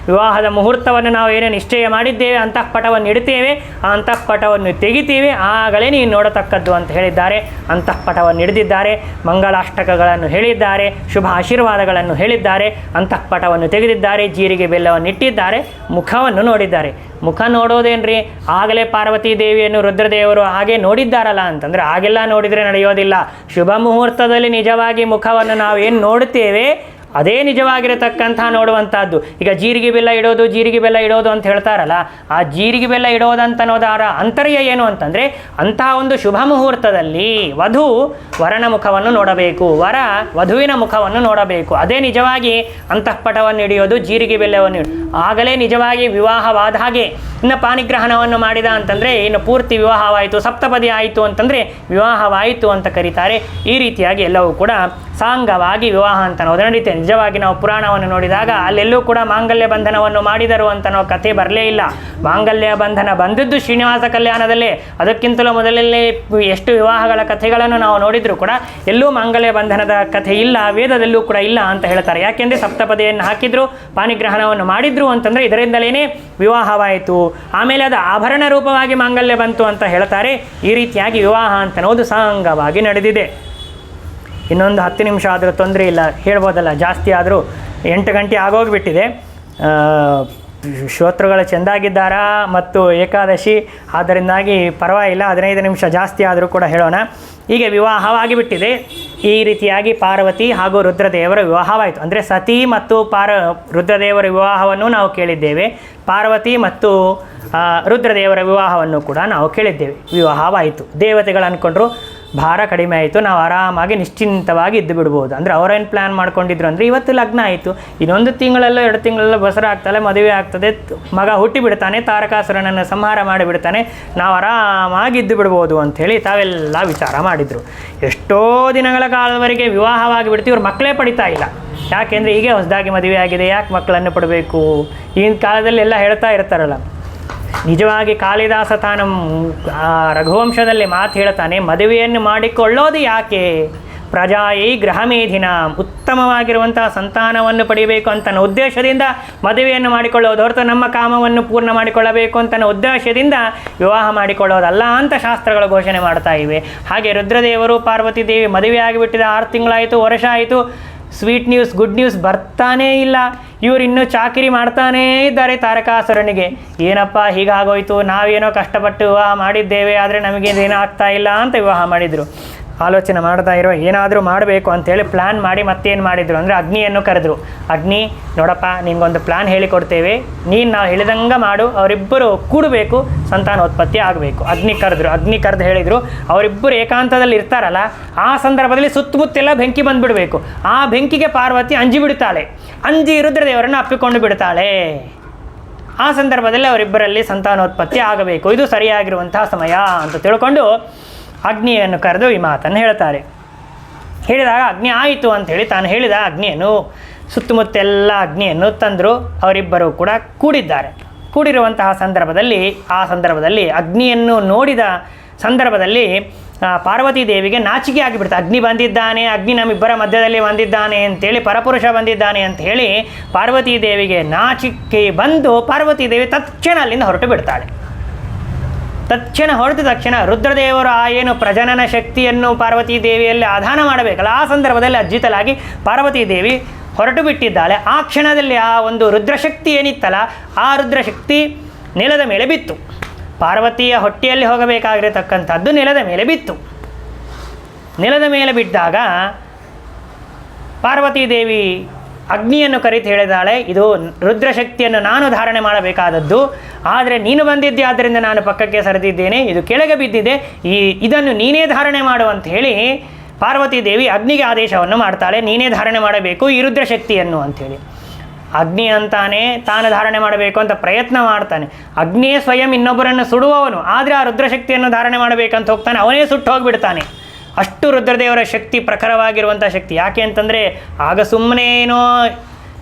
ವಿವಾಹದ ಮುಹೂರ್ತವನ್ನು ನಾವು ಏನೇ ನಿಶ್ಚಯ ಮಾಡಿದ್ದೇವೆ, ಅಂತಃಪಟವನ್ನು ಇಡ್ತೇವೆ, ಆ ಅಂತಃಪಟವನ್ನು ತೆಗಿತೀವಿ, ಆಗಲೇ ನೀನು ನೋಡತಕ್ಕದ್ದು ಅಂತ ಹೇಳಿದ್ದಾರೆ. ಅಂತಃಪಟವನ್ನು ಹಿಡಿದಿದ್ದಾರೆ, ಮಂಗಳಾಷ್ಟಕಗಳನ್ನು ಹೇಳಿದ್ದಾರೆ, ಶುಭ ಆಶೀರ್ವಾದಗಳನ್ನು ಹೇಳಿದ್ದಾರೆ, ಅಂತಃಪಟವನ್ನು ತೆಗೆದಿದ್ದಾರೆ, ಜೀರಿಗೆ ಬೆಲ್ಲವನ್ನು ಇಟ್ಟಿದ್ದಾರೆ, ಮುಖವನ್ನು ನೋಡಿದ್ದಾರೆ. ಮುಖ ನೋಡೋದೇನ್ರಿ, ಆಗಲೇ ಪಾರ್ವತಿ ದೇವಿಯನ್ನು ರುದ್ರದೇವರು ಹಾಗೆ ನೋಡಿದ್ದಾರಲ್ಲ ಅಂತಂದರೆ ಹಾಗೆಲ್ಲ ನೋಡಿದರೆ ನಡೆಯೋದಿಲ್ಲ. ಶುಭ ಮುಹೂರ್ತದಲ್ಲಿ ನಿಜವಾಗಿ ಮುಖವನ್ನು ನಾವು ಏನು ನೋಡುತ್ತೇವೆ ಅದೇ ನಿಜವಾಗಿರತಕ್ಕಂಥ ನೋಡುವಂಥದ್ದು. ಈಗ ಜೀರಿಗೆ ಬೆಲ್ಲ ಇಡೋದು ಅಂತ ಹೇಳ್ತಾರಲ್ಲ, ಆ ಜೀರಿಗೆ ಬೆಲ್ಲ ಇಡೋದಂತನ್ನೋದರ ಅಂತರ್ಯ ಏನು ಅಂತಂದರೆ, ಅಂತಹ ಒಂದು ಶುಭ ಮುಹೂರ್ತದಲ್ಲಿ ವಧು ವರನ ಮುಖವನ್ನು ನೋಡಬೇಕು, ವರ ವಧುವಿನ ಮುಖವನ್ನು ನೋಡಬೇಕು. ಅದೇ ನಿಜವಾಗಿ ಅಂತಃಪಟವನ್ನು ಹಿಡಿಯೋದು, ಜೀರಿಗೆ ಬೆಲ್ಲವನ್ನು ಆಗಲೇ ನಿಜವಾಗಿ ವಿವಾಹವಾದ ಹಾಗೆ. ಇನ್ನು ಪಾಣಿಗ್ರಹಣವನ್ನು ಮಾಡಿದ ಅಂತಂದರೆ ಇನ್ನು ಪೂರ್ತಿ ವಿವಾಹವಾಯಿತು, ಸಪ್ತಪದಿ ಆಯಿತು ಅಂತಂದರೆ ವಿವಾಹವಾಯಿತು ಅಂತ ಕರೀತಾರೆ. ಈ ರೀತಿಯಾಗಿ ಎಲ್ಲವೂ ಕೂಡ ಸಾಂಗವಾಗಿ ವಿವಾಹ ಅಂತ ಅನ್ನೋದು ನಡೀತೇನೆ. ನಿಜವಾಗಿ ನಾವು ಪುರಾಣವನ್ನು ನೋಡಿದಾಗ ಅಲ್ಲೆಲ್ಲೂ ಕೂಡ ಮಾಂಗಲ್ಯ ಬಂಧನವನ್ನು ಮಾಡಿದರು ಅಂತ ಅನ್ನೋ ಕಥೆ ಬರಲೇ ಇಲ್ಲ. ಮಾಂಗಲ್ಯ ಬಂಧನ ಬಂದದ್ದು ಶ್ರೀನಿವಾಸ ಕಲ್ಯಾಣದಲ್ಲೇ. ಅದಕ್ಕಿಂತಲೂ ಮೊದಲನೇ ಎಷ್ಟು ವಿವಾಹಗಳ ಕಥೆಗಳನ್ನು ನಾವು ನೋಡಿದರೂ ಕೂಡ ಎಲ್ಲೂ ಮಾಂಗಲ್ಯ ಬಂಧನದ ಕಥೆ ಇಲ್ಲ, ವೇದದಲ್ಲೂ ಕೂಡ ಇಲ್ಲ ಅಂತ ಹೇಳ್ತಾರೆ. ಯಾಕೆಂದರೆ ಸಪ್ತಪದಿಯನ್ನು ಹಾಕಿದ್ರು, ಪಾಣಿಗ್ರಹಣವನ್ನು ಮಾಡಿದ್ರು ಅಂತಂದರೆ ಇದರಿಂದಲೇ ವಿವಾಹವಾಯಿತು. ಆಮೇಲೆ ಅದು ಆಭರಣ ರೂಪವಾಗಿ ಮಾಂಗಲ್ಯ ಬಂತು ಅಂತ ಹೇಳ್ತಾರೆ. ಈ ರೀತಿಯಾಗಿ ವಿವಾಹ ಅಂತ ಅನ್ನೋದು ಸಾಂಗವಾಗಿ ನಡೆದಿದೆ. ಇನ್ನೊಂದು 10 ನಿಮಿಷ ಆದರೂ ತೊಂದರೆ ಇಲ್ಲ, ಹೇಳ್ಬೋದಲ್ಲ, ಜಾಸ್ತಿ ಆದರೂ 8 ಗಂಟೆ ಆಗೋಗಿಬಿಟ್ಟಿದೆ. ಶ್ರೋತೃಗಳು ಚೆಂದಾಗಿದ್ದಾರಾ ಮತ್ತು ಏಕಾದಶಿ, ಆದ್ದರಿಂದಾಗಿ ಪರವಾಗಿಲ್ಲ, 15 ನಿಮಿಷ ಜಾಸ್ತಿ ಆದರೂ ಕೂಡ ಹೇಳೋಣ. ಹೀಗೆ ವಿವಾಹವಾಗಿಬಿಟ್ಟಿದೆ. ಈ ರೀತಿಯಾಗಿ ಪಾರ್ವತಿ ಹಾಗೂ ರುದ್ರದೇವರ ವಿವಾಹವಾಯಿತು. ಅಂದರೆ ಸತಿ ಮತ್ತು ರುದ್ರದೇವರ ವಿವಾಹವನ್ನು ನಾವು ಕೇಳಿದ್ದೇವೆ, ಪಾರ್ವತಿ ಮತ್ತು ರುದ್ರದೇವರ ವಿವಾಹವನ್ನು ಕೂಡ ನಾವು ಕೇಳಿದ್ದೇವೆ. ವಿವಾಹವಾಯಿತು. ದೇವತೆಗಳು ಅಂದ್ಕೊಂಡ್ರು ಭಾರ ಕಡಿಮೆ ಆಯಿತು, ನಾವು ಆರಾಮಾಗಿ ನಿಶ್ಚಿಂತವಾಗಿ ಇದ್ದು ಬಿಡ್ಬೋದು. ಅಂದರೆ ಅವರೇನು ಪ್ಲ್ಯಾನ್ ಮಾಡ್ಕೊಂಡಿದ್ರು ಅಂದರೆ ಇವತ್ತು ಲಗ್ನ ಆಯಿತು, ಇನ್ನೊಂದು ತಿಂಗಳಲ್ಲೋ 2 ತಿಂಗಳಲ್ಲೋ ಬಸರ ಆಗ್ತದೆ, ಮದುವೆ ಆಗ್ತದೆ, ಮಗ ಹುಟ್ಟಿಬಿಡ್ತಾನೆ, ತಾರಕಾಸುರನನ್ನು ಸಂಹಾರ ಮಾಡಿಬಿಡ್ತಾನೆ, ನಾವು ಆರಾಮಾಗಿ ಇದ್ದು ಬಿಡ್ಬೋದು ಅಂಥೇಳಿ ತಾವೆಲ್ಲ ವಿಚಾರ ಮಾಡಿದರು. ಎಷ್ಟೋ ದಿನಗಳ ಕಾಲದವರೆಗೆ ವಿವಾಹವಾಗಿ ಬಿಡ್ತೀವಿ, ಇವ್ರು ಮಕ್ಕಳೇ ಪಡಿತಾ ಇಲ್ಲ. ಯಾಕೆಂದರೆ ಹೀಗೆ ಹೊಸದಾಗಿ ಮದುವೆ ಆಗಿದೆ, ಯಾಕೆ ಮಕ್ಕಳನ್ನು ಪಡಬೇಕು? ಈಗಿನ ಕಾಲದಲ್ಲಿ ಎಲ್ಲ ಹೇಳ್ತಾ ಇರ್ತಾರಲ್ಲ. ನಿಜವಾಗಿ ಕಾಳಿದಾಸ ತಾನು ರಘುವಂಶದಲ್ಲಿ ಮಾತು ಹೇಳ್ತಾನೆ, ಮದುವೆಯನ್ನು ಮಾಡಿಕೊಳ್ಳೋದು ಯಾಕೆ? ಪ್ರಜಾಯೈ ಗೃಹಮೇಧಿನ, ಉತ್ತಮವಾಗಿರುವಂತಹ ಸಂತಾನವನ್ನು ಪಡೆಯಬೇಕು ಅಂತ ಉದ್ದೇಶದಿಂದ ಮದುವೆಯನ್ನು ಮಾಡಿಕೊಳ್ಳೋದು ಹೊರತು ನಮ್ಮ ಕಾಮವನ್ನು ಪೂರ್ಣ ಮಾಡಿಕೊಳ್ಳಬೇಕು ಅಂತ ಉದ್ದೇಶದಿಂದ ವಿವಾಹ ಮಾಡಿಕೊಳ್ಳೋದಲ್ಲ ಅಂತ ಶಾಸ್ತ್ರಗಳು ಘೋಷಣೆ ಮಾಡ್ತಾ ಇವೆ. ಹಾಗೆ ರುದ್ರದೇವರು ಪಾರ್ವತಿ ದೇವಿ ಮದುವೆ ಆಗಿಬಿಟ್ಟಿದೆ, 6 ತಿಂಗಳಾಯಿತು, ವರ್ಷ ಆಯಿತು, ಸ್ವೀಟ್ ನ್ಯೂಸ್, ಗುಡ್ ನ್ಯೂಸ್ ಬರ್ತಾನೇ ಇಲ್ಲ. ಇವರು ಇನ್ನೂ ಚಾಕಿರಿ ಮಾಡ್ತಾನೇ ಇದ್ದಾರೆ ತಾರಕಾಸುರನಿಗೆ. ಏನಪ್ಪ ಹೀಗಾಗೋಯ್ತು, ನಾವೇನೋ ಕಷ್ಟಪಟ್ಟು ವಿವಾಹ ಮಾಡಿದ್ದೇವೆ, ಆದರೆ ನಮಗೇನೇನೂ ಆಗ್ತಾ ಇಲ್ಲ ಅಂತ ವಿವಾಹ ಮಾಡಿದರು. ಆಲೋಚನೆ ಮಾಡ್ತಾ ಇರೋ ಏನಾದರೂ ಮಾಡಬೇಕು ಅಂಥೇಳಿ ಪ್ಲ್ಯಾನ್ ಮಾಡಿ ಮತ್ತೇನು ಮಾಡಿದರು ಅಂದರೆ ಅಗ್ನಿಯನ್ನು ಕರೆದ್ರು. ಅಗ್ನಿ, ನೋಡಪ್ಪ ನಿನಗೊಂದು ಪ್ಲ್ಯಾನ್ ಹೇಳಿಕೊಡ್ತೇವೆ, ನೀನು ನಾವು ಹೇಳಿದಂಗೆ ಮಾಡು, ಅವರಿಬ್ಬರು ಕೂಡಬೇಕು, ಸಂತಾನೋತ್ಪತ್ತಿ ಆಗಬೇಕು. ಅಗ್ನಿ ಕರೆದು ಹೇಳಿದರು, ಅವರಿಬ್ಬರು ಏಕಾಂತದಲ್ಲಿ ಇರ್ತಾರಲ್ಲ, ಆ ಸಂದರ್ಭದಲ್ಲಿ ಸುತ್ತಮುತ್ತೆಲ್ಲ ಬೆಂಕಿ ಬಂದುಬಿಡಬೇಕು. ಆ ಬೆಂಕಿಗೆ ಪಾರ್ವತಿ ಅಂಜಿ ಬಿಡ್ತಾಳೆ, ಅಂಜಿ ರುದ್ರದೇವರನ್ನು ಅಪ್ಪಿಕೊಂಡು ಬಿಡ್ತಾಳೆ. ಆ ಸಂದರ್ಭದಲ್ಲಿ ಅವರಿಬ್ಬರಲ್ಲಿ ಸಂತಾನೋತ್ಪತ್ತಿ ಆಗಬೇಕು, ಇದು ಸರಿಯಾಗಿರುವಂತಹ ಸಮಯ ಅಂತ ತಿಳ್ಕೊಂಡು ಅಗ್ನಿಯನ್ನು ಕರೆದು ಈ ಮಾತನ್ನು ಹೇಳ್ತಾರೆ. ಹೇಳಿದಾಗ ಅಗ್ನಿ ಆಯಿತು ಅಂಥೇಳಿ ತಾನು ಹೇಳಿದ ಅಗ್ನಿಯನ್ನು ಸುತ್ತಮುತ್ತೆಲ್ಲ ಅಗ್ನಿಯನ್ನು ತಂದರು. ಅವರಿಬ್ಬರು ಕೂಡ ಕೂಡಿದ್ದಾರೆ. ಕೂಡಿರುವಂತಹ ಸಂದರ್ಭದಲ್ಲಿ ಅಗ್ನಿಯನ್ನು ನೋಡಿದ ಸಂದರ್ಭದಲ್ಲಿ ಪಾರ್ವತಿ ದೇವಿಗೆ ನಾಚಿಕೆ ಆಗಿಬಿಡ್ತು. ಅಗ್ನಿ ಬಂದಿದ್ದಾನೆ, ಅಗ್ನಿ ನಮ್ಮಿಬ್ಬರ ಮಧ್ಯದಲ್ಲಿ ಬಂದಿದ್ದಾನೆ ಅಂತೇಳಿ, ಪರಪುರುಷ ಬಂದಿದ್ದಾನೆ ಅಂತ ಹೇಳಿ ಪಾರ್ವತಿ ದೇವಿಗೆ ನಾಚಿಕೆ ಬಂದು ಪಾರ್ವತಿ ದೇವಿ ತಕ್ಷಣ ಅಲ್ಲಿಂದ ಹೊರಟು ಬಿಡ್ತಾಳೆ. ಹೊರಟ ತಕ್ಷಣ ರುದ್ರದೇವರು ಆ ಏನು ಪ್ರಜನನ ಶಕ್ತಿಯನ್ನು ಪಾರ್ವತಿ ದೇವಿಯಲ್ಲಿ ಆಧಾನ ಮಾಡಬೇಕಲ್ಲ, ಆ ಸಂದರ್ಭದಲ್ಲಿ ಅಜ್ಜಿತಲಾಗಿ ಪಾರ್ವತಿ ದೇವಿ ಹೊರಟು ಬಿಟ್ಟಿದ್ದಾಳೆ. ಆ ಕ್ಷಣದಲ್ಲಿ ಆ ಒಂದು ರುದ್ರಶಕ್ತಿ ಏನಿತ್ತಲ್ಲ, ಆ ರುದ್ರಶಕ್ತಿ ನೆಲದ ಮೇಲೆ ಬಿತ್ತು. ಪಾರ್ವತಿಯ ಹೊಟ್ಟೆಯಲ್ಲಿ ಹೋಗಬೇಕಾಗಿರತಕ್ಕಂಥದ್ದು ನೆಲದ ಮೇಲೆ ಬಿತ್ತು. ನೆಲದ ಮೇಲೆ ಬಿದ್ದಾಗ ಪಾರ್ವತಿ ದೇವಿ ಅಗ್ನಿಯನ್ನು ಕರೆದು ಹೇಳಿದಾಳೆ, ಇದು ರುದ್ರಶಕ್ತಿಯನ್ನು ನಾನು ಧಾರಣೆ ಮಾಡಬೇಕಾದದ್ದು, ಆದರೆ ನೀನು ಬಂದಿದ್ದೆ, ಆದ್ದರಿಂದ ನಾನು ಪಕ್ಕಕ್ಕೆ ಸರಿದಿದ್ದೇನೆ, ಇದು ಕೆಳಗೆ ಬಿದ್ದಿದೆ, ಇದನ್ನು ನೀನೇ ಧಾರಣೆ ಮಾಡು ಅಂತ ಹೇಳಿ ಪಾರ್ವತಿ ದೇವಿ ಅಗ್ನಿಗೆ ಆದೇಶವನ್ನು ಮಾಡ್ತಾಳೆ, ನೀನೇ ಧಾರಣೆ ಮಾಡಬೇಕು ಈ ರುದ್ರಶಕ್ತಿಯನ್ನು ಅಂಥೇಳಿ. ಅಗ್ನಿ ಅಂತಾನೆ ತಾನು ಧಾರಣೆ ಮಾಡಬೇಕು ಅಂತ ಪ್ರಯತ್ನ ಮಾಡ್ತಾನೆ. ಅಗ್ನಿಯೇ ಸ್ವಯಂ ಇನ್ನೊಬ್ಬರನ್ನು ಸುಡುವವನು, ಆದರೆ ಆ ರುದ್ರಶಕ್ತಿಯನ್ನು ಧಾರಣೆ ಮಾಡಬೇಕಂತ ಹೋಗ್ತಾನೆ, ಅವನೇ ಸುಟ್ಟು ಹೋಗಿಬಿಡ್ತಾನೆ. ಅಷ್ಟು ರುದ್ರದೇವರ ಶಕ್ತಿ ಪ್ರಖರವಾಗಿರುವಂಥ ಶಕ್ತಿ. ಯಾಕೆ ಅಂತಂದರೆ ಆಗ ಸುಮ್ಮನೆ ಏನೋ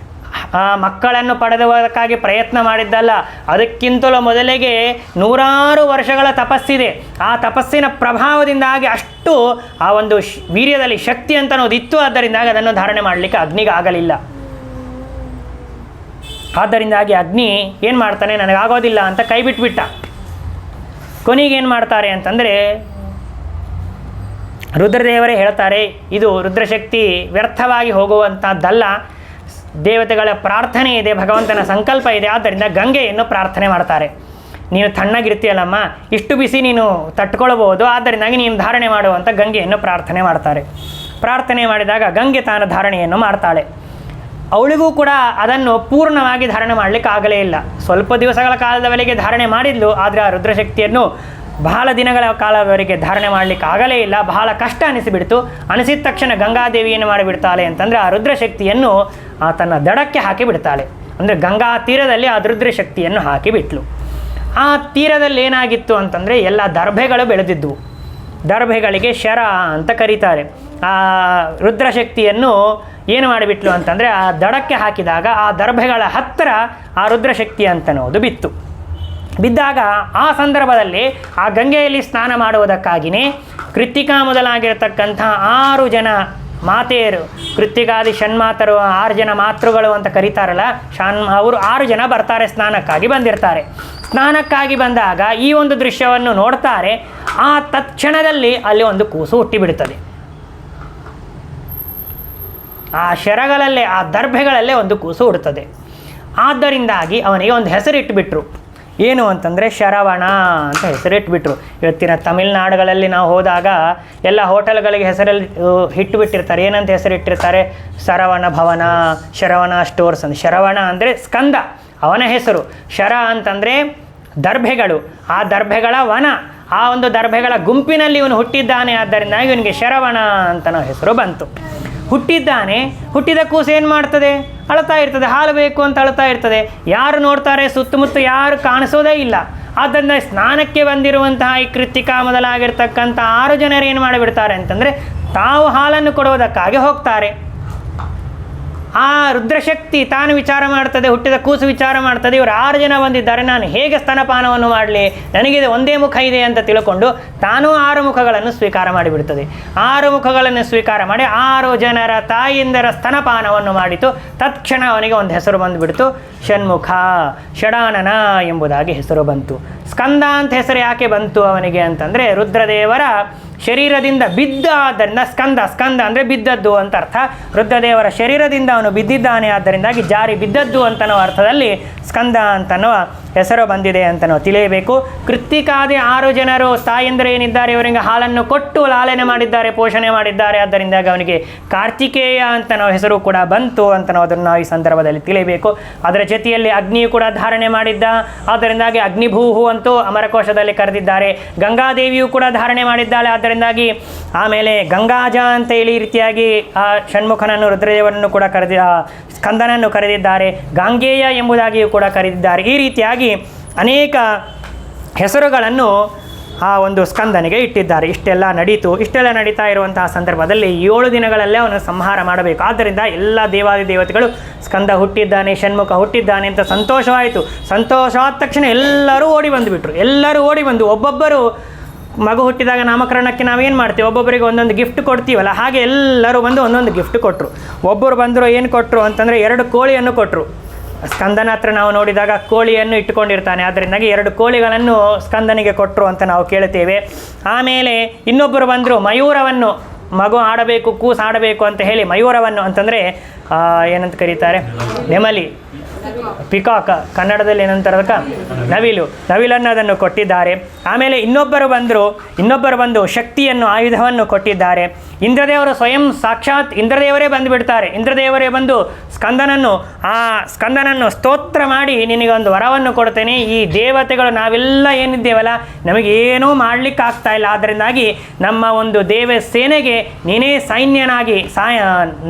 ಮಕ್ಕಳನ್ನು ಪಡೆದುವುದಕ್ಕಾಗಿ ಪ್ರಯತ್ನ ಮಾಡಿದ್ದಲ್ಲ, ಅದಕ್ಕಿಂತಲೂ ಮೊದಲಿಗೆ 100 ವರ್ಷಗಳ ತಪಸ್ಸಿದೆ. ಆ ತಪಸ್ಸಿನ ಪ್ರಭಾವದಿಂದಾಗಿ ಅಷ್ಟು ಆ ಒಂದು ವೀರ್ಯದಲ್ಲಿ ಶಕ್ತಿ ಅಂತ ಅನ್ನೋದಿತ್ತು. ಆದ್ದರಿಂದಾಗಿ ಅದನ್ನು ಧಾರಣೆ ಮಾಡಲಿಕ್ಕೆ ಅಗ್ನಿಗೆ ಆಗಲಿಲ್ಲ. ಆದ್ದರಿಂದಾಗಿ ಅಗ್ನಿ ಏನು ಮಾಡ್ತಾನೆ, ನನಗಾಗೋದಿಲ್ಲ ಅಂತ ಕೈ ಬಿಟ್ಬಿಟ್ಟ. ಕೊನೆಗೇನು ಮಾಡ್ತಾರೆ ಅಂತಂದರೆ ರುದ್ರದೇವರೇ ಹೇಳ್ತಾರೆ, ಇದು ರುದ್ರಶಕ್ತಿ ವ್ಯರ್ಥವಾಗಿ ಹೋಗುವಂಥದ್ದಲ್ಲ, ದೇವತೆಗಳ ಪ್ರಾರ್ಥನೆ ಇದೆ, ಭಗವಂತನ ಸಂಕಲ್ಪ ಇದೆ, ಆದ್ದರಿಂದ ಗಂಗೆಯನ್ನು ಪ್ರಾರ್ಥನೆ ಮಾಡ್ತಾರೆ. ನೀನು ತಣ್ಣಗಿರ್ತೀಯಲ್ಲಮ್ಮ, ಇಷ್ಟು ಬಿಸಿ ನೀನು ತಟ್ಕೊಳ್ಬೋದು, ಆದ್ದರಿಂದಾಗಿ ನೀನು ಧಾರಣೆ ಮಾಡುವಂಥ ಗಂಗೆಯನ್ನು ಪ್ರಾರ್ಥನೆ ಮಾಡ್ತಾರೆ. ಪ್ರಾರ್ಥನೆ ಮಾಡಿದಾಗ ಗಂಗೆ ತಾನು ಧಾರಣೆಯನ್ನು ಮಾಡ್ತಾಳೆ. ಅವಳಿಗೂ ಕೂಡ ಅದನ್ನು ಪೂರ್ಣವಾಗಿ ಧಾರಣೆ ಮಾಡಲಿಕ್ಕೆ ಆಗಲೇ ಇಲ್ಲ. ಸ್ವಲ್ಪ ದಿವಸಗಳ ಕಾಲದವರೆಗೆ ಧಾರಣೆ ಮಾಡಿದ್ಲು, ಆದರೆ ಆ ರುದ್ರಶಕ್ತಿಯನ್ನು ಬಹಳ ದಿನಗಳ ಕಾಲದವರೆಗೆ ಧಾರಣೆ ಮಾಡಲಿಕ್ಕೆ ಆಗಲೇ ಇಲ್ಲ. ಬಹಳ ಕಷ್ಟ ಅನಿಸಿಬಿಡ್ತು. ಅನಿಸಿದ ತಕ್ಷಣ ಗಂಗಾದೇವಿ ಏನು ಮಾಡಿಬಿಡ್ತಾಳೆ ಅಂತಂದರೆ ಆ ರುದ್ರಶಕ್ತಿಯನ್ನು ತನ್ನ ದಡಕ್ಕೆ ಹಾಕಿಬಿಡ್ತಾಳೆ. ಅಂದರೆ ಗಂಗಾ ತೀರದಲ್ಲಿ ಆ ರುದ್ರಶಕ್ತಿಯನ್ನು ಹಾಕಿಬಿಟ್ಲು. ಆ ತೀರದಲ್ಲಿ ಏನಾಗಿತ್ತು ಅಂತಂದರೆ ಎಲ್ಲ ದರ್ಭೆಗಳು ಬೆಳೆದಿದ್ದವು. ದರ್ಭೆಗಳಿಗೆ ಶರ ಅಂತ ಕರೀತಾರೆ. ಆ ರುದ್ರಶಕ್ತಿಯನ್ನು ಏನು ಮಾಡಿಬಿಟ್ಲು ಅಂತಂದರೆ ಆ ದಡಕ್ಕೆ ಹಾಕಿದಾಗ ಆ ದರ್ಭೆಗಳ ಹತ್ತಿರ ಆ ರುದ್ರಶಕ್ತಿ ಅಂತನ್ನೋದು ಬಿತ್ತು. ಬಿದ್ದಾಗ ಆ ಸಂದರ್ಭದಲ್ಲಿ ಆ ಗಂಗೆಯಲ್ಲಿ ಸ್ನಾನ ಮಾಡುವುದಕ್ಕಾಗಿಯೇ ಕೃತ್ತಿಕಾ ಮೊದಲಾಗಿರತಕ್ಕಂಥ 6 ಜನ ಮಾತೆಯರು, ಕೃತ್ತಿಕಾದಿ ಷಣ್ಮಾತರು, 6 ಜನ ಮಾತೃಗಳು ಅಂತ ಕರೀತಾರಲ್ಲ, ಅವರು 6 ಜನ ಬರ್ತಾರೆ, ಸ್ನಾನಕ್ಕಾಗಿ ಬಂದಿರ್ತಾರೆ. ಸ್ನಾನಕ್ಕಾಗಿ ಬಂದಾಗ ಈ ಒಂದು ದೃಶ್ಯವನ್ನು ನೋಡ್ತಾರೆ. ಆ ತತ್ಕ್ಷಣದಲ್ಲಿ ಅಲ್ಲಿ ಒಂದು ಕೂಸು ಹುಟ್ಟಿಬಿಡುತ್ತದೆ. ಆ ಶರಗಳಲ್ಲೇ, ಆ ದರ್ಭೆಗಳಲ್ಲೇ ಒಂದು ಕೂಸು ಹುಡುತ್ತದೆ. ಆದ್ದರಿಂದಾಗಿ ಅವನಿಗೆ ಒಂದು ಹೆಸರಿಟ್ಟುಬಿಟ್ರು. ಏನು ಅಂತಂದರೆ ಶರವಣ ಅಂತ ಹೆಸರಿಟ್ಬಿಟ್ರು. ಇವತ್ತಿನ ತಮಿಳುನಾಡುಗಳಲ್ಲಿ ನಾವು ಹೋದಾಗ ಎಲ್ಲ ಹೋಟೆಲ್ಗಳಿಗೆ ಹೆಸರಲ್ಲಿ ಇಟ್ಟುಬಿಟ್ಟಿರ್ತಾರೆ. ಏನಂತ ಹೆಸರಿಟ್ಟಿರ್ತಾರೆ? ಶರವಣ ಭವನ, ಶರವಣ ಸ್ಟೋರ್ಸ್ ಅಂತ. ಶರವಣ ಅಂದರೆ ಸ್ಕಂದ, ಅವನ ಹೆಸರು. ಶರ ಅಂತಂದರೆ ದರ್ಭೆಗಳು, ಆ ದರ್ಭೆಗಳ ವನ, ಆ ಒಂದು ದರ್ಭೆಗಳ ಗುಂಪಿನಲ್ಲಿ ಇವನು ಹುಟ್ಟಿದ್ದಾನೆ. ಆದ್ದರಿಂದ ಇವನಿಗೆ ಶರವಣ ಅಂತ ಹೆಸರು ಬಂತು. ಹುಟ್ಟಿದ್ದಾನೆ. ಹುಟ್ಟಿದ ಕೂಸು ಏನು ಮಾಡ್ತದೆ? ಅಳ್ತಾ ಇರ್ತದೆ, ಹಾಲು ಬೇಕು ಅಂತ ಅಳ್ತಾ ಇರ್ತದೆ. ಯಾರು ನೋಡ್ತಾರೆ? ಸುತ್ತಮುತ್ತ ಯಾರು ಕಾಣಿಸೋದೇ ಇಲ್ಲ. ಆದ್ದರಿಂದ ಸ್ನಾನಕ್ಕೆ ಬಂದಿರುವಂತಹ ಈ ಕೃತ್ತಿಕಾ ಮೊದಲಾಗಿರ್ತಕ್ಕಂಥ 6 ಜನರು ಏನು ಮಾಡಿಬಿಡ್ತಾರೆ ಅಂತಂದರೆ ತಾವು ಹಾಲನ್ನು ಕೊಡುವುದಕ್ಕಾಗಿ ಹೋಗ್ತಾರೆ. ಆ ರುದ್ರಶಕ್ತಿ ತಾನು ವಿಚಾರ ಮಾಡ್ತದೆ, ಹುಟ್ಟಿದ ಕೂಸು ವಿಚಾರ ಮಾಡ್ತದೆ, ಇವರು 6 ಜನ ಬಂದಿದ್ದಾರೆ, ನಾನು ಹೇಗೆ ಸ್ತನಪಾನವನ್ನು ಮಾಡಲಿ, ನನಗಿದೆ ಒಂದೇ ಮುಖ ಇದೆ ಅಂತ ತಿಳ್ಕೊಂಡು ತಾನೂ 6 ಮುಖಗಳನ್ನು ಸ್ವೀಕಾರ ಮಾಡಿಬಿಡ್ತದೆ. 6 ಮುಖಗಳನ್ನು ಸ್ವೀಕಾರ ಮಾಡಿ 6 ಜನರ ತಾಯಿಯಂದರ ಸ್ತನಪಾನವನ್ನು ಮಾಡಿತು. ತತ್ಕ್ಷಣ ಅವನಿಗೆ ಒಂದು ಹೆಸರು ಬಂದುಬಿಡ್ತು, ಷಣ್ಮುಖ, ಷಡಾನನ ಎಂಬುದಾಗಿ ಹೆಸರು ಬಂತು. ಸ್ಕಂದ ಅಂತ ಹೆಸರು ಯಾಕೆ ಬಂತು ಅವನಿಗೆ ಅಂತಂದರೆ, ರುದ್ರದೇವರ ಶರೀರದಿಂದ ಬಿದ್ದ, ಆದ್ದರಿಂದ ಸ್ಕಂದ ಅಂದರೆ ಬಿದ್ದದ್ದು ಅಂತ ಅರ್ಥ. ರುದ್ರದೇವರ ಶರೀರದಿಂದ ಅವನು ಬಿದ್ದಿದ್ದಾನೆ, ಆದ್ದರಿಂದಾಗಿ ಜಾರಿ ಬಿದ್ದದ್ದು ಅಂತನೋ ಅರ್ಥದಲ್ಲಿ ಸ್ಕಂದ ಅಂತನೋ ಹೆಸರು ಬಂದಿದೆ ಅಂತ ನಾವು ತಿಳಿಯಬೇಕು. ಕೃತ್ತಿಕಾದಿ 6 ಜನರು ತಾಯಂದ್ರೆ ಏನಿದ್ದಾರೆ ಇವರಿಗೆ ಹಾಲನ್ನು ಕೊಟ್ಟು ಲಾಲನೆ ಮಾಡಿದ್ದಾರೆ, ಪೋಷಣೆ ಮಾಡಿದ್ದಾರೆ, ಆದ್ದರಿಂದಾಗಿ ಅವನಿಗೆ ಕಾರ್ತಿಕೇಯ ಅಂತ ನಾವು ಹೆಸರು ಕೂಡ ಬಂತು ಅಂತ ನಾವು ಅದನ್ನು ಈ ಸಂದರ್ಭದಲ್ಲಿ ತಿಳಿಯಬೇಕು. ಅದರ ಜೊತೆಯಲ್ಲಿ ಅಗ್ನಿಯು ಕೂಡ ಧಾರಣೆ ಮಾಡಿದ್ದ, ಆದ್ದರಿಂದಾಗಿ ಅಗ್ನಿಭೂಹು ಅಂತೂ ಅಮರಕೋಶದಲ್ಲಿ ಕರೆದಿದ್ದಾರೆ. ಗಂಗಾದೇವಿಯು ಕೂಡ ಧಾರಣೆ ಮಾಡಿದ್ದಾಳೆ, ಆದ್ದರಿಂದಾಗಿ ಆಮೇಲೆ ಗಂಗಾಜ ಅಂತ ಹೇಳಿ ಈ ರೀತಿಯಾಗಿ ಆ ಷಣ್ಮುಖನನ್ನು ರುದ್ರದೇವರನ್ನು ಕೂಡ ಸ್ಕಂದನನ್ನು ಕರೆದಿದ್ದಾರೆ. ಗಾಂಗೇಯ ಎಂಬುದಾಗಿಯೂ ಕೂಡ ಕರೆದಿದ್ದಾರೆ. ಈ ರೀತಿಯಾಗಿ ಅನೇಕ ಹೆಸರುಗಳನ್ನು ಆ ಒಂದು ಸ್ಕಂದನಿಗೆ ಇಟ್ಟಿದ್ದಾರೆ. ಇಷ್ಟೆಲ್ಲ ನಡೀತಾ ಇರುವಂತಹ ಸಂದರ್ಭದಲ್ಲಿ 7 ದಿನಗಳಲ್ಲೇ ಅವನು ಸಂಹಾರ ಮಾಡಬೇಕು. ಆದ್ದರಿಂದ ಎಲ್ಲ ದೇವಾದಿ ದೇವತೆಗಳು ಸ್ಕಂದ ಹುಟ್ಟಿದ್ದಾನೆ, ಷಣ್ಮುಖ ಹುಟ್ಟಿದ್ದಾನೆ ಅಂತ ಸಂತೋಷವಾಯಿತು. ಸಂತೋಷವಾದ ತಕ್ಷಣ ಎಲ್ಲರೂ ಓಡಿ ಬಂದುಬಿಟ್ರು. ಎಲ್ಲರೂ ಓಡಿ ಬಂದು ಒಬ್ಬೊಬ್ಬರು ಮಗು ಹುಟ್ಟಿದಾಗ ನಾಮಕರಣಕ್ಕೆ ನಾವೇನು ಮಾಡ್ತೀವಿ, ಒಬ್ಬೊಬ್ಬರಿಗೆ ಒಂದೊಂದು ಗಿಫ್ಟ್ ಕೊಡ್ತೀವಲ್ಲ, ಹಾಗೆ ಎಲ್ಲರೂ ಬಂದು ಒಂದೊಂದು ಗಿಫ್ಟ್ ಕೊಟ್ಟರು. ಒಬ್ಬರು ಬಂದರು, ಏನು ಕೊಟ್ಟರು ಅಂತಂದರೆ 2 ಕೋಳಿಯನ್ನು ಕೊಟ್ಟರು. ಸ್ಕಂದನ ಹತ್ರ ನಾವು ನೋಡಿದಾಗ ಕೋಳಿಯನ್ನು ಇಟ್ಟುಕೊಂಡಿರ್ತಾನೆ, ಅದರಿಂದಾಗಿ 2 ಕೋಳಿಗಳನ್ನು ಸ್ಕಂದನಿಗೆ ಕೊಟ್ಟರು ಅಂತ ನಾವು ಕೇಳ್ತೇವೆ. ಆಮೇಲೆ ಇನ್ನೊಬ್ಬರು ಬಂದರು, ಮಯೂರವನ್ನು, ಮಗು ಆಡಬೇಕು, ಕೂಸು ಆಡಬೇಕು ಅಂತ ಹೇಳಿ ಮಯೂರವನ್ನು ಅಂತಂದರೆ ಏನಂತ ಕರೀತಾರೆ, ನೆಮಲಿ, ಪಿಕಾಕ್ ಕನ್ನಡದಲ್ಲಿ ಏನಂತಾರದಕ್ಕೆ ನವಿಲನ್ನು ಅದನ್ನು ಕೊಟ್ಟಿದ್ದಾರೆ. ಆಮೇಲೆ ಇನ್ನೊಬ್ಬರು ಬಂದು ಶಕ್ತಿಯನ್ನು, ಆಯುಧವನ್ನು ಕೊಟ್ಟಿದ್ದಾರೆ. ಇಂದ್ರದೇವರು ಸ್ವಯಂ ಸಾಕ್ಷಾತ್ ಇಂದ್ರದೇವರೇ ಬಂದುಬಿಡ್ತಾರೆ. ಇಂದ್ರದೇವರೇ ಬಂದು ಸ್ಕಂದನನ್ನು ಸ್ತೋತ್ರ ಮಾಡಿ, ನಿನಗೊಂದು ವರವನ್ನು ಕೊಡ್ತೇನೆ, ಈ ದೇವತೆಗಳು ನಾವೆಲ್ಲ ಏನಿದ್ದೇವಲ್ಲ ನಮಗೇನೂ ಮಾಡಲಿಕ್ಕೆ ಆಗ್ತಾ ಇಲ್ಲ, ಆದ್ದರಿಂದಾಗಿ ನಮ್ಮ ಒಂದು ದೇವ ಸೇನೆಗೆ ನೀನೇ ಸೈನ್ಯನಾಗಿ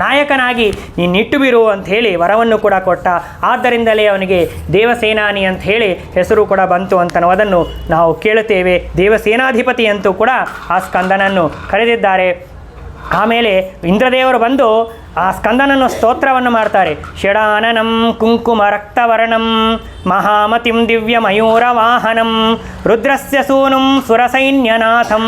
ನಾಯಕನಾಗಿ ನೀನು ಇಟ್ಟುಬಿರು ಅಂತ ಹೇಳಿ ವರವನ್ನು ಕೂಡ ಕೊಟ್ಟ. ಆದ್ದರಿಂದಲೇ ಅವನಿಗೆ ದೇವಸೇನಾನಿ ಅಂತ ಹೇಳಿ ಹೆಸರು ಕೂಡ ಬಂತು ಅಂತ ಅದನ್ನು ನಾವು ಕೇಳುತ್ತೇವೆ. ದೇವಸೇನಾಧಿಪತಿ ಅಂತೂ ಕೂಡ ಆ ಸ್ಕಂದನನ್ನು ಕರೆದಿದ್ದಾರೆ. ಆಮೇಲೆ ಇಂದ್ರದೇವರು ಬಂದು ಆ ಸ್ಕಂದನನ್ನು ಸ್ತೋತ್ರವನ್ನು ಮಾಡ್ತಾರೆ. ಷಡಾನನಂ ಕುಂಕುಮ ರಕ್ತವರ್ಣಂ ಮಹಾಮತಿಂ ದಿವ್ಯ ಮಯೂರ ವಾಹನಂ ರುದ್ರಸ್ಯ ಸೂನುಂ ಸುರಸೈನ್ಯನಾಥಂ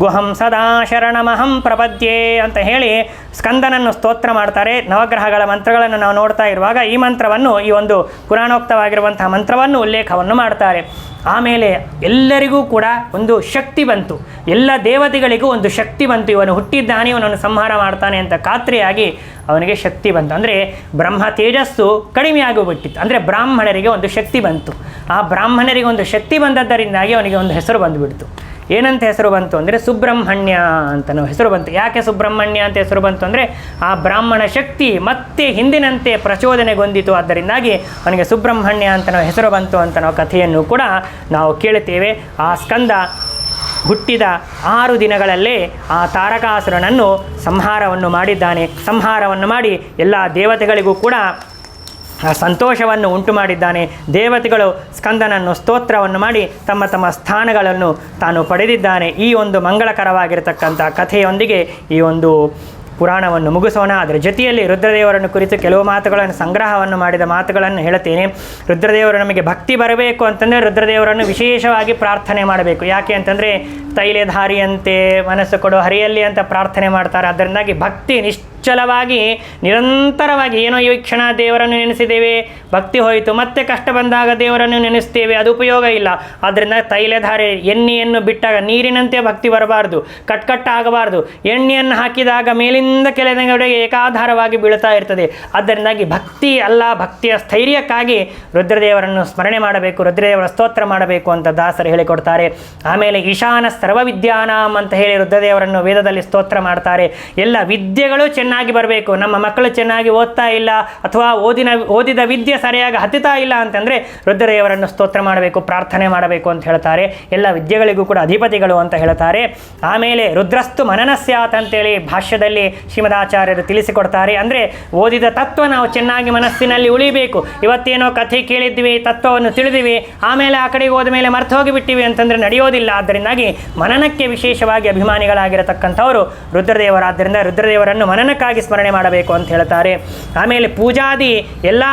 ಗುಹಂ ಸದಾ ಶರಣಮಹಂ ಪ್ರಪದ್ಯೆ ಅಂತ ಹೇಳಿ ಸ್ಕಂದನನ್ನು ಸ್ತೋತ್ರ ಮಾಡ್ತಾರೆ. ನವಗ್ರಹಗಳ ಮಂತ್ರಗಳನ್ನು ನಾವು ನೋಡ್ತಾ ಇರುವಾಗ ಈ ಮಂತ್ರವನ್ನು, ಈ ಒಂದು ಪುರಾಣೋಕ್ತವಾಗಿರುವಂತಹ ಮಂತ್ರವನ್ನು ಉಲ್ಲೇಖವನ್ನು ಮಾಡ್ತಾರೆ. ಆಮೇಲೆ ಎಲ್ಲರಿಗೂ ಕೂಡ ಒಂದು ಶಕ್ತಿ ಬಂತು, ಎಲ್ಲ ದೇವತೆಗಳಿಗೂ ಒಂದು ಶಕ್ತಿ ಬಂತು. ಇವನು ಹುಟ್ಟಿದ್ದಾನೆ, ಇವನನ್ನು ಸಂಹಾರ ಮಾಡ್ತಾನೆ ಅಂತ ಖಾತ್ರಿಯಾಗಿ ಅವನಿಗೆ ಶಕ್ತಿ ಬಂತು. ಅಂದರೆ ಬ್ರಹ್ಮ ತೇಜಸ್ಸು ಕಡಿಮೆ ಆಗೋಗ್ಬಿಟ್ಟಿತ್ತು. ಅಂದರೆ ಬ್ರಾಹ್ಮಣರಿಗೆ ಒಂದು ಶಕ್ತಿ ಬಂತು. ಆ ಬ್ರಾಹ್ಮಣರಿಗೆ ಒಂದು ಶಕ್ತಿ ಬಂದದ್ದರಿಂದಾಗಿ ಅವನಿಗೆ ಒಂದು ಹೆಸರು ಬಂದುಬಿಡ್ತು. ಏನಂತ ಹೆಸರು ಬಂತು ಅಂದರೆ ಸುಬ್ರಹ್ಮಣ್ಯ ಅಂತ ಹೆಸರು ಬಂತು. ಯಾಕೆ ಸುಬ್ರಹ್ಮಣ್ಯ ಅಂತ ಹೆಸರು ಬಂತು ಅಂದರೆ ಆ ಬ್ರಾಹ್ಮಣ ಶಕ್ತಿ ಮತ್ತೆ ಹಿಂದಿನಂತೆ ಪ್ರಚೋದನೆಗೊಂಡಿತು, ಆದ್ದರಿಂದಾಗಿ ಅವನಿಗೆ ಸುಬ್ರಹ್ಮಣ್ಯ ಅಂತ ಹೆಸರು ಬಂತು ಅಂತ ನಾವು ಕಥೆಯನ್ನು ಕೂಡ ನಾವು ಕೇಳುತ್ತೇವೆ. ಆ ಸ್ಕಂದ ಹುಟ್ಟಿದ 6 ದಿನಗಳಲ್ಲೇ ಆ ತಾರಕಾಸುರನನ್ನು ಸಂಹಾರವನ್ನು ಮಾಡಿದ್ದಾನೆ. ಸಂಹಾರವನ್ನು ಮಾಡಿ ಎಲ್ಲ ದೇವತೆಗಳಿಗೂ ಕೂಡ ಸಂತೋಷವನ್ನು ಉಂಟು ಮಾಡಿದ್ದಾನೆ. ದೇವತೆಗಳು ಸ್ಕಂದನನ್ನು ಸ್ತೋತ್ರವನ್ನು ಮಾಡಿ ತಮ್ಮ ತಮ್ಮ ಸ್ಥಾನಗಳನ್ನು ತಾನು ಪಡೆದಿದ್ದಾನೆ. ಈ ಒಂದು ಮಂಗಳಕರವಾಗಿರತಕ್ಕಂಥ ಕಥೆಯೊಂದಿಗೆ ಈ ಒಂದು ಪುರಾಣವನ್ನು ಮುಗಿಸೋಣ. ಅದರ ಜೊತೆಯಲ್ಲಿ ರುದ್ರದೇವರನ್ನು ಕುರಿತು ಕೆಲವು ಮಾತುಗಳನ್ನು ಸಂಗ್ರಹವನ್ನು ಮಾಡಿದ ಮಾತುಗಳನ್ನು ಹೇಳುತ್ತೇನೆ. ರುದ್ರದೇವರು ನಮಗೆ ಭಕ್ತಿ ಬರಬೇಕು ಅಂತಂದರೆ ರುದ್ರದೇವರನ್ನು ವಿಶೇಷವಾಗಿ ಪ್ರಾರ್ಥನೆ ಮಾಡಬೇಕು. ಯಾಕೆ ಅಂತಂದರೆ ತೈಲೆಧಾರಿಯಂತೆ ಮನಸ್ಸು ಕೊಡು ಹರಿಯಲ್ಲಿ ಅಂತ ಪ್ರಾರ್ಥನೆ ಮಾಡ್ತಾರೆ. ಅದರಿಂದಾಗಿ ಭಕ್ತಿ ನಿಶ್ಚಲವಾಗಿ ನಿರಂತರವಾಗಿ, ಏನೋ ಈ ಕ್ಷಣ ದೇವರನ್ನು ನೆನೆಸಿದ್ದೇವೆ, ಭಕ್ತಿ ಹೋಯಿತು, ಮತ್ತೆ ಕಷ್ಟ ಬಂದಾಗ ದೇವರನ್ನು ನೆನೆಸ್ತೇವೆ, ಅದು ಉಪಯೋಗ ಇಲ್ಲ. ಆದ್ದರಿಂದ ತೈಲಧಾರೆ, ಎಣ್ಣೆಯನ್ನು ಬಿಟ್ಟಾಗ ನೀರಿನಂತೆ ಭಕ್ತಿ ಬರಬಾರ್ದು, ಕಟ್ಕಟ್ಟಾಗಬಾರ್ದು. ಎಣ್ಣೆಯನ್ನು ಹಾಕಿದಾಗ ಮೇಲಿಂದ ಕೆಳಗಡೆಗೆ ಏಕಾಧಾರವಾಗಿ ಬೀಳ್ತಾ ಇರ್ತದೆ. ಅದರಿಂದಾಗಿ ಭಕ್ತಿ ಅಲ್ಲ, ಭಕ್ತಿಯ ಸ್ಥೈರ್ಯಕ್ಕಾಗಿ ರುದ್ರದೇವರನ್ನು ಸ್ಮರಣೆ ಮಾಡಬೇಕು, ರುದ್ರದೇವರ ಸ್ತೋತ್ರ ಮಾಡಬೇಕು ಅಂತ ದಾಸರು ಹೇಳಿಕೊಡ್ತಾರೆ. ಆಮೇಲೆ ಈಶಾನ ಸರ್ವವಿದ್ಯಾನಾಂ ಅಂತ ಹೇಳಿ ರುದ್ರದೇವರನ್ನು ವೇದದಲ್ಲಿ ಸ್ತೋತ್ರ ಮಾಡ್ತಾರೆ. ಎಲ್ಲ ವಿದ್ಯೆಗಳು ಚೆನ್ನಾಗಿ ಬರಬೇಕು. ನಮ್ಮ ಮಕ್ಕಳು ಚೆನ್ನಾಗಿ ಓದ್ತಾ ಇಲ್ಲ ಅಥವಾ ಓದಿದ ವಿದ್ಯೆ ಸರಿಯಾಗಿ ಹತ್ತುತ್ತಾ ಇಲ್ಲ ಅಂತಂದರೆ ರುದ್ರದೇವರನ್ನು ಸ್ತೋತ್ರ ಮಾಡಬೇಕು, ಪ್ರಾರ್ಥನೆ ಮಾಡಬೇಕು ಅಂತ ಹೇಳ್ತಾರೆ. ಎಲ್ಲ ವಿದ್ಯೆಗಳಿಗೂ ಕೂಡ ಅಧಿಪತಿಗಳು ಅಂತ ಹೇಳ್ತಾರೆ. ಆಮೇಲೆ ರುದ್ರಸ್ತು ಮನನಸ್ಯಾತ್ ಅಂತೇಳಿ ಭಾಷ್ಯದಲ್ಲಿ ಶ್ರೀಮದಾಚಾರ್ಯರು ತಿಳಿಸಿಕೊಡ್ತಾರೆ. ಅಂದರೆ ಓದಿದ ತತ್ವ ನಾವು ಚೆನ್ನಾಗಿ ಮನಸ್ಸಿನಲ್ಲಿ ಉಳಿಬೇಕು. ಇವತ್ತೇನೋ ಕಥೆ ಕೇಳಿದ್ವಿ, ತತ್ವವನ್ನು ತಿಳಿದಿವಿ, ಆಮೇಲೆ ಆ ಕಡೆಗೆ ಹೋದ ಮೇಲೆ ಮರ್ತು ಹೋಗಿಬಿಟ್ಟಿವಿ ಅಂತಂದರೆ ನಡೆಯೋದಿಲ್ಲ. ಆದ್ದರಿಂದಾಗಿ ಮನನಕ್ಕೆ ವಿಶೇಷವಾಗಿ ಅಭಿಮಾನಿಗಳಾಗಿರತಕ್ಕಂಥವರು ರುದ್ರದೇವರಾದ್ದರಿಂದ ರುದ್ರದೇವರನ್ನು ಮನನಕ್ಕಾಗಿ ಅದಕ್ಕಾಗಿ ಸ್ಮರಣೆ ಮಾಡಬೇಕು ಅಂತ ಹೇಳ್ತಾರೆ. ಆಮೇಲೆ ಪೂಜಾದಿ ಎಲ್ಲ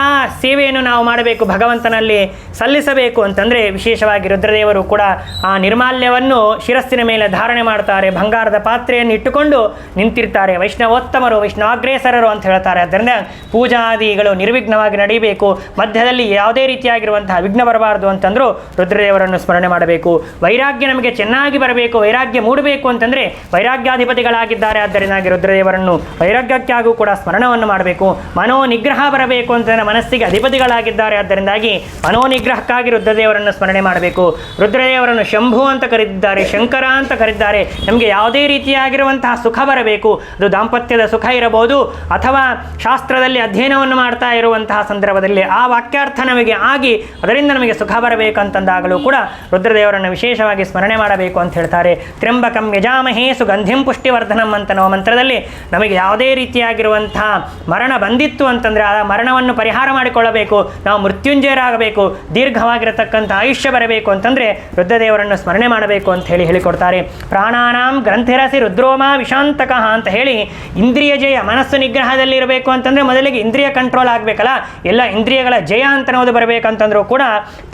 ಸೇವೆಯನ್ನು ನಾವು ಮಾಡಬೇಕು, ಭಗವಂತನಲ್ಲಿ ಸಲ್ಲಿಸಬೇಕು ಅಂತಂದರೆ ವಿಶೇಷವಾಗಿ ರುದ್ರದೇವರು ಕೂಡ ಆ ನಿರ್ಮಾಲ್ಯವನ್ನು ಶಿರಸ್ಸಿನ ಮೇಲೆ ಧಾರಣೆ ಮಾಡ್ತಾರೆ, ಬಂಗಾರದ ಪಾತ್ರೆಯನ್ನು ಇಟ್ಟುಕೊಂಡು ನಿಂತಿರ್ತಾರೆ. ವೈಷ್ಣವೋತ್ತಮರು, ವೈಷ್ಣವಾಗ್ರೇಸರರು ಅಂತ ಹೇಳ್ತಾರೆ. ಆದ್ದರಿಂದ ಪೂಜಾದಿಗಳು ನಿರ್ವಿಘ್ನವಾಗಿ ನಡೀಬೇಕು, ಮಧ್ಯದಲ್ಲಿ ಯಾವುದೇ ರೀತಿಯಾಗಿರುವಂತಹ ವಿಘ್ನ ಬರಬಾರದು ಅಂತಂದರೂ ರುದ್ರದೇವರನ್ನು ಸ್ಮರಣೆ ಮಾಡಬೇಕು. ವೈರಾಗ್ಯ ನಮಗೆ ಚೆನ್ನಾಗಿ ಬರಬೇಕು, ವೈರಾಗ್ಯ ಮೂಡಬೇಕು ಅಂತಂದರೆ ವೈರಾಗ್ಯಾಧಿಪತಿಗಳಾಗಿದ್ದಾರೆ. ಆದ್ದರಿಂದಾಗಿ ರುದ್ರದೇವರನ್ನು ವೈರಾಗ್ಯಕ್ಕಾಗೂ ಕೂಡ ಸ್ಮರಣವನ್ನು ಮಾಡಬೇಕು. ಮನೋನಿಗ್ರಹ ಬರಬೇಕು ಅಂತಂದರೆ ಮನಸ್ಸಿಗೆ ಅಧಿಪತಿಗಳಾಗಿದ್ದಾರೆ. ಆದ್ದರಿಂದಾಗಿ ಮನೋನಿಗ್ರಹಕ್ಕಾಗಿ ರುದ್ರದೇವರನ್ನು ಸ್ಮರಣೆ ಮಾಡಬೇಕು. ರುದ್ರದೇವರನ್ನು ಶಂಭು ಅಂತ ಕರೆದಿದ್ದಾರೆ, ಶಂಕರ ಅಂತ ಕರೆದಿದ್ದಾರೆ. ನಮಗೆ ಯಾವುದೇ ರೀತಿಯಾಗಿರುವಂತಹ ಸುಖ ಬರಬೇಕು, ಅದು ದಾಂಪತ್ಯದ ಸುಖ ಇರಬಹುದು ಅಥವಾ ಶಾಸ್ತ್ರದಲ್ಲಿ ಅಧ್ಯಯನವನ್ನು ಮಾಡ್ತಾ ಇರುವಂತಹ ಸಂದರ್ಭದಲ್ಲಿ ಆ ವಾಕ್ಯಾರ್ಥ ನಮಗೆ ಆಗಿ ಅದರಿಂದ ನಮಗೆ ಸುಖ ಬರಬೇಕಂತಂದಾಗಲೂ ಕೂಡ ರುದ್ರದೇವರನ್ನು ವಿಶೇಷವಾಗಿ ಸ್ಮರಣೆ ಮಾಡಬೇಕು ಅಂತ ಹೇಳ್ತಾರೆ. ತ್ರ್ಯಂಬಕಂ ಯಜಾಮಹೇ ಸುಗಂಧಿಂ ಪುಷ್ಟಿವರ್ಧನಂ ಅಂತ ನಾವು ಮಂತ್ರದಲ್ಲಿ ನಮಗೆ ಯಾವುದೇ ರೀತಿಯಾಗಿರುವಂತಹ ಮರಣ ಬಂದಿತ್ತು ಅಂತಂದರೆ ಆ ಮರಣವನ್ನು ಪರಿಹಾರ ಮಾಡಿಕೊಳ್ಳಬೇಕು, ನಾವು ಮೃತ್ಯುಂಜಯರಾಗಬೇಕು, ದೀರ್ಘವಾಗಿರತಕ್ಕಂಥ ಆಯುಷ್ಯ ಬರಬೇಕು ಅಂತಂದರೆ ರುದ್ರದೇವರನ್ನು ಸ್ಮರಣೆ ಮಾಡಬೇಕು ಅಂತ ಹೇಳಿಕೊಡ್ತಾರೆ. ಪ್ರಾಣಾನಾಂ ಗ್ರಂಥಿರಸಿ ರುದ್ರೋಮ ವಿಶಾಂತಕಃ ಅಂತ ಹೇಳಿ ಇಂದ್ರಿಯ ಜಯ, ಮನಸ್ಸು ನಿಗ್ರಹದಲ್ಲಿ ಇರಬೇಕು ಅಂತಂದರೆ ಮೊದಲಿಗೆ ಇಂದ್ರಿಯ ಕಂಟ್ರೋಲ್ ಆಗಬೇಕಲ್ಲ, ಎಲ್ಲ ಇಂದ್ರಿಯಗಳ ಜಯ ಅಂತ ಅನ್ನೋದು ಬರಬೇಕಂತಂದರೂ ಕೂಡ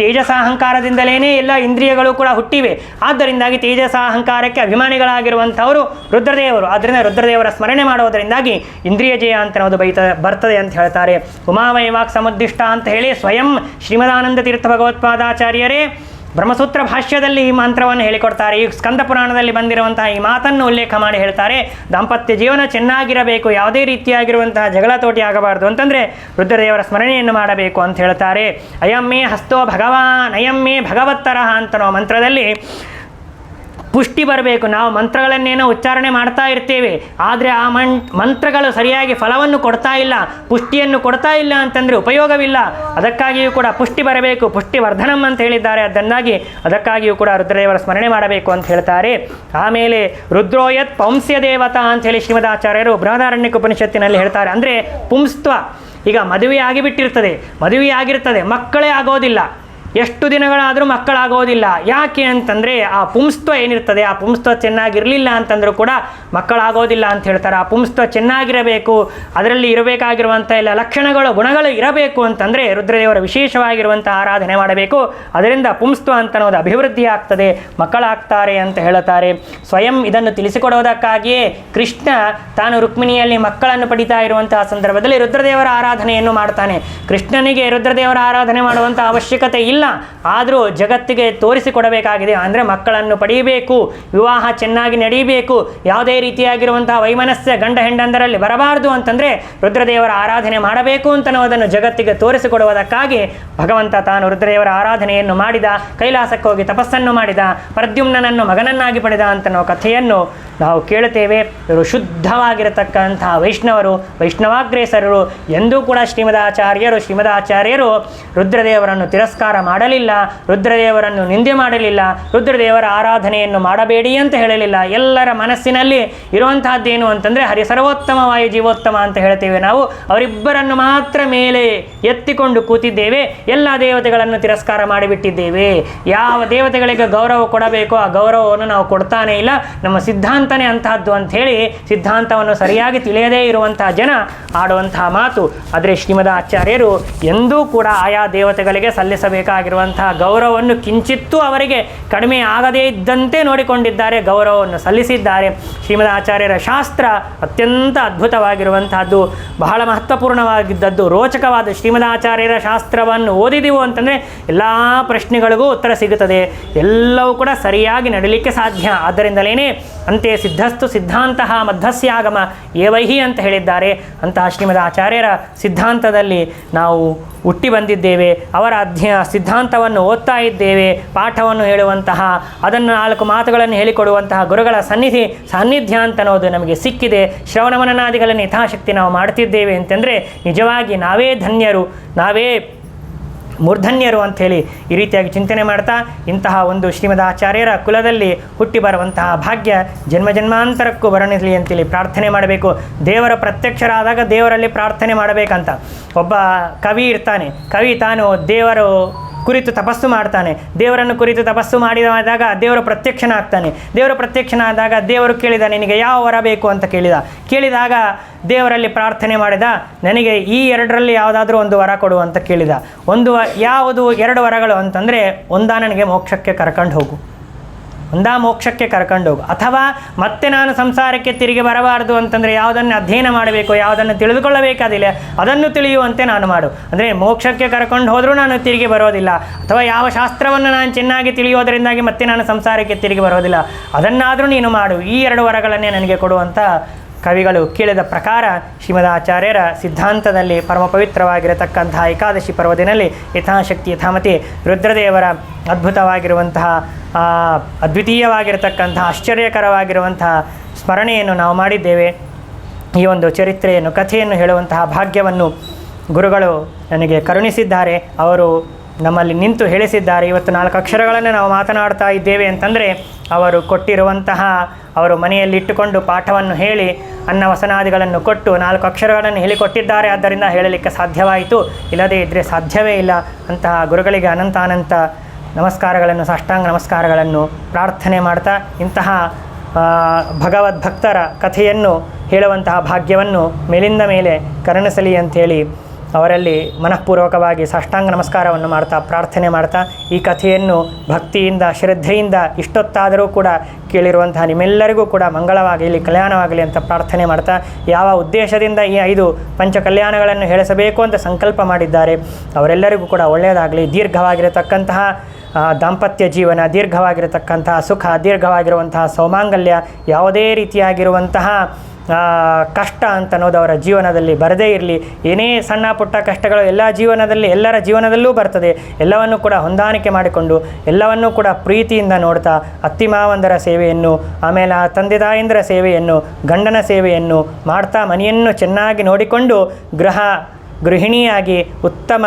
ತೇಜಸ ಅಹಂಕಾರದಿಂದಲೇ ಎಲ್ಲ ಇಂದ್ರಿಯಗಳು ಕೂಡ ಹುಟ್ಟಿವೆ. ಆದ್ದರಿಂದಾಗಿ ತೇಜಸ ಅಹಂಕಾರಕ್ಕೆ ಅಭಿಮಾನಿಗಳಾಗಿರುವಂಥವರು ರುದ್ರದೇವರು. ಆದ್ದರಿಂದ ರುದ್ರದೇವರ ಸ್ಮರಣೆ ಮಾಡೋದರಿಂದಾಗಿ ಇಂದ್ರಿಯ ಜಯ ಅಂತ ಅನ್ನೋದು ಬರ್ತದೆ ಅಂತ ಹೇಳ್ತಾರೆ. ಉಮಾವೈವಾಕ್ ಸಮುದ್ದಿಷ್ಟ ಅಂತ ಹೇಳಿ ಸ್ವಯಂ ಶ್ರೀಮದಾನಂದ ತೀರ್ಥ ಭಗವತ್ಪಾದಾಚಾರ್ಯರೇ ಬ್ರಹ್ಮಸೂತ್ರ ಭಾಷ್ಯದಲ್ಲಿ ಈ ಮಂತ್ರವನ್ನು ಹೇಳಿಕೊಡ್ತಾರೆ. ಈ ಸ್ಕಂದ ಪುರಾಣದಲ್ಲಿ ಬಂದಿರುವಂತಹ ಈ ಮಾತನ್ನು ಉಲ್ಲೇಖ ಮಾಡಿ ಹೇಳ್ತಾರೆ, ದಾಂಪತ್ಯ ಜೀವನ ಚೆನ್ನಾಗಿರಬೇಕು, ಯಾವುದೇ ರೀತಿಯಾಗಿರುವಂತಹ ಜಗಳ ತೋಟಿ ಆಗಬಾರ್ದು ಅಂತಂದರೆ ರುದ್ರದೇವರ ಸ್ಮರಣೆಯನ್ನು ಮಾಡಬೇಕು ಅಂತ ಹೇಳ್ತಾರೆ. ಅಯಮ್ಮೇ ಹಸ್ತೋ ಭಗವಾನ್ ಅಯಮ್ಮೇ ಭಗವತ್ತರಹ ಅಂತ ನಾವು ಮಂತ್ರದಲ್ಲಿ ಪುಷ್ಟಿ ಬರಬೇಕು. ನಾವು ಮಂತ್ರಗಳನ್ನೇನೋ ಉಚ್ಚಾರಣೆ ಮಾಡ್ತಾ ಇರ್ತೇವೆ, ಆದರೆ ಆ ಮಂತ್ರಗಳು ಸರಿಯಾಗಿ ಫಲವನ್ನು ಕೊಡ್ತಾ ಇಲ್ಲ, ಪುಷ್ಟಿಯನ್ನು ಕೊಡ್ತಾ ಇಲ್ಲ ಅಂತಂದರೆ ಉಪಯೋಗವಿಲ್ಲ. ಅದಕ್ಕಾಗಿಯೂ ಕೂಡ ಪುಷ್ಟಿ ಬರಬೇಕು, ಪುಷ್ಟಿ ವರ್ಧನಂ ಅಂತ ಹೇಳಿದ್ದಾರೆ. ಅದಕ್ಕಾಗಿಯೂ ಕೂಡ ರುದ್ರದೇವರ ಸ್ಮರಣೆ ಮಾಡಬೇಕು ಅಂತ ಹೇಳ್ತಾರೆ. ಆಮೇಲೆ ರುದ್ರೋಯತ್ ಪೌಂಸ್ಯ ದೇವತಾ ಅಂತ ಹೇಳಿ ಶ್ರೀಮದಾಚಾರ್ಯರು ಬೃಹದಾರಣ್ಯಕ ಉಪನಿಷತ್ತಿನಲ್ಲಿ ಹೇಳ್ತಾರೆ. ಅಂದರೆ ಪುಂಸ್ತ್ವ, ಈಗ ಮದುವೆ ಆಗಿರ್ತದೆ, ಮಕ್ಕಳೇ ಆಗೋದಿಲ್ಲ, ಎಷ್ಟು ದಿನಗಳಾದರೂ ಮಕ್ಕಳಾಗೋದಿಲ್ಲ. ಯಾಕೆ ಅಂತಂದರೆ ಆ ಪುಂಸ್ತ್ವ ಏನಿರ್ತದೆ, ಆ ಪುಂಸ್ತ್ವ ಚೆನ್ನಾಗಿರಲಿಲ್ಲ ಅಂತಂದರೂ ಕೂಡ ಮಕ್ಕಳಾಗೋದಿಲ್ಲ ಅಂತ ಹೇಳ್ತಾರೆ. ಆ ಪುಂಸ್ತ್ವ ಚೆನ್ನಾಗಿರಬೇಕು, ಅದರಲ್ಲಿ ಇರಬೇಕಾಗಿರುವಂಥ ಎಲ್ಲ ಲಕ್ಷಣಗಳು ಗುಣಗಳು ಇರಬೇಕು ಅಂತಂದರೆ ರುದ್ರದೇವರ ವಿಶೇಷವಾಗಿರುವಂಥ ಆರಾಧನೆ ಮಾಡಬೇಕು. ಅದರಿಂದ ಪುಂಸ್ತ್ವ ಅಂತ ಅನ್ನೋದು ಅಭಿವೃದ್ಧಿ ಆಗ್ತದೆ, ಮಕ್ಕಳಾಗ್ತಾರೆ ಅಂತ ಹೇಳುತ್ತಾರೆ. ಸ್ವಯಂ ಇದನ್ನು ತಿಳಿಸಿಕೊಡೋದಕ್ಕಾಗಿಯೇ ಕೃಷ್ಣ ತಾನು ರುಕ್ಮಿಣಿಯಲ್ಲಿ ಮಕ್ಕಳನ್ನು ಪಡಿತಾ ಇರುವಂತಹ ಸಂದರ್ಭದಲ್ಲಿ ರುದ್ರದೇವರ ಆರಾಧನೆಯನ್ನು ಮಾಡ್ತಾನೆ. ಕೃಷ್ಣನಿಗೆ ರುದ್ರದೇವರ ಆರಾಧನೆ ಮಾಡುವಂಥ ಅವಶ್ಯಕತೆ ಇಲ್ಲ, ಆದರೂ ಜಗತ್ತಿಗೆ ತೋರಿಸಿಕೊಡಬೇಕಾಗಿದೆ. ಅಂದರೆ ಮಕ್ಕಳನ್ನು ಪಡೆಯಬೇಕು, ವಿವಾಹ ಚೆನ್ನಾಗಿ ನಡೀಬೇಕು, ಯಾವುದೇ ರೀತಿಯಾಗಿರುವಂತಹ ವೈಮನಸ್ಯ ಗಂಡ ಹೆಂಡಂದರಲ್ಲಿ ಬರಬಾರದು ಅಂತಂದರೆ ರುದ್ರದೇವರ ಆರಾಧನೆ ಮಾಡಬೇಕು ಅಂತ ಅನ್ನೋದನ್ನು ಜಗತ್ತಿಗೆ ತೋರಿಸಿಕೊಡುವುದಕ್ಕಾಗಿ ಭಗವಂತ ತಾನು ರುದ್ರದೇವರ ಆರಾಧನೆಯನ್ನು ಮಾಡಿದ, ಕೈಲಾಸಕ್ಕೆ ಹೋಗಿ ತಪಸ್ಸನ್ನು ಮಾಡಿದ, ಪ್ರದ್ಯುಮ್ನನನ್ನು ಮಗನನ್ನಾಗಿ ಪಡೆದ ಅಂತ ನಾವು ಕಥೆಯನ್ನು ನಾವು ಕೇಳುತ್ತೇವೆ. ಇವರು ಶುದ್ಧವಾಗಿರತಕ್ಕಂತಹ ವೈಷ್ಣವರು, ವೈಷ್ಣವಾಗ್ರೇಸರರು. ಎಂದೂ ಕೂಡ ಶ್ರೀಮದಾಚಾರ್ಯರು ರುದ್ರದೇವರನ್ನು ತಿರಸ್ಕಾರ ಮಾಡಲಿಲ್ಲ, ರುದ್ರದೇವರನ್ನು ನಿಂದೆ ಮಾಡಲಿಲ್ಲ, ರುದ್ರದೇವರ ಆರಾಧನೆಯನ್ನು ಮಾಡಬೇಡಿ ಅಂತ ಹೇಳಲಿಲ್ಲ. ಎಲ್ಲರ ಮನಸ್ಸಿನಲ್ಲಿ ಇರುವಂತಹದ್ದೇನು ಅಂತಂದರೆ ಹರಿ ಸರ್ವೋತ್ತಮ ವಾಯು ಜೀವೋತ್ತಮ ಅಂತ ಹೇಳ್ತೇವೆ ನಾವು. ಅವರಿಬ್ಬರನ್ನು ಮಾತ್ರ ಮೇಲೆ ಎತ್ತಿಕೊಂಡು ಕೂತಿದ್ದೇವೆ, ಎಲ್ಲ ದೇವತೆಗಳನ್ನು ತಿರಸ್ಕಾರ ಮಾಡಿಬಿಟ್ಟಿದ್ದೇವೆ. ಯಾವ ದೇವತೆಗಳಿಗೆ ಗೌರವ ಕೊಡಬೇಕೋ ಆ ಗೌರವವನ್ನು ನಾವು ಕೊಡ್ತಾನೇ ಇಲ್ಲ. ನಮ್ಮ ಸಿದ್ಧಾಂತನೇ ಅಂತಹದ್ದು ಅಂಥೇಳಿ ಸಿದ್ಧಾಂತವನ್ನು ಸರಿಯಾಗಿ ತಿಳಿಯದೇ ಇರುವಂತಹ ಜನ ಆಡುವಂತಹ ಮಾತು. ಆದರೆ ಶ್ರೀಮದಾಚಾರ್ಯರು ಎಂದೂ ಕೂಡ ಆಯಾ ದೇವತೆಗಳಿಗೆ ಸಲ್ಲಿಸಬೇಕಾಗಿರುವಂತಹ ಗೌರವವನ್ನು ಕಿಂಚಿತ್ತೂ ಅವರಿಗೆ ಕಡಿಮೆ ಆಗದೇ ಇದ್ದಂತೆ ನೋಡಿಕೊಂಡಿದ್ದಾರೆ, ಗೌರವವನ್ನು ಸಲ್ಲಿಸಿದ್ದಾರೆ. ಶ್ರೀಮದಾಚಾರ್ಯರ ಶಾಸ್ತ್ರ ಅತ್ಯಂತ ಅದ್ಭುತವಾಗಿರುವಂತಹದ್ದು, ಬಹಳ ಮಹತ್ವಪೂರ್ಣವಾಗಿದ್ದದ್ದು, ರೋಚಕವಾದ ಶ್ರೀಮದಾಚಾರ್ಯರ ಶಾಸ್ತ್ರವನ್ನು ಓದಿದೆವು ಅಂತಂದರೆ ಎಲ್ಲ ಪ್ರಶ್ನೆಗಳಿಗೂ ಉತ್ತರ ಸಿಗುತ್ತದೆ, ಎಲ್ಲವೂ ಕೂಡ ಸರಿಯಾಗಿ ನಡೀಲಿಕ್ಕೆ ಸಾಧ್ಯ. ಆದ್ದರಿಂದಲೇ ಅಂತೆ ಸಿದ್ಧಸ್ತು ಸಿದ್ಧಾಂತಃ ಮಧ್ವಸ್ಯಾಗಮ ಏವೈಹಿ ಅಂತ ಹೇಳಿದ್ದಾರೆ. ಅಂತಹ ಶ್ರೀಮದಾಚಾರ್ಯರ ಸಿದ್ಧಾಂತದಲ್ಲಿ ನಾವು ಹುಟ್ಟಿ ಬಂದಿದ್ದೇವೆ, ಅವರ ಸಿದ್ಧಾಂತವನ್ನು ಓದ್ತಾ ಇದ್ದೇವೆ, ಪಾಠವನ್ನು ಹೇಳುವಂತಹ, ಅದನ್ನು 4 ಮಾತುಗಳನ್ನು ಹೇಳಿಕೊಡುವಂತಹ ಗುರುಗಳ ಸಾನ್ನಿಧ್ಯ ಅಂತ ಅನ್ನೋದು ನಮಗೆ ಸಿಕ್ಕಿದೆ. ಶ್ರವಣ ಮನನಾದಿಗಳನ್ನು ಯಥಾಶಕ್ತಿ ನಾವು ಮಾಡ್ತಿದ್ದೇವೆ ಅಂತಂದರೆ ನಿಜವಾಗಿ ನಾವೇ ಧನ್ಯರು, ನಾವೇ ಮೂರ್ಧನ್ಯರು ಅಂಥೇಳಿ ಈ ರೀತಿಯಾಗಿ ಚಿಂತನೆ ಮಾಡ್ತಾ ಇಂತಹ ಒಂದು ಶ್ರೀಮದಾಚಾರ್ಯರ ಕುಲದಲ್ಲಿ ಹುಟ್ಟಿ ಬರುವಂತಹ ಭಾಗ್ಯ ಜನ್ಮ ಜನ್ಮಾಂತರಕ್ಕೂ ಬರಲಿರಲಿ ಅಂತೇಳಿ ಪ್ರಾರ್ಥನೆ ಮಾಡಬೇಕು. ದೇವರ ಪ್ರತ್ಯಕ್ಷರಾದಾಗ ದೇವರಲ್ಲಿ ಪ್ರಾರ್ಥನೆ ಮಾಡಬೇಕಂತ ಒಬ್ಬ ಕವಿ ಇರ್ತಾನೆ. ಕವಿ ತಾನು ದೇವರು ಕುರಿತು ತಪಸ್ಸು ಮಾಡ್ತಾನೆ. ದೇವರನ್ನು ಕುರಿತು ತಪಸ್ಸು ಮಾಡಿದಾಗ ದೇವರು ಪ್ರತ್ಯಕ್ಷನಾಗ್ತಾನೆ. ದೇವರು ಪ್ರತ್ಯಕ್ಷನಾದಾಗ ದೇವರು ಕೇಳಿದ, ನಿನಗೆ ಯಾವ ವರ ಬೇಕು ಅಂತ ಕೇಳಿದಾಗ ದೇವರಲ್ಲಿ ಪ್ರಾರ್ಥನೆ ಮಾಡಿದ, ನನಗೆ ಈ ಎರಡರಲ್ಲಿ ಯಾವುದಾದ್ರೂ ಒಂದು ವರ ಕೊಡು ಅಂತ ಕೇಳಿದ. ಯಾವುದು ಎರಡು ವರಗಳು ಅಂತಂದರೆ, ನನಗೆ ಮೋಕ್ಷಕ್ಕೆ ಕರ್ಕೊಂಡು ಹೋಗು, ಮೋಕ್ಷಕ್ಕೆ ಕರ್ಕೊಂಡು ಹೋಗು, ಅಥವಾ ಮತ್ತೆ ನಾನು ಸಂಸಾರಕ್ಕೆ ತಿರುಗಿ ಬರಬಾರದು ಅಂತಂದರೆ ಯಾವುದನ್ನು ಅಧ್ಯಯನ ಮಾಡಬೇಕು, ಯಾವುದನ್ನು ತಿಳಿದುಕೊಳ್ಳಬೇಕಾದಿಲ್ಲ ಅದನ್ನು ತಿಳಿಯುವಂತೆ ನಾನು ಮಾಡು. ಅಂದರೆ ಮೋಕ್ಷಕ್ಕೆ ಕರ್ಕೊಂಡು ಹೋದರೂ ನಾನು ತಿರುಗಿ ಬರೋದಿಲ್ಲ, ಅಥವಾ ಯಾವ ಶಾಸ್ತ್ರವನ್ನು ನಾನು ಚೆನ್ನಾಗಿ ತಿಳಿಯೋದರಿಂದಾಗಿ ಮತ್ತೆ ನಾನು ಸಂಸಾರಕ್ಕೆ ತಿರುಗಿ ಬರೋದಿಲ್ಲ, ಅದನ್ನಾದರೂ ನೀನು ಮಾಡು, ಈ ಎರಡು ವರಗಳನ್ನೇ ನನಗೆ ಕೊಡುವಂಥ ಕವಿಗಳು ಕೇಳಿದ ಪ್ರಕಾರ ಶ್ರೀಮದಾಚಾರ್ಯರ ಸಿದ್ಧಾಂತದಲ್ಲಿ ಪರಮ ಪವಿತ್ರವಾಗಿರತಕ್ಕಂತಹ ಏಕಾದಶಿ ಪರ್ವದಿನಲ್ಲಿ ಯಥಾಶಕ್ತಿ ಯಥಾಮತಿ ರುದ್ರದೇವರ ಅದ್ಭುತವಾಗಿರುವಂತಹ ಅದ್ವಿತೀಯವಾಗಿರತಕ್ಕಂತಹ ಆಶ್ಚರ್ಯಕರವಾಗಿರುವಂತಹ ಸ್ಮರಣೆಯನ್ನು ನಾವು ಮಾಡಿದ್ದೇವೆ. ಈ ಒಂದು ಚರಿತ್ರೆಯನ್ನು, ಕಥೆಯನ್ನು ಹೇಳುವಂತಹ ಭಾಗ್ಯವನ್ನು ಗುರುಗಳು ನನಗೆ ಕರುಣಿಸಿದ್ದಾರೆ. ಅವರು ನಮ್ಮಲ್ಲಿ ನಿಂತು ಹೇಳಿಸಿದ್ದಾರೆ. ಇವತ್ತು 4 ಅಕ್ಷರಗಳನ್ನು ನಾವು ಮಾತನಾಡ್ತಾ ಇದ್ದೇವೆ ಅಂತಂದರೆ ಅವರು ಕೊಟ್ಟಿರುವಂತಹ, ಅವರು ಮನೆಯಲ್ಲಿಟ್ಟುಕೊಂಡು ಪಾಠವನ್ನು ಹೇಳಿ ಅನ್ನವಸನಾದಿಗಳನ್ನು ಕೊಟ್ಟು 4 ಅಕ್ಷರಗಳನ್ನು ಹೇಳಿಕೊಟ್ಟಿದ್ದಾರೆ. ಆದ್ದರಿಂದ ಹೇಳಲಿಕ್ಕೆ ಸಾಧ್ಯವಾಯಿತು, ಇಲ್ಲದೇ ಇದ್ದರೆ ಸಾಧ್ಯವೇ ಇಲ್ಲ. ಅಂತಹ ಗುರುಗಳಿಗೆ ಅನಂತ ನಮಸ್ಕಾರಗಳನ್ನು, ಸಾಷ್ಟಾಂಗ ನಮಸ್ಕಾರಗಳನ್ನು ಪ್ರಾರ್ಥನೆ ಮಾಡ್ತಾ, ಇಂತಹ ಭಗವದ್ಭಕ್ತರ ಕಥೆಯನ್ನು ಹೇಳುವಂತಹ ಭಾಗ್ಯವನ್ನು ಮೇಲಿಂದ ಮೇಲೆ ಕರುಣಿಸಲಿ ಅಂಥೇಳಿ ಅವರಲ್ಲಿ ಮನಃಪೂರ್ವಕವಾಗಿ ಸಾಷ್ಟಾಂಗ ನಮಸ್ಕಾರವನ್ನು ಮಾಡ್ತಾ ಪ್ರಾರ್ಥನೆ ಮಾಡ್ತಾ, ಈ ಕಥೆಯನ್ನು ಭಕ್ತಿಯಿಂದ ಶ್ರದ್ಧೆಯಿಂದ ಇಷ್ಟೊತ್ತಾದರೂ ಕೂಡ ಕೇಳಿರುವಂತಹ ನಿಮ್ಮೆಲ್ಲರಿಗೂ ಕೂಡ ಮಂಗಳವಾಗಲಿ, ಕಲ್ಯಾಣವಾಗಲಿ ಅಂತ ಪ್ರಾರ್ಥನೆ ಮಾಡ್ತಾ, ಯಾವ ಉದ್ದೇಶದಿಂದ ಈ 5 ಪಂಚಕಲ್ಯಾಣಗಳನ್ನು ಹೇಳಿಸಬೇಕು ಅಂತ ಸಂಕಲ್ಪ ಮಾಡಿದ್ದಾರೆ ಅವರೆಲ್ಲರಿಗೂ ಕೂಡ ಒಳ್ಳೆಯದಾಗಲಿ. ದೀರ್ಘವಾಗಿರತಕ್ಕಂತಹ ದಾಂಪತ್ಯ ಜೀವನ, ದೀರ್ಘವಾಗಿರತಕ್ಕಂತಹ ಸುಖ, ದೀರ್ಘವಾಗಿರುವಂತಹ ಸೌಮಾಂಗಲ್ಯ, ಯಾವುದೇ ರೀತಿಯಾಗಿರುವಂತಹ ಕಷ್ಟ ಅಂತ ಅನ್ನೋದು ಅವರ ಜೀವನದಲ್ಲಿ ಬರದೇ ಇರಲಿ. ಏನೇ ಸಣ್ಣ ಪುಟ್ಟ ಕಷ್ಟಗಳು ಎಲ್ಲರ ಜೀವನದಲ್ಲೂ ಬರ್ತದೆ. ಎಲ್ಲವನ್ನೂ ಕೂಡ ಹೊಂದಾಣಿಕೆ ಮಾಡಿಕೊಂಡು, ಎಲ್ಲವನ್ನೂ ಕೂಡ ಪ್ರೀತಿಯಿಂದ ನೋಡ್ತಾ, ಅತ್ತಿಮಾವಂದರ ಸೇವೆಯನ್ನು, ಆಮೇಲೆ ತಂದೆ ತಾಯಂದಿರ ಸೇವೆಯನ್ನು, ಗಂಡನ ಸೇವೆಯನ್ನು ಮಾಡ್ತಾ, ಮನೆಯನ್ನು ಚೆನ್ನಾಗಿ ನೋಡಿಕೊಂಡು ಗೃಹಿಣಿಯಾಗಿ, ಉತ್ತಮ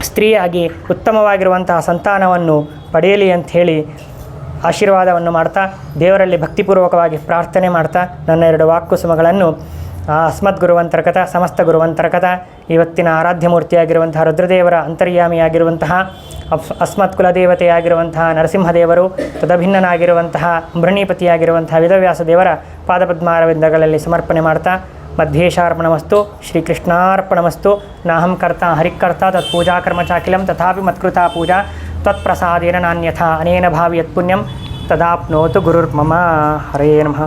ಸ್ತ್ರೀಯಾಗಿ, ಉತ್ತಮವಾಗಿರುವಂತಹ ಸಂತಾನವನ್ನು ಪಡೆಯಲಿ ಅಂಥೇಳಿ ಆಶೀರ್ವಾದವನ್ನು ಮಾಡ್ತಾ, ದೇವರಲ್ಲಿ ಭಕ್ತಿಪೂರ್ವಕವಾಗಿ ಪ್ರಾರ್ಥನೆ ಮಾಡ್ತಾ, ನನ್ನ 2 ವಾಕ್ಕುಸುಮಗಳನ್ನು ಅಸ್ಮದ್ ಗುರುವಂತರ್ಗತ, ಸಮಸ್ತ ಗುರುವಂತರ್ಗತ, ಇವತ್ತಿನ ಆರಾಧ್ಯ ಮೂರ್ತಿಯಾಗಿರುವಂತಹ ರುದ್ರದೇವರ ಅಂತರ್ಯಾಮಿಯಾಗಿರುವಂತಹ ಅಸ್ಮತ್ ಕುಲದೇವತೆಯಾಗಿರುವಂತಹ ನರಸಿಂಹದೇವರು, ತದಭಿನ್ನನಾಗಿರುವಂತಹ ಅಂಬೃಣೀಪತಿಯಾಗಿರುವಂತಹ ವೇದವ್ಯಾಸ ದೇವರ ಪಾದಪದ್ಮಾರವಿಂದಗಳಲ್ಲಿ ಸಮರ್ಪಣೆ ಮಾಡ್ತಾ, ಮಧ್ಯೇಶಾರ್ಪಣಮಸ್ತು, ಶ್ರೀಕೃಷ್ಣಾರ್ಪಣಮಸ್ತು. ನಾಹಂ ಕರ್ತ ಹರಿಕರ್ತ ತತ್ಪೂಜಾಕರ್ಮ ಚಾಖಿಲಂ ತಥಾಪಿ ಮತ್ಕೃತಾ ಪೂಜಾ ತತ್ಪ್ರಸಾದೇನ ನಾನ್ಯಥಾ ಅನೇನ ಭಾವಿ ಯತ್ಪುಣ್ಯಂ ತದಾಪ್ನೋತು ಗುರುರ್ಮಮ. ಹರೇ ನಮಃ.